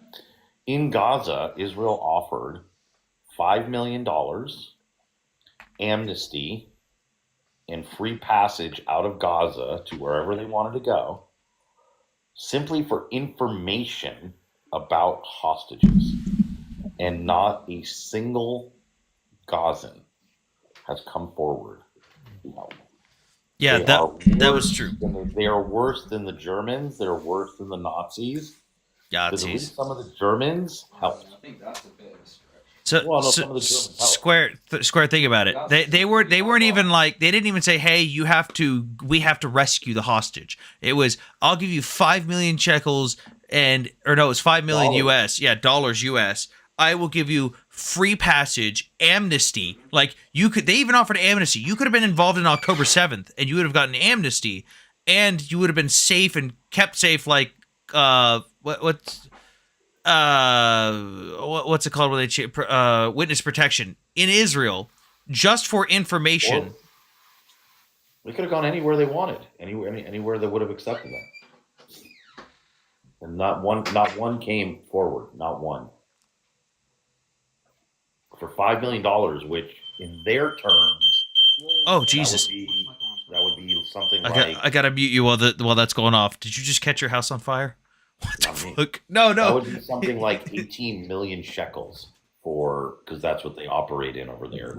In Gaza, Israel offered $5 million, amnesty, and free passage out of Gaza to wherever they wanted to go, simply for information about hostages. And not a single Gazan has come forward. Yeah, They that are that was worse true. They are worse than the Germans. They're worse than the Nazis. Because at Yazis. least some of the Germans helped. I think that's a bit of a stretch. So, Well, no, some of the Germans helped. Square. Think about it. They weren't even like, they didn't even say, hey, we have to rescue the hostage. It was, I'll give you 5 million shekels it was 5 million US. Yeah, dollars US. I will give you free passage, amnesty. Like they even offered amnesty. You could have been involved in October 7th and you would have gotten amnesty and you would have been safe and kept safe. Like, what's it called when they witness protection in Israel just for information. Or they could have gone anywhere they wanted, anywhere they would have accepted them. And not one came forward, not one. For $5 million, which in their terms, oh Jesus, that would be something I gotta mute you while that's going off. Did you just catch your house on fire? What the fuck? No. That would be something like 18 million shekels because that's what they operate in over there.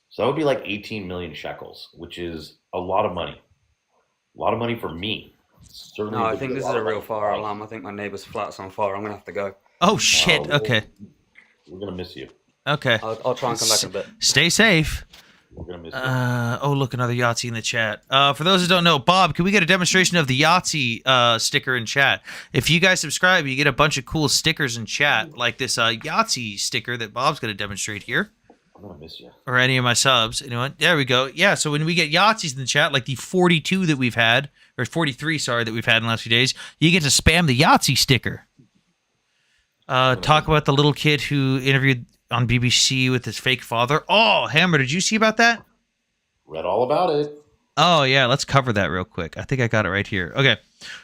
So that would be like 18 million shekels, which is a lot of money. A lot of money for me. Certainly No, I would think be this a is lot a of real money. fire alarm. I think my neighbour's flat's on fire. I'm gonna have to go. Oh shit. Okay. We're gonna miss you. Okay. I'll try and come back in a bit. Stay safe. We're gonna miss you. Oh, look, another Yahtzee in the chat. For those who don't know, Bob, can we get a demonstration of the Yahtzee sticker in chat? If you guys subscribe, you get a bunch of cool stickers in chat, like this Yahtzee sticker that Bob's going to demonstrate here. I'm gonna miss you. Or any of my subs. Anyone? There we go. Yeah, so when we get Yahtzees in the chat, like the 42 that we've had, or 43, sorry, that we've had in the last few days, you get to spam the Yahtzee sticker. Talk about the little kid who interviewed on BBC with his fake father. Oh, Hammer, did you see about that? Read all about it. Oh, yeah, let's cover that real quick. I think I got it right here. Okay,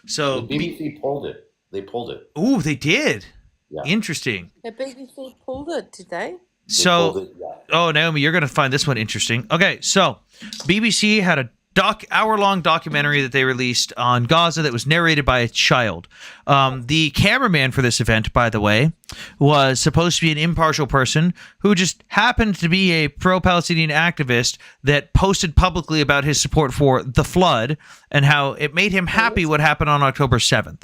so... The BBC pulled it. They pulled it. Ooh, they did? Yeah. Interesting. The BBC pulled it, did they? So, oh, Naomi, you're going to find this one interesting. Okay, so BBC had a hour-long documentary that they released on Gaza that was narrated by a child. The cameraman for this event, by the way, was supposed to be an impartial person who just happened to be a pro-Palestinian activist that posted publicly about his support for the flood and how it made him happy what happened on October 7th.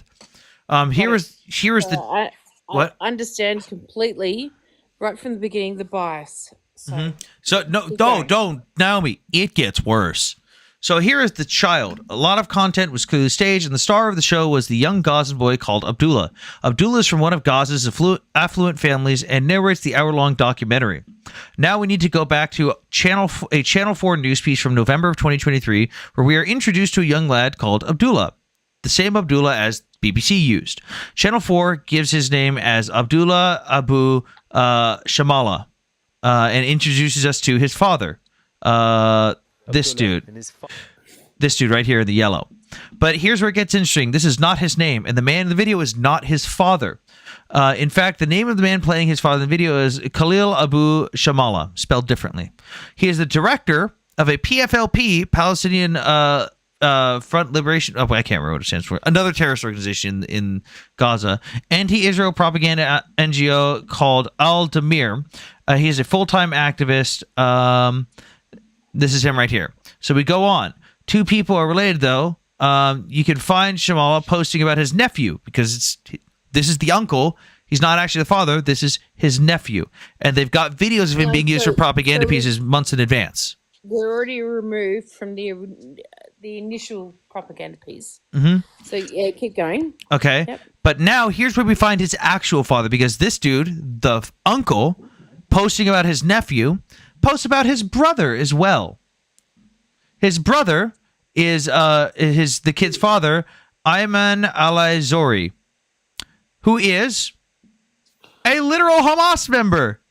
Here is the... I understand completely, right from the beginning, the bias. So, So don't, Naomi, it gets worse. So here is the child. A lot of content was clearly staged, and the star of the show was the young Gazan boy called Abdullah. Abdullah is from one of Gaza's affluent families and narrates the hour-long documentary. Now we need to go back to Channel 4 news piece from November of 2023, where we are introduced to a young lad called Abdullah, the same Abdullah as BBC used. Channel 4 gives his name as Abdullah Abu Shamala and introduces us to his father. This dude right here in the yellow. But here's where it gets interesting. This is not his name, and the man in the video is not his father. In fact, the name of the man playing his father in the video is Khalil Abu Shamala, spelled differently. He is the director of a PFLP, Palestinian Front Liberation. Oh, I can't remember what it stands for. Another terrorist organization in Gaza, anti-Israel propaganda NGO called Al Damir. He is a full-time activist. This is him right here. So we go on. Two people are related, though. You can find Shamala posting about his nephew because this is the uncle. He's not actually the father. This is his nephew. And they've got videos of him being used for propaganda pieces months in advance. they're already removed from the initial propaganda piece. Mm-hmm. So yeah, keep going. Okay. Yep. But now here's where we find his actual father, because this dude, the uncle, posting about his nephew, posts about his brother as well. His brother is the kid's father, Ayman Al-Zori, who is a literal Hamas member.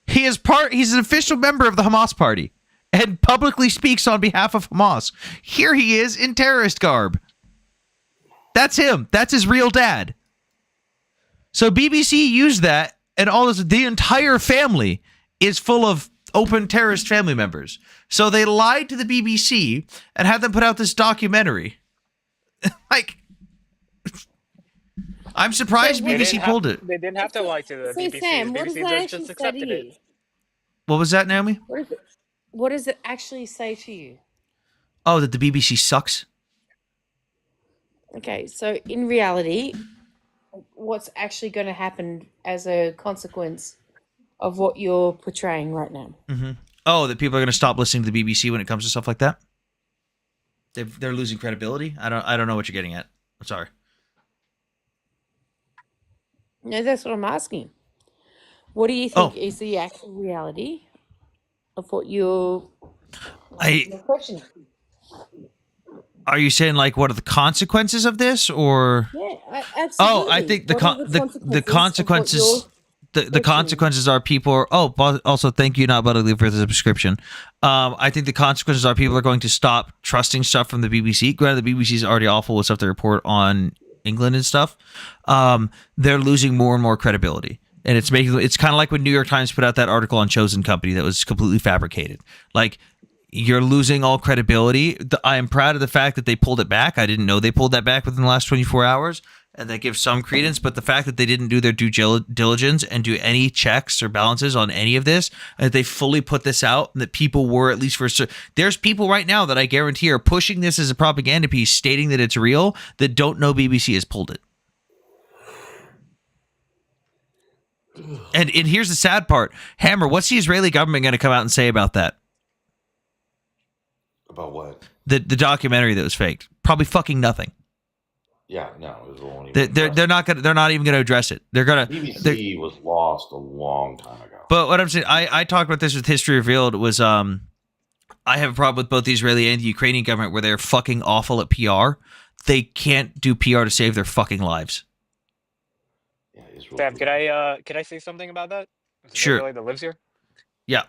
He's an official member of the Hamas party and publicly speaks on behalf of Hamas. Here he is in terrorist garb. That's him. That's his real dad. So BBC used that, and all this, the entire family is full of open terrorist family members. So they lied to the BBC and had them put out this documentary. Like, I'm surprised BBC pulled it. They didn't have to lie to the So BBC. Sam, The what does BBC that just actually say accepted to it. you? What was that, Naomi? What does it actually say to you? Oh, that the BBC sucks. Okay, so in reality, what's actually going to happen as a consequence of what you're portraying right now? Mm-hmm. Oh, that people are going to stop listening to the BBC when it comes to stuff like that? They're losing credibility? I don't know what you're getting at. I'm sorry. No, that's what I'm asking. What do you think is the actual reality of what you're questioning? Are you saying, like, what are the consequences of this, or? Yeah, absolutely. Oh, I think the consequences. The consequences are people are. Oh, also thank you, not Butterly, for the subscription. I think the consequences are people are going to stop trusting stuff from the BBC. Granted, the BBC is already awful with stuff they report on England and stuff. They're losing more and more credibility. And it's kind of like when New York Times put out that article on Chosen Company that was completely fabricated. Like, you're losing all credibility. I am proud of the fact that they pulled it back. I didn't know they pulled that back within the last 24 hours. And that gives some credence. But the fact that they didn't do their due diligence and do any checks or balances on any of this, and that they fully put this out, and that people were, at least for there's people right now that I guarantee are pushing this as a propaganda piece, stating that it's real, that don't know BBC has pulled it. And here's the sad part. Hammer, what's the Israeli government going to come out and say about that? About what? The documentary that was faked. Probably fucking nothing. Yeah, no, it won't even they're not even gonna address it. BBC was lost a long time ago. But what I'm saying, I talked about this with History Revealed, was I have a problem with both the Israeli and the Ukrainian government where they're fucking awful at PR. They can't do PR to save their fucking lives. Sam, could I say something about that? Sure. Israeli that lives here. Yeah.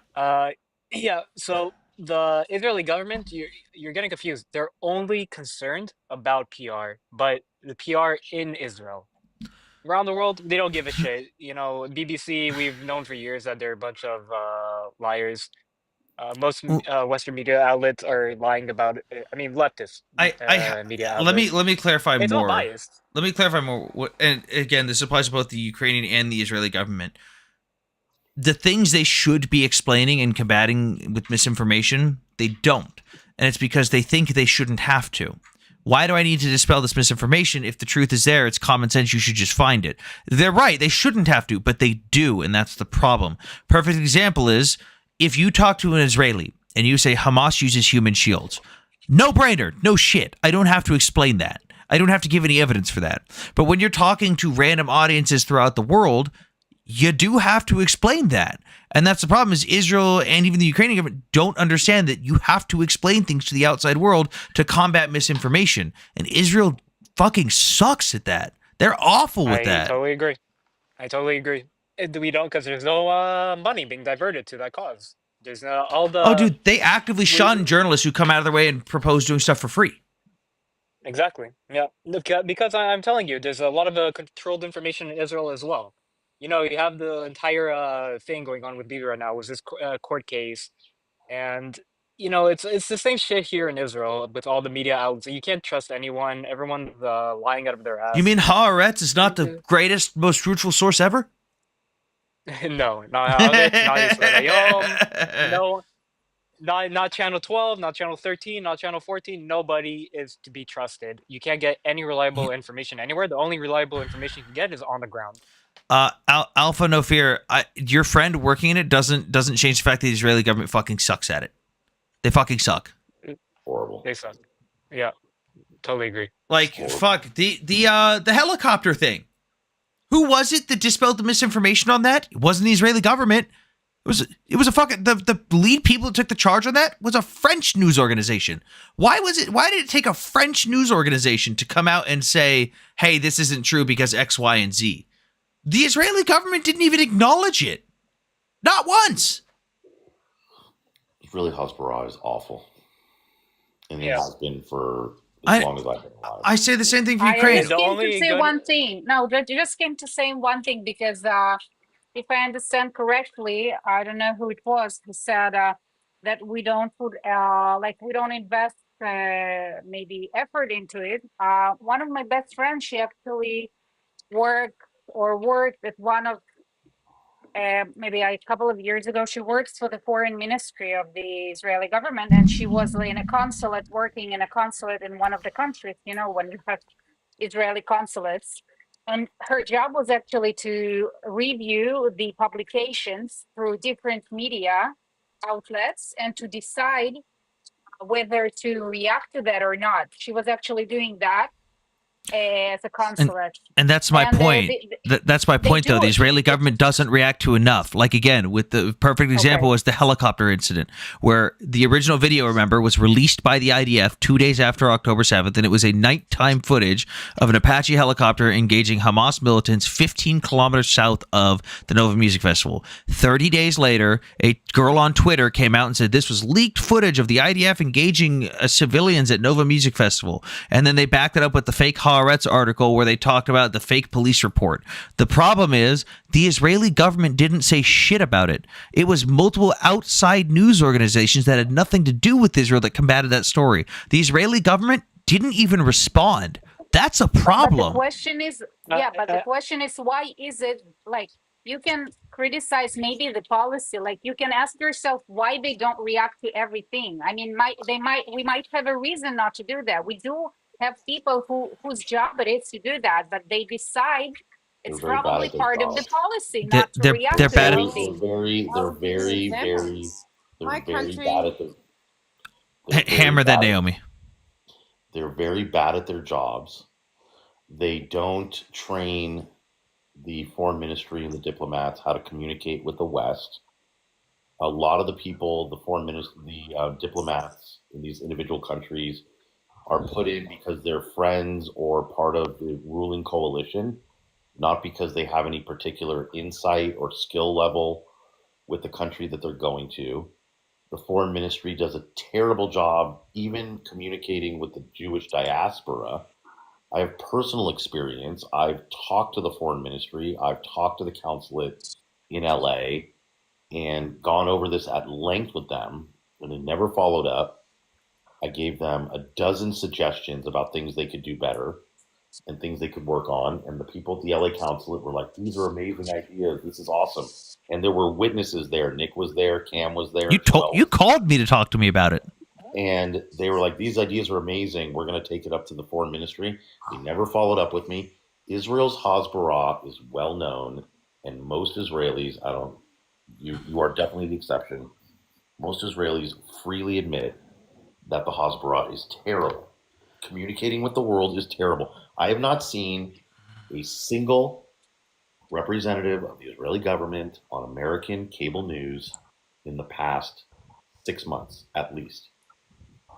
Yeah. So the Israeli government, you're getting confused. They're only concerned about PR, but the PR in Israel. Around the world, they don't give a shit. You know, BBC, we've known for years that they're a bunch of liars. Most Western media outlets are lying about it. I mean, leftist media outlets. Let me clarify it's more. All biased. Let me clarify more. And again, this applies to both the Ukrainian and the Israeli government. The things they should be explaining and combating with misinformation, they don't. And it's because they think they shouldn't have to. Why do I need to dispel this misinformation? If the truth is there, it's common sense. You should just find it. They're right. They shouldn't have to, but they do. And that's the problem. Perfect example is if you talk to an Israeli and you say Hamas uses human shields, no brainer, no shit. I don't have to explain that. I don't have to give any evidence for that. But when you're talking to random audiences throughout the world, you do have to explain that. And that's the problem, is Israel and even the Ukrainian government don't understand that you have to explain things to the outside world to combat misinformation. And Israel fucking sucks at that. They're awful with that. I totally agree. We don't, because there's no money being diverted to that cause. There's all the... Oh, dude, they actively shun journalists who come out of their way and propose doing stuff for free. Exactly. Yeah. Look, because I'm telling you, there's a lot of controlled information in Israel as well. You know, you have the entire thing going on with Bibi right now, was this court case. And, you know, it's the same shit here in Israel with all the media outlets. You can't trust anyone. Everyone's lying out of their ass. You mean Haaretz is not the greatest, most truthful source ever? No, not Israel. No, not Channel 12, not Channel 13, not Channel 14. Nobody is to be trusted. You can't get any reliable information anywhere. The only reliable information you can get is on the ground. Alpha No Fear, your friend working in it doesn't change the fact that the Israeli government fucking sucks at it. They fucking suck. Horrible. They suck. Yeah, totally agree. Like, fuck the helicopter thing. Who was it that dispelled the misinformation on that? It wasn't the Israeli government. It was a fucking the lead people that took the charge on that was a French news organization. Why did it take a French news organization to come out and say, hey, this isn't true because X, Y, and Z? The Israeli government didn't even acknowledge it. Not once. Israeli Hasbara is awful, and it Yeah. has been for I- as long as I've been alive. I say the same thing for I Ukraine. The Just came only to say good- one thing. No, they just came to say one thing because if I understand correctly, I don't know who it was who said that we don't put like we don't invest maybe effort into it. One of my best friends, she actually worked at one of maybe a couple of years ago. She works for the foreign ministry of the Israeli government, and she was in a consulate, working in a consulate in one of the countries. You know, when you have Israeli consulates, and her job was actually to review the publications through different media outlets and to decide whether to react to that or not. She was actually doing that as a consulate. And that's my And, point. That's my they point, though. do The it. Israeli government doesn't react to enough. Like, again, with the perfect example was the helicopter incident, where the original video, remember, was released by the IDF 2 days after October 7th, and it was a nighttime footage of an Apache helicopter engaging Hamas militants 15 kilometers south of the Nova Music Festival. 30 days later, a girl on Twitter came out and said this was leaked footage of the IDF engaging civilians at Nova Music Festival. And then they backed it up with the fake Haaretz article where they talked about the fake police report. The problem is the Israeli government didn't say shit about it. It was multiple outside news organizations that had nothing to do with Israel that combated that story. The Israeli government didn't even respond. That's a But the problem. question is, but the question is, why is it like you can criticize maybe the policy, like you can ask yourself why they don't react to everything. I mean, we might have a reason not to do that. We do have people whose job it is to do that, but they decide it's They're very bad probably at their part of the job. policy not to They're react they're to bad at everything. They're very My very country- bad at their. they're very Hammer that, bad at- Naomi. They're very bad at their jobs. They don't train the foreign ministry and the diplomats how to communicate with the West. A lot of the people, the diplomats in these individual countries, are put in because they're friends or part of the ruling coalition, not because they have any particular insight or skill level with the country that they're going to. The foreign ministry does a terrible job even communicating with the Jewish diaspora. I have personal experience. I've talked to the foreign ministry. I've talked to the consulate in LA and gone over this at length with them, and they never followed up. I gave them a dozen suggestions about things they could do better and things they could work on. And the people at the LA consulate were like, these are amazing ideas. This is awesome. And there were witnesses there. Nick was there. Cam was there. You called me to talk to me about it. And they were like, these ideas are amazing. We're going to take it up to the foreign ministry. They never followed up with me. Israel's Hasbara is well known. And most Israelis, you are definitely the exception. Most Israelis freely admit that the Hasbara is terrible. Communicating with the world is terrible. I have not seen a single representative of the Israeli government on American cable news in the past 6 months, at least.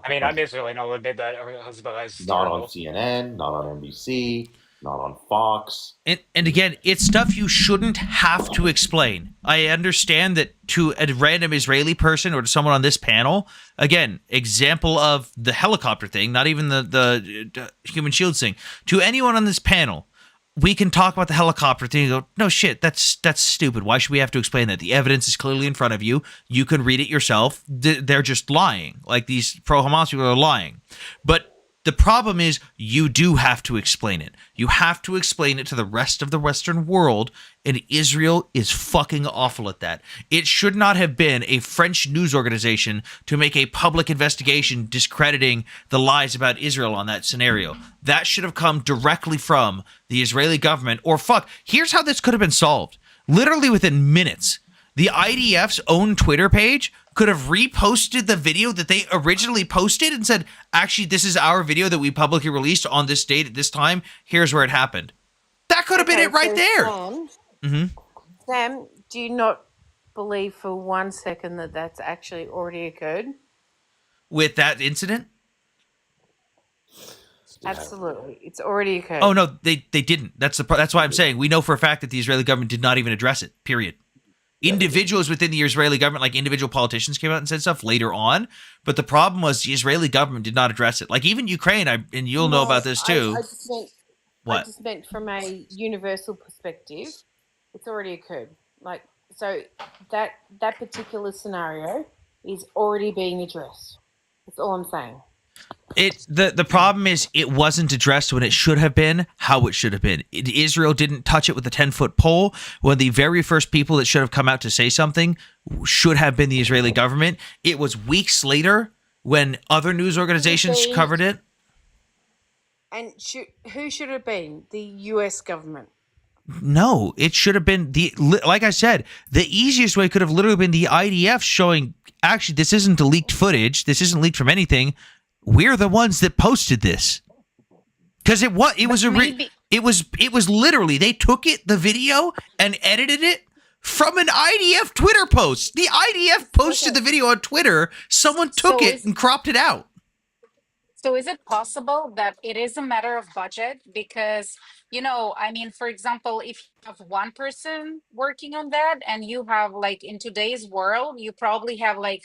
I mean, I'm Israeli, and I'll admit that Hezbollah is Not terrible. on CNN, not on NBC, not on Fox. And again, it's stuff you shouldn't have to explain. I understand that to a random Israeli person or to someone on this panel, again, example of the helicopter thing, not even the human shields thing. To anyone on this panel, we can talk about the helicopter thing and go, no shit, that's stupid. Why should we have to explain that? The evidence is clearly in front of you. You can read it yourself. They're just lying. Like these pro-Hamas people are lying. But the problem is you do have to explain it. You have to explain it to the rest of the Western world, and Israel is fucking awful at that. It should not have been a French news organization to make a public investigation discrediting the lies about Israel on that scenario. That should have come directly from the Israeli government. Or here's how this could have been solved. Literally within minutes. The IDF's own Twitter page could have reposted the video that they originally posted and said, actually, this is our video that we publicly released on this date at this time. Here's where it happened. That could have been it right there. Sam, do you not believe for 1 second that that's actually already occurred? With that incident? Absolutely. It's already occurred. Oh, no, they didn't. That's why I'm saying we know for a fact that the Israeli government did not even address it, period. Individuals within the Israeli government, like individual politicians, came out and said stuff later on. But the problem was the Israeli government did not address it. Like even Ukraine, and you'll know about this too. I just meant, What? I just meant from a universal perspective, it's already occurred. Like, so that particular scenario is already being addressed. That's all I'm saying. The problem is it wasn't addressed when it should have been, how it should have been. Israel didn't touch it with a 10-foot pole when the very first people that should have come out to say something should have been the Israeli government. It was weeks later when other news organizations covered it. And who should have been? The US government. No, it should have been like I said, the easiest way could have literally been the IDF showing, actually, this isn't a leaked footage. This isn't leaked from anything. We're the ones that posted this. Because it was literally, they took the video and edited it from an IDF Twitter post. The IDF posted the video on Twitter. Someone took it and cropped it out. So is it possible that it is a matter of budget? Because, I mean, for example, if you have one person working on that and you have like in today's world, you probably have like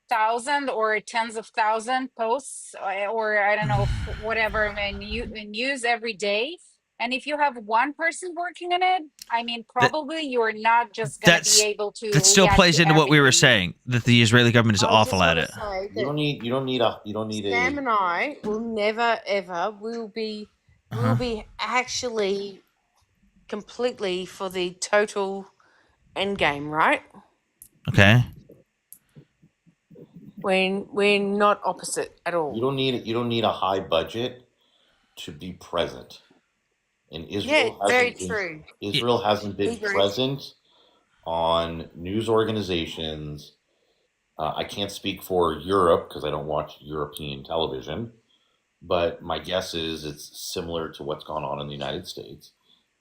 1,000 or tens of thousand posts or I don't know, whatever, in news every day. And if you have one person working on it, I mean, probably you're not just going to be able to. That still react plays to into what we were everything. saying, that the Israeli government is awful at it. You don't need Sam and I will never ever will be actually completely for the total end game, right? Okay. When we're not opposite at all. You don't need a high budget to be present. And Israel hasn't been present on news organizations. I can't speak for Europe because I don't watch European television, but my guess is it's similar to what's gone on in the United States,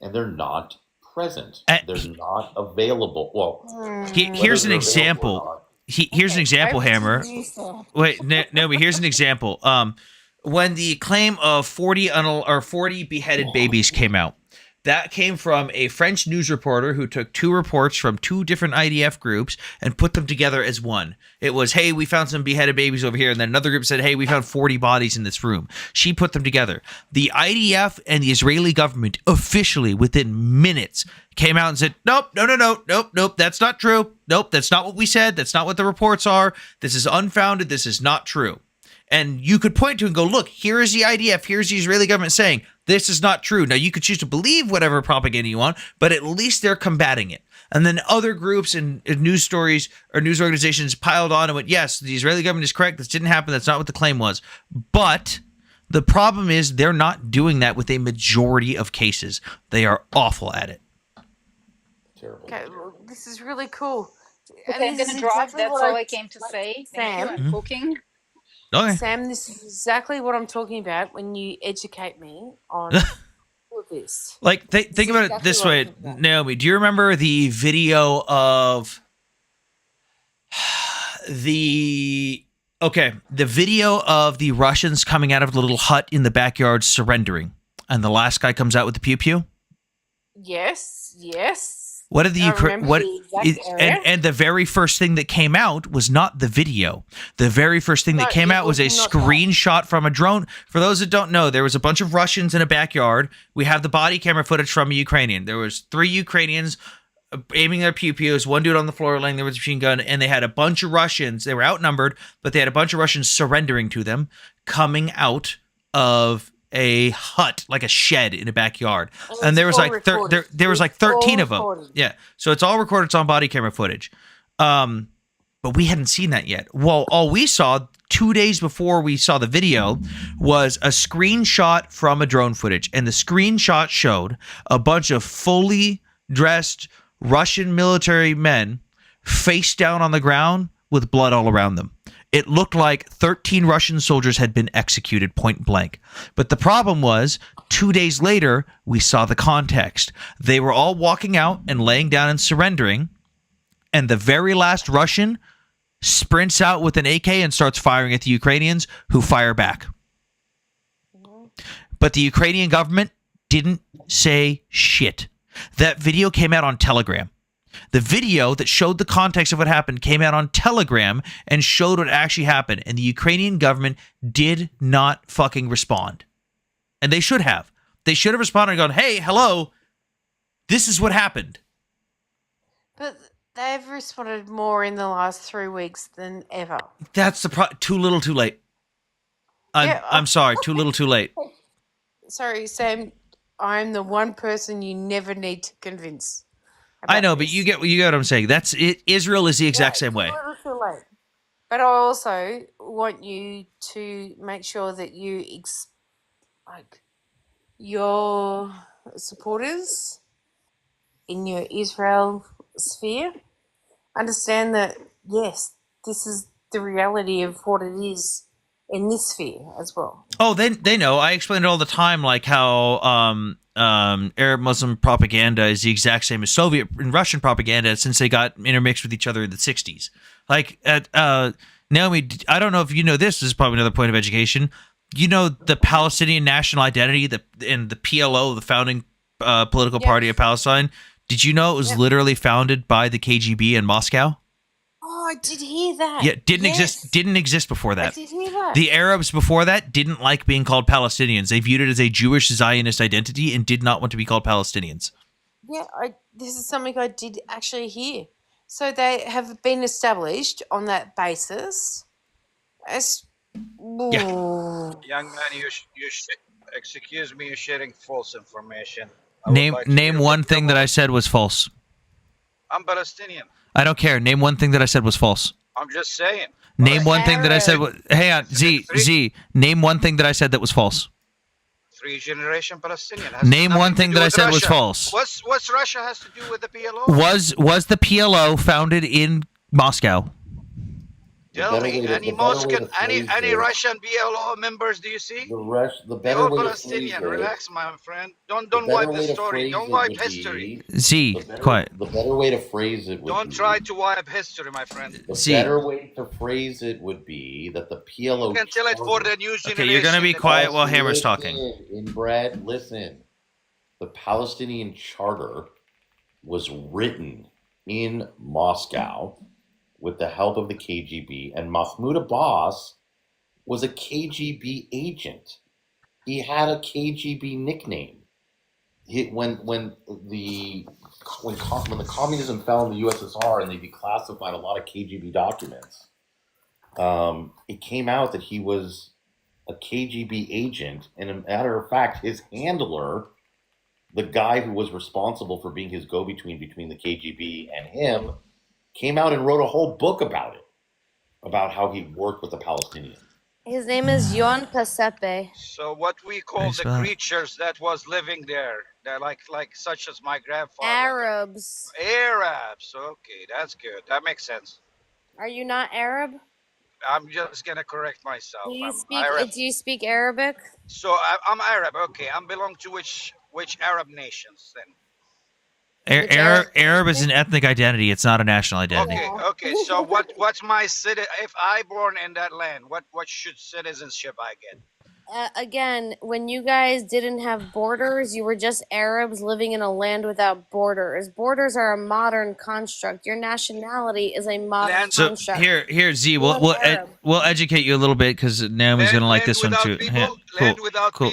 and they're not present. They're not available. Well, here's an example. Here's an example, Hammer. Wait, no, but here's an example. When the claim of 40 beheaded babies came out, that came from a French news reporter who took two reports from two different IDF groups and put them together as one. It was, hey, we found some beheaded babies over here. And then another group said, hey, we found 40 bodies in this room. She put them together. The IDF and the Israeli government officially within minutes came out and said, nope, nope, that's not true. Nope, that's not what we said. That's not what the reports are. This is unfounded. This is not true. And you could point to and go, look, here is the IDF. Here's the Israeli government saying this is not true. Now, you could choose to believe whatever propaganda you want, but at least they're combating it. And then other groups and news stories or news organizations piled on and went, yes, the Israeli government is correct. This didn't happen. That's not what the claim was. But the problem is they're not doing that with a majority of cases. They are awful at it. Terrible. Okay, well, this is really cool. Okay, I'm gonna drop. That's all I came to say. Thank you. Sam, I'm cooking. Okay. Sam, this is exactly what I'm talking about when you educate me on all of this. Like, think about it this way, Naomi. Do you remember the video of the video of the Russians coming out of the little hut in the backyard and the last guy comes out with the pew-pew? Yes. What did the and the very first thing that came out was not the video. The very first thing that came out was a screenshot from a drone. For those that don't know, there was a bunch of Russians in a backyard. We have the body camera footage from a Ukrainian. There was 3 Ukrainians aiming their pew-pews, one dude on the floor laying there with a machine gun, and they had a bunch of Russians. They were outnumbered, but they had a bunch of Russians surrendering to them, coming out of a hut, like a shed in a backyard, and there was like there was like 13 of them. Yeah, so it's all recorded. It's on body camera footage, but we hadn't seen that yet. Well, all we saw 2 days before we saw the video was a screenshot from a drone footage, and the screenshot showed a bunch of fully dressed Russian military men face down on the ground with blood all around them. It looked like 13 Russian soldiers had been executed point blank. But the problem was, 2 days later, we saw the context. They were all walking out and laying down and surrendering, and the very last Russian sprints out with an AK and starts firing at the Ukrainians, who fire back. But the Ukrainian government didn't say shit. That video came out on Telegram. The video that showed the context of what happened came out on Telegram and showed what actually happened. And the Ukrainian government did not fucking respond. And they should have. They should have responded and gone, hey, hello, this is what happened. But they've responded more in the last 3 weeks than ever. That's the too little too late. I'm sorry, too little too late. Sorry, Sam, I'm the one person you never need to convince. I know, but you get what I'm saying. That's it. Israel is the exact same way. Too little too late. But I also want you to make sure that you your supporters in your Israel sphere understand that, yes, this is the reality of what it is in this sphere as well. Oh, they know. I explain it all the time, like how Arab Muslim propaganda is the exact same as Soviet and Russian propaganda since they got intermixed with each other in the 60s. Like, Naomi, I don't know if you know this. This is probably another point of education. You know the Palestinian national identity, and the PLO, the founding political party of Palestine. Did you know it was literally founded by the KGB in Moscow? Oh, I did hear that. Yeah, didn't exist before that. I did hear that. The Arabs before that didn't like being called Palestinians. They viewed it as a Jewish Zionist identity and did not want to be called Palestinians. Yeah, this is something I did actually hear. So they have been established on that basis. Young man, excuse me, you're sharing false information. Name one thing that I said was false. I'm Palestinian. I don't care. Name one thing that I said was false. I'm just saying. Name one thing that I said. Hang on, Z. Name one thing that I said that was false. Three-generation Palestinian. Name one thing that I said was false. What's Russia has to do with the PLO? Was the PLO founded in Moscow? Tell me, any Russian PLO members do you see? The better way to Palestinian. Relax, my friend. Don't wipe the story. Don't wipe history. Z, quiet. The better way to phrase it would Don't try to wipe history, my friend. The better way to phrase it would be that the PLO. You can tell it for the new generation. Okay, you're gonna be quiet while Hammer's talking. Inbred, listen. The Palestinian Charter was written in Moscow with the help of the KGB, and Mahmoud Abbas was a KGB agent. He had a KGB nickname. When the communism fell in the USSR and they declassified a lot of KGB documents, it came out that he was a KGB agent, and a matter of fact, his handler, the guy who was responsible for being his go-between between the KGB and him, came out and wrote a whole book about it, about how he worked with the Palestinians. His name is Yon Pasepe. So what we call the creatures that was living there, they're like such as my grandfather. Arabs. Arabs. Okay, that's good. That makes sense. Are you not Arab? I'm just gonna correct myself. Do you Arab. do you speak Arabic? So I'm Arab. Okay, I belong to which Arab nations then? Arab is an ethnic identity. It's not a national identity. Okay. So what's my city? If I born in that land, what should citizenship I get? Again, when you guys didn't have borders, you were just Arabs living in a land without borders. Borders are a modern construct. Your nationality is a modern So construct. here, Z. We'll educate you a little bit because Naomi's gonna like this one too. Cool.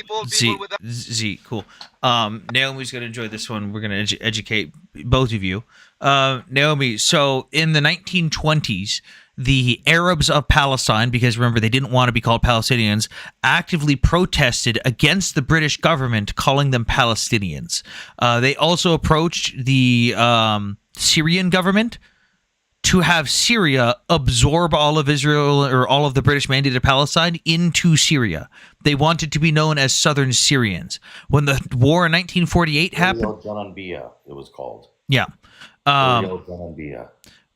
Z. Cool. Naomi's gonna enjoy this one. We're gonna educate both of you. Naomi. So in the 1920s. The Arabs of Palestine, because remember they didn't want to be called Palestinians, actively protested against the British government calling them Palestinians. They also approached the Syrian government to have Syria absorb all of Israel or all of the British mandated Palestine into Syria. They wanted to be known as Southern Syrians. When the war in 1948 happened, it was called. Yeah.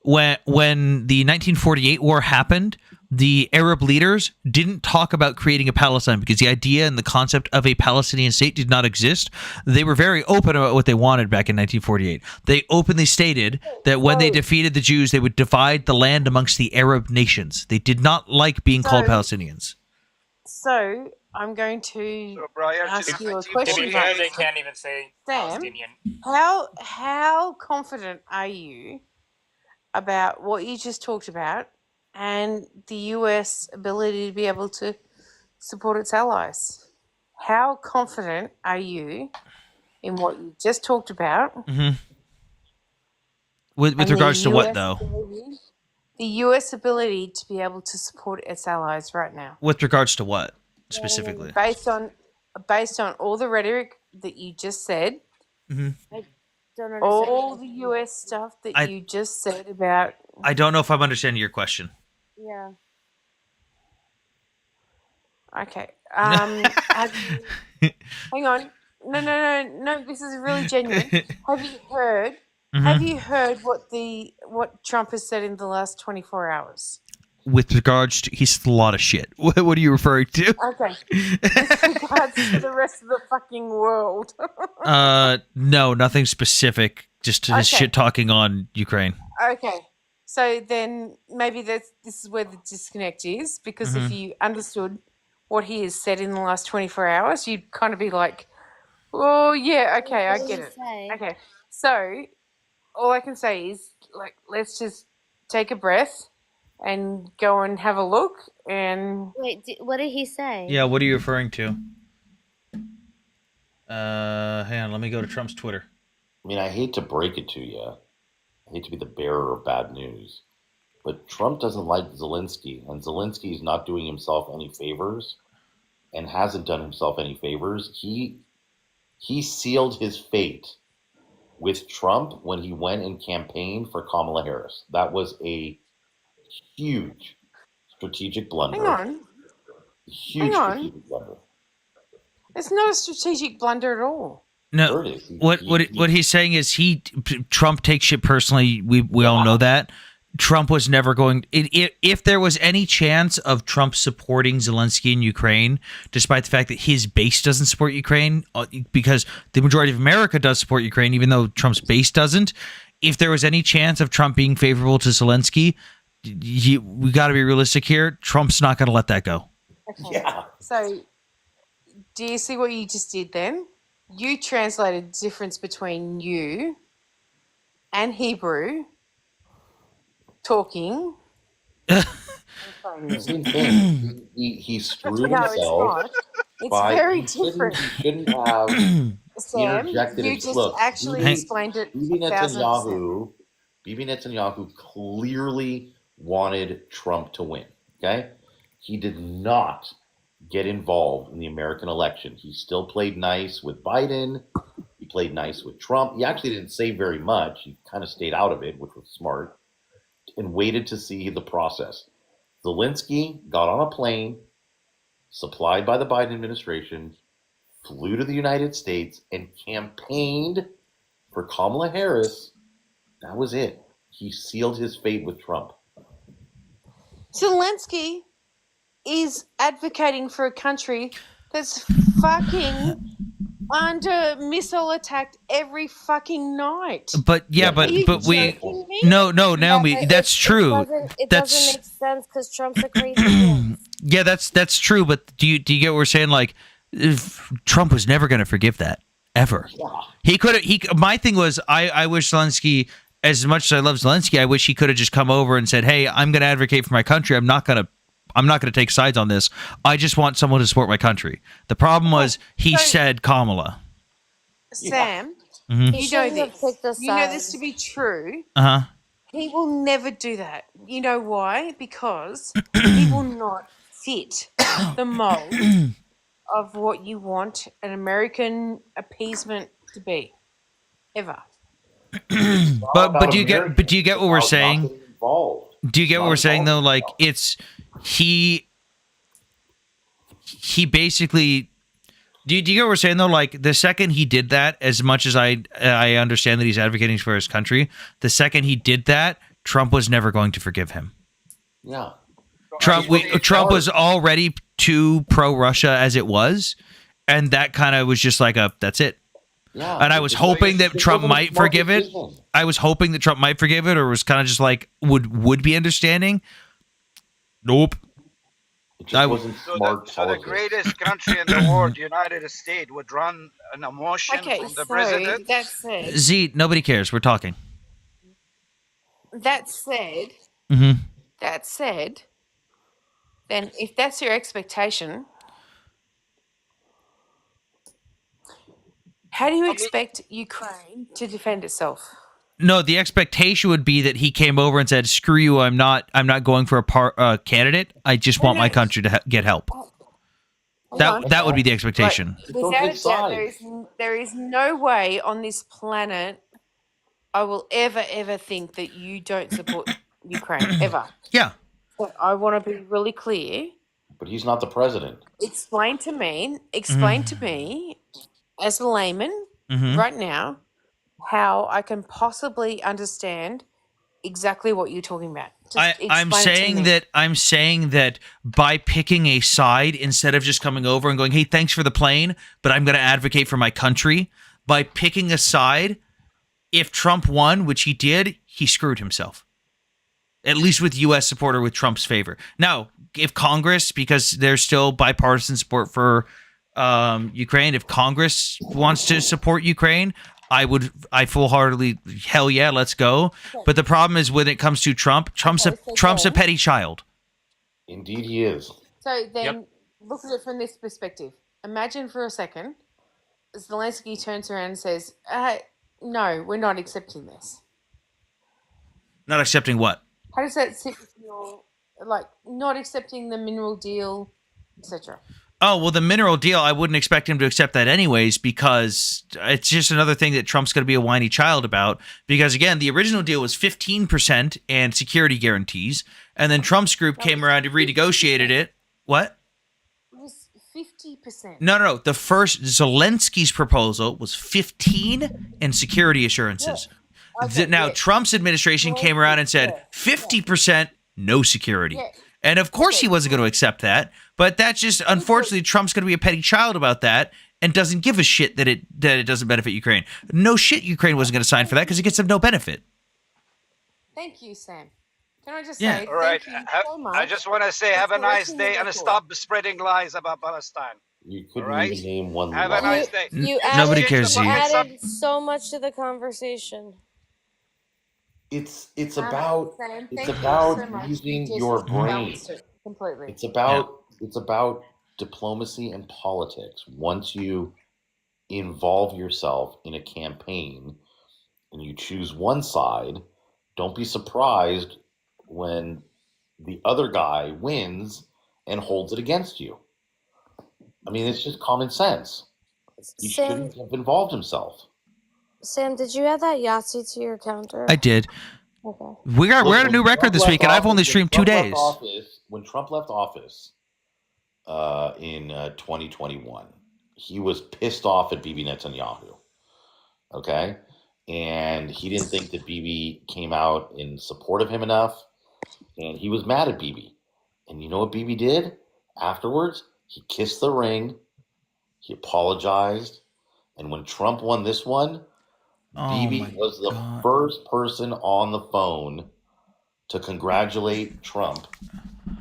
When the 1948 war happened, the Arab leaders didn't talk about creating a Palestine because the idea and the concept of a Palestinian state did not exist. They were very open about what they wanted back in 1948. They openly stated that when they defeated the Jews, they would divide the land amongst the Arab nations. They did not like being called Palestinians. So I'm going to So, Brian, ask you a To question. be fair, Right they now. can't even say Sam, Palestinian. how confident are you about what you just talked about and the US ability to be able to support its allies? How confident are you in what you just talked about? With and the regards to what US though? ability- the US ability to be able to support its allies right now, With regards to what specifically? based on all the rhetoric that you just said, hmm I don't understand. all the US stuff that I- you just said about. I don't know if I'm understanding your question. Yeah. Okay. Have you, hang on. No. This is really genuine. Have you heard? Have you heard what Trump has said in the last 24 hours? With regards to, he said a lot of shit. What are you referring to? Okay. With regards to the rest of the fucking world. No, nothing specific. Just his Okay. shit talking on Ukraine. Okay. So then maybe this is where the disconnect is, because if you understood what he has said in the last 24 hours, you'd kind of be like, oh, yeah, okay, I What did get he it. say? Okay. So all I can say is, like, let's just take a breath and go and have a look. And Wait, what did he say? Yeah, what are you referring to? Hang on, let me go to Trump's Twitter. I mean, I hate to break it to you. I hate to be the bearer of bad news. But Trump doesn't like Zelensky, and Zelensky is not doing himself any favors and hasn't done himself any favors. He sealed his fate with Trump when he went and campaigned for Kamala Harris. That was a huge strategic blunder. hang on. Huge Hang on. strategic blunder. It's not a strategic blunder at all. No, Sure it is. what he's saying is Trump takes shit personally. We all know that. Trump was never going. If there was any chance of Trump supporting Zelensky in Ukraine, despite the fact that his base doesn't support Ukraine, because the majority of America does support Ukraine, even though Trump's base doesn't. If there was any chance of Trump being favorable to Zelensky, we got to be realistic here. Trump's not going to let that go. Okay. Yeah. So, do you see what you just did then? You translated the difference between you and Hebrew talking. Same thing. He screwed No, it's himself. not. It's by very he shouldn't- different. He shouldn't have Sam, interjected. you and- just Look, actually Bibi- explained it Bibi 1,000%. Bibi Netanyahu clearly wanted Trump to win. Okay, he did not get involved in the American election. He still played nice with Biden. He played nice with Trump. He actually didn't say very much. He kind of stayed out of it, which was smart, and waited to see the process. Zelensky got on a plane supplied by the Biden administration, flew to the United States, and campaigned for Kamala Harris. That was it. He sealed his fate with Trump. Zelensky is advocating for a country that's fucking under missile attack every fucking night. But yeah, Are you but we joking me? no Naomi, that's true. It That's doesn't make sense because Trump's a crazy man. yeah, that's true. But do you get what we're saying? Like, if Trump was never going to forgive that ever. He could have. My thing was, I wish Zelensky, as much as I love Zelensky, I wish he could have just come over and said, "Hey, I'm going to advocate for my country. I'm not going to take sides on this. I just want someone to support my country." The problem was he said Kamala. Sam, Mhm. you know shouldn't have this. picked a You know side. this to be true. Uh huh. He will never do that. You know why? Because he will not fit the mold of what you want an American appeasement to be, ever. But do you get what we're saying? Do you get what we're saying though? Like, it's he basically. Do you get what we're saying though? Like, the second he did that, as much as I understand that he's advocating for his country, the second he did that, Trump was never going to forgive him. Yeah. Trump was already too pro Russia as it was, and that kind of was just like that's it. Yeah. And I was hoping that Trump might forgive it. I was hoping that Trump might forgive it, or was kind of just like would be understanding. Nope. It just wasn't So smart so the politics. greatest country in the world, United States, would run an emotion Okay, from the so president? that said, Z, nobody cares. We're talking. that said, Hmm. that said, then if that's your expectation, how do you expect Ukraine to defend itself? No, the expectation would be that he came over and said, "Screw you! I'm not going for a candidate. I just want my country to get help." That would be the expectation. Without a doubt, there is no way on this planet I will ever think that you don't support Ukraine ever. Yeah. So I want to be really clear. But he's not the president. Explain to me, as a layman Mhm. right now, how I can possibly understand exactly what you're talking about. Just I'm explain it to me. saying that by picking a side instead of just coming over and going, "Hey, thanks for the plane, but I'm going to advocate for my country." By picking a side, if Trump won, which he did, he screwed himself. At least with U.S. support or with Trump's favor. Now, if Congress, because there's still bipartisan support for Ukraine, if Congress wants to support Ukraine, I full-heartedly, hell yeah, let's go. But the problem is when it comes to Trump's a petty child. Indeed, he is. So then look at it from this perspective. Imagine for a second, Zelensky turns around and says, no, we're not accepting this. Not accepting what? How does that sit with your, not accepting the mineral deal, etc.? Oh, well, the mineral deal, I wouldn't expect him to accept that anyways, because it's just another thing that Trump's going to be a whiny child about. Because, again, the original deal was 15% and security guarantees, and then Trump's group came around and renegotiated it. What? It was 50%. No. The first Zelensky's proposal was 15 and security assurances. Now, Trump's administration came around and said 50%, no security. And of course he wasn't going to accept that, but that's just, unfortunately, Trump's going to be a petty child about that and doesn't give a shit that it doesn't benefit Ukraine. No shit, Ukraine wasn't going to sign for that because it gets them no benefit. Thank you, Sam. Can I just Yeah. say All right. thank you so much. I just want to say have a for nice listening day to and the stop spreading lies about Palestine. You couldn't Right. even name one Have lie. a nice day. You Nobody added, cares, you Z. added so much to the conversation. It's Sam, about thank it's you about so much. using You your just brain. balanced it completely. It's about diplomacy and politics. Once you involve yourself in a campaign and you choose one side, don't be surprised when the other guy wins and holds it against you. I mean, it's just common sense. He Sam, shouldn't have involved himself. Sam, did you add that Yahtzee to your counter? I did. Okay. We're at a new record this week, and I've only streamed 2 days. When Trump left office in 2021, he was pissed off at Bibi Netanyahu. Okay? And he didn't think that Bibi came out in support of him enough. And he was mad at Bibi. And you know what Bibi did afterwards? He kissed the ring. He apologized. And when Trump won this one, Bibi was the first person on the phone to congratulate Trump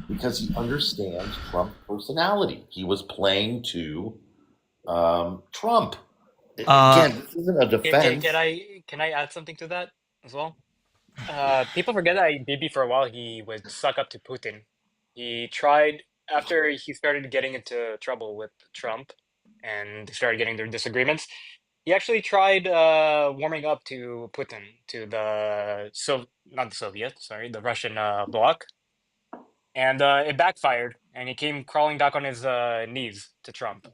because he understands Trump's personality. He was playing to Trump. Again, this isn't a defense. Can I add something to that as well? People forget that Bibi for a while he would suck up to Putin. He tried after he started getting into trouble with Trump and started getting their disagreements. He actually tried warming up to Putin, to the not the Soviet, sorry, the Russian bloc, and it backfired. And he came crawling back on his knees to Trump.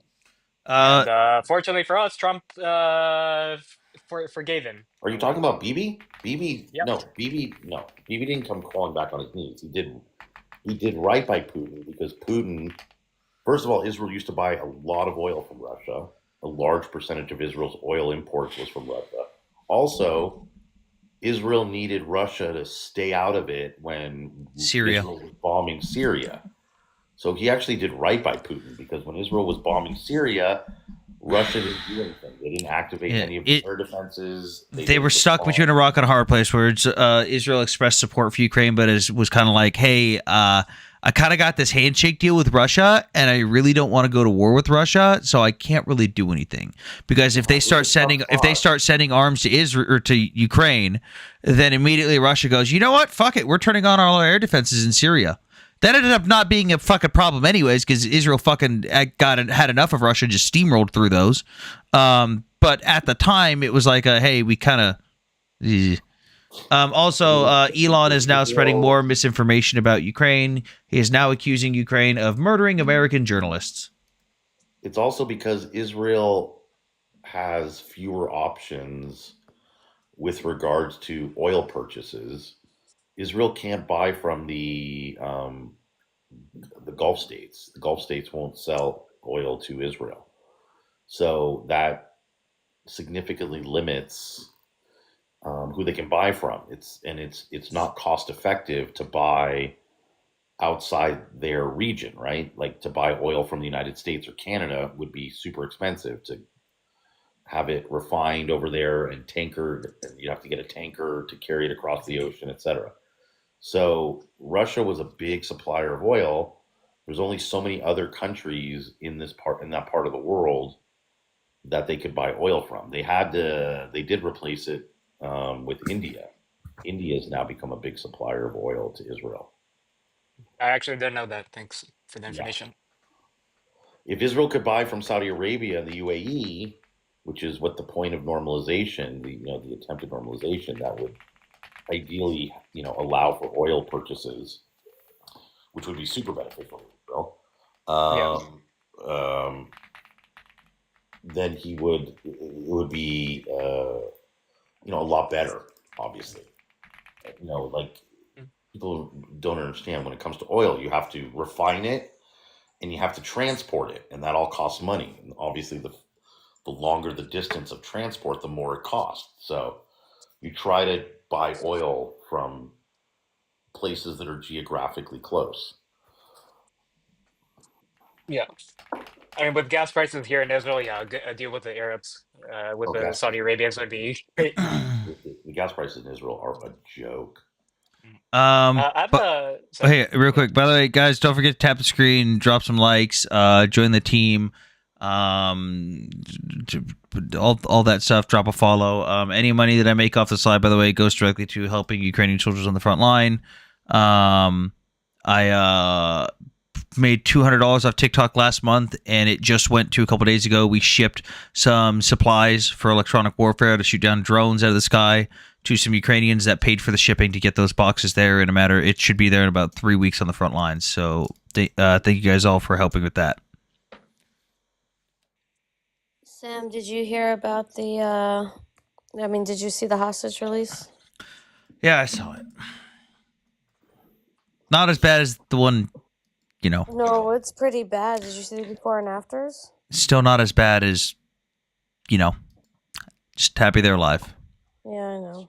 And fortunately for us, Trump forgave him. Are you talking about Bibi? Bibi, Yep. no. Bibi didn't come crawling back on his knees. He did right by Putin because Putin, first of all, Israel used to buy a lot of oil from Russia. A large percentage of Israel's oil imports was from Russia. Also, Israel needed Russia to stay out of it when Syria Israel was bombing Syria. So he actually did right by Putin because when Israel was bombing Syria, Russia didn't do anything. They didn't activate any of the air defenses. They were stuck between a rock and a hard place where Israel expressed support for Ukraine, but was kind of like, hey, I kind of got this handshake deal with Russia, and I really don't want to go to war with Russia, so I can't really do anything. Because if they start sending arms to Israel or to Ukraine, then immediately Russia goes, you know what? Fuck it, we're turning on all our air defenses in Syria. That ended up not being a fucking problem anyways, because Israel fucking had enough of Russia, just steamrolled through those. But at the time, it was like, hey, we kind of. Also, Elon is now spreading more misinformation about Ukraine. He is now accusing Ukraine of murdering American journalists. It's also because Israel has fewer options with regards to oil purchases. Israel can't buy from the Gulf states. The Gulf states won't sell oil to Israel, so that significantly limits who they can buy from. It's not cost effective to buy outside their region, right? Like to buy oil from the United States or Canada would be super expensive to have it refined over there and tankered. You have to get a tanker to carry it across the ocean, etc. So Russia was a big supplier of oil. There's only so many other countries in that part of the world that they could buy oil from. They did replace it with India. India has now become a big supplier of oil to Israel. I actually didn't know that. Thanks for the information. If Israel could buy from Saudi Arabia and the UAE, which is what the point of normalization, the attempted normalization, that would ideally, allow for oil purchases, which would be super beneficial to Israel. Then it would be a lot better, obviously. People don't understand when it comes to oil, you have to refine it and you have to transport it, and that all costs money. And obviously, the longer the distance of transport, the more it costs. So you try to buy oil from places that are geographically close. Yeah. I mean, with gas prices here in Israel, a deal with the Arabs, with the Saudi Arabians would be great. The gas prices in Israel are a joke. Hey, real quick, by the way, guys, don't forget to tap the screen, drop some likes, join the team, all that stuff, drop a follow. Any money that I make off the slide, by the way, goes directly to helping Ukrainian soldiers on the front line. I made $200 off TikTok last month, and it just went to a couple days ago. We shipped some supplies for electronic warfare to shoot down drones out of the sky to some Ukrainians that paid for the shipping to get those boxes there it should be there in about 3 weeks on the front lines. So thank you guys all for helping with that. Sam, did you hear about did you see the hostage release? Yeah, I saw it. Not as bad as the one, No, it's pretty bad. Did you see the before and afters? Still not as bad as, just happy they're alive. Yeah, I know.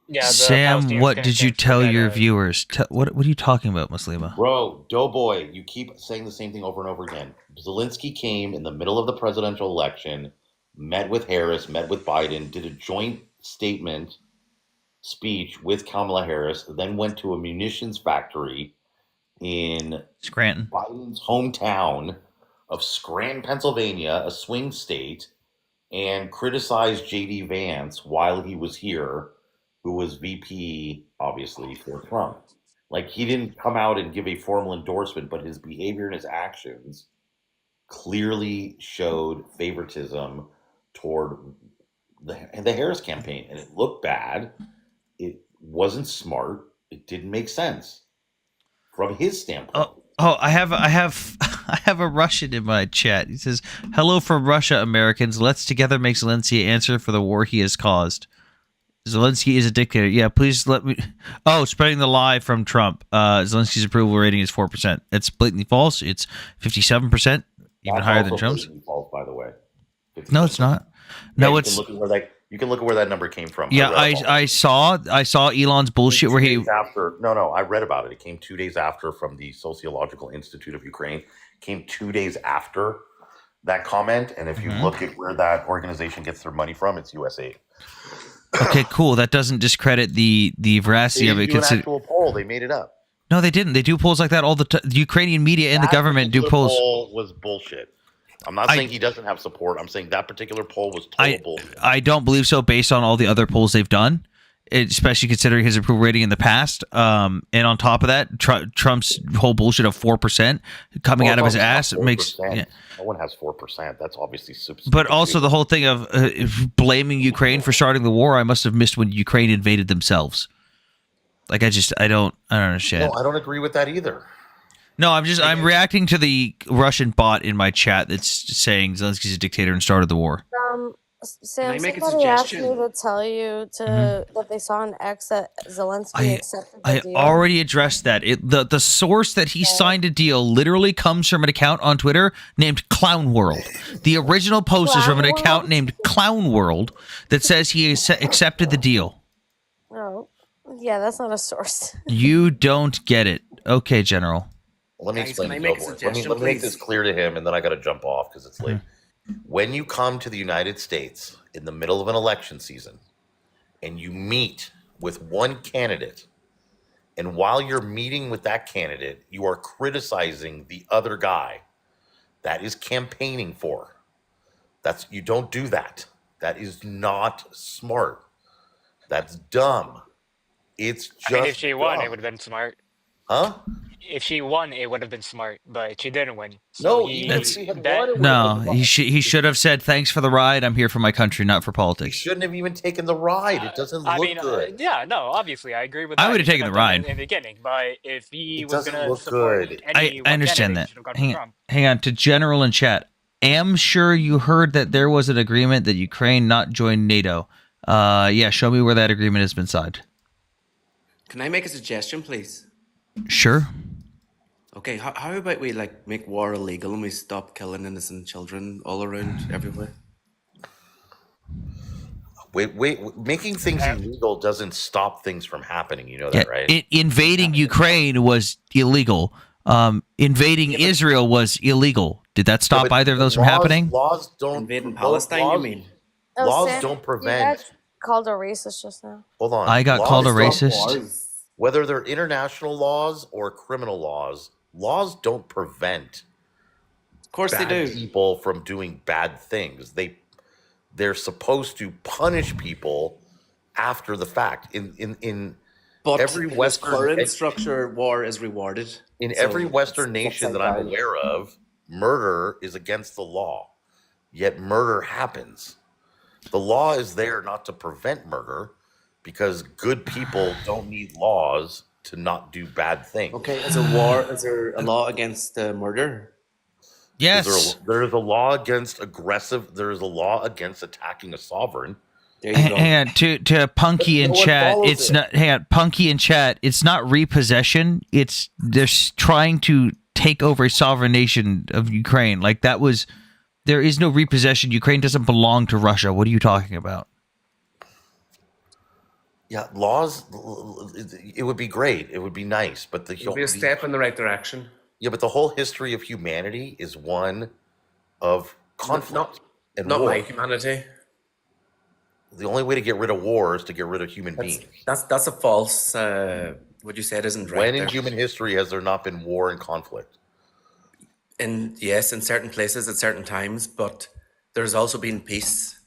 Yeah, Sam, what did you tell your viewers? What are you talking about, Muslima? Bro, Doughboy, you keep saying the same thing over and over again. Zelensky came in the middle of the presidential election, met with Harris, met with Biden, did a joint speech with Kamala Harris, then went to a munitions factory in Scranton, Biden's hometown of Scranton, Pennsylvania, a swing state, and criticized J.D. Vance while he was here, who was VP, obviously, for Trump. Like, he didn't come out and give a formal endorsement, but his behavior and his actions clearly showed favoritism toward the Harris campaign. And it looked bad. It wasn't smart. It didn't make sense from his standpoint. I have a Russian in my chat. He says, "Hello from Russia, Americans. Let's together make Zelensky answer for the war he has caused. Zelensky is a dictator." Yeah, please let me. Oh, spreading the lie from Trump. Zelensky's approval rating is 4%. It's blatantly false. It's 57%, even higher than Trump's. False, by the way. No, it's not. No, it's. You can look at where that number came from. Yeah, I saw Elon's bullshit where he. I read about it. It came 2 days after from the Sociological Institute of Ukraine. It came 2 days after that comment, and if you look at where that organization gets their money from, it's USAID. Okay, cool. That doesn't discredit the veracity They of it. didn't do an actual poll. They made it up. No, they didn't. They do polls like that all the time. The Ukrainian media and the government do particular polls. Poll was bullshit. I'm not saying he doesn't have support. I'm saying that particular poll was total bullshit. I don't believe so based on all the other polls they've done, especially considering his approval rating in the past. And on top of that, Trump's whole bullshit of 4% coming out of his ass makes. Yeah. No one has 4%. That's obviously super. But also the whole thing of blaming Ukraine for starting the war, I must have missed when Ukraine invaded themselves. Like I don't understand. No, I don't agree with that either. No, I'm reacting to the Russian bot in my chat that's saying Zelensky's a dictator and started the war. Sam, I make a somebody asked me suggestion? to tell you that they saw an X that Zelensky accepted the I deal. already addressed that. The source that he signed a deal literally comes from an account on Twitter named Clown World. The original post is from an account named Clown World that says he accepted the deal. Oh, yeah, that's not a source. You don't get it. Okay, General. Let me Guys, explain. can I the make a Code Wars. suggestion, let me make please? this clear to him, and then I got to jump off because it's late. When you come to the United States in the middle of an election season, and you meet with one candidate, and while you're meeting with that candidate, you are criticizing the other guy that is campaigning for. You don't do that. That is not smart. That's dumb. It's just. I mean, if she won, dumb. it would have been smart. Huh? If she won, it would have been smart, but she didn't win. So No, even if she had won, it would No, have been he should have said thanks for the ride. I'm here for my country, not for He politics. shouldn't have even taken the ride. It doesn't I look mean, good. yeah, no, obviously, I agree with I that. would have He taken should the done it ride. in the beginning, but if he It was doesn't going to look support good. any I understand candidate, that. he should have gone Hang, for Trump. hang on to General in chat. Am sure you heard that there was an agreement that Ukraine not join NATO. Yeah, show me where that agreement has been signed. Can I make a suggestion, please? Sure. Okay, how about we like make war illegal and we stop killing innocent children all around everywhere? Wait, making things illegal doesn't stop things from happening. You know Yeah, that, right? invading Ukraine was illegal. Invading Israel was illegal. Did that stop but either of those from laws- happening? Laws don't. Invading laws- Palestine, you laws- mean? Oh, Laws Sam, don't you prevent. got called a racist just now. Hold on. I got Laws called a don't- racist. Whether they're international laws or criminal laws, laws don't prevent. Of course they do. People from doing bad things. They're supposed to punish people after the fact. In But every in this Western current structure, war is rewarded. in So every Western it's nation that upside I'm down. aware of, murder is against the law. Yet murder happens. The law is there not to prevent murder because good people don't need laws to not do bad things. Okay, is there a law against murder? Yes. There is a law against there is a law against attacking a sovereign. There you go. Hang on, to Punky in No one chat, follows it's it. not. Hang on, Punky in chat, it's not repossession. It's they're trying to take over a sovereign nation of Ukraine. Like that was. There is no repossession. Ukraine doesn't belong to Russia. What are you talking about? Yeah, laws. It would be great. It would be nice, but It would be a step in the right direction. Yeah, but the whole history of humanity is one of conflict and Not war. my humanity. The only way to get rid of war is to get rid of human beings. That's a false. What you said isn't right. When in there. human history has there not been war and conflict? And yes, in certain places at certain times, but there's also been peace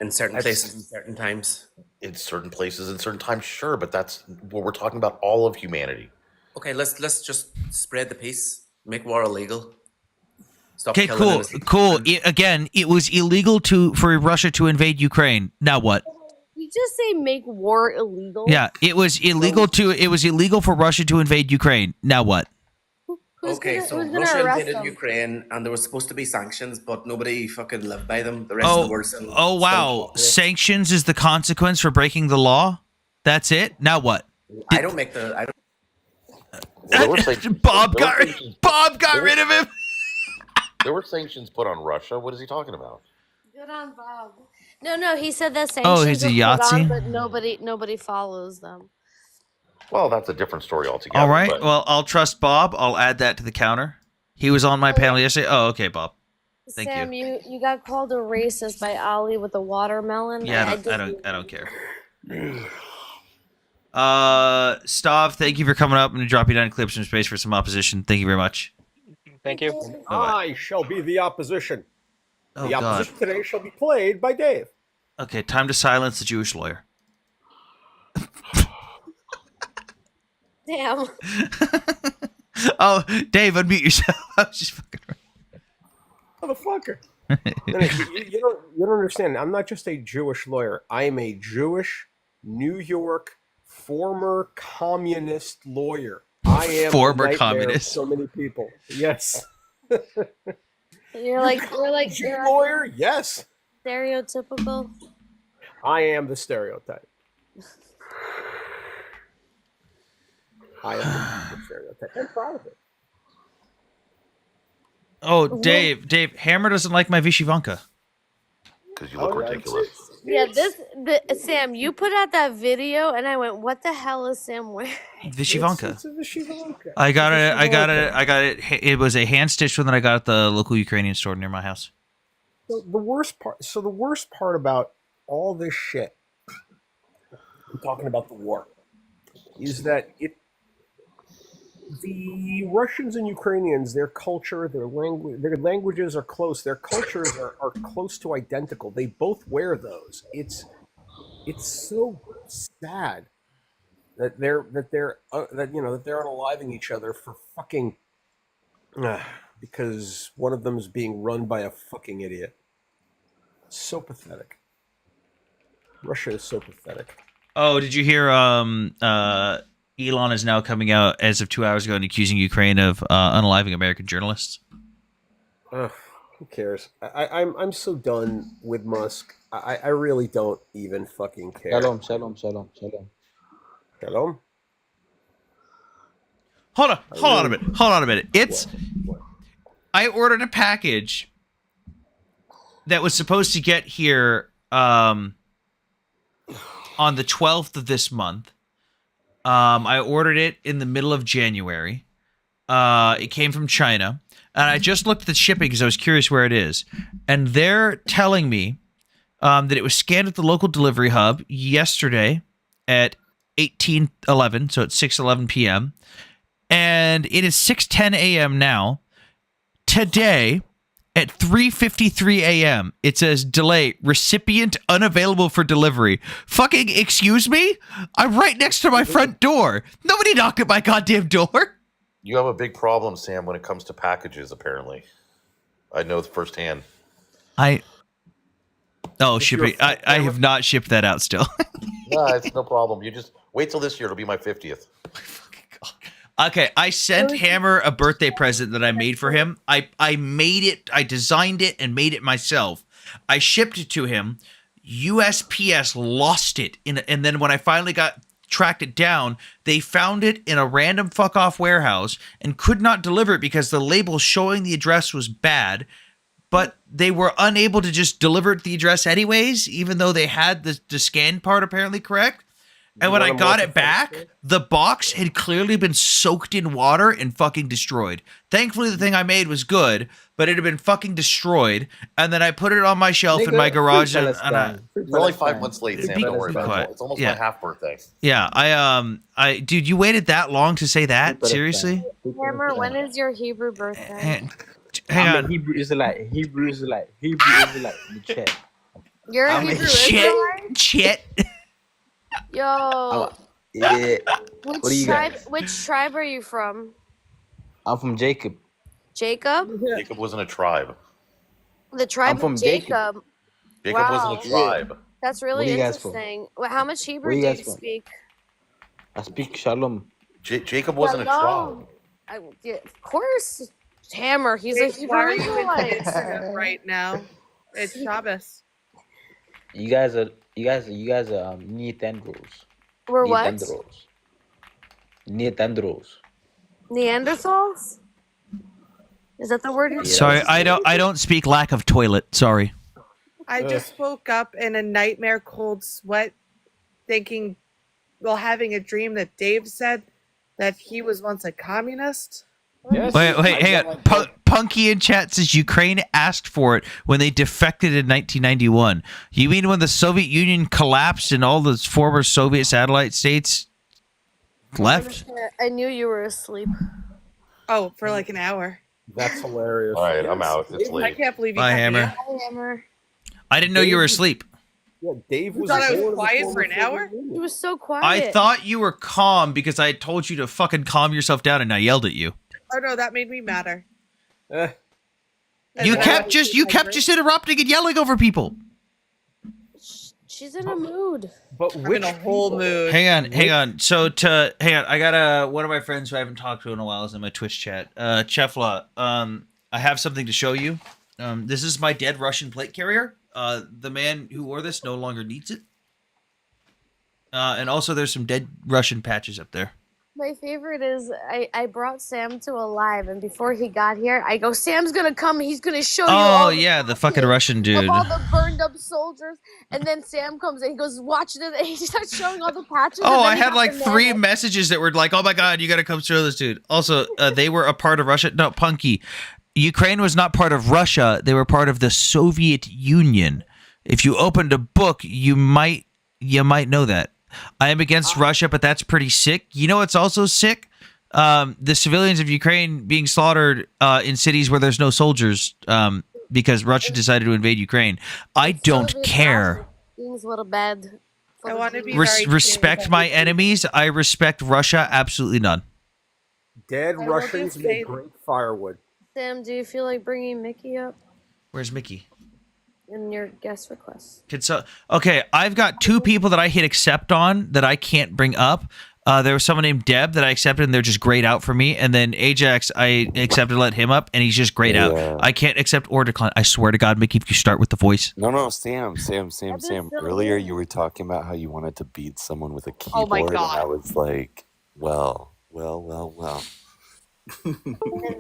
in certain places and certain times. In certain places and certain times, sure, but that's what we're talking about. All of humanity. Okay, let's just spread the peace, make war illegal. Stop Okay, killing cool, innocent cool. Again, it was illegal for Russia to invade Ukraine. Now what? You just say make war illegal? Yeah, it was illegal for Russia to invade Ukraine. Now what? Okay, so who's gonna Russia arrest invaded them? Ukraine, and there was supposed to be sanctions, but nobody fucking lived by them. The rest of the world still. Oh wow! Sanctions is the consequence for breaking the law. That's it. Now what? I don't make the. I don't. Bob got rid of him. There were sanctions put on Russia. What is he talking about? Good on Bob. No, he said that Oh, sanctions he's a are put on, Yahtzee? but nobody follows them. Well, that's a different story altogether. All right. but- Well, I'll trust Bob. I'll add that to the counter. He was on my panel yesterday. Oh, okay, Bob. Thank Sam, you got called a racist by Ali with a watermelon. Yeah, I don't care. Stav, thank you for coming up. I'm gonna drop you down in clips from space for some opposition. Thank you very much. Thank you. Bye-bye. I shall be the opposition. Oh, The God. opposition today shall be played by Dave. Okay, time to silence the Jewish lawyer. Damn. Oh, Dave, unmute yourself. I was just fucking. Motherfucker. No, you don't understand. I'm not just a Jewish lawyer. I am a Jewish New York former communist lawyer. I am Former a nightmare of communist. so many people. Yes. You're like lawyer. Yes. stereotypical. I am the stereotype. I am the stereotype. I'm proud of it. Oh, Dave, Hammer doesn't like my Vishivanka. Because you look ridiculous. Yeah, Sam, you put out that video, and I went, "What the hell is Sam wearing?" Vishivanka. It's a Vishivanka. I got it. It was a hand stitched one that I got at the local Ukrainian store near my house. The worst part about all this shit, I'm talking about the war, is that the Russians and Ukrainians, their culture, their languages are close. Their cultures are close to identical. They both wear those. It's so sad that they're unaliving each other for fucking because one of them is being run by a fucking idiot. So pathetic. Russia is so pathetic. Oh, did you hear? Elon is now coming out as of 2 hours ago and accusing Ukraine of unaliving American journalists. Who cares? I'm so done with Musk. I really don't even fucking care. Shalom. Hold on a minute. I ordered a package that was supposed to get here on the 12th of this month. I ordered it in the middle of January. It came from China, and I just looked at the shipping because I was curious where it is. And they're telling me that it was scanned at the local delivery hub yesterday at 18:11, so it's 6:11 p.m. And it is 6:10 a.m. now. Today, at 3:53 a.m., it says delay, recipient unavailable for delivery. Fucking excuse me? I'm right next to my front door. Nobody knocked at my goddamn door. You have a big problem, Sam, when it comes to packages, apparently. I know firsthand. Shipping. I have not shipped that out still. No, it's no problem. You just wait till this year. It'll be my 50th. Okay, I sent Hammer a birthday present that I made for him. I made it, I designed it and made it myself. I shipped it to him. USPS lost it. And then when I finally tracked it down, they found it in a random fuck off warehouse and could not deliver it because the label showing the address was bad. But they were unable to just deliver it to the address anyways, even though they had the scan part apparently correct. And when I got it back, the box had clearly been soaked in water and fucking destroyed. Thankfully, the thing I made was good, but it had been fucking destroyed. And then I put it on my shelf in my garage. We're only 5 months late, Sam. Don't worry about it. It's almost my half birthday. Yeah, dude, you waited that long to say that? Seriously? Hammer, when is your Hebrew birthday? Hang on. Hebrew Israelite. The chat. You're a Hebrew Israelite? Chet. Yo. Yeah. What are you guys? Which tribe are you from? I'm from Jacob. Jacob? Jacob wasn't a tribe. The tribe I'm from of Jacob. Jacob wasn't a tribe. That's really Where you guys from? interesting. Well, how much Hebrew Where do you you guys from? speak? I speak Shalom. Jacob wasn't a tribe. Yeah, of course. Hammer, he's a Hebrew Why are you in Israelite. Instagram right now? It's Shabbos. You guys are Neanderthals. We're what? Neanderthals. Neanderthals? Is that the word you're Sorry, I don't speak lack of toilet. Sorry. I just woke up in a nightmare cold sweat having a dream that Dave said that he was once a communist. Yes. Wait, I hang on. Punky in chat says Ukraine asked for it when they defected in 1991. You mean when the Soviet Union collapsed and all the former Soviet satellite states left? I knew you were asleep. Oh, for like an hour. That's hilarious. All right, I'm out. It's I late. can't believe you Bye, kept me Hammer. up. Hi, Hammer. I didn't know you were asleep. Yeah, Dave You was. thought I was born in the quiet for former an hour? Soviet Union. You were so quiet. I thought you were calm because I told you to fucking calm yourself down and I yelled at you. Oh no, that made me madder. Eh, You kept just interrupting and yelling over people. She's in a mood. but I'm which in a whole people? mood. Hang on. I got one of my friends who I haven't talked to in a while is in my Twitch chat. Chefla, I have something to show you. This is my dead Russian plate carrier. The man who wore this no longer needs it. And also there's some dead Russian patches up there. My favorite is I brought Sam to a live, and before he got here, I go, Sam's gonna come. He's gonna show you. Oh all the yeah, the fucking Russian dude. of all the burned up soldiers, and then Sam comes and he goes, watch this, and he starts showing all the patches. and Oh, then I he had got like the 3 man- messages that were like, "Oh my god, you got to come show this dude." Also, they were a part of Russia. No, Punky. Ukraine was not part of Russia. They were part of the Soviet Union. If you opened a book, you might know that. I am against Russia, but that's pretty sick. You know what's also sick? The civilians of Ukraine being slaughtered in cities where there's no soldiers because Russia decided to invade Ukraine. I don't Soviet care. Seems a little bad. for I the want to be Jews. very Respect my enemies. I respect Russia. Absolutely none. Dead will Russians just say- make great firewood. Sam, do you feel like bringing Mickey up Where's Mickey? in your guest request? Okay, I've got 2 people that I hit accept on that I can't bring up. There was someone named Deb that I accepted, and they're just grayed out for me. And then Ajax, I accepted to let him up, and he's just grayed out. I can't accept or decline. I swear to God, Mickey, if you start with the voice. No, Sam. Earlier you were talking about how you wanted to beat someone with a Oh my keyboard, and I God. was like, well.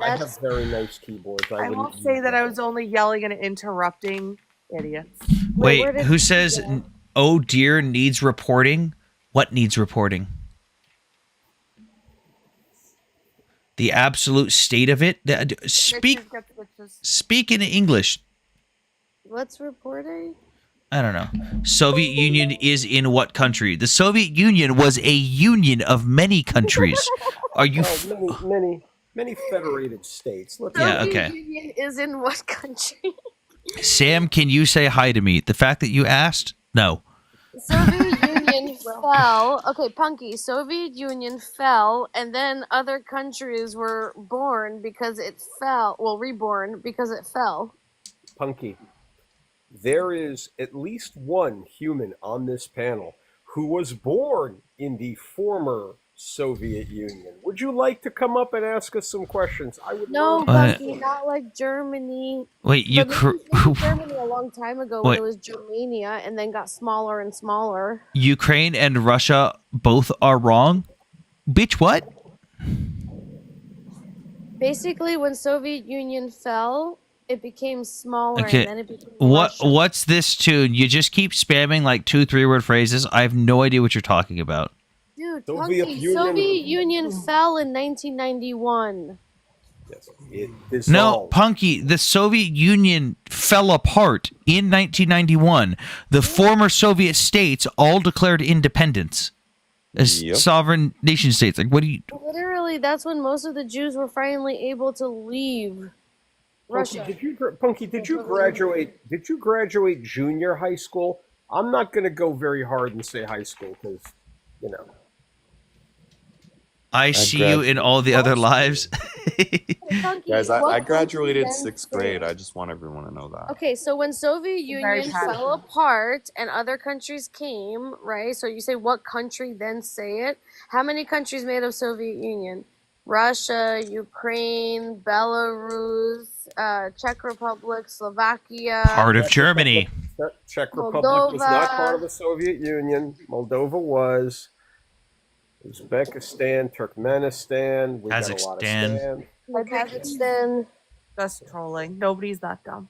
I have very nice keyboards. I wouldn't won't use say that I was only yelling and interrupting idiots. Wait, where did who you says, go? oh dear, needs reporting? What needs reporting? The absolute state of it? Speak in English. What's reporting? I don't know. Soviet Union is in what country? The Soviet Union was a union of many countries. Are you? Many federated states. Let's Yeah, Soviet okay. Union is in what country? Sam, can you say hi to me? The fact that you asked? No. Soviet Union fell. Okay, Punky. Soviet Union fell, and then other countries were born because it fell. Well, reborn because it fell. Punky. There is at least one human on this panel who was born in the former Soviet Union. Would you like to come up and ask us some questions? I would No, love Punky, not like Germany. Wait, you But maybe Germany a long time ago when Wait. it was Germania, and then got smaller and smaller. Ukraine and Russia both are wrong? Bitch, what? Basically, when Soviet Union fell, it became smaller, Okay. and then it became What's this tune? You just keep spamming like 2-3 word phrases. I have no idea what you're talking about. Dude, Soviet Punky, Union- Soviet Union fell in 1991. it. No, Punky, the Soviet Union fell apart in 1991. The former Soviet states all declared independence as Yep. sovereign nation states. Like, what do you? Literally, that's when most of the Jews were finally able to leave Russia. Punky, did you graduate? Did you graduate junior high school? I'm not going to go very hard and say high school because, you know. I see you in all the other lives. Guys, what I country graduated then 6th said- grade. I just want everyone to know that. Okay, so when Soviet Very Union passionate. fell apart and other countries came, right? So you say what country then say it? How many countries made of Soviet Union? Russia, Ukraine, Belarus, Czech Republic, Slovakia. Part of Germany. Czech Republic was not Moldova. part of the Soviet Union. Moldova was. Uzbekistan, Turkmenistan. We got a lot of Kazakhstan. stand. Kazakhstan. Just trolling. Nobody's that dumb.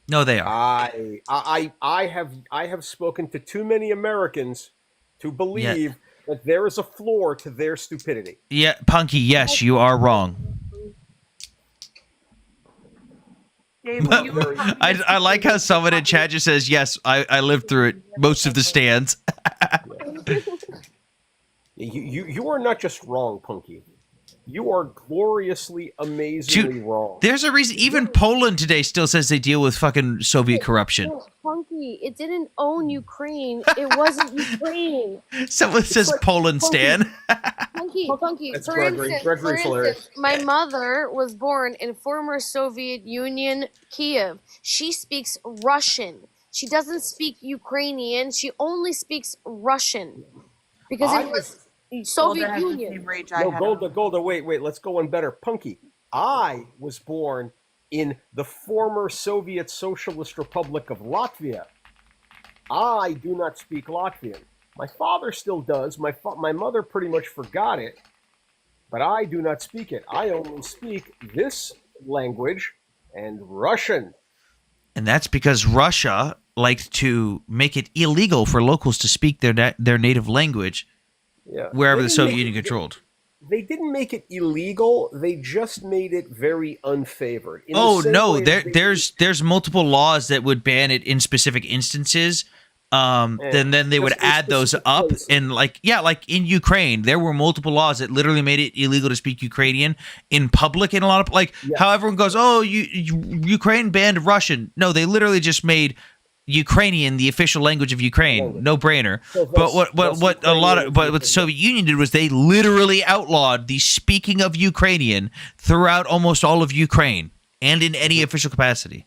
No, they are. I have spoken to too many Americans to believe that there is a floor to their stupidity. Yeah, Punky, yes, you are wrong. I like how someone in chat just says, yes, I lived through it. Most of the stands. You are not just wrong, Punky. You are gloriously, amazingly wrong. There's a reason. Even Poland today still says they deal with fucking Soviet corruption. No, Punky, it didn't own Ukraine. It wasn't Ukraine. Someone says Poland stan. Punky. That's For Gregory. instance, Gregory's hilarious. my mother was born in former Soviet Union, Kiev. She speaks Russian. She doesn't speak Ukrainian. She only speaks Russian because it was Soviet Union. No, Golda, wait, let's go one better. Punky, I was born in the former Soviet Socialist Republic of Latvia. I do not speak Latvian. My father still does. My mother pretty much forgot it, but I do not speak it. I only speak this language and Russian. And that's because Russia liked to make it illegal for locals to speak their native language wherever the Soviet Union controlled. They didn't make it illegal. They just made it very unfavored. There's multiple laws that would ban it in specific instances. Then they would add those up, and like in Ukraine, there were multiple laws that literally made it illegal to speak Ukrainian in public in a lot of how everyone goes, oh, Ukraine banned Russian. No, they literally just made Ukrainian the official language of Ukraine. No brainer. But what the Soviet Union did was they literally outlawed the speaking of Ukrainian throughout almost all of Ukraine and in any official capacity.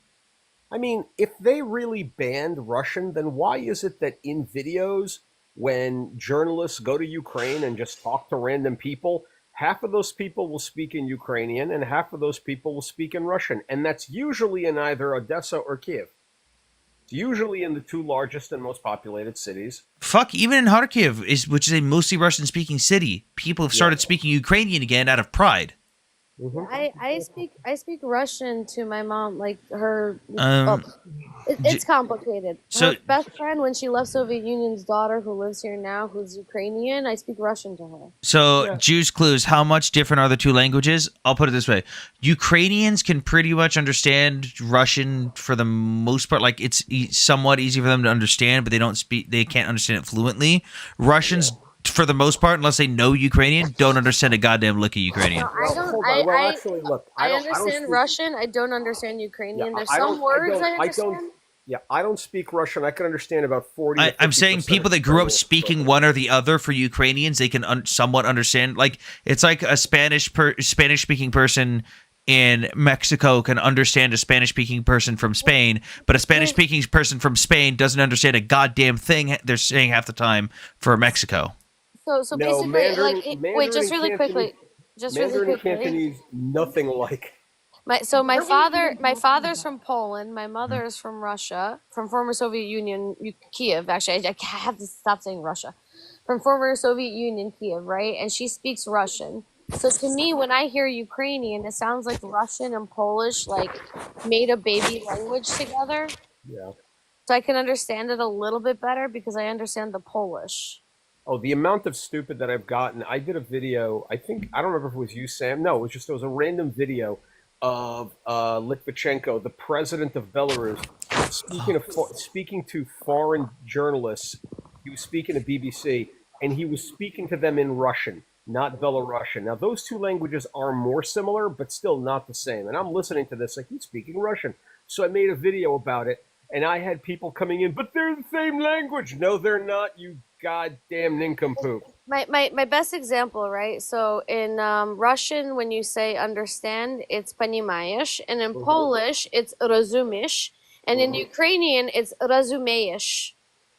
I mean, if they really banned Russian, then why is it that in videos, when journalists go to Ukraine and just talk to random people, half of those people will speak in Ukrainian and half of those people will speak in Russian? And that's usually in either Odessa or Kiev. It's usually in the two largest and most populated cities. Fuck, even in Kharkiv, which is a mostly Russian-speaking city, people have started speaking Ukrainian again out of pride. I speak Russian to my mom, like her. It's complicated. So- Her best friend, when she left Soviet Union's daughter, who lives here now, who's Ukrainian, I speak Russian to her. So, Juice Clues, how much different are the two languages? I'll put it this way. Ukrainians can pretty much understand Russian for the most part. Like, it's somewhat easy for them to understand, but they can't understand it fluently. Russians, for the most part, unless they know Ukrainian, don't understand a goddamn lick of Ukrainian. I understand Russian. I don't understand Ukrainian. There's some words I understand. I don't speak Russian. I can understand about 40. I'm saying people that grew up speaking one or the other. For Ukrainians, they can somewhat understand. Like, it's like a Spanish-speaking person in Mexico can understand a Spanish-speaking person from Spain, but a Spanish-speaking person from Spain doesn't understand a goddamn thing they're saying half the time for Mexico. So basically, wait, just really quickly. Mandarin and Cantonese, nothing like. My father's from Poland. My mother is from Russia, from former Soviet Union, Kiev. Actually, I have to stop saying Russia. From former Soviet Union, Kiev, right? And she speaks Russian. So to me, when I hear Ukrainian, it sounds like Russian and Polish made a baby language together. Yeah. So I can understand it a little bit better because I understand the Polish. Oh, the amount of stupid that I've gotten. I did a video, I don't remember if it was you, Sam. No, it was a random video of Litvinenko, the president of Belarus, speaking to foreign journalists. He was speaking to BBC, and he was speaking to them in Russian, not Belarusian. Now, those two languages are more similar, but still not the same. And I'm listening to this, like, he's speaking Russian. So I made a video about it, and I had people coming in, but they're the same language. No, they're not, you goddamn nincompoop. My best example, right? So in Russian, when you say understand, it's понимаешь, and in Polish, it's rozumiesz, and in Ukrainian, it's razumеешь.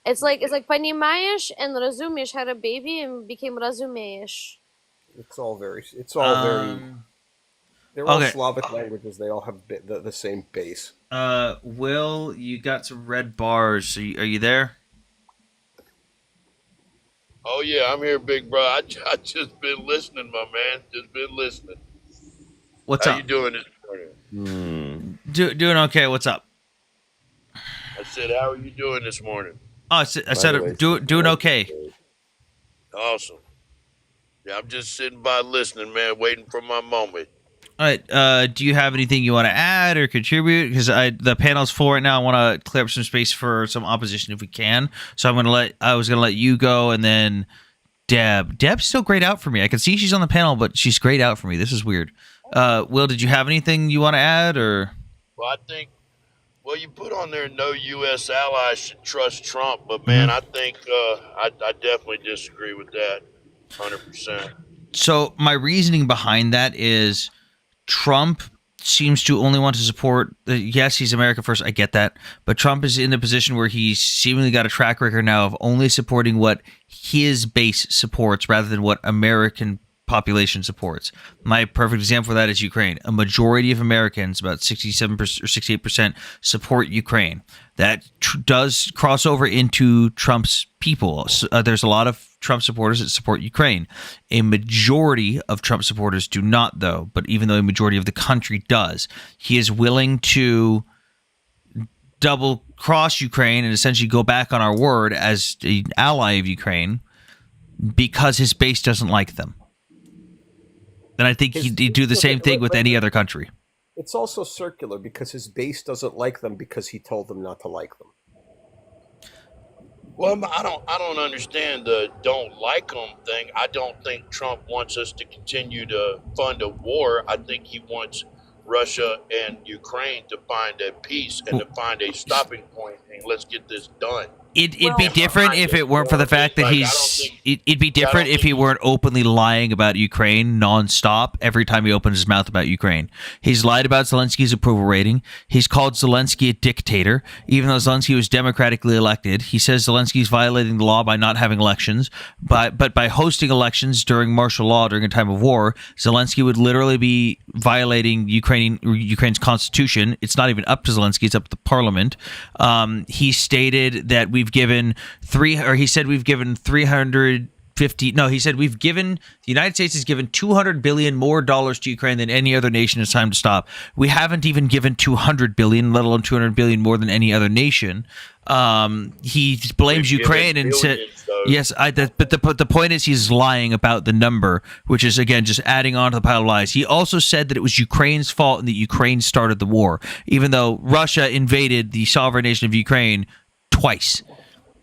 It's like понимаешь and rozumiesz had a baby and became razumеешь. It's all very. They're all Slavic languages. They all have the same base. Will, you got some red bars. Are you there? Oh yeah, I'm here, big bro. I just been listening, my man. Just been listening. What's How up? you doing this morning? Doing okay. What's up? I said, how are you doing this morning? Oh, I said doing okay. Awesome. Yeah, I'm just sitting by listening, man, waiting for my moment. All right. Do you have anything you want to add or contribute? Because the panel's full right now. I want to clear up some space for some opposition if we can. So I was gonna let you go, and then Deb. Deb's still grayed out for me. I can see she's on the panel, but she's grayed out for me. This is weird. Will, did you have anything you want to add, or? Well, I think, well, you put on there no U.S. allies should trust Trump, but man, I think I definitely disagree with that 100%. So my reasoning behind that is Trump seems to only want to support, yes, he's America first, I get that, but Trump is in a position where he's seemingly got a track record now of only supporting what his base supports rather than what American population supports. My perfect example for that is Ukraine. A majority of Americans, about 67% or 68%, support Ukraine. That does cross over into Trump's people. There's a lot of Trump supporters that support Ukraine. A majority of Trump supporters do not, though, but even though a majority of the country does, he is willing to double cross Ukraine and essentially go back on our word as an ally of Ukraine because his base doesn't like them. And I think he'd do the same thing with any other country. It's also circular because his base doesn't like them because he told them not to like them. Well, I don't understand the don't like them thing. I don't think Trump wants us to continue to fund a war. I think he wants Russia and Ukraine to find a peace and to find a stopping point, and let's get this done. It'd be different if it weren't for the fact that it'd be different if he weren't openly lying about Ukraine nonstop every time he opens his mouth about Ukraine. He's lied about Zelensky's approval rating. He's called Zelensky a dictator, even though Zelensky was democratically elected. He says Zelensky's violating the law by not having elections, but by hosting elections during martial law during a time of war, Zelensky would literally be violating Ukraine's constitution. It's not even up to Zelensky; it's up to the parliament. He stated that we've given he said we've given 350. No, he said we've given, the United States has given $200 billion more dollars to Ukraine than any other nation. It's time to stop. We haven't even given $200 billion, let alone $200 billion more than any other nation. He blames Ukraine and said, yes, but the point is he's lying about the number, which is again just adding on to the pile of lies. He also said that it was Ukraine's fault and that Ukraine started the war, even though Russia invaded the sovereign nation of Ukraine twice.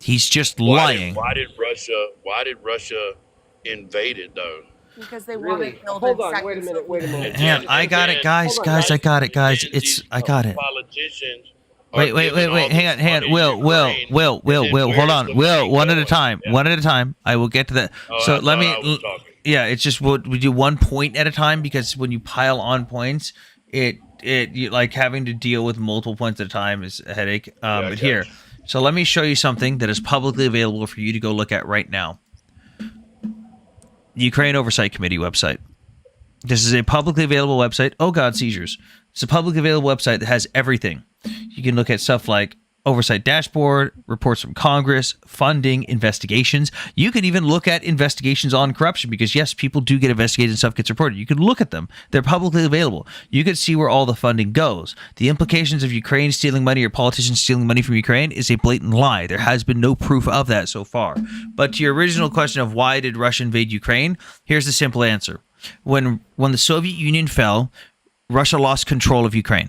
He's just lying. Why did Russia invade it though? Because they want to build Hold on, wait a minute. Hang on, I got it, guys. I got it, guys. I got it. Politicians. Wait. Hang on. Will. Hold on. Will, one at a time. I will get to that. So let me. Yeah, it's just we do 1 point at a time because when you pile on points, you, like having to deal with multiple points at a time is a headache. But here. So let me show you something that is publicly available for you to go look at right now. Ukraine Oversight Committee website. This is a publicly available website. Oh God, seizures. It's a publicly available website that has everything. You can look at stuff like oversight dashboard, reports from Congress, funding, investigations. You can even look at investigations on corruption because, yes, people do get investigated and stuff gets reported. You can look at them. They're publicly available. You can see where all the funding goes. The implications of Ukraine stealing money or politicians stealing money from Ukraine is a blatant lie. There has been no proof of that so far. But to your original question of why did Russia invade Ukraine, here's the simple answer. When the Soviet Union fell, Russia lost control of Ukraine,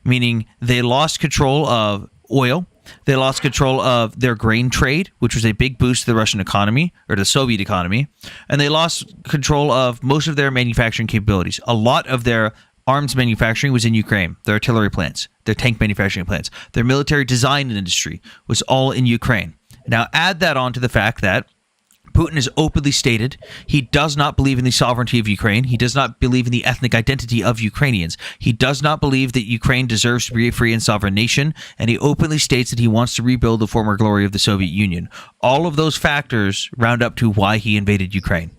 meaning they lost control of oil. They lost control of their grain trade, which was a big boost to the Russian economy or the Soviet economy. And they lost control of most of their manufacturing capabilities. A lot of their arms manufacturing was in Ukraine. Their artillery plants, their tank manufacturing plants, their military design industry was all in Ukraine. Now add that on to the fact that Putin has openly stated he does not believe in the sovereignty of Ukraine. He does not believe in the ethnic identity of Ukrainians. He does not believe that Ukraine deserves to be a free and sovereign nation, and he openly states that he wants to rebuild the former glory of the Soviet Union. All of those factors round up to why he invaded Ukraine.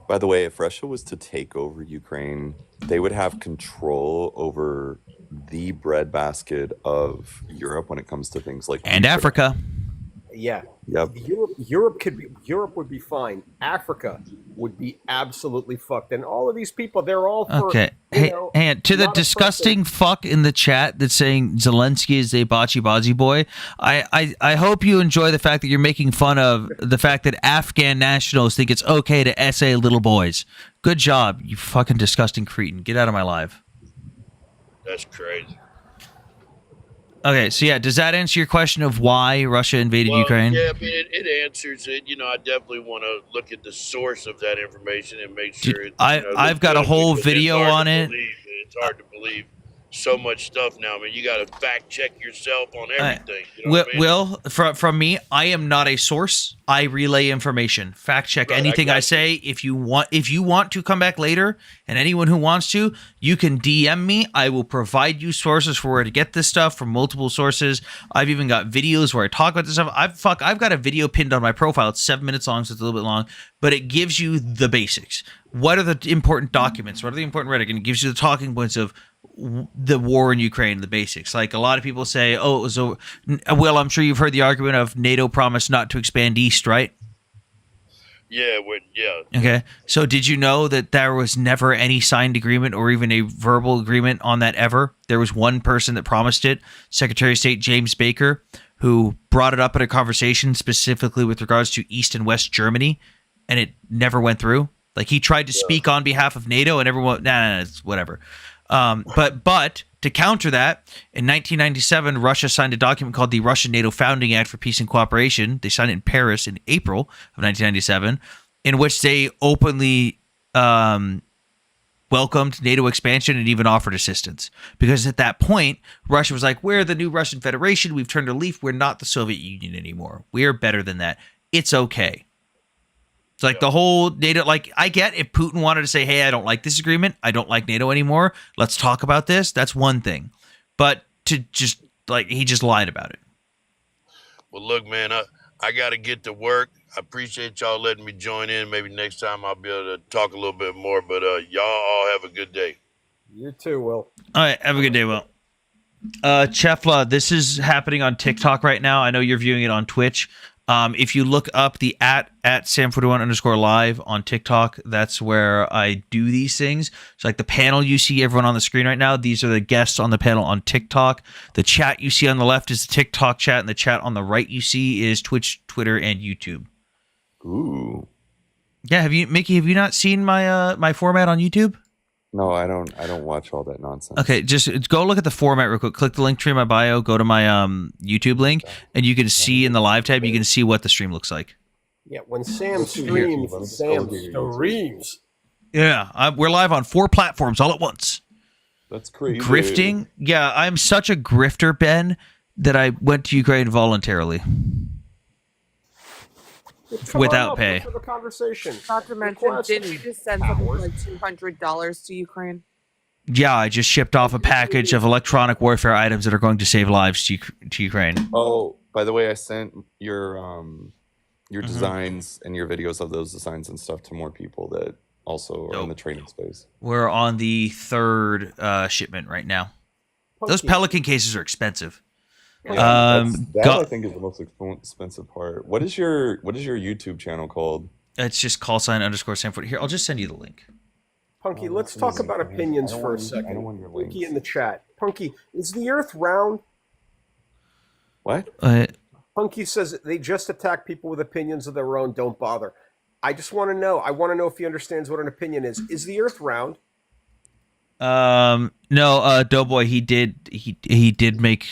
By the way, if Russia was to take over Ukraine, they would have control over the breadbasket of Europe when it comes to things like and Africa. Yeah. Yep. Europe would be fine. Africa would be absolutely fucked. And all of these people, they're all for Okay. you Hey, know, and to the not a disgusting fuck in the chat that's saying Zelensky is a bocce bazi boy, I hope you enjoy the fact that you're making fun of the fact that Afghan nationals think it's okay to essay little boys. Good job, you fucking disgusting cretin. Get out of my live. That's crazy. Okay, so yeah, does that answer your question of why Russia invaded Ukraine? Yeah, I mean, it answers it. You know, I definitely want to look at the source of that information and make sure it. I've got a whole video on it. It's hard to believe so much stuff now. I mean, you got to fact check yourself on everything. You know what I mean? Will, from me, I am not a source. I relay information. Fact check anything I say. If you want to come back later, and anyone who wants to, you can DM me. I will provide you sources for where to get this stuff from multiple sources. I've even got videos where I talk about this stuff. I've got a video pinned on my profile. It's 7 minutes long, so it's a little bit long, but it gives you the basics. What are the important documents? What are the important rhetoric? And it gives you the talking points of the war in Ukraine, the basics. Like a lot of people say, oh, it was over. Well, I'm sure you've heard the argument of NATO promised not to expand east, right? Yeah, Okay. So did you know that there was never any signed agreement or even a verbal agreement on that ever? There was one person that promised it, Secretary of State James Baker, who brought it up in a conversation specifically with regards to East and West Germany, and it never went through. Like he tried to speak on behalf of NATO, and everyone, nah, it's whatever. But to counter that, in 1997, Russia signed a document called the Russian NATO Founding Act for Peace and Cooperation. They signed it in Paris in April of 1997, in which they openly welcomed NATO expansion and even offered assistance. Because at that point, Russia was like, we're the new Russian Federation. We've turned a leaf. We're not the Soviet Union anymore. We're better than that. It's okay. It's like the whole NATO, like I get if Putin wanted to say, hey, I don't like this agreement. I don't like NATO anymore. Let's talk about this. That's one thing. But to just like, he just lied about it. Well, look, man, I got to get to work. I appreciate y'all letting me join in. Maybe next time I'll be able to talk a little bit more, but y'all all have a good day. You too, Will. All right. Have a good day, Will. Chefla, this is happening on TikTok right now. I know you're viewing it on Twitch. If you look up the at Sam41_live on TikTok, that's where I do these things. So like the panel you see everyone on the screen right now, these are the guests on the panel on TikTok. The chat you see on the left is the TikTok chat, and the chat on the right you see is Twitch, Twitter, and YouTube. Ooh. Yeah, Mickey, have you not seen my my format on YouTube? No, I don't watch all that nonsense. Okay, just go look at the format real quick. Click the link tree in my bio, go to my YouTube link, and you can see in the live tab, you can see what the stream looks like. Yeah, when Sam streams, Sam streams. Yeah, we're live on 4 platforms all at once. That's crazy. Grifting? Yeah, I'm such a grifter, Ben, that I went to Ukraine voluntarily. Come Without on up, pay. let's have a conversation. Not to mention, didn't you just send something for like $200 to Ukraine? Yeah, I just shipped off a package of electronic warfare items that are going to save lives to Ukraine. Oh, by the way, I sent your designs and your videos of those designs and stuff to more people that also are in the training space. We're on the 3rd shipment right now. Those Pelican cases are expensive. Yeah, that I think is the most expensive part. What is your YouTube channel called? It's just _Sam40. Here, I'll just send you the link. Punky, let's talk about opinions for a second. Punky in the chat. Punky, is the Earth round? What? Punky says they just attack people with opinions of their own. Don't bother. I just want to know. I want to know if he understands what an opinion is. Is the Earth round? No, Doughboy, he did make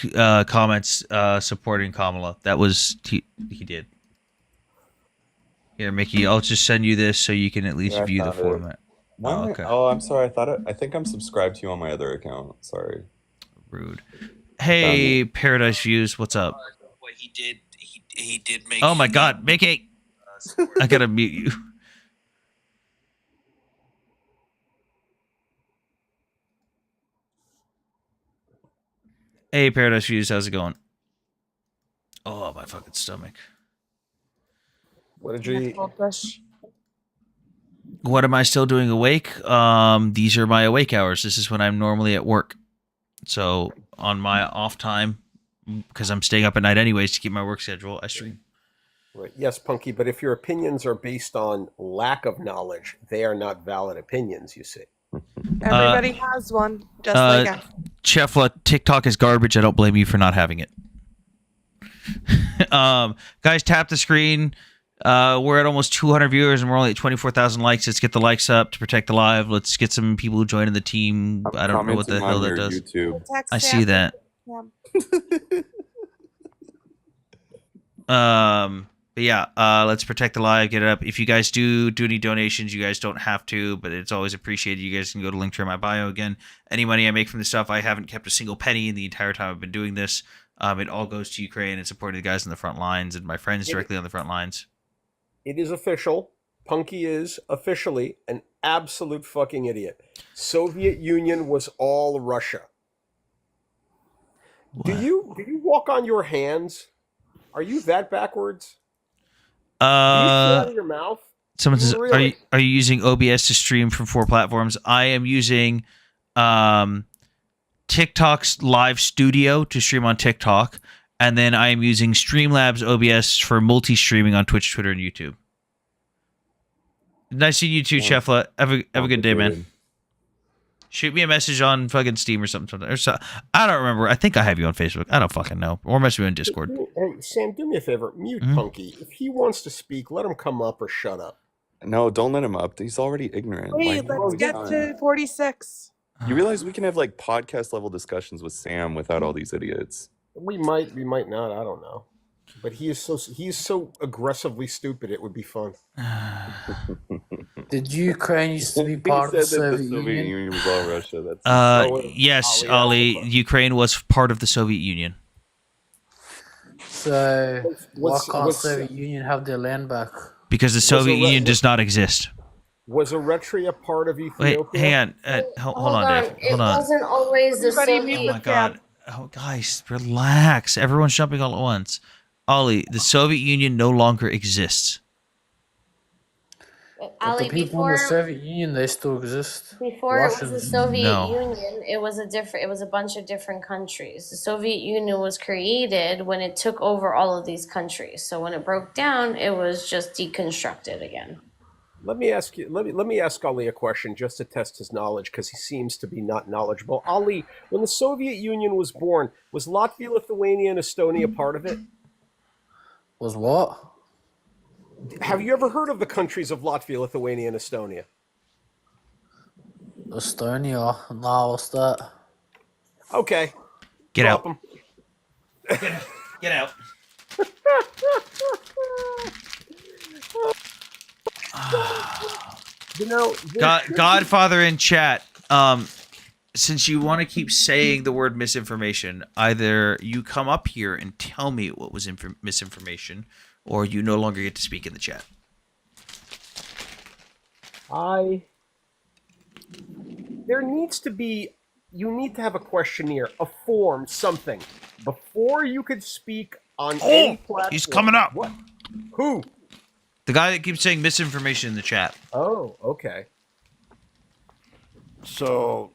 comments supporting Kamala. That was he did. Here, Mickey, I'll just send you this so you can at least view the format. Oh, okay. Oh, I'm sorry. I think I'm subscribed to you on my other account. Sorry. Rude. Hey, Paradise Views, what's up? He did make. Oh my God, Mickey! I gotta mute you. Hey, Paradise Views, how's it going? Oh, my fucking stomach. What did you eat? What am I still doing awake? These are my awake hours. This is when I'm normally at work. So on my off time, because I'm staying up at night anyways to keep my work schedule, I stream. Right. Yes, Punky, but if your opinions are based on lack of knowledge, they are not valid opinions, you see. Everybody has one, just like us. Chefla, TikTok is garbage. I don't blame you for not having it. Guys, tap the screen. We're at almost 200 viewers and we're only at 24,000 likes. Let's get the likes up to protect the live. Let's get some people joining the team. I don't know what the hell that does. YouTube. I see that. But yeah, let's protect the live, get it up. If you guys do any donations, you guys don't have to, but it's always appreciated. You guys can go to link to my bio again. Any money I make from this stuff, I haven't kept a single penny in the entire time I've been doing this. It all goes to Ukraine and supporting the guys on the front lines and my friends directly on the front lines. It is official. Punky is officially an absolute fucking idiot. Soviet Union was all Russia. Do you walk on your hands? Are you that backwards? Do you feel in your mouth? Someone says, Really? "Are you using OBS to stream from 4 platforms?" I am using TikTok's Live Studio to stream on TikTok, and then I am using Streamlabs OBS for multi-streaming on Twitch, Twitter, and YouTube. Nice seeing you too, Chefla. Have a good day, man. Shoot me a message on fucking Steam or something. Or so, I don't remember. I think I have you on Facebook. I don't fucking know. Or message me on Discord. Hey, Sam, do me a favor. Mute Punky. If he wants to speak, let him come up or shut up. No, don't let him up. He's already ignorant. Wait, let's get to 46. You realize we can have like podcast level discussions with Sam without all these idiots. We might not. I don't know. But he is so aggressively stupid. It would be fun. Did Ukraine used to be part of the Soviet Union? Was all Russia. That's yes, Ali. Ukraine was part of the Soviet Union. So why can't Soviet Union have their land back? Because the Soviet Union does not exist. Was Eritrea part of Ethiopia? Wait, hang on. Hold on, Dave. Hold on. It wasn't always the Oh my God. Oh, guys, relax. Everyone's jumping all at once. Ollie, the Soviet Union no longer exists. But Ali, the people in the Soviet Union, they still exist. Before it was the Russians. Soviet Union, it was a bunch of different countries. The Soviet Union was created when it took over all of these countries. So when it broke down, it was just deconstructed again. Let me ask you. Let me ask Ali a question just to test his knowledge because he seems to be not knowledgeable. Ali, when the Soviet Union was born, was Latvia, Lithuania, and Estonia part of it? Was what? Have you ever heard of the countries of Latvia, Lithuania, and Estonia? Estonia. No, what's that? Okay. Get Drop out. 'em. Get out. You know, Godfather in chat. Since you want to keep saying the word misinformation, either you come up here and tell me what was misinformation, or you no longer get to speak in the chat. There needs to be. You need to have a questionnaire, a form, something before you could speak on any platform. He's coming up. What? Who? The guy that keeps saying misinformation in the chat. Oh, okay. So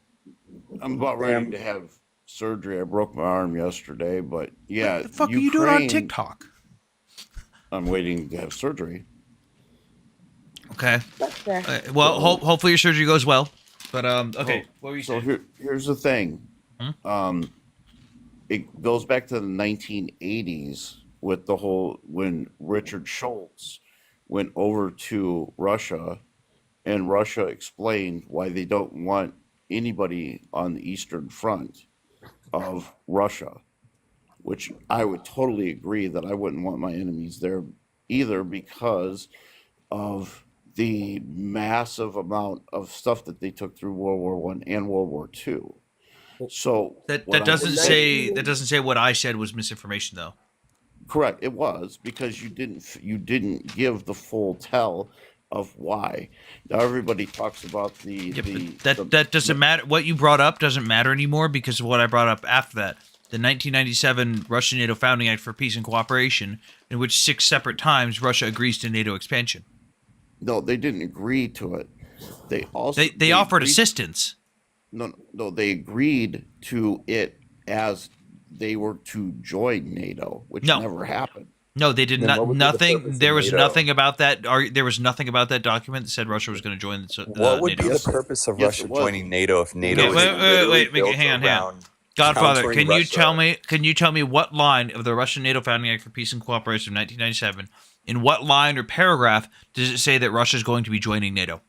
I'm about ready to have surgery. I broke my arm yesterday, but yeah. What the fuck are you doing on TikTok? I'm waiting to have surgery. Okay. Well, hopefully your surgery goes well. But okay. What were you saying? Here's the thing. It goes back to the 1980s with the whole when Richard Schultz went over to Russia, and Russia explained why they don't want anybody on the Eastern Front of Russia, which I would totally agree that I wouldn't want my enemies there either because of the massive amount of stuff that they took through World War I and World War II. So that doesn't say what I said was misinformation though. Correct, it was because you didn't give the full tell of why. Now everybody talks about that doesn't matter. What you brought up doesn't matter anymore because of what I brought up after that. The 1997 Russian NATO Founding Act for Peace and Cooperation, in which 6 separate times Russia agrees to NATO expansion. No, they didn't agree to it. They also they offered assistance. No, they agreed to it as they were to join NATO, which never happened. No, they did Then not. what would be the Nothing. purpose of There was NATO? nothing about that. There was nothing about that document that said Russia was going to join What would NATO. be the purpose of Yes, Russia it was. joining NATO if NATO Okay, is wait, literally Mickey, built hang on. around Godfather, countering can you Russia? tell me? Can you tell me what line of the Russian NATO Founding Act for Peace and Cooperation of 1997, in what line or paragraph does it say that Russia is going to be joining NATO?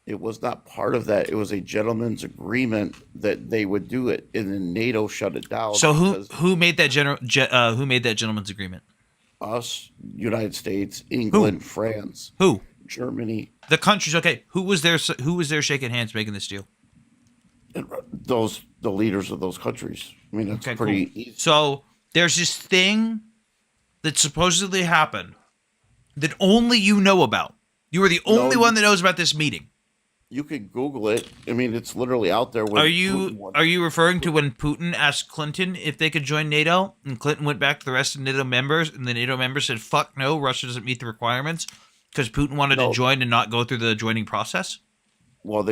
It was not part of that. It was a gentleman's agreement that they would do it, and then NATO shut it down. So because who made that who made that gentleman's agreement? us, United States, England, France, Who? Germany, The countries. Okay, who was there? Who was there shaking hands making this deal? the leaders of those countries. I mean, it's Okay, pretty cool. easy. So there's this thing that supposedly happened that only you know about. You are the only one that knows about this meeting. You could Google it. I mean, it's literally out there. Are you referring to when Putin asked Clinton if they could join NATO, and Clinton went back to the rest of NATO members, and the NATO members said, "Fuck no, Russia doesn't meet the requirements," because Putin wanted to join and not go through the joining process? Well,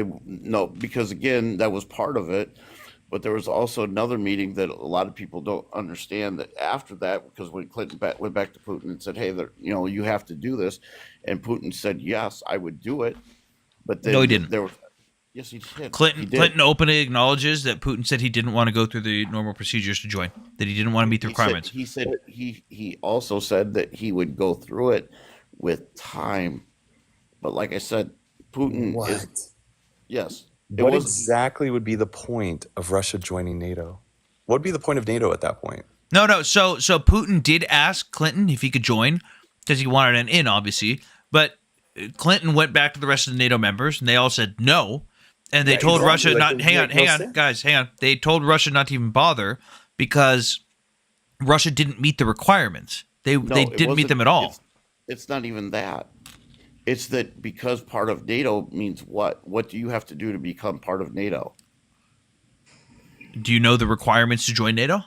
because again, that was part of it. But there was also another meeting that a lot of people don't understand that after that, because when Clinton went back to Putin and said, "Hey, you have to do this," and Putin said, "Yes, I would do it," but then No, he didn't. Yes, he did. Clinton openly acknowledges that Putin said he didn't want to go through the normal procedures to join, that he didn't want to meet the requirements. He said he also said that he would go through it with time, but like I said, Putin is yes. What exactly would be the point of Russia joining NATO? What would be the point of NATO at that point? No. So Putin did ask Clinton if he could join because he wanted an in, obviously. But Clinton went back to the rest of the NATO members, and they all said no. And they told Russia not. Hang on, guys. They told Russia not to even bother because Russia didn't meet the requirements. They didn't meet them at all. It's not even that. It's that because part of NATO means what? What do you have to do to become part of NATO? Do you know the requirements to join NATO?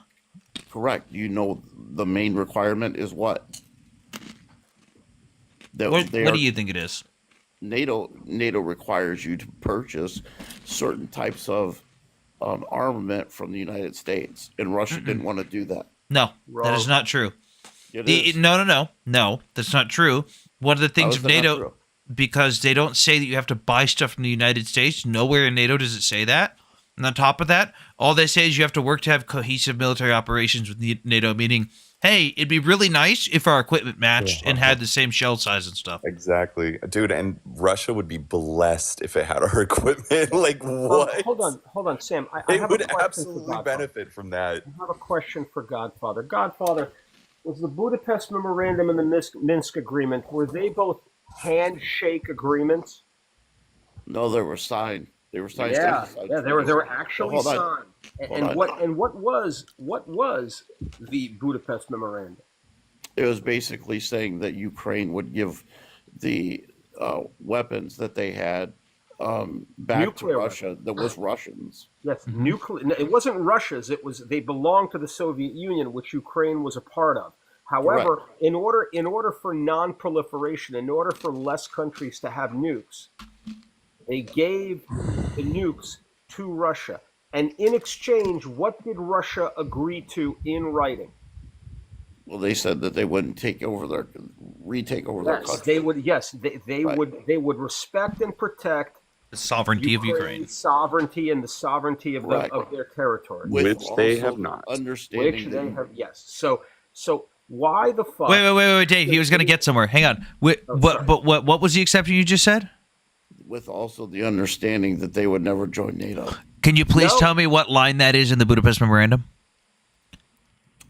Correct. You know the main requirement is what? What do you think it is? NATO requires you to purchase certain types of armament from the United States, and Russia didn't want to do that. No, that is not true. It is. No, that's not true. One of the things of How is that not NATO, true? because they don't say that you have to buy stuff from the United States. Nowhere in NATO does it say that. And on top of that, all they say is you have to work to have cohesive military operations with NATO, meaning, hey, it'd be really nice if our equipment matched and had the same shell size and stuff. Exactly, dude. And Russia would be blessed if it had our equipment. Like what? Hold on, Sam. I They have would a question for absolutely Godfather. benefit from that. I have a question for Godfather. Godfather, was the Budapest Memorandum and the Minsk Agreement, were they both handshake agreements? No, they were signed. They were signed. Yeah, signed they were actually Hold on. signed. Hold on. And what was the Budapest Memorandum? It was basically saying that Ukraine would give the weapons that they had back Nuclear to Russia. That was Russians. Yes, nuclear. It wasn't Russia's. It was they belonged to the Soviet Union, which Ukraine was a part of. However, in order for non-proliferation, in order for less countries to have nukes, they gave the nukes to Russia. And in exchange, what did Russia agree to in writing? Well, they said that they wouldn't retake over their Yes, country. they would. Yes, they would respect and protect The sovereignty of Ukraine. sovereignty and the sovereignty of Right. of their territory, Which they also have not. Understanding which they have. Yes. So why the fuck? Wait, Dave. He was going to get somewhere. Hang on. What was the exception you just said? with also the understanding that they would never join NATO. Can you please tell me what line that is in the Budapest Memorandum?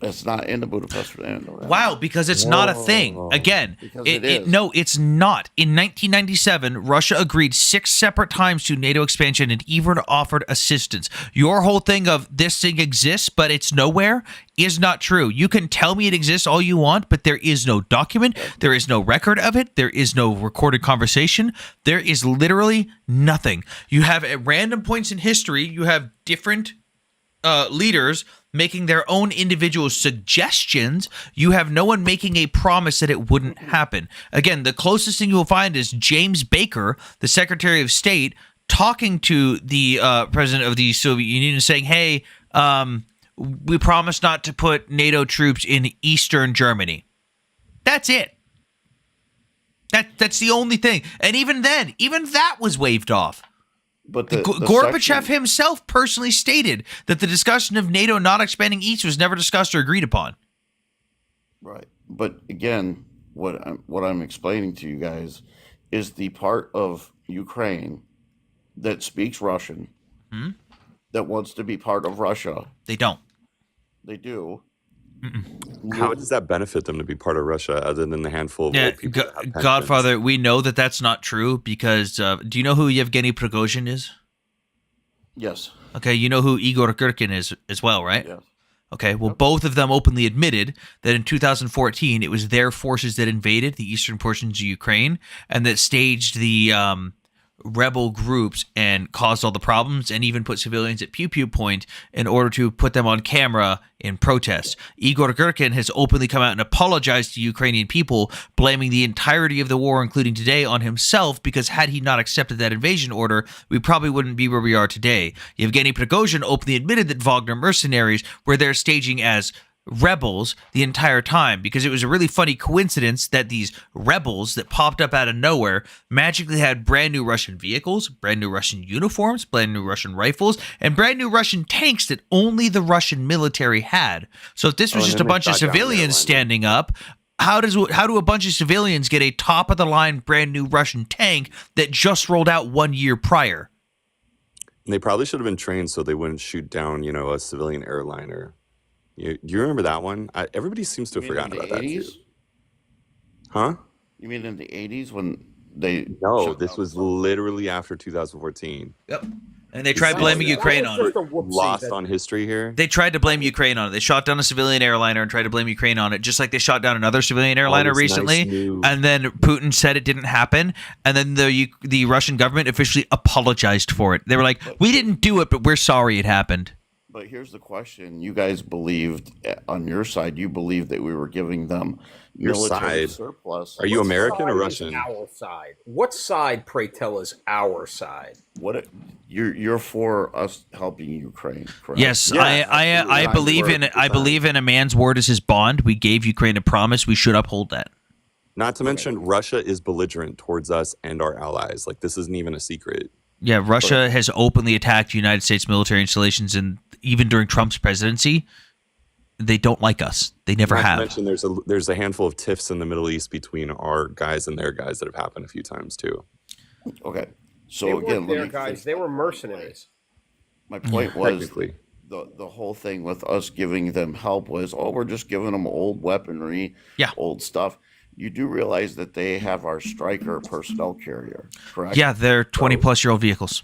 It's not in the Budapest Memorandum. Wow, because it's not a thing. Again, Because it is. no, it's not. In 1997, Russia agreed 6 separate times to NATO expansion and even offered assistance. Your whole thing of this thing exists, but it's nowhere, is not true. You can tell me it exists all you want, but there is no document. There is no record of it. There is no recorded conversation. There is literally nothing. You have at random points in history, you have different leaders making their own individual suggestions. You have no one making a promise that it wouldn't happen. Again, the closest thing you will find is James Baker, the Secretary of State, talking to the president of the Soviet Union and saying, hey, we promise not to put NATO troops in Eastern Germany. That's it. That's the only thing. And even then, even that was waved off. But Gorbachev himself personally stated that the discussion of NATO not expanding east was never discussed or agreed upon. Right. But again, what I'm explaining to you guys is the part of Ukraine that speaks Russian, that wants to be part of Russia. They don't. They do. How does that benefit them to be part of Russia, other than the handful of old people that have pensions? Godfather, we know that that's not true because do you know who Yevgeny Prigozhin is? Yes. Okay, you know who Igor Girkin is as well, right? Yes. Okay, well, both of them openly admitted that in 2014 it was their forces that invaded the eastern portions of Ukraine and that staged the rebel groups and caused all the problems and even put civilians at pew-pew point in order to put them on camera in protest. Igor Girkin has openly come out and apologized to Ukrainian people, blaming the entirety of the war, including today, on himself, because had he not accepted that invasion order, we probably wouldn't be where we are today. Yevgeny Prigozhin openly admitted that Wagner mercenaries were there staging as rebels the entire time, because it was a really funny coincidence that these rebels that popped up out of nowhere magically had brand new Russian vehicles, brand new Russian uniforms, brand new Russian rifles, and brand new Russian tanks that only the Russian military had. So if this was just a bunch of civilians standing up, how do a bunch of civilians get a top of the line brand new Russian tank that just rolled out 1 year prior? And they probably should have been trained so they wouldn't shoot down, a civilian airliner. Do you remember that one? Everybody seems to have forgotten about that too. Huh? You mean in the 80s when they... No, this was literally after 2014. Yep. And they tried blaming Ukraine on it. Lost on history here. They tried to blame Ukraine on it. They shot down a civilian airliner and tried to blame Ukraine on it, just like they shot down another civilian airliner recently. And then Putin said it didn't happen. And then the Russian government officially apologized for it. They were like, we didn't do it, but we're sorry it happened. But here's the question. You guys believed, on your side, you believed that we were giving them military surplus. Are you American or Russian? Our side. What side, pray tell, is our side? You're for us helping Ukraine, correct? Yes, I believe in a man's word as his bond. We gave Ukraine a promise. We should uphold that. Not to mention, Russia is belligerent towards us and our allies. Like, this isn't even a secret. Yeah, Russia has openly attacked United States military installations, and even during Trump's presidency, they don't like us. They never have. Not to mention, there's a handful of tiffs in the Middle East between our guys and their guys that have happened a few times too. Okay, so they again, their guys, they were mercenaries. My point was the whole thing with us giving them help was, we're just giving them old weaponry, old stuff. You do realize that they have our Stryker personnel carrier, correct? Yeah, they're 20-plus-year-old vehicles.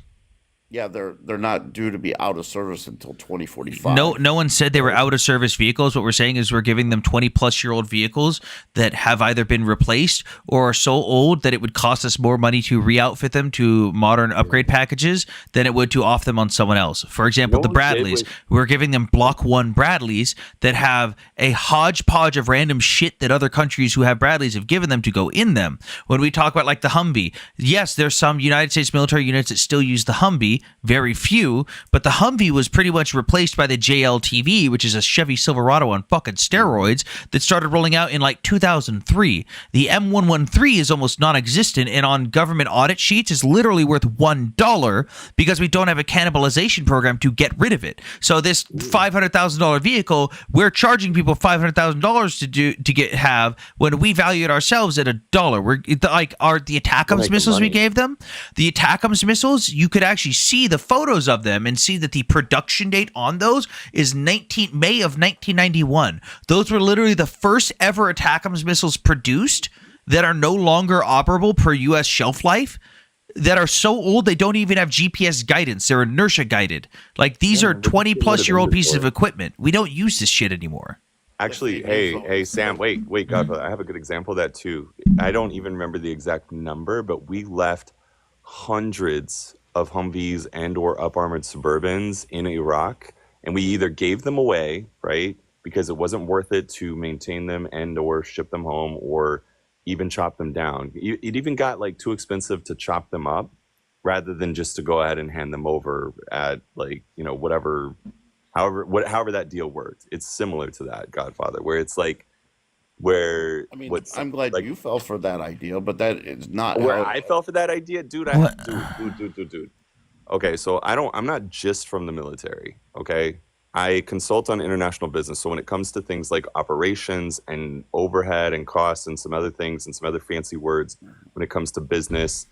Yeah, they're not due to be out of service until 2045. No one said they were out of service vehicles. What we're saying is we're giving them 20-plus-year-old vehicles that have either been replaced or are so old that it would cost us more money to re-outfit them to modern upgrade packages than it would to off them on someone else. For example, the Bradleys. We're giving them Block 1 Bradleys that have a hodgepodge of random shit that other countries who have Bradleys have given them to go in them. When we talk about like the Humvee, yes, there's some United States military units that still use the Humvee. Very few, but the Humvee was pretty much replaced by the JLTV, which is a Chevy Silverado on fucking steroids that started rolling out in like 2003. The M113 is almost non-existent, and on government audit sheets is literally worth $1 because we don't have a cannibalization program to get rid of it. So this $500,000 vehicle, we're charging people $500,000 to have when we value it ourselves at $1. We're like the ATACMS missiles we gave them. The ATACMS missiles, you could actually see the photos of them and see that the production date on those is May of 1991. Those were literally the first ever ATACMS missiles produced that are no longer operable per U.S. shelf life, that are so old they don't even have GPS guidance. They're inertia guided. Like, these are 20-plus-year-old pieces of equipment. We don't use this shit anymore. Actually, hey, Sam, wait, Godfather, I have a good example of that too. I don't even remember the exact number, but we left hundreds of Humvees and or up-armored Suburbans in Iraq, and we either gave them away, right, because it wasn't worth it to maintain them and or ship them home or even chop them down. It even got like too expensive to chop them up rather than just to go ahead and hand them over at like, however that deal worked. It's similar to that, Godfather, where it's like where I mean, what's I'm glad like you fell for that idea, but that is not where how. I fell for that idea, dude. Dude. Okay, so I'm not just from the military. Okay, I consult on international business. So when it comes to things like operations and overhead and costs and some other things and some other fancy words, when it comes to business,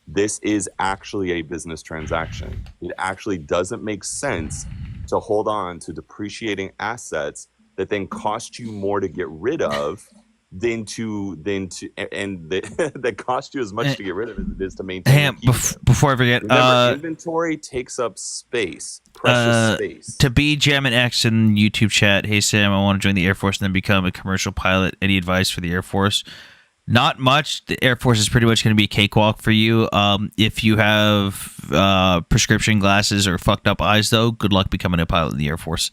this is actually a business transaction. It actually doesn't make sense to hold on to depreciating assets that then cost you more to get rid of that cost you as much to get rid of as it is to maintain. Ham, before I forget, remember, inventory takes up space, precious space. To be Jam and X in YouTube chat, hey Sam, I want to join the Air Force and then become a commercial pilot. Any advice for the Air Force? Not much. The Air Force is pretty much going to be a cakewalk for you. If you have prescription glasses or fucked up eyes, though, good luck becoming a pilot in the Air Force.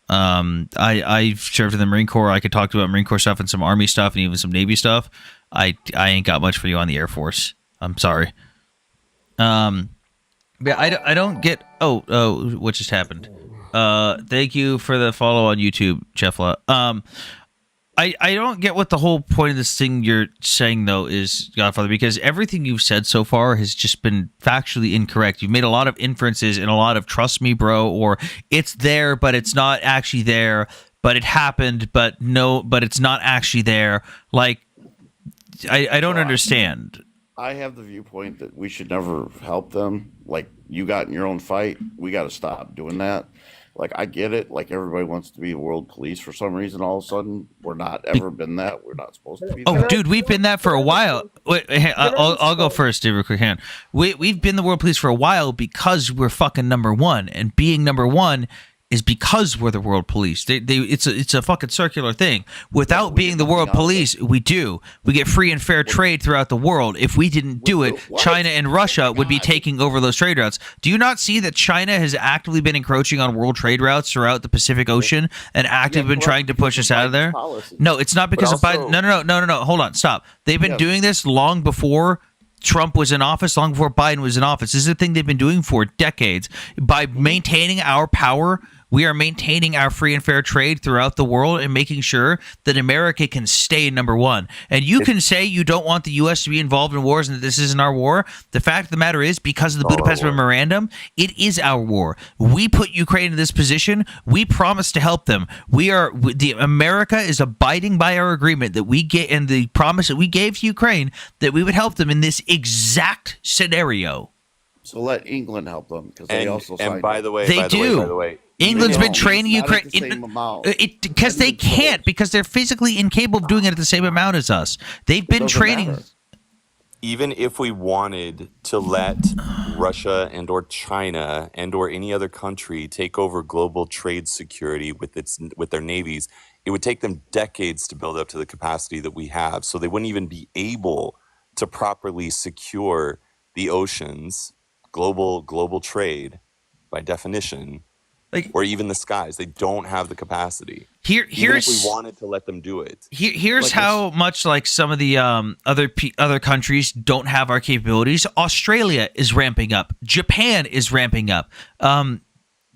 I've served in the Marine Corps. I could talk about Marine Corps stuff and some Army stuff and even some Navy stuff. I ain't got much for you on the Air Force. I'm sorry. But I don't get. Oh, what just happened? Thank you for the follow on YouTube, Jeffla. I don't get what the whole point of this thing you're saying, though, is, Godfather, because everything you've said so far has just been factually incorrect. You've made a lot of inferences and a lot of trust me, bro, or it's there, but it's not actually there, but it happened, but it's not actually there. Like, I don't understand. I have the viewpoint that we should never help them. Like, you got in your own fight. We got to stop doing that. Like, I get it. Like, everybody wants to be world police for some reason. All of a sudden, we're not ever been that. We're not supposed to be. Oh, that. dude, we've been that for a while. Wait, hey, I'll go first, David. Quick hand. We've been the world police for a while because we're fucking number one, and being number one is because we're the world police. It's a fucking circular thing. Without being the world police, we get free and fair trade throughout the world. If we didn't do it, China and Russia would be taking over those trade routes. Do you not see that China has actively been encroaching on world trade routes throughout the Pacific Ocean and actively been trying to push us out of there? No, it's not because of Biden. No. Hold on, stop. They've been doing this long before Trump was in office, long before Biden was in office. This is a thing they've been doing for decades. By maintaining our power, we are maintaining our free and fair trade throughout the world and making sure that America can stay number one. And you can say you don't want the U.S. to be involved in wars and that this isn't our war. The fact of the matter is, because of the Budapest Memorandum, it is our war. We put Ukraine in this position. We promised to help them. America is abiding by our agreement that we get and the promise that we gave to Ukraine that we would help them in this exact scenario. So let England help them because they also signed. And by the way, England's been training Ukraine because they can't, because they're physically incapable of doing it at the same amount as us. They've been training. Even if we wanted to let Russia and or China and or any other country take over global trade security with their navies, it would take them decades to build up to the capacity that we have. So they wouldn't even be able to properly secure the oceans, global trade by definition. Or even the skies. They don't have the capacity. Even if we wanted to let them do it. Here's how much like some of the other countries don't have our capabilities. Australia is ramping up. Japan is ramping up.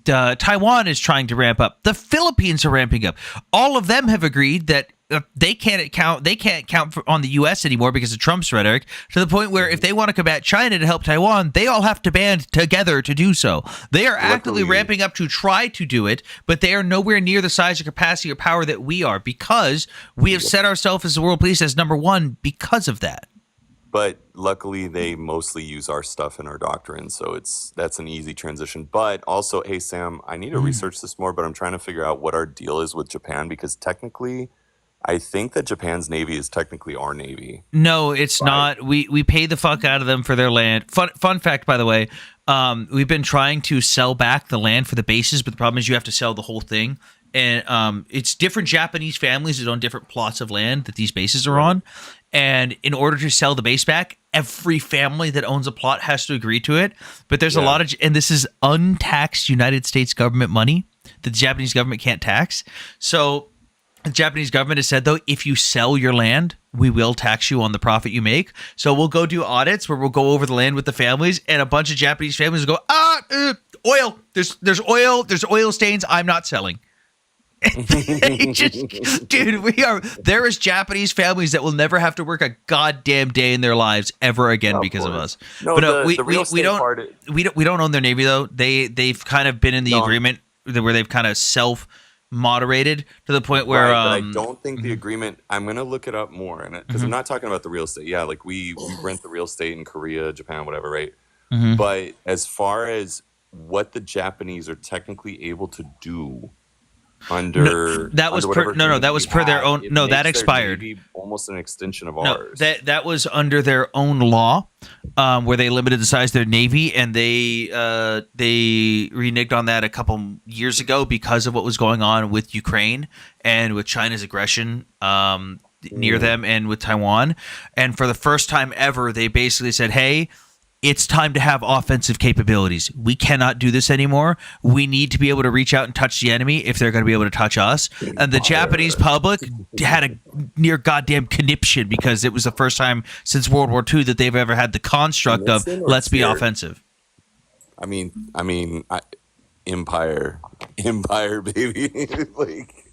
Taiwan is trying to ramp up. The Philippines are ramping up. All of them have agreed that they can't count on the U.S. anymore because of Trump's rhetoric, to the point where if they want to combat China to help Taiwan, they all have to band together to do so. They are actively ramping up to try to do it, but they are nowhere near the size or capacity or power that we are, because we have set ourselves as the world police as number one because of that. But luckily, they mostly use our stuff in our doctrine, so that's an easy transition. But also, hey, Sam, I need to research this more, but I'm trying to figure out what our deal is with Japan, because technically, I think that Japan's navy is technically our navy. No, it's not. We pay the fuck out of them for their land. Fun fact, by the way, we've been trying to sell back the land for the bases, but the problem is you have to sell the whole thing. And it's different Japanese families that own different plots of land that these bases are on. And in order to sell the base back, every family that owns a plot has to agree to it. But there's a lot of, and this is untaxed United States government money that the Japanese government can't tax. So the Japanese government has said, though, if you sell your land, we will tax you on the profit you make. So we'll go do audits where we'll go over the land with the families, and a bunch of Japanese families will go, oil. There's oil stains. I'm not selling. Dude, there is Japanese families that will never have to work a goddamn day in their lives ever again because of us. No, But no, the real estate part. we don't own their navy though. They've kind of been in the agreement where they've kind of self-moderated to the point where Right, but I don't think the agreement. I'm gonna look it up more, and because I'm not talking about the real estate. Yeah, like we rent the real estate in Korea, Japan, whatever, right? But as far as what the Japanese are technically able to do under that was under whatever that was we per their have, own. it No, makes that their expired. Navy almost an extension of No, ours. that was under their own law, where they limited the size of their navy, and they reneged on that a couple years ago because of what was going on with Ukraine and with China's aggression near them and with Taiwan. And for the first time ever, they basically said, "Hey, it's time to have offensive capabilities. We cannot do this anymore. We need to be able to reach out and touch the enemy if they're going to be able to touch us." And the Japanese public had a near goddamn conniption because it was the first time since World War II that they've ever had the construct of let's be offensive. I mean, empire, baby. Like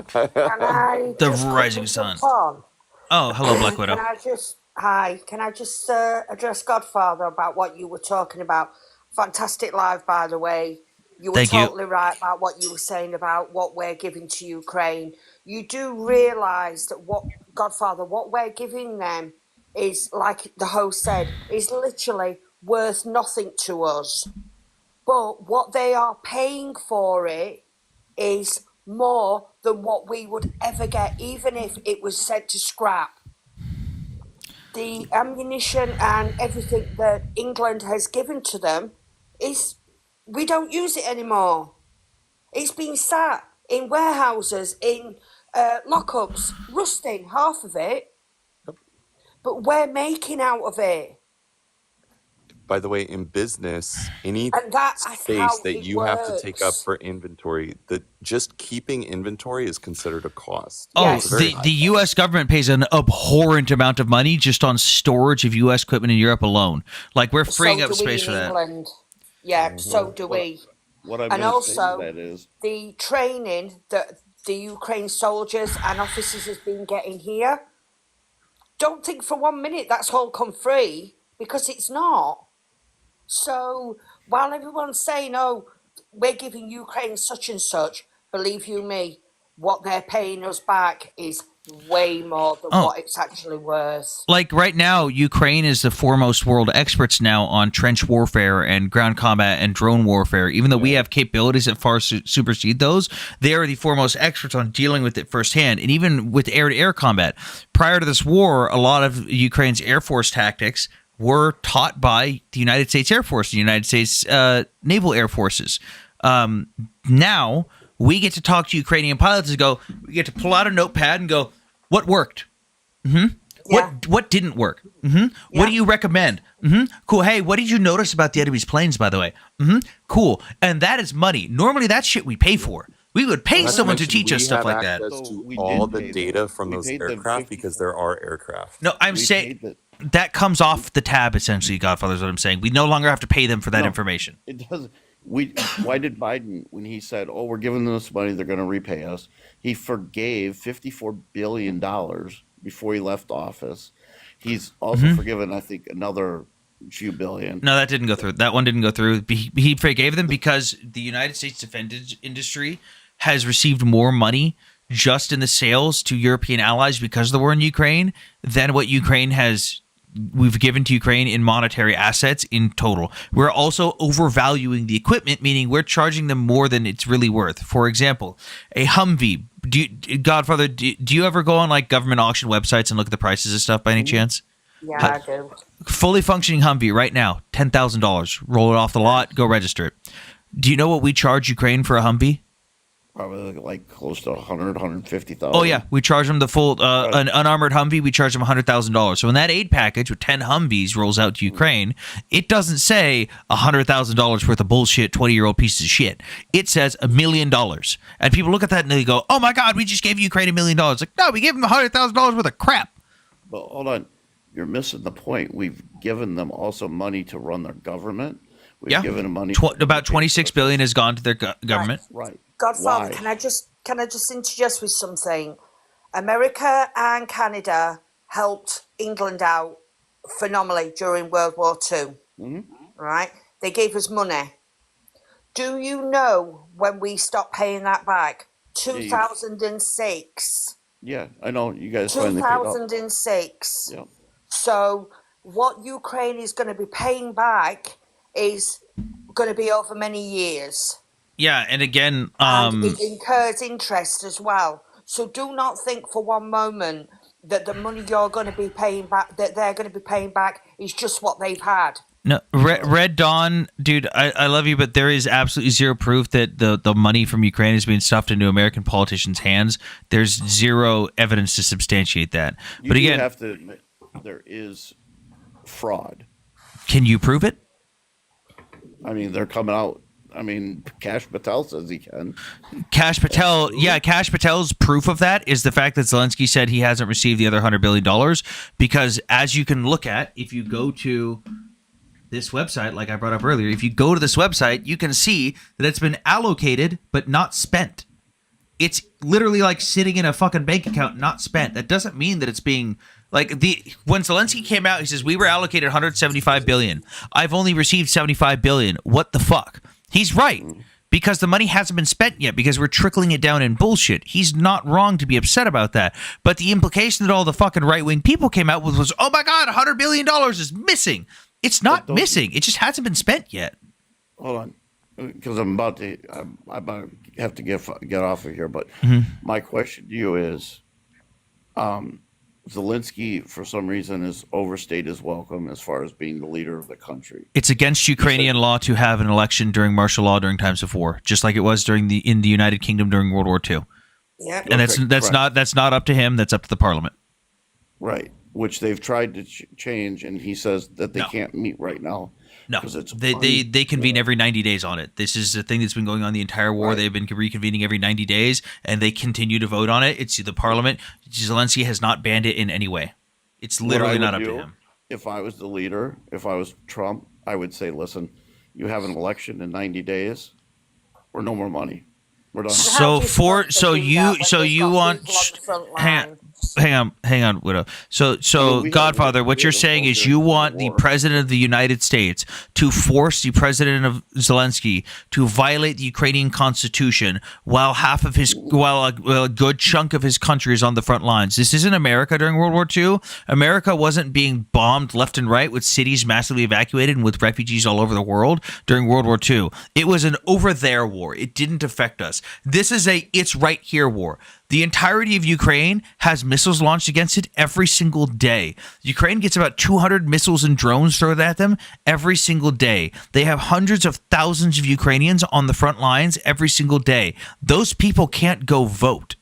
The rising sun. Oh, hello, Black Widow. Can I just address Godfather about what you were talking about? Fantastic live, by the way. You were Thank you. totally right about what you were saying about what we're giving to Ukraine. You do realise that what we're giving them is, like the host said, is literally worth nothing to us. But what they are paying for it is more than what we would ever get, even if it was sent to scrap. The ammunition and everything that England has given to them we don't use it anymore. It's been sat in warehouses, in lockups, rusting, half of it, but we're making out of it. by the way, in business, any And that's space how that it you have to take up works. for inventory, that just keeping inventory is considered a cost. Oh, It's a very the U.S. government pays an abhorrent amount of money just on storage of U.S. equipment in Europe alone. Like, we're freeing So up do we space in for that. England. Yeah, so do we. What I'm And going to say to also, that is, the training that the Ukraine soldiers and officers has been getting here, don't think for 1 minute that's all come free, because it's not. So while everyone's saying, oh, we're giving Ukraine such and such, believe you me, what they're paying us back is way more than Oh. what it's actually worth. Like right now, Ukraine is the foremost world experts now on trench warfare and ground combat and drone warfare. Even though we have capabilities that far supersede those, they are the foremost experts on dealing with it firsthand. And even with air-to-air combat, prior to this war, a lot of Ukraine's Air Force tactics were taught by the United States Air Force, the United States Naval Air Forces. Now we get to talk to Ukrainian pilots and go, we get to pull out a notepad and go, what worked? What didn't work? What do you recommend? Cool. Hey, what did you notice about the enemy's planes, by the way? Cool. And that is money. Normally, that's shit we pay for. We would pay Not someone to mention teach us we stuff have like that. access to we all did the pay data them. from We those paid them aircraft 50 because there are aircraft. No, I'm We saying paid that comes off the tab, essentially, Godfather, is what I'm saying. We no longer have to pay them for that No. information. It doesn't. Why did Biden, when he said, "Oh, we're giving them this money, they're going to repay us," he forgave $54 billion before he left office. He's also forgiven, I think, another few billion. No, that didn't go through. That one didn't go through. He forgave them because the United States defense industry has received more money just in the sales to European allies because of the war in Ukraine than what we've given to Ukraine in monetary assets in total. We're also overvaluing the equipment, meaning we're charging them more than it's really worth. For example, a Humvee. Godfather, do you ever go on like government auction websites and look at the prices of stuff by any chance? Yeah, I do. Fully functioning Humvee right now, $10,000. Roll it off the lot, go register it. Do you know what we charge Ukraine for a Humvee? Probably like close to 100, 150,000. Oh yeah, we charge them the full an unarmored Humvee. We charge them $100,000. So when that aid package with 10 Humvees rolls out to Ukraine, it doesn't say $100,000 worth of bullshit, 20-year-old pieces of shit. It says $1 million, and people look at that and they go, "Oh my God, we just gave Ukraine $1 million." Like, no, we gave them $100,000 worth of crap. But hold on, you're missing the point. We've given them also money to run their government. We've given them money. About $26 billion has gone to their government. Right. Godfather, Why? can I just can I just interject with something? America and Canada helped England out phenomenally during World War II, right? They gave us money. Do you know when we stopped paying that back? 2006. Yeah, I know you guys finally paid up. 2006. Yeah. So what Ukraine is going to be paying back is going to be over many years. Yeah, and again, And it incurs interest as well. So do not think for one moment that the money you're going to be paying back, that they're going to be paying back, is just what they've had. no, Red Dawn, dude, I love you, but there is absolutely zero proof that the money from Ukraine is being stuffed into American politicians' hands. There's zero evidence to substantiate that. You But do again, have to admit there is fraud. can you prove it? I mean, they're coming out. I mean, Kash Patel says he can. Kash Patel, Kash Patel's proof of that is the fact that Zelensky said he hasn't received the other $100 billion, because as you can look at, if you go to this website, like I brought up earlier, if you go to this website, you can see that it's been allocated but not spent. It's literally like sitting in a fucking bank account, not spent. That doesn't mean that it's being like when Zelensky came out, he says we were allocated 175 billion. I've only received 75 billion. What the fuck? He's right, because the money hasn't been spent yet, because we're trickling it down in bullshit. He's not wrong to be upset about that. But the implication that all the fucking right-wing people came out with was, oh my God, $100 billion is missing. It's not missing. It just hasn't been spent yet. Hold on, because I'm about to have to get off of here. But my question to you is, Zelensky, for some reason, has overstayed his welcome as far as being the leader of the country. It's against Ukrainian law to have an election during martial law during times of war, just like it was in the United Kingdom during World War II. Yeah, and that's not up to him. That's up to the parliament. Right, which they've tried to change, and he says that they can't meet right now. No, they convene every 90 days on it. This is a thing that's been going on the entire war. Right. They've been reconvening every 90 days, and they continue to vote on it. It's the parliament. Zelensky has not banned it in any way. It's literally not up to him. If I was the leader, if I was Trump, I would say, listen, you have an election in 90 days or no more money. We're done. So you want hang on, Widow. So Godfather, what you're saying is you want the president of the United States to force the president of Zelensky to violate the Ukrainian constitution while a good chunk of his country is on the front lines. This isn't America during World War II. America wasn't being bombed left and right with cities massively evacuated and with refugees all over the world during World War II. It was an over there war. It didn't affect us. This is it's right here war. The entirety of Ukraine has missiles launched against it every single day. Ukraine gets about 200 missiles and drones thrown at them every single day. They have hundreds of thousands of Ukrainians on the front lines every single day. Those people can't go vote.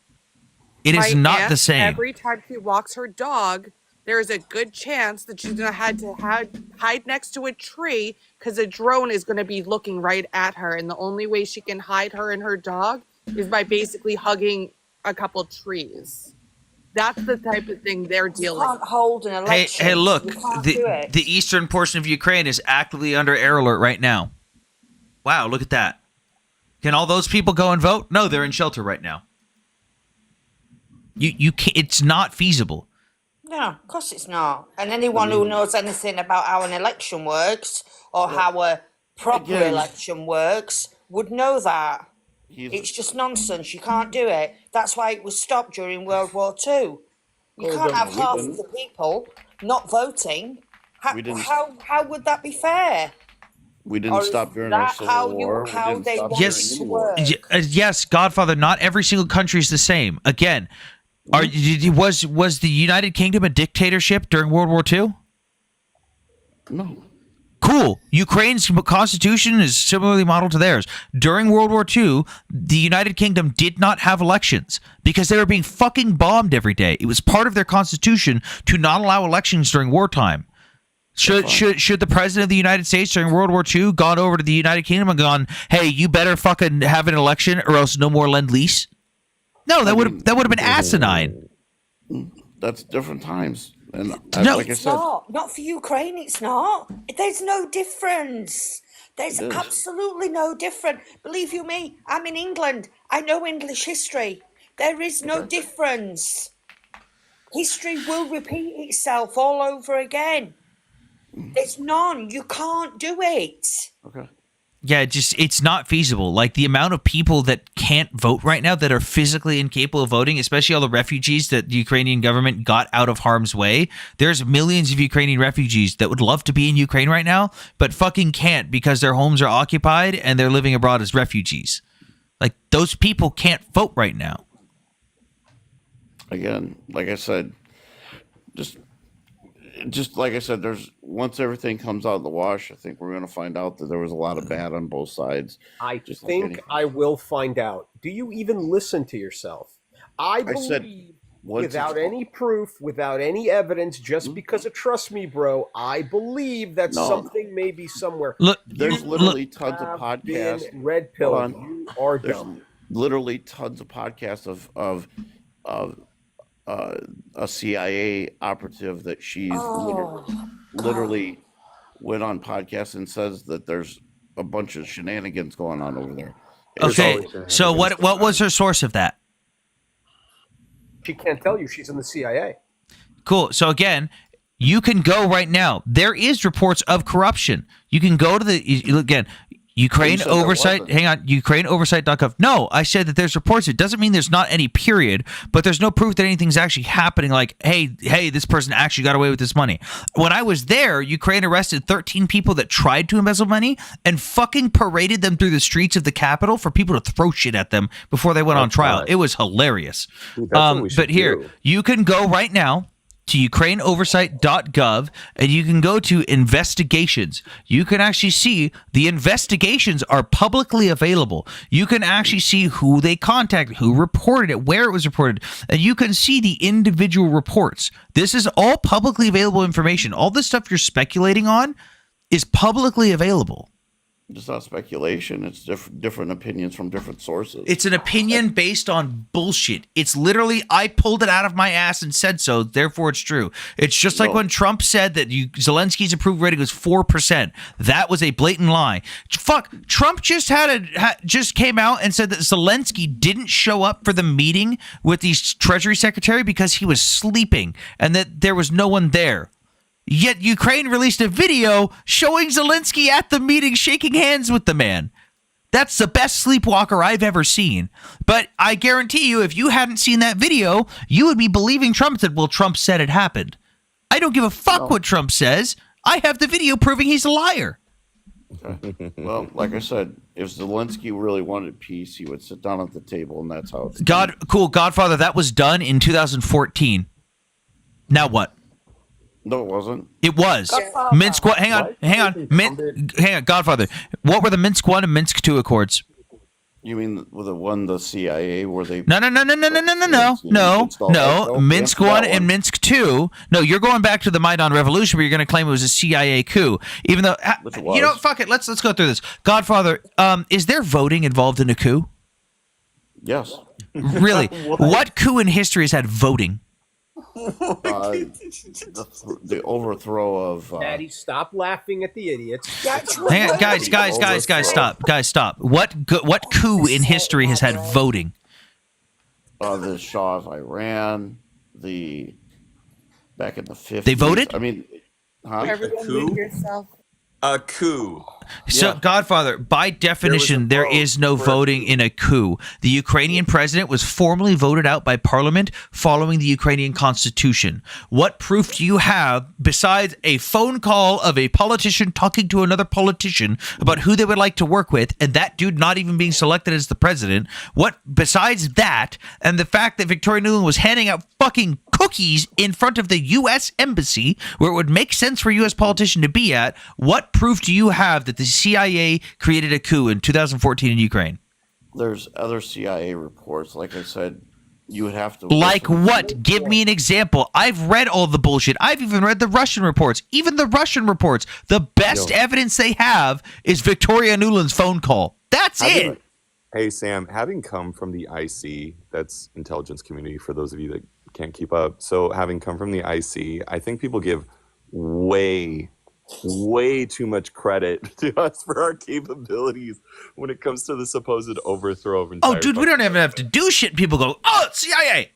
It is not the same. Every time she walks her dog, there is a good chance that she's going to have to hide next to a tree because a drone is going to be looking right at her. And the only way she can hide her and her dog is by basically hugging a couple trees. That's the type of thing they're dealing with. You can't hold an election. Hey, look, You can't do it. the eastern portion of Ukraine is actively under air alert right now. Wow, look at that. Can all those people go and vote? No, they're in shelter right now. You can't, it's not feasible. No, of course it's not. And anyone who knows anything about how an election works or how a proper election works would know that. It's just nonsense. You can't do it. That's why it was stopped during World War II. You can't have half of the people not voting. How would that be fair? We didn't stop during our Civil War. Yes, Godfather, not every single country is the same. Again, was the United Kingdom a dictatorship during World War II? No. Cool. Ukraine's constitution is similarly modeled to theirs. During World War II, the United Kingdom did not have elections because they were being fucking bombed every day. It was part of their constitution to not allow elections during wartime. Should the president of the United States during World War II gone over to the United Kingdom and gone, hey, you better fucking have an election or else no more Lend-Lease? No, that would have been asinine. That's different times. And no, like it's not for Ukraine. It's not. There's no difference. There's absolutely no difference. Believe you me, I'm in England. I know English history. There is no difference. History will repeat itself all over again. There's none. You can't do it. Okay. Yeah, it's not feasible. Like the amount of people that can't vote right now that are physically incapable of voting, especially all the refugees that the Ukrainian government got out of harm's way. There's millions of Ukrainian refugees that would love to be in Ukraine right now, but fucking can't because their homes are occupied and they're living abroad as refugees. Like those people can't vote right now. Again, like I said, just like I said, once everything comes out of the wash, I think we're going to find out that there was a lot of bad on both sides. I think I will find out. Do you even listen to yourself? I believe, without any proof, without any evidence, just because of trust me, bro, I believe that something may be somewhere. Look, there's literally tons of podcasts. Red pill, you are dumb. Literally tons of podcasts of a CIA operative that she's literally went on podcasts and says that there's a bunch of shenanigans going on over there. Okay, so what was her source of that? She can't tell you. She's in the CIA. Cool. So again, you can go right now. There is reports of corruption. You can go to again, Ukraine Oversight. Hang on, UkraineOversight.gov. No, I said that there's reports. It doesn't mean there's not any period, but there's no proof that anything's actually happening. Like, hey, this person actually got away with this money. When I was there, Ukraine arrested 13 people that tried to embezzle money and fucking paraded them through the streets of the capital for people to throw shit at them before they went on trial. It was hilarious. Dude, that's what we should but here, do. you can go right now to UkraineOversight.gov and you can go to investigations. You can actually see the investigations are publicly available. You can actually see who they contacted, who reported it, where it was reported, and you can see the individual reports. This is all publicly available information. All the stuff you're speculating on is publicly available. It's not speculation. It's different opinions from different sources. It's an opinion based on bullshit. It's literally, I pulled it out of my ass and said so, therefore it's true. It's just like when Trump said that Zelensky's approval rating was 4%. That was a blatant lie. Fuck, Trump just just came out and said that Zelensky didn't show up for the meeting with the Treasury Secretary because he was sleeping and that there was no one there. Yet Ukraine released a video showing Zelensky at the meeting shaking hands with the man. That's the best sleepwalker I've ever seen. But I guarantee you, if you hadn't seen that video, you would be believing Trump said, well, Trump said it happened. I don't give a fuck what Trump says. I have the video proving he's a liar. Okay. Well, like I said, if Zelensky really wanted peace, he would sit down at the table, and that's how it's done. Godfather, that was done in 2014. Now what? No, it wasn't. It was. Minsk. Hang on. Godfather. What were the Minsk 1 and Minsk 2 accords? You mean the one the CIA where they? No. Minsk 1 and Minsk 2. No, you're going back to the Maidan Revolution where you're going to claim it was a CIA coup, even though you know. Fuck it. Let's go through this. Godfather, is there voting involved in a coup? Yes. Really? What coup in history has had voting? The overthrow of Daddy, stop laughing at the idiots. Hang on, guys, stop. What coup in history has had voting? The Shah of Iran, back in the 50s. They voted? I mean, Everyone mute yourself. A coup. So, Godfather, by definition, there is no voting in a coup. The Ukrainian president was formally voted out by parliament following the Ukrainian constitution. What proof do you have besides a phone call of a politician talking to another politician about who they would like to work with, and that dude not even being selected as the president? What besides that, and the fact that Victoria Nuland was handing out fucking cookies in front of the U.S. embassy, where it would make sense for a U.S. politician to be at, what proof do you have that the CIA created a coup in 2014 in Ukraine? There's other CIA reports. Like I said, you would have to. Like what? Give me an example. I've read all the bullshit. I've even read the Russian reports. Even the Russian reports. The best evidence they have is Victoria Nuland's phone call. That's it. Hey, Sam, having come from the IC, that's intelligence community for those of you that can't keep up. So having come from the IC, I think people give way way too much credit to us for our capabilities when it comes to the supposed overthrow of entire. Oh, dude, we don't even have to do shit. People go, oh, it's CIA.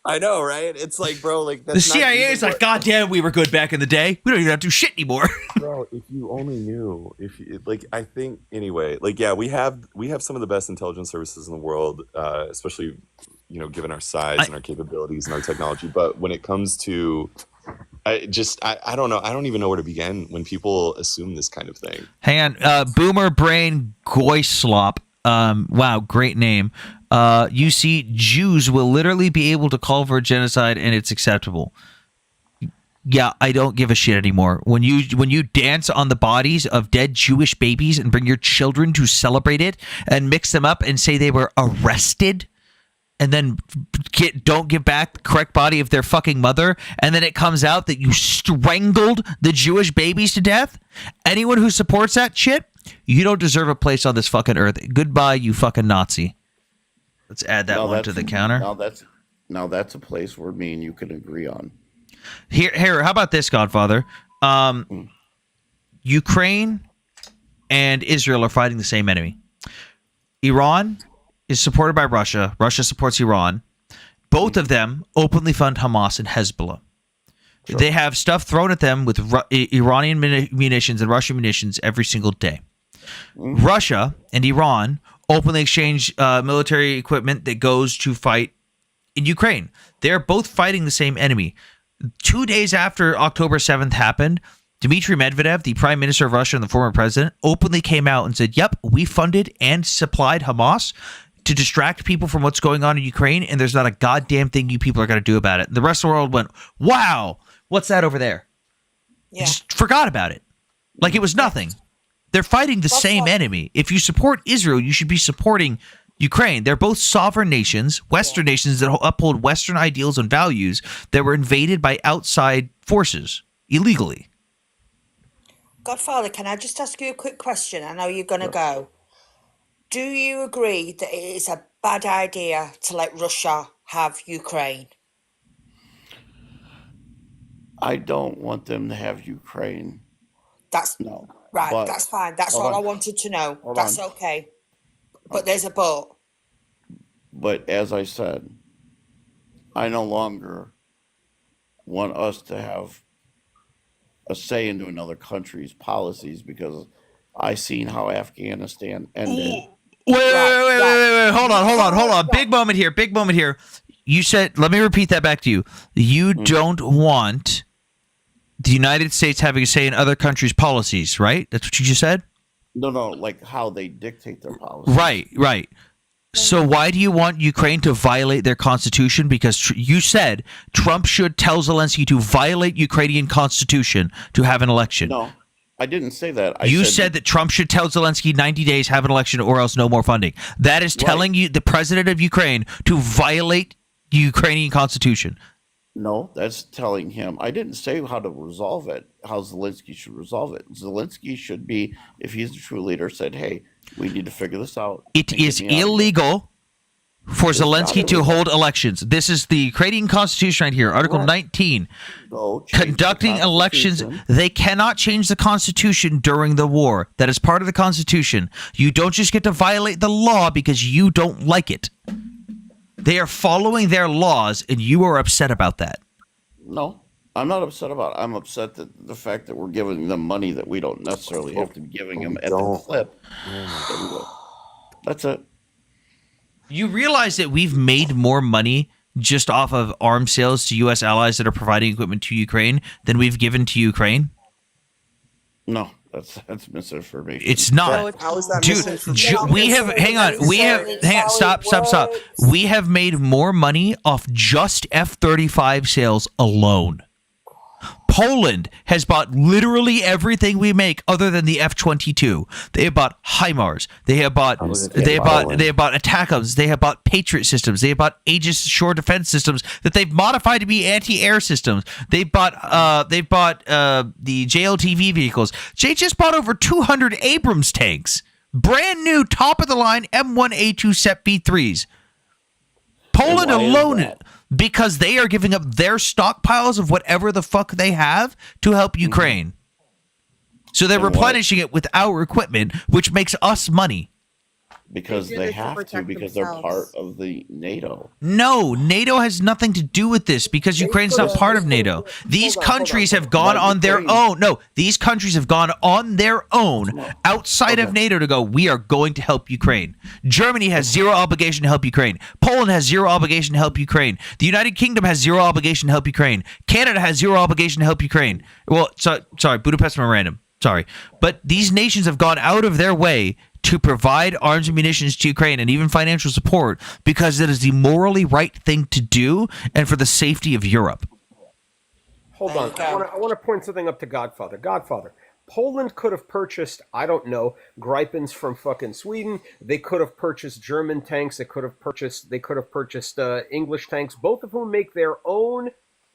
I know, right? It's like, bro, like The CIA is like, God damn, we were good back in the day. We don't even have to do shit anymore. Bro, if you only knew, if you, like, I think anyway, like, yeah, we have some of the best intelligence services in the world, especially, you know, given our size and our capabilities and our technology. But when it comes to, I don't know, I don't even know where to begin when people assume this kind of thing. Hang on, Boomer Brain Goyslop. Wow, great name. You see, Jews will literally be able to call for a genocide, and it's acceptable. Yeah, I don't give a shit anymore. When you dance on the bodies of dead Jewish babies and bring your children to celebrate it and mix them up and say they were arrested, and then don't give back the correct body of their fucking mother, and then it comes out that you strangled the Jewish babies to death, anyone who supports that shit, you don't deserve a place on this fucking earth. Goodbye, you fucking Nazi. Let's add that one to the counter. Now that's a place where me and you can agree on. Here, how about this, Godfather? Ukraine and Israel are fighting the same enemy. Iran is supported by Russia. Russia supports Iran. Both of them openly fund Hamas and Hezbollah. Sure. They have stuff thrown at them with Iranian munitions and Russian munitions every single day. Russia and Iran openly exchange military equipment that goes to fight in Ukraine. They're both fighting the same enemy. 2 days after October 7th happened, Dmitry Medvedev, the prime minister of Russia and the former president, openly came out and said, yep, we funded and supplied Hamas to distract people from what's going on in Ukraine, and there's not a goddamn thing you people are going to do about it. And the rest of the world went, wow, what's that over there? Yeah. Just forgot about it. Like it was nothing. They're fighting the same enemy. If you support Israel, you should be supporting Ukraine. They're both sovereign nations, Western nations that uphold Western ideals and values that were invaded by outside forces illegally. Godfather, can I just ask you a quick question? I know you're going to go. Do you agree that it is a bad idea to let Russia have Ukraine? I don't want them to have Ukraine. That's no. Right, But- that's fine. That's hold all on. I wanted to know. Hold That's on. okay. But there's a but. But as I said, I no longer want us to have a say into another country's policies because I seen how Afghanistan ended. Wait. Hold on. Big moment here. You said, let me repeat that back to you. You don't want the United States having a say in other countries' policies, right? That's what you just said? No, like how they dictate their policies. Right. So why do you want Ukraine to violate their constitution? Because you said Trump should tell Zelensky to violate Ukrainian constitution to have an election. No, I didn't say that. You said that Trump should tell Zelensky 90 days, have an election, or else no more funding. That is telling you, the president of Ukraine, to violate the Ukrainian constitution. No, that's telling him. I didn't say how to resolve it, how Zelensky should resolve it. Zelensky should be, if he's the true leader, said, hey, we need to figure this out. It is illegal for Zelensky to hold elections. This is the Ukrainian constitution right here, Article 19. Conducting elections, they cannot change the constitution during the war. That is part of the constitution. You don't just get to violate the law because you don't like it. They are following their laws, and you are upset about that. No, I'm not upset about it. I'm upset that the fact that we're giving them money that we don't necessarily have to be giving them at the clip. That's it. You realize that we've made more money just off of arms sales to U.S. allies that are providing equipment to Ukraine than we've given to Ukraine? No, that's misinformation. It's not. How is that Dude, stop. We have made more money off just F-35 sales alone. Poland has bought literally everything we make other than the F-22. They have bought HIMARS. They have bought ATACMS. They have bought Patriot systems. They have bought Aegis shore defense systems that they've modified to be anti-air systems. They bought the JLTV vehicles. They just bought over 200 Abrams tanks. Brand new, top of the line M1A2 SEP V3s. Poland why is alone, that? because they are giving up their stockpiles of whatever the fuck they have to help Ukraine. So they're And what? replenishing it with our equipment, which makes us money. Because do they this to have to, protect because they're part themselves. of the NATO. No, NATO has nothing to do with this because They Ukraine's could not have- part they of could NATO. have- These hold on, countries hold on. have gone Not on their Ukraine. own. No, these countries have gone on their own outside of NATO to go, we are going to help Ukraine. Germany has zero obligation to help Ukraine. Poland has zero obligation to help Ukraine. The United Kingdom has zero obligation to help Ukraine. Canada has zero obligation to help Ukraine. Well, sorry, Budapest Memorandum. Sorry. But these nations have gone out of their way to provide arms and munitions to Ukraine and even financial support because it is the morally right thing to do and for the safety of Europe. Hold on. I want to point something up to Godfather. Godfather. Poland could have purchased, I don't know, Gripens from fucking Sweden. They could have purchased German tanks. They could have purchased English tanks, both of whom make their own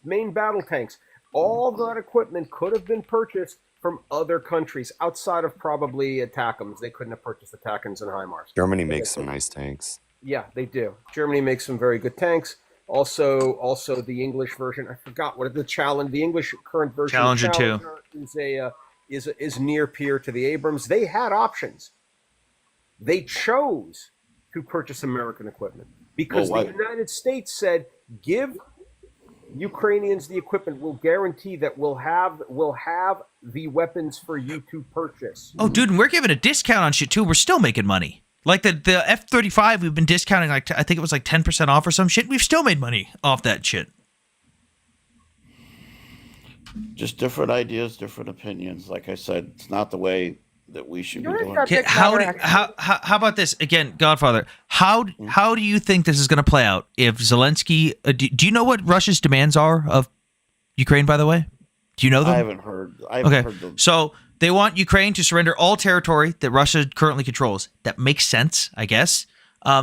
main battle tanks. All that equipment could have been purchased from other countries outside of probably ATACMS. They couldn't have purchased ATACMS and HIMARS. Germany makes some nice tanks. Yeah, they do. Germany makes some very good tanks. Also the English version. I forgot what the Challenger. The English current version. Challenger of 2. Challenger is near peer to the Abrams. They had options. They chose to purchase American equipment because Well, the United States said, "Give Ukrainians the equipment. We'll guarantee that we'll have the weapons for you to purchase." Oh, dude, and we're giving a discount on shit too. We're still making money. Like the F-35, we've been discounting I think it was like 10% off or some shit. We've still made money off that shit. Just different ideas, different opinions. Like I said, it's not the way that we should be You're a doing. Okay, subject matter expert. how about this again, Godfather? How do you think this is going to play out if Zelensky? Do you know what Russia's demands are of Ukraine? By the way, do you know them? I haven't heard. I haven't heard them. So they want Ukraine to surrender all territory that Russia currently controls. That makes sense, I guess.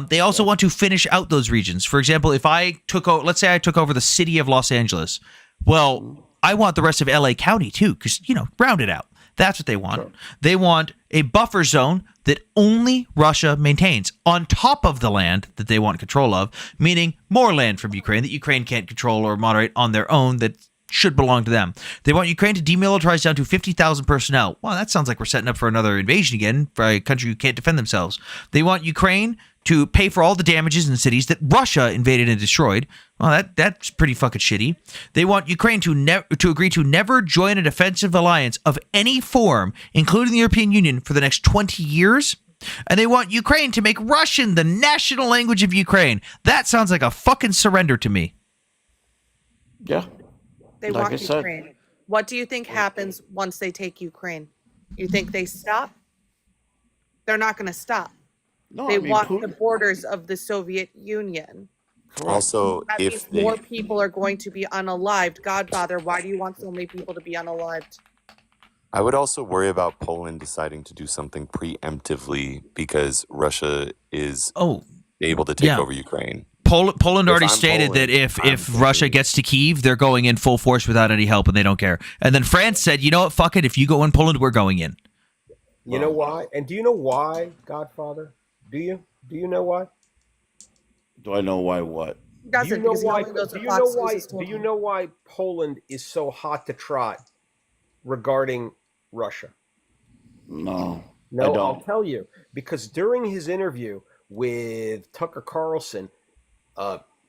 They also want to finish out those regions. For example, if I took over, let's say I took over the city of Los Angeles. Well, I want the rest of LA County too, because, round it out. That's what they want. Sure. They want a buffer zone that only Russia maintains on top of the land that they want control of, meaning more land from Ukraine that Ukraine can't control or moderate on their own that should belong to them. They want Ukraine to demilitarize down to 50,000 personnel. Well, that sounds like we're setting up for another invasion again for a country who can't defend themselves. They want Ukraine to pay for all the damages in cities that Russia invaded and destroyed. Well, that's pretty fucking shitty. They want Ukraine to agree to never join a defensive alliance of any form, including the European Union, for the next 20 years. And they want Ukraine to make Russian the national language of Ukraine. That sounds like a fucking surrender to me. Yeah. They Like I want said. Ukraine. What do you think happens once they take Ukraine? You think they stop? They're not going to stop. No, They I mean, want Putin- the borders of the Soviet Union. Also, That if means they more people are going to be unalived. Godfather, why do you want so many people to be unalived? I would also worry about Poland deciding to do something preemptively because Russia is able to take yeah. over Ukraine. Poland If already I'm stated Poland, that if Russia gets to Kyiv, they're going in full force without any help, and they don't care. And then France said, you know what, fuck it. If you go in Poland, we're going in. You know why? And do you know why, Godfather? Do you? Do you know why? Do I know why what? Do you know why? Do you know why Poland is so hot to trot regarding Russia? No. No, I don't. I'll tell you. Because during his interview with Tucker Carlson,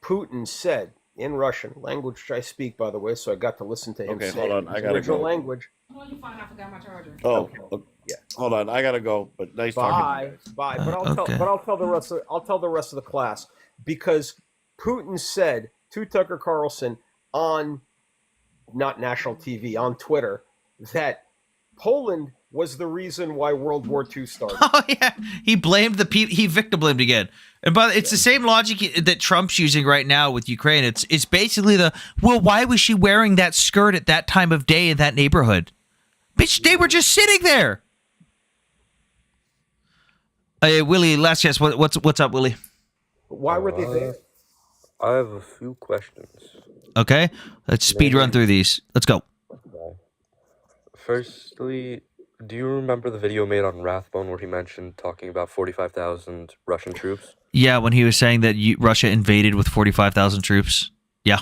Putin said in Russian, language which I speak, by the way, so I got to listen to him Okay, say hold on. it, I his gotta original go. language. Oh, yeah. Hold on. I gotta go. But nice talking to you guys. Bye. But I'll tell the rest of the class because Putin said to Tucker Carlson on not national TV on Twitter that Poland was the reason why World War II started. Oh yeah, he blamed the people. He victim blamed again. And it's the same logic that Trump's using right now with Ukraine. It's basically why was she wearing that skirt at that time of day in that neighborhood? Bitch, they were just sitting there. Hey, Willie, last guess. What's up, Willie? Why were they there? I have a few questions. Okay, let's speed run through these. Let's go. Firstly, do you remember the video made on Rathbone where he mentioned talking about 45,000 Russian troops? Yeah, when he was saying that Russia invaded with 45,000 troops. Yeah.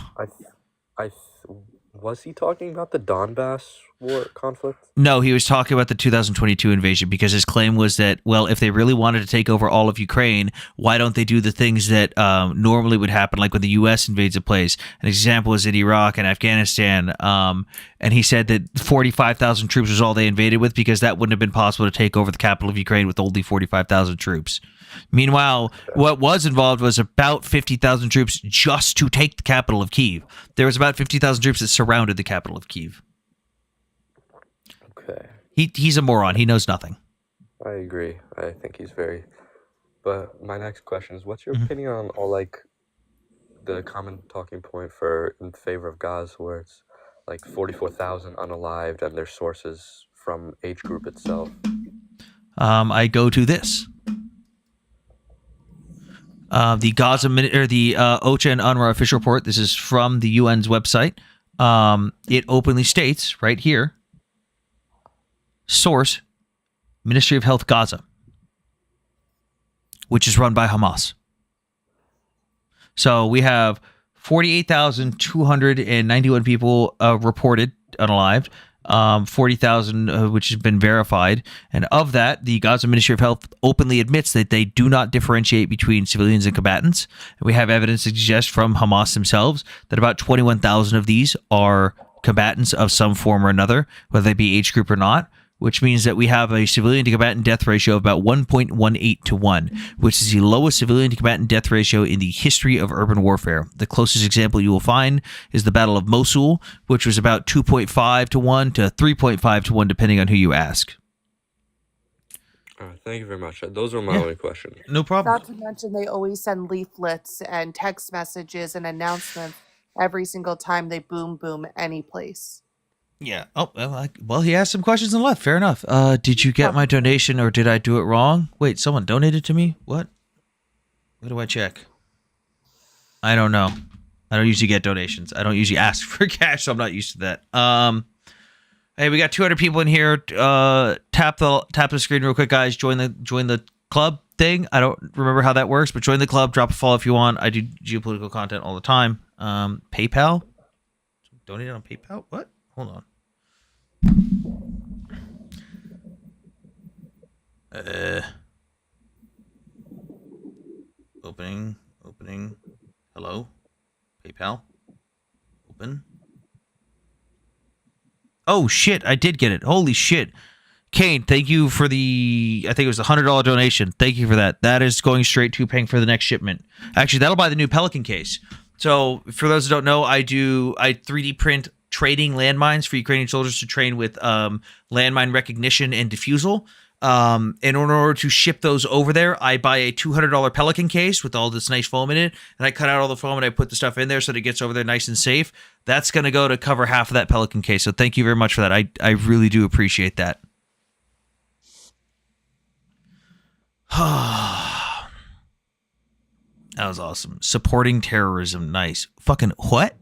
Was he talking about the Donbass war conflict? No, he was talking about the 2022 invasion because his claim was that, well, if they really wanted to take over all of Ukraine, why don't they do the things that normally would happen, like when the U.S. invades a place? An example is in Iraq and Afghanistan. And he said that 45,000 troops was all they invaded with because that wouldn't have been possible to take over the capital of Ukraine with only 45,000 troops. Meanwhile, what was involved was about 50,000 troops just to take the capital of Kyiv. There was about 50,000 troops that surrounded the capital of Kyiv. Okay. He's a moron. He knows nothing. I agree. I think he's very. But my next question is, what's your Mm-hmm. opinion on all like the common talking point for in favor of Gaza, where it's like 44,000 unalived and their sources from age group itself? I go to this. The Gaza or the OCHA and UNRWA official report. This is from the UN's website. It openly states right here. Source: Ministry of Health Gaza, which is run by Hamas. So we have 48,291 people reported unalived. 40,000 which has been verified, and of that, the Gaza Ministry of Health openly admits that they do not differentiate between civilians and combatants. And we have evidence to suggest from Hamas themselves that about 21,000 of these are combatants of some form or another, whether they be age group or not, which means that we have a civilian to combatant death ratio of about 1.18 to 1, which is the lowest civilian to combatant death ratio in the history of urban warfare. The closest example you will find is the Battle of Mosul, which was about 2.5 to 1 to 3.5 to 1, depending on who you ask. All right, thank you very much. Those were my only questions. No problem. Not to mention, they always send leaflets and text messages and announcements every single time they boom any place. Yeah. Oh, well, he asked some questions and left. Fair enough. Did you get my donation or did I do it wrong? Wait, someone donated to me? What? What do I check? I don't know. I don't usually get donations. I don't usually ask for cash, so I'm not used to that. Hey, we got 200 people in here. Tap the screen real quick, guys. Join the club thing. I don't remember how that works, but join the club. Drop a follow if you want. I do geopolitical content all the time. PayPal? Donate on PayPal? What? Hold on. Opening. Hello? PayPal? Open. Oh, shit. I did get it. Holy shit. Kane, thank you for the, I think it was a $100 donation. Thank you for that. That is going straight to paying for the next shipment. Actually, that'll buy the new Pelican case. So for those who don't know, I 3D print trading landmines for Ukrainian soldiers to train with landmine recognition and defusal. And in order to ship those over there, I buy a $200 Pelican case with all this nice foam in it, and I cut out all the foam and I put the stuff in there so that it gets over there nice and safe. That's going to go to cover half of that Pelican case. So thank you very much for that. I really do appreciate that. That was awesome. Supporting terrorism. Nice. Fucking what?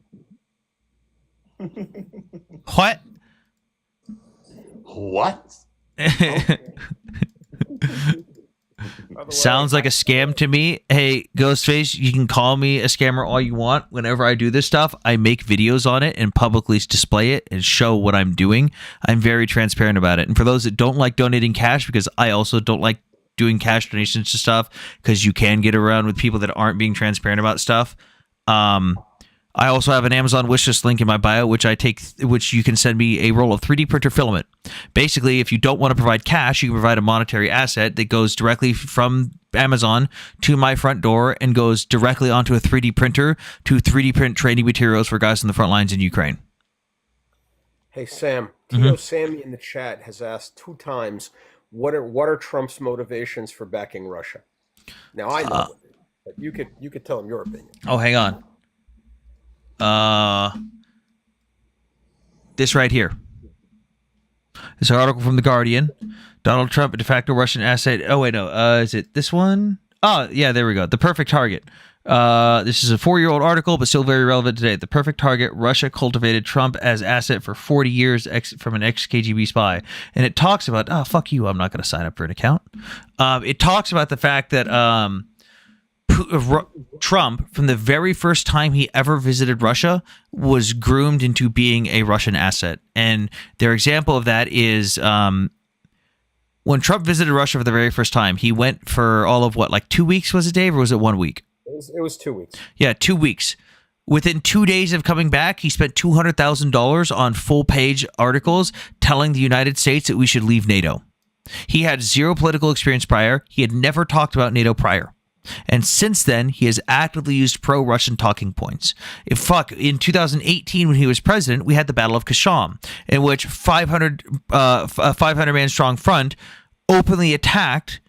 What? What? Sounds like a scam to me. Hey, Ghostface, you can call me a scammer all you want. Whenever I do this stuff, I make videos on it and publicly display it and show what I'm doing. I'm very transparent about it. And for those that don't like donating cash, because I also don't like doing cash donations to stuff, because you can get around with people that aren't being transparent about stuff. I also have an Amazon wishlist link in my bio, which you can send me a roll of 3D printer filament. Basically, if you don't want to provide cash, you can provide a monetary asset that goes directly from Amazon to my front door and goes directly onto a 3D printer to 3D print training materials for guys on the front lines in Ukraine. Hey, Sam. Tito Sammy in the chat has asked 2 times, what are Trump's motivations for backing Russia? Now, I know, but you could tell him your opinion. Oh, hang on. This right here. This article from The Guardian. Donald Trump, a de facto Russian asset. Oh, wait, no. Is it this one? Oh, yeah, there we go. The perfect target. This is a 4-year-old article, but still very relevant today. The perfect target. Russia cultivated Trump as asset for 40 years from an ex-KGB spy. And it talks about, oh, fuck you, I'm not going to sign up for an account. It talks about the fact that Trump, from the very first time he ever visited Russia, was groomed into being a Russian asset. And their example of that is when Trump visited Russia for the very first time, he went for all of what, like 2 weeks, was it, Dave, or was it 1 week? It was 2 weeks. Yeah, 2 weeks. Within 2 days of coming back, he spent $200,000 on full-page articles telling the United States that we should leave NATO. He had zero political experience prior. He had never talked about NATO prior. And since then, he has actively used pro-Russian talking points. In 2018, when he was president, we had the Battle of Kasham, in which a 500-man strong front openly attacked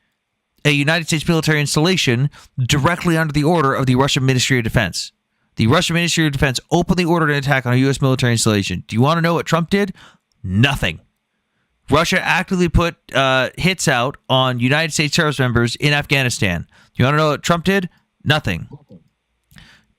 a United States military installation directly under the order of the Russian Ministry of Defense. The Russian Ministry of Defense openly ordered an attack on a U.S. military installation. Do you want to know what Trump did? Nothing. Russia actively put hits out on United States service members in Afghanistan. You want to know what Trump did? Nothing.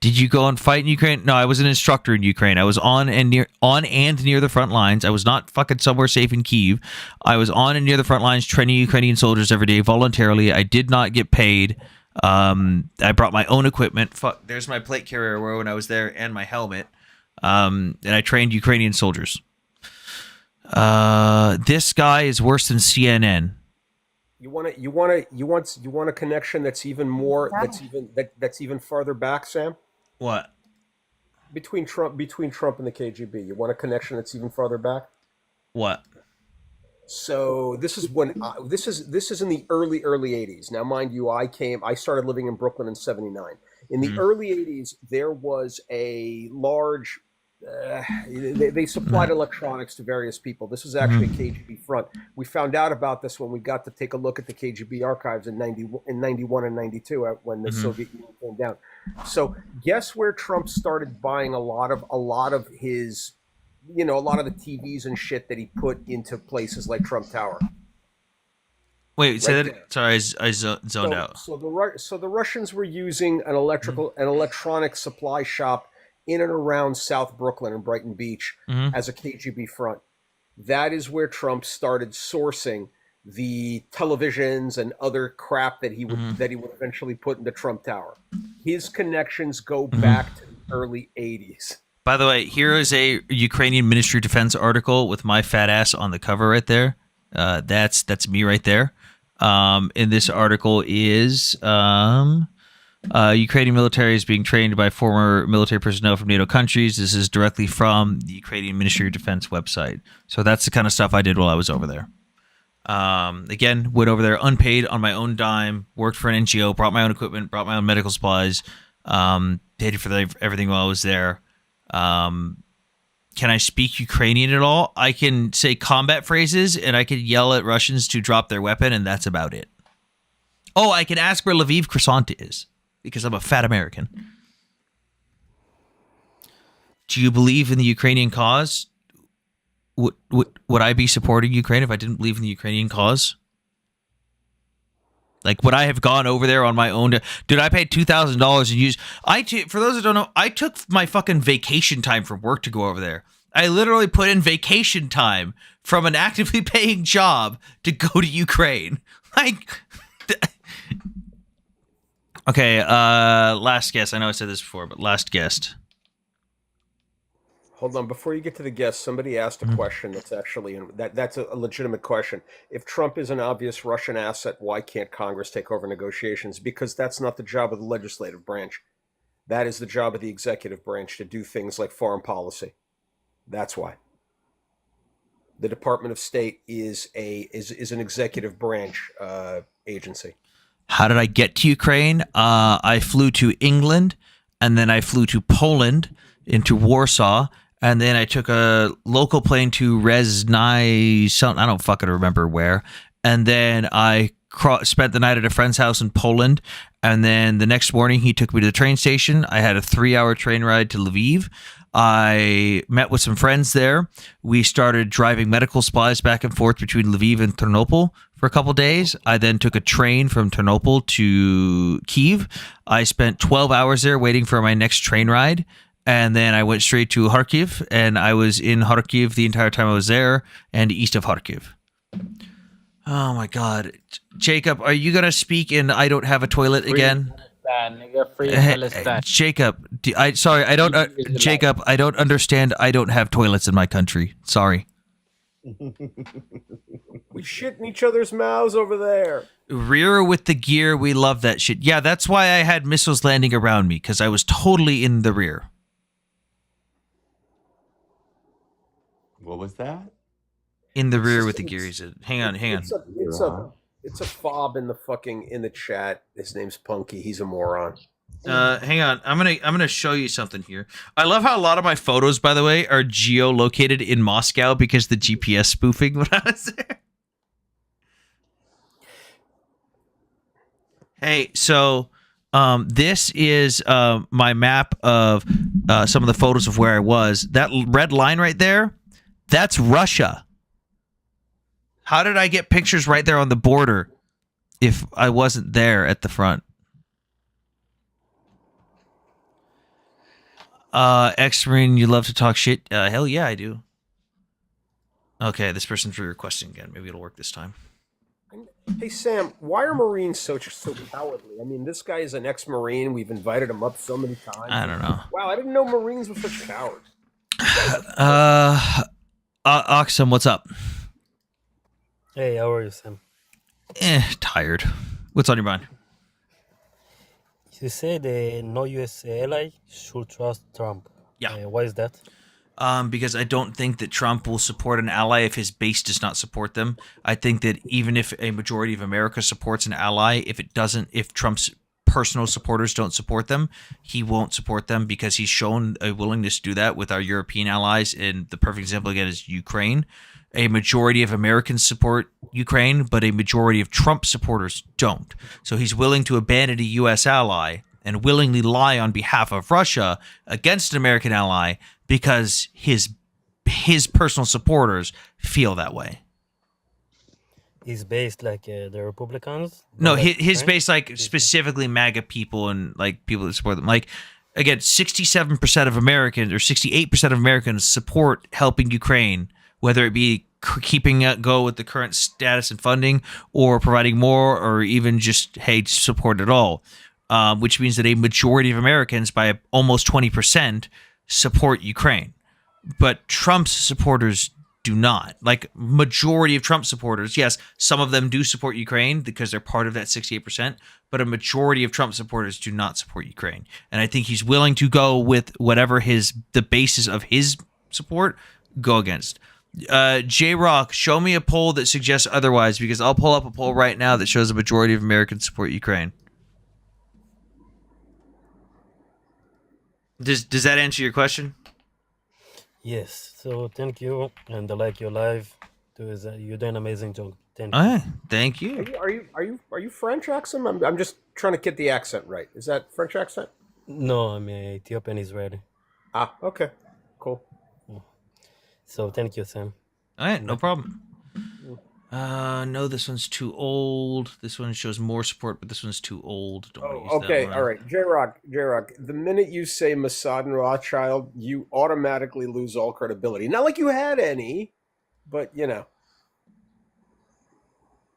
Did you go and fight in Ukraine? No, I was an instructor in Ukraine. I was on and near the front lines. I was not fucking somewhere safe in Kyiv. I was on and near the front lines training Ukrainian soldiers every day voluntarily. I did not get paid. I brought my own equipment. There's my plate carrier when I was there and my helmet. And I trained Ukrainian soldiers. This guy is worse than CNN. You want a connection that's even more that's even farther back, Sam? What? Between Trump and the KGB. You want a connection that's even farther back? What? So this is when this is in the early 80s. Now, mind you, I started living in Brooklyn in '79. In the early 80s, there was a large. They supplied electronics to various people. This was actually a KGB front. We found out about this when we got to take a look at the KGB archives in 91 and 92 when the Soviet Union came down. So guess where Trump started buying a lot of his, a lot of the TVs and shit that he put into places like Trump Tower. Wait, say that. Sorry, I zoned out. So the Russians were using an electronic supply shop in and around South Brooklyn and Brighton Beach as a KGB front. That is where Trump started sourcing the televisions and other crap that he would eventually put into Trump Tower. His connections go back to the early 80s. By the way, here is a Ukrainian Ministry of Defense article with my fat ass on the cover right there. That's me right there. In this article is Ukrainian military is being trained by former military personnel from NATO countries. This is directly from the Ukrainian Ministry of Defense website. So that's the kind of stuff I did while I was over there. Again, went over there unpaid on my own dime, worked for an NGO, brought my own equipment, brought my own medical supplies, paid for everything while I was there. Can I speak Ukrainian at all? I can say combat phrases, and I can yell at Russians to drop their weapon, and that's about it. Oh, I can ask where Lviv croissant is, because I'm a fat American. Do you believe in the Ukrainian cause? Would I be supporting Ukraine if I didn't believe in the Ukrainian cause? Like, would I have gone over there on my own? Dude, I paid $2,000 and used... For those that don't know, I took my fucking vacation time from work to go over there. I literally put in vacation time from an actively paying job to go to Ukraine. Like... Okay, last guest. I know I said this before, but last guest. Hold on, before you get to the guest, somebody asked a question that's actually that's a legitimate question. If Trump is an obvious Russian asset, why can't Congress take over negotiations? Because that's not the job of the legislative branch. That is the job of the executive branch to do things like foreign policy. That's why. The Department of State is an executive branch agency. How did I get to Ukraine? I flew to England, and then I flew to Poland, into Warsaw, and then I took a local plane to Rezny, I don't fucking remember where, and then I spent the night at a friend's house in Poland, and then the next morning he took me to the train station. I had a 3-hour train ride to Lviv. I met with some friends there. We started driving medical supplies back and forth between Lviv and Ternopil for a couple days. I then took a train from Ternopil to Kyiv. I spent 12 hours there waiting for my next train ride. And then I went straight to Kharkiv, and I was in Kharkiv the entire time I was there and east of Kharkiv. Oh my God. Jacob, are you going to speak in I Don't Have a Toilet again? Palestine, nigga. Free Hey, Palestine. Jacob, Jacob, I don't understand. I don't have toilets in my country. Sorry. We shit in each other's mouths over there. Rear with the gear, we love that shit. Yeah, that's why I had missiles landing around me, because I was totally in the rear. What was that? In the rear with the gear, he said. Hang on. It's a fob in the chat. His name's Punky. He's a moron. Hang on. I'm gonna show you something here. I love how a lot of my photos, by the way, are geolocated in Moscow because the GPS spoofing when I was there. Hey, so this is my map of some of the photos of where I was. That red line right there, that's Russia. How did I get pictures right there on the border if I wasn't there at the front? Ex-Marine, you love to talk shit. Hell yeah, I do. Okay, this person's requesting again. Maybe it'll work this time. Hey Sam, why are Marines so cowardly? I mean, this guy is an ex-Marine. We've invited him up so many times. I don't know. Wow, I didn't know Marines were such cowards. Oxum, what's up? Hey, how are you, Sam? Tired. What's on your mind? You said no U.S. ally should trust Trump. Yeah. Why is that? Because I don't think that Trump will support an ally if his base does not support them. I think that even if a majority of America supports an ally, if Trump's personal supporters don't support them, he won't support them because he's shown a willingness to do that with our European allies. And the perfect example again is Ukraine. A majority of Americans support Ukraine, but a majority of Trump supporters don't. So he's willing to abandon a U.S. ally and willingly lie on behalf of Russia against an American ally because his personal supporters feel that way. He's based like the Republicans? No, Like, his right? base like specifically MAGA people and like people that support them. Like again, 67% of Americans or 68% of Americans support helping Ukraine, whether it be keeping it go with the current status and funding or providing more or even just, hey, support it all. Which means that a majority of Americans, by almost 20%, support Ukraine. But Trump's supporters do not. Like, majority of Trump supporters, yes, some of them do support Ukraine because they're part of that 68%, but a majority of Trump supporters do not support Ukraine. And I think he's willing to go with whatever the basis of his support go against. J-Rock, show me a poll that suggests otherwise, because I'll pull up a poll right now that shows a majority of Americans support Ukraine. Does that answer your question? Yes. So thank you, and I like your live. You're doing an amazing job. Thank you. All right, thank you. Are you French accent? I'm just trying to get the accent right. Is that French accent? No, I'm Ethiopian Israeli. Ah, okay, cool. So thank you, Sam. All right, no problem. No, this one's too old. This one shows more support, but this one's too old. Don't want to use Okay, that one. all right. J-Rock, the minute you say Mossad and Rothschild, you automatically lose all credibility. Not like you had any, but you know.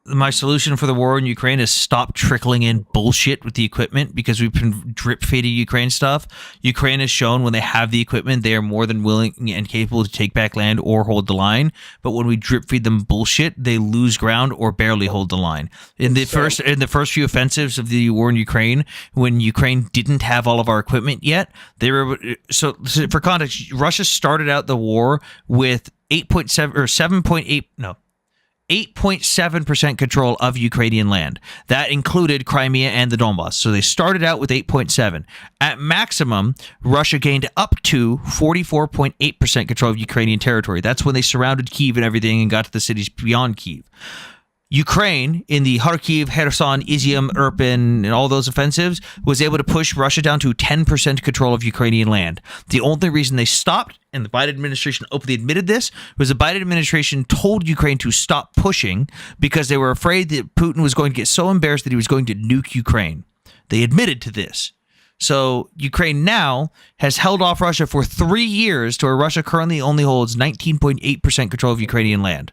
My solution for the war in Ukraine is stop trickling in bullshit with the equipment, because we've been drip feeding Ukraine stuff. Ukraine has shown when they have the equipment, they are more than willing and capable to take back land or hold the line. But when we drip feed them bullshit, they lose ground or barely hold the line. In the first few offensives of the war in Ukraine, when Ukraine didn't have all of our equipment yet, they were so for context, Russia started out the war with 8.7% control of Ukrainian land. That included Crimea and the Donbass. So they started out with 8.7. At maximum, Russia gained up to 44.8% control of Ukrainian territory. That's when they surrounded Kyiv and everything and got to the cities beyond Kyiv. Ukraine, in the Kharkiv, Kherson, Izium, Irpin, and all those offensives, was able to push Russia down to 10% control of Ukrainian land. The only reason they stopped, and the Biden administration openly admitted this, was the Biden administration told Ukraine to stop pushing because they were afraid that Putin was going to get so embarrassed that he was going to nuke Ukraine. They admitted to this. So Ukraine now has held off Russia for 3 years, to where Russia currently only holds 19.8% control of Ukrainian land.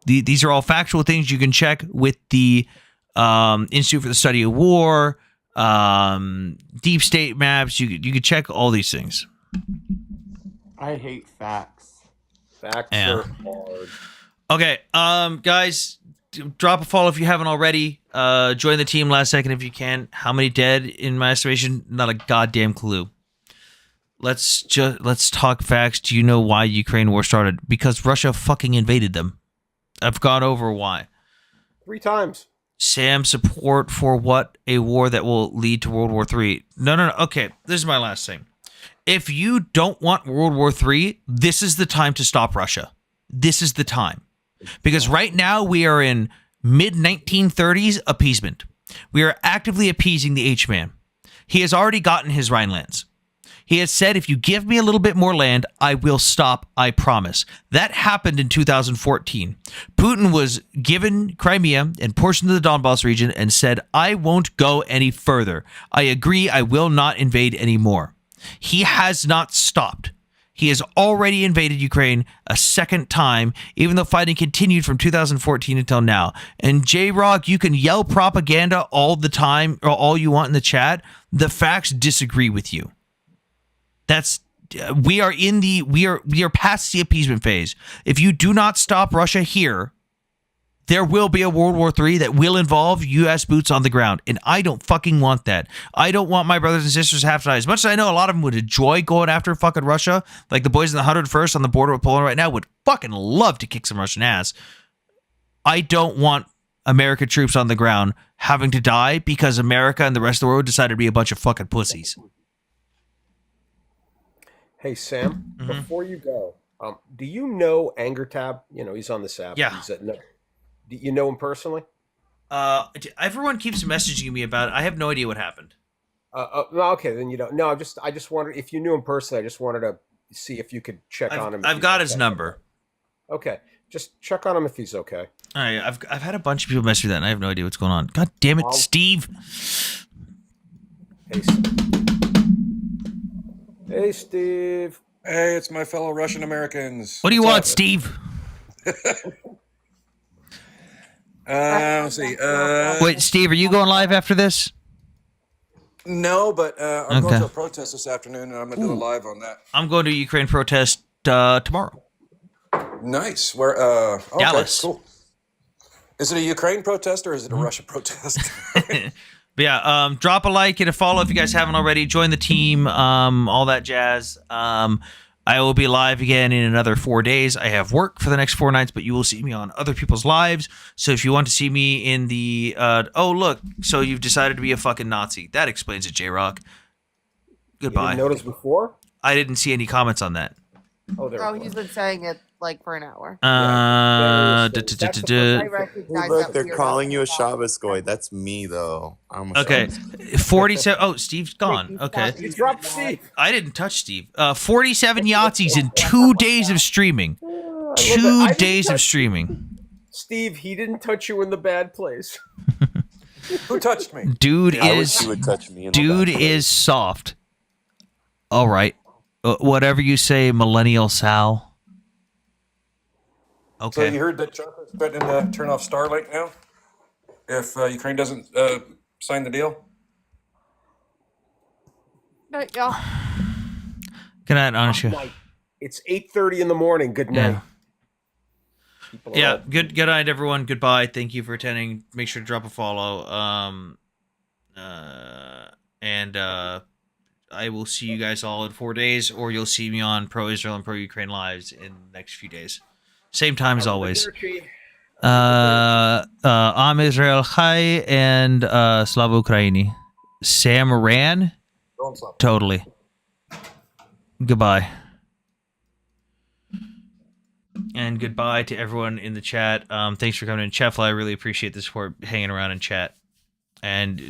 These are all factual things you can check with the Institute for the Study of War, deep state maps. You could check all these things. I hate facts. Facts Yeah. are hard. Okay, guys, drop a follow if you haven't already. Join the team last second if you can. How many dead in my estimation? Not a goddamn clue. Let's talk facts. Do you know why Ukraine war started? Because Russia fucking invaded them. I've gone over why. 3 times. Sam, support for what? A war that will lead to World War III. No. Okay, this is my last thing. If you don't want World War III, this is the time to stop Russia. This is the time. Because right now we are in mid-1930s appeasement. We are actively appeasing the H-man. He has already gotten his Rhinelands. He has said, if you give me a little bit more land, I will stop, I promise. That happened in 2014. Putin was given Crimea and portions of the Donbass region and said, I won't go any further. I agree, I will not invade anymore. He has not stopped. He has already invaded Ukraine a second time, even though fighting continued from 2014 until now. And J-Rock, you can yell propaganda all the time or all you want in the chat. The facts disagree with you. We are past the appeasement phase. If you do not stop Russia here, there will be a World War III that will involve U.S. boots on the ground, and I don't fucking want that. I don't want my brothers and sisters to have to die. As much as I know a lot of them would enjoy going after fucking Russia, like the boys in the 101st on the border with Poland right now would fucking love to kick some Russian ass. I don't want American troops on the ground having to die because America and the rest of the world decided to be a bunch of fucking pussies. Hey, Sam, before you go, do you know Angertab? You know, he's on this app. Yeah. Do you know him personally? Everyone keeps messaging me about it. I have no idea what happened. Okay, then you don't. No, I just wondered if you knew him personally. I just wanted to see if you could check on him. I've got his number. Okay, just check on him if he's okay. All right, I've had a bunch of people message me that, and I have no idea what's going on. God damn it, Steve! Hey, Steve. Hey, it's my fellow Russian Americans. What do you want, Steve? Let's see. Wait, Steve, are you going live after this? No, but I'm going Okay. to a protest this afternoon, and I'm going to do a live on that. I'm going to Ukraine protest tomorrow. Nice. Where? Okay, Dallas. cool. Is it a Ukraine protest or is it a Russia protest? But yeah, drop a like and a follow if you guys haven't already. Join the team, all that jazz. I will be live again in another 4 days. I have work for the next 4 nights, but you will see me on other people's lives. So if you want to see me in the, oh, look, so you've decided to be a fucking Nazi. That explains it, J-Rock. Goodbye. You didn't notice before? I didn't see any comments on that. Oh, there. Oh, he's been saying it like for an hour. Hey, recognize look, that they're weird calling you a Shabbos goy. That's me, though. I'm a Okay, Shabbos 47. Oh, Steve's gone. Okay, You dropped Steve. I didn't touch Steve. 47 Yahtzees in 2 days of streaming. I 2 didn't days of touch streaming. Steve, he didn't touch you in the bad place. Who touched me? Dude I wish is you would touch me in the dude back. is soft. All right, whatever you say, Millennial Sal. So Okay. you heard that Trump is threatening to turn off Starlink now if Ukraine doesn't sign the deal? Yeah. Good night, Anisha. Night. It's 8:30 in the morning. Good night. Yeah. People are Yeah. all- Good night, everyone. Goodbye. Thank you for attending. Make sure to drop a follow. And I will see you guys all in 4 days, or you'll see me on Pro Israel and Pro Ukraine lives in the next few days. Same time as always. Am Israel Chai and Slava Ukraini. Sam ran. Totally. Goodbye. And goodbye to everyone in the chat. Thanks for coming in. Chefla, I really appreciate the support, hanging around in chat. And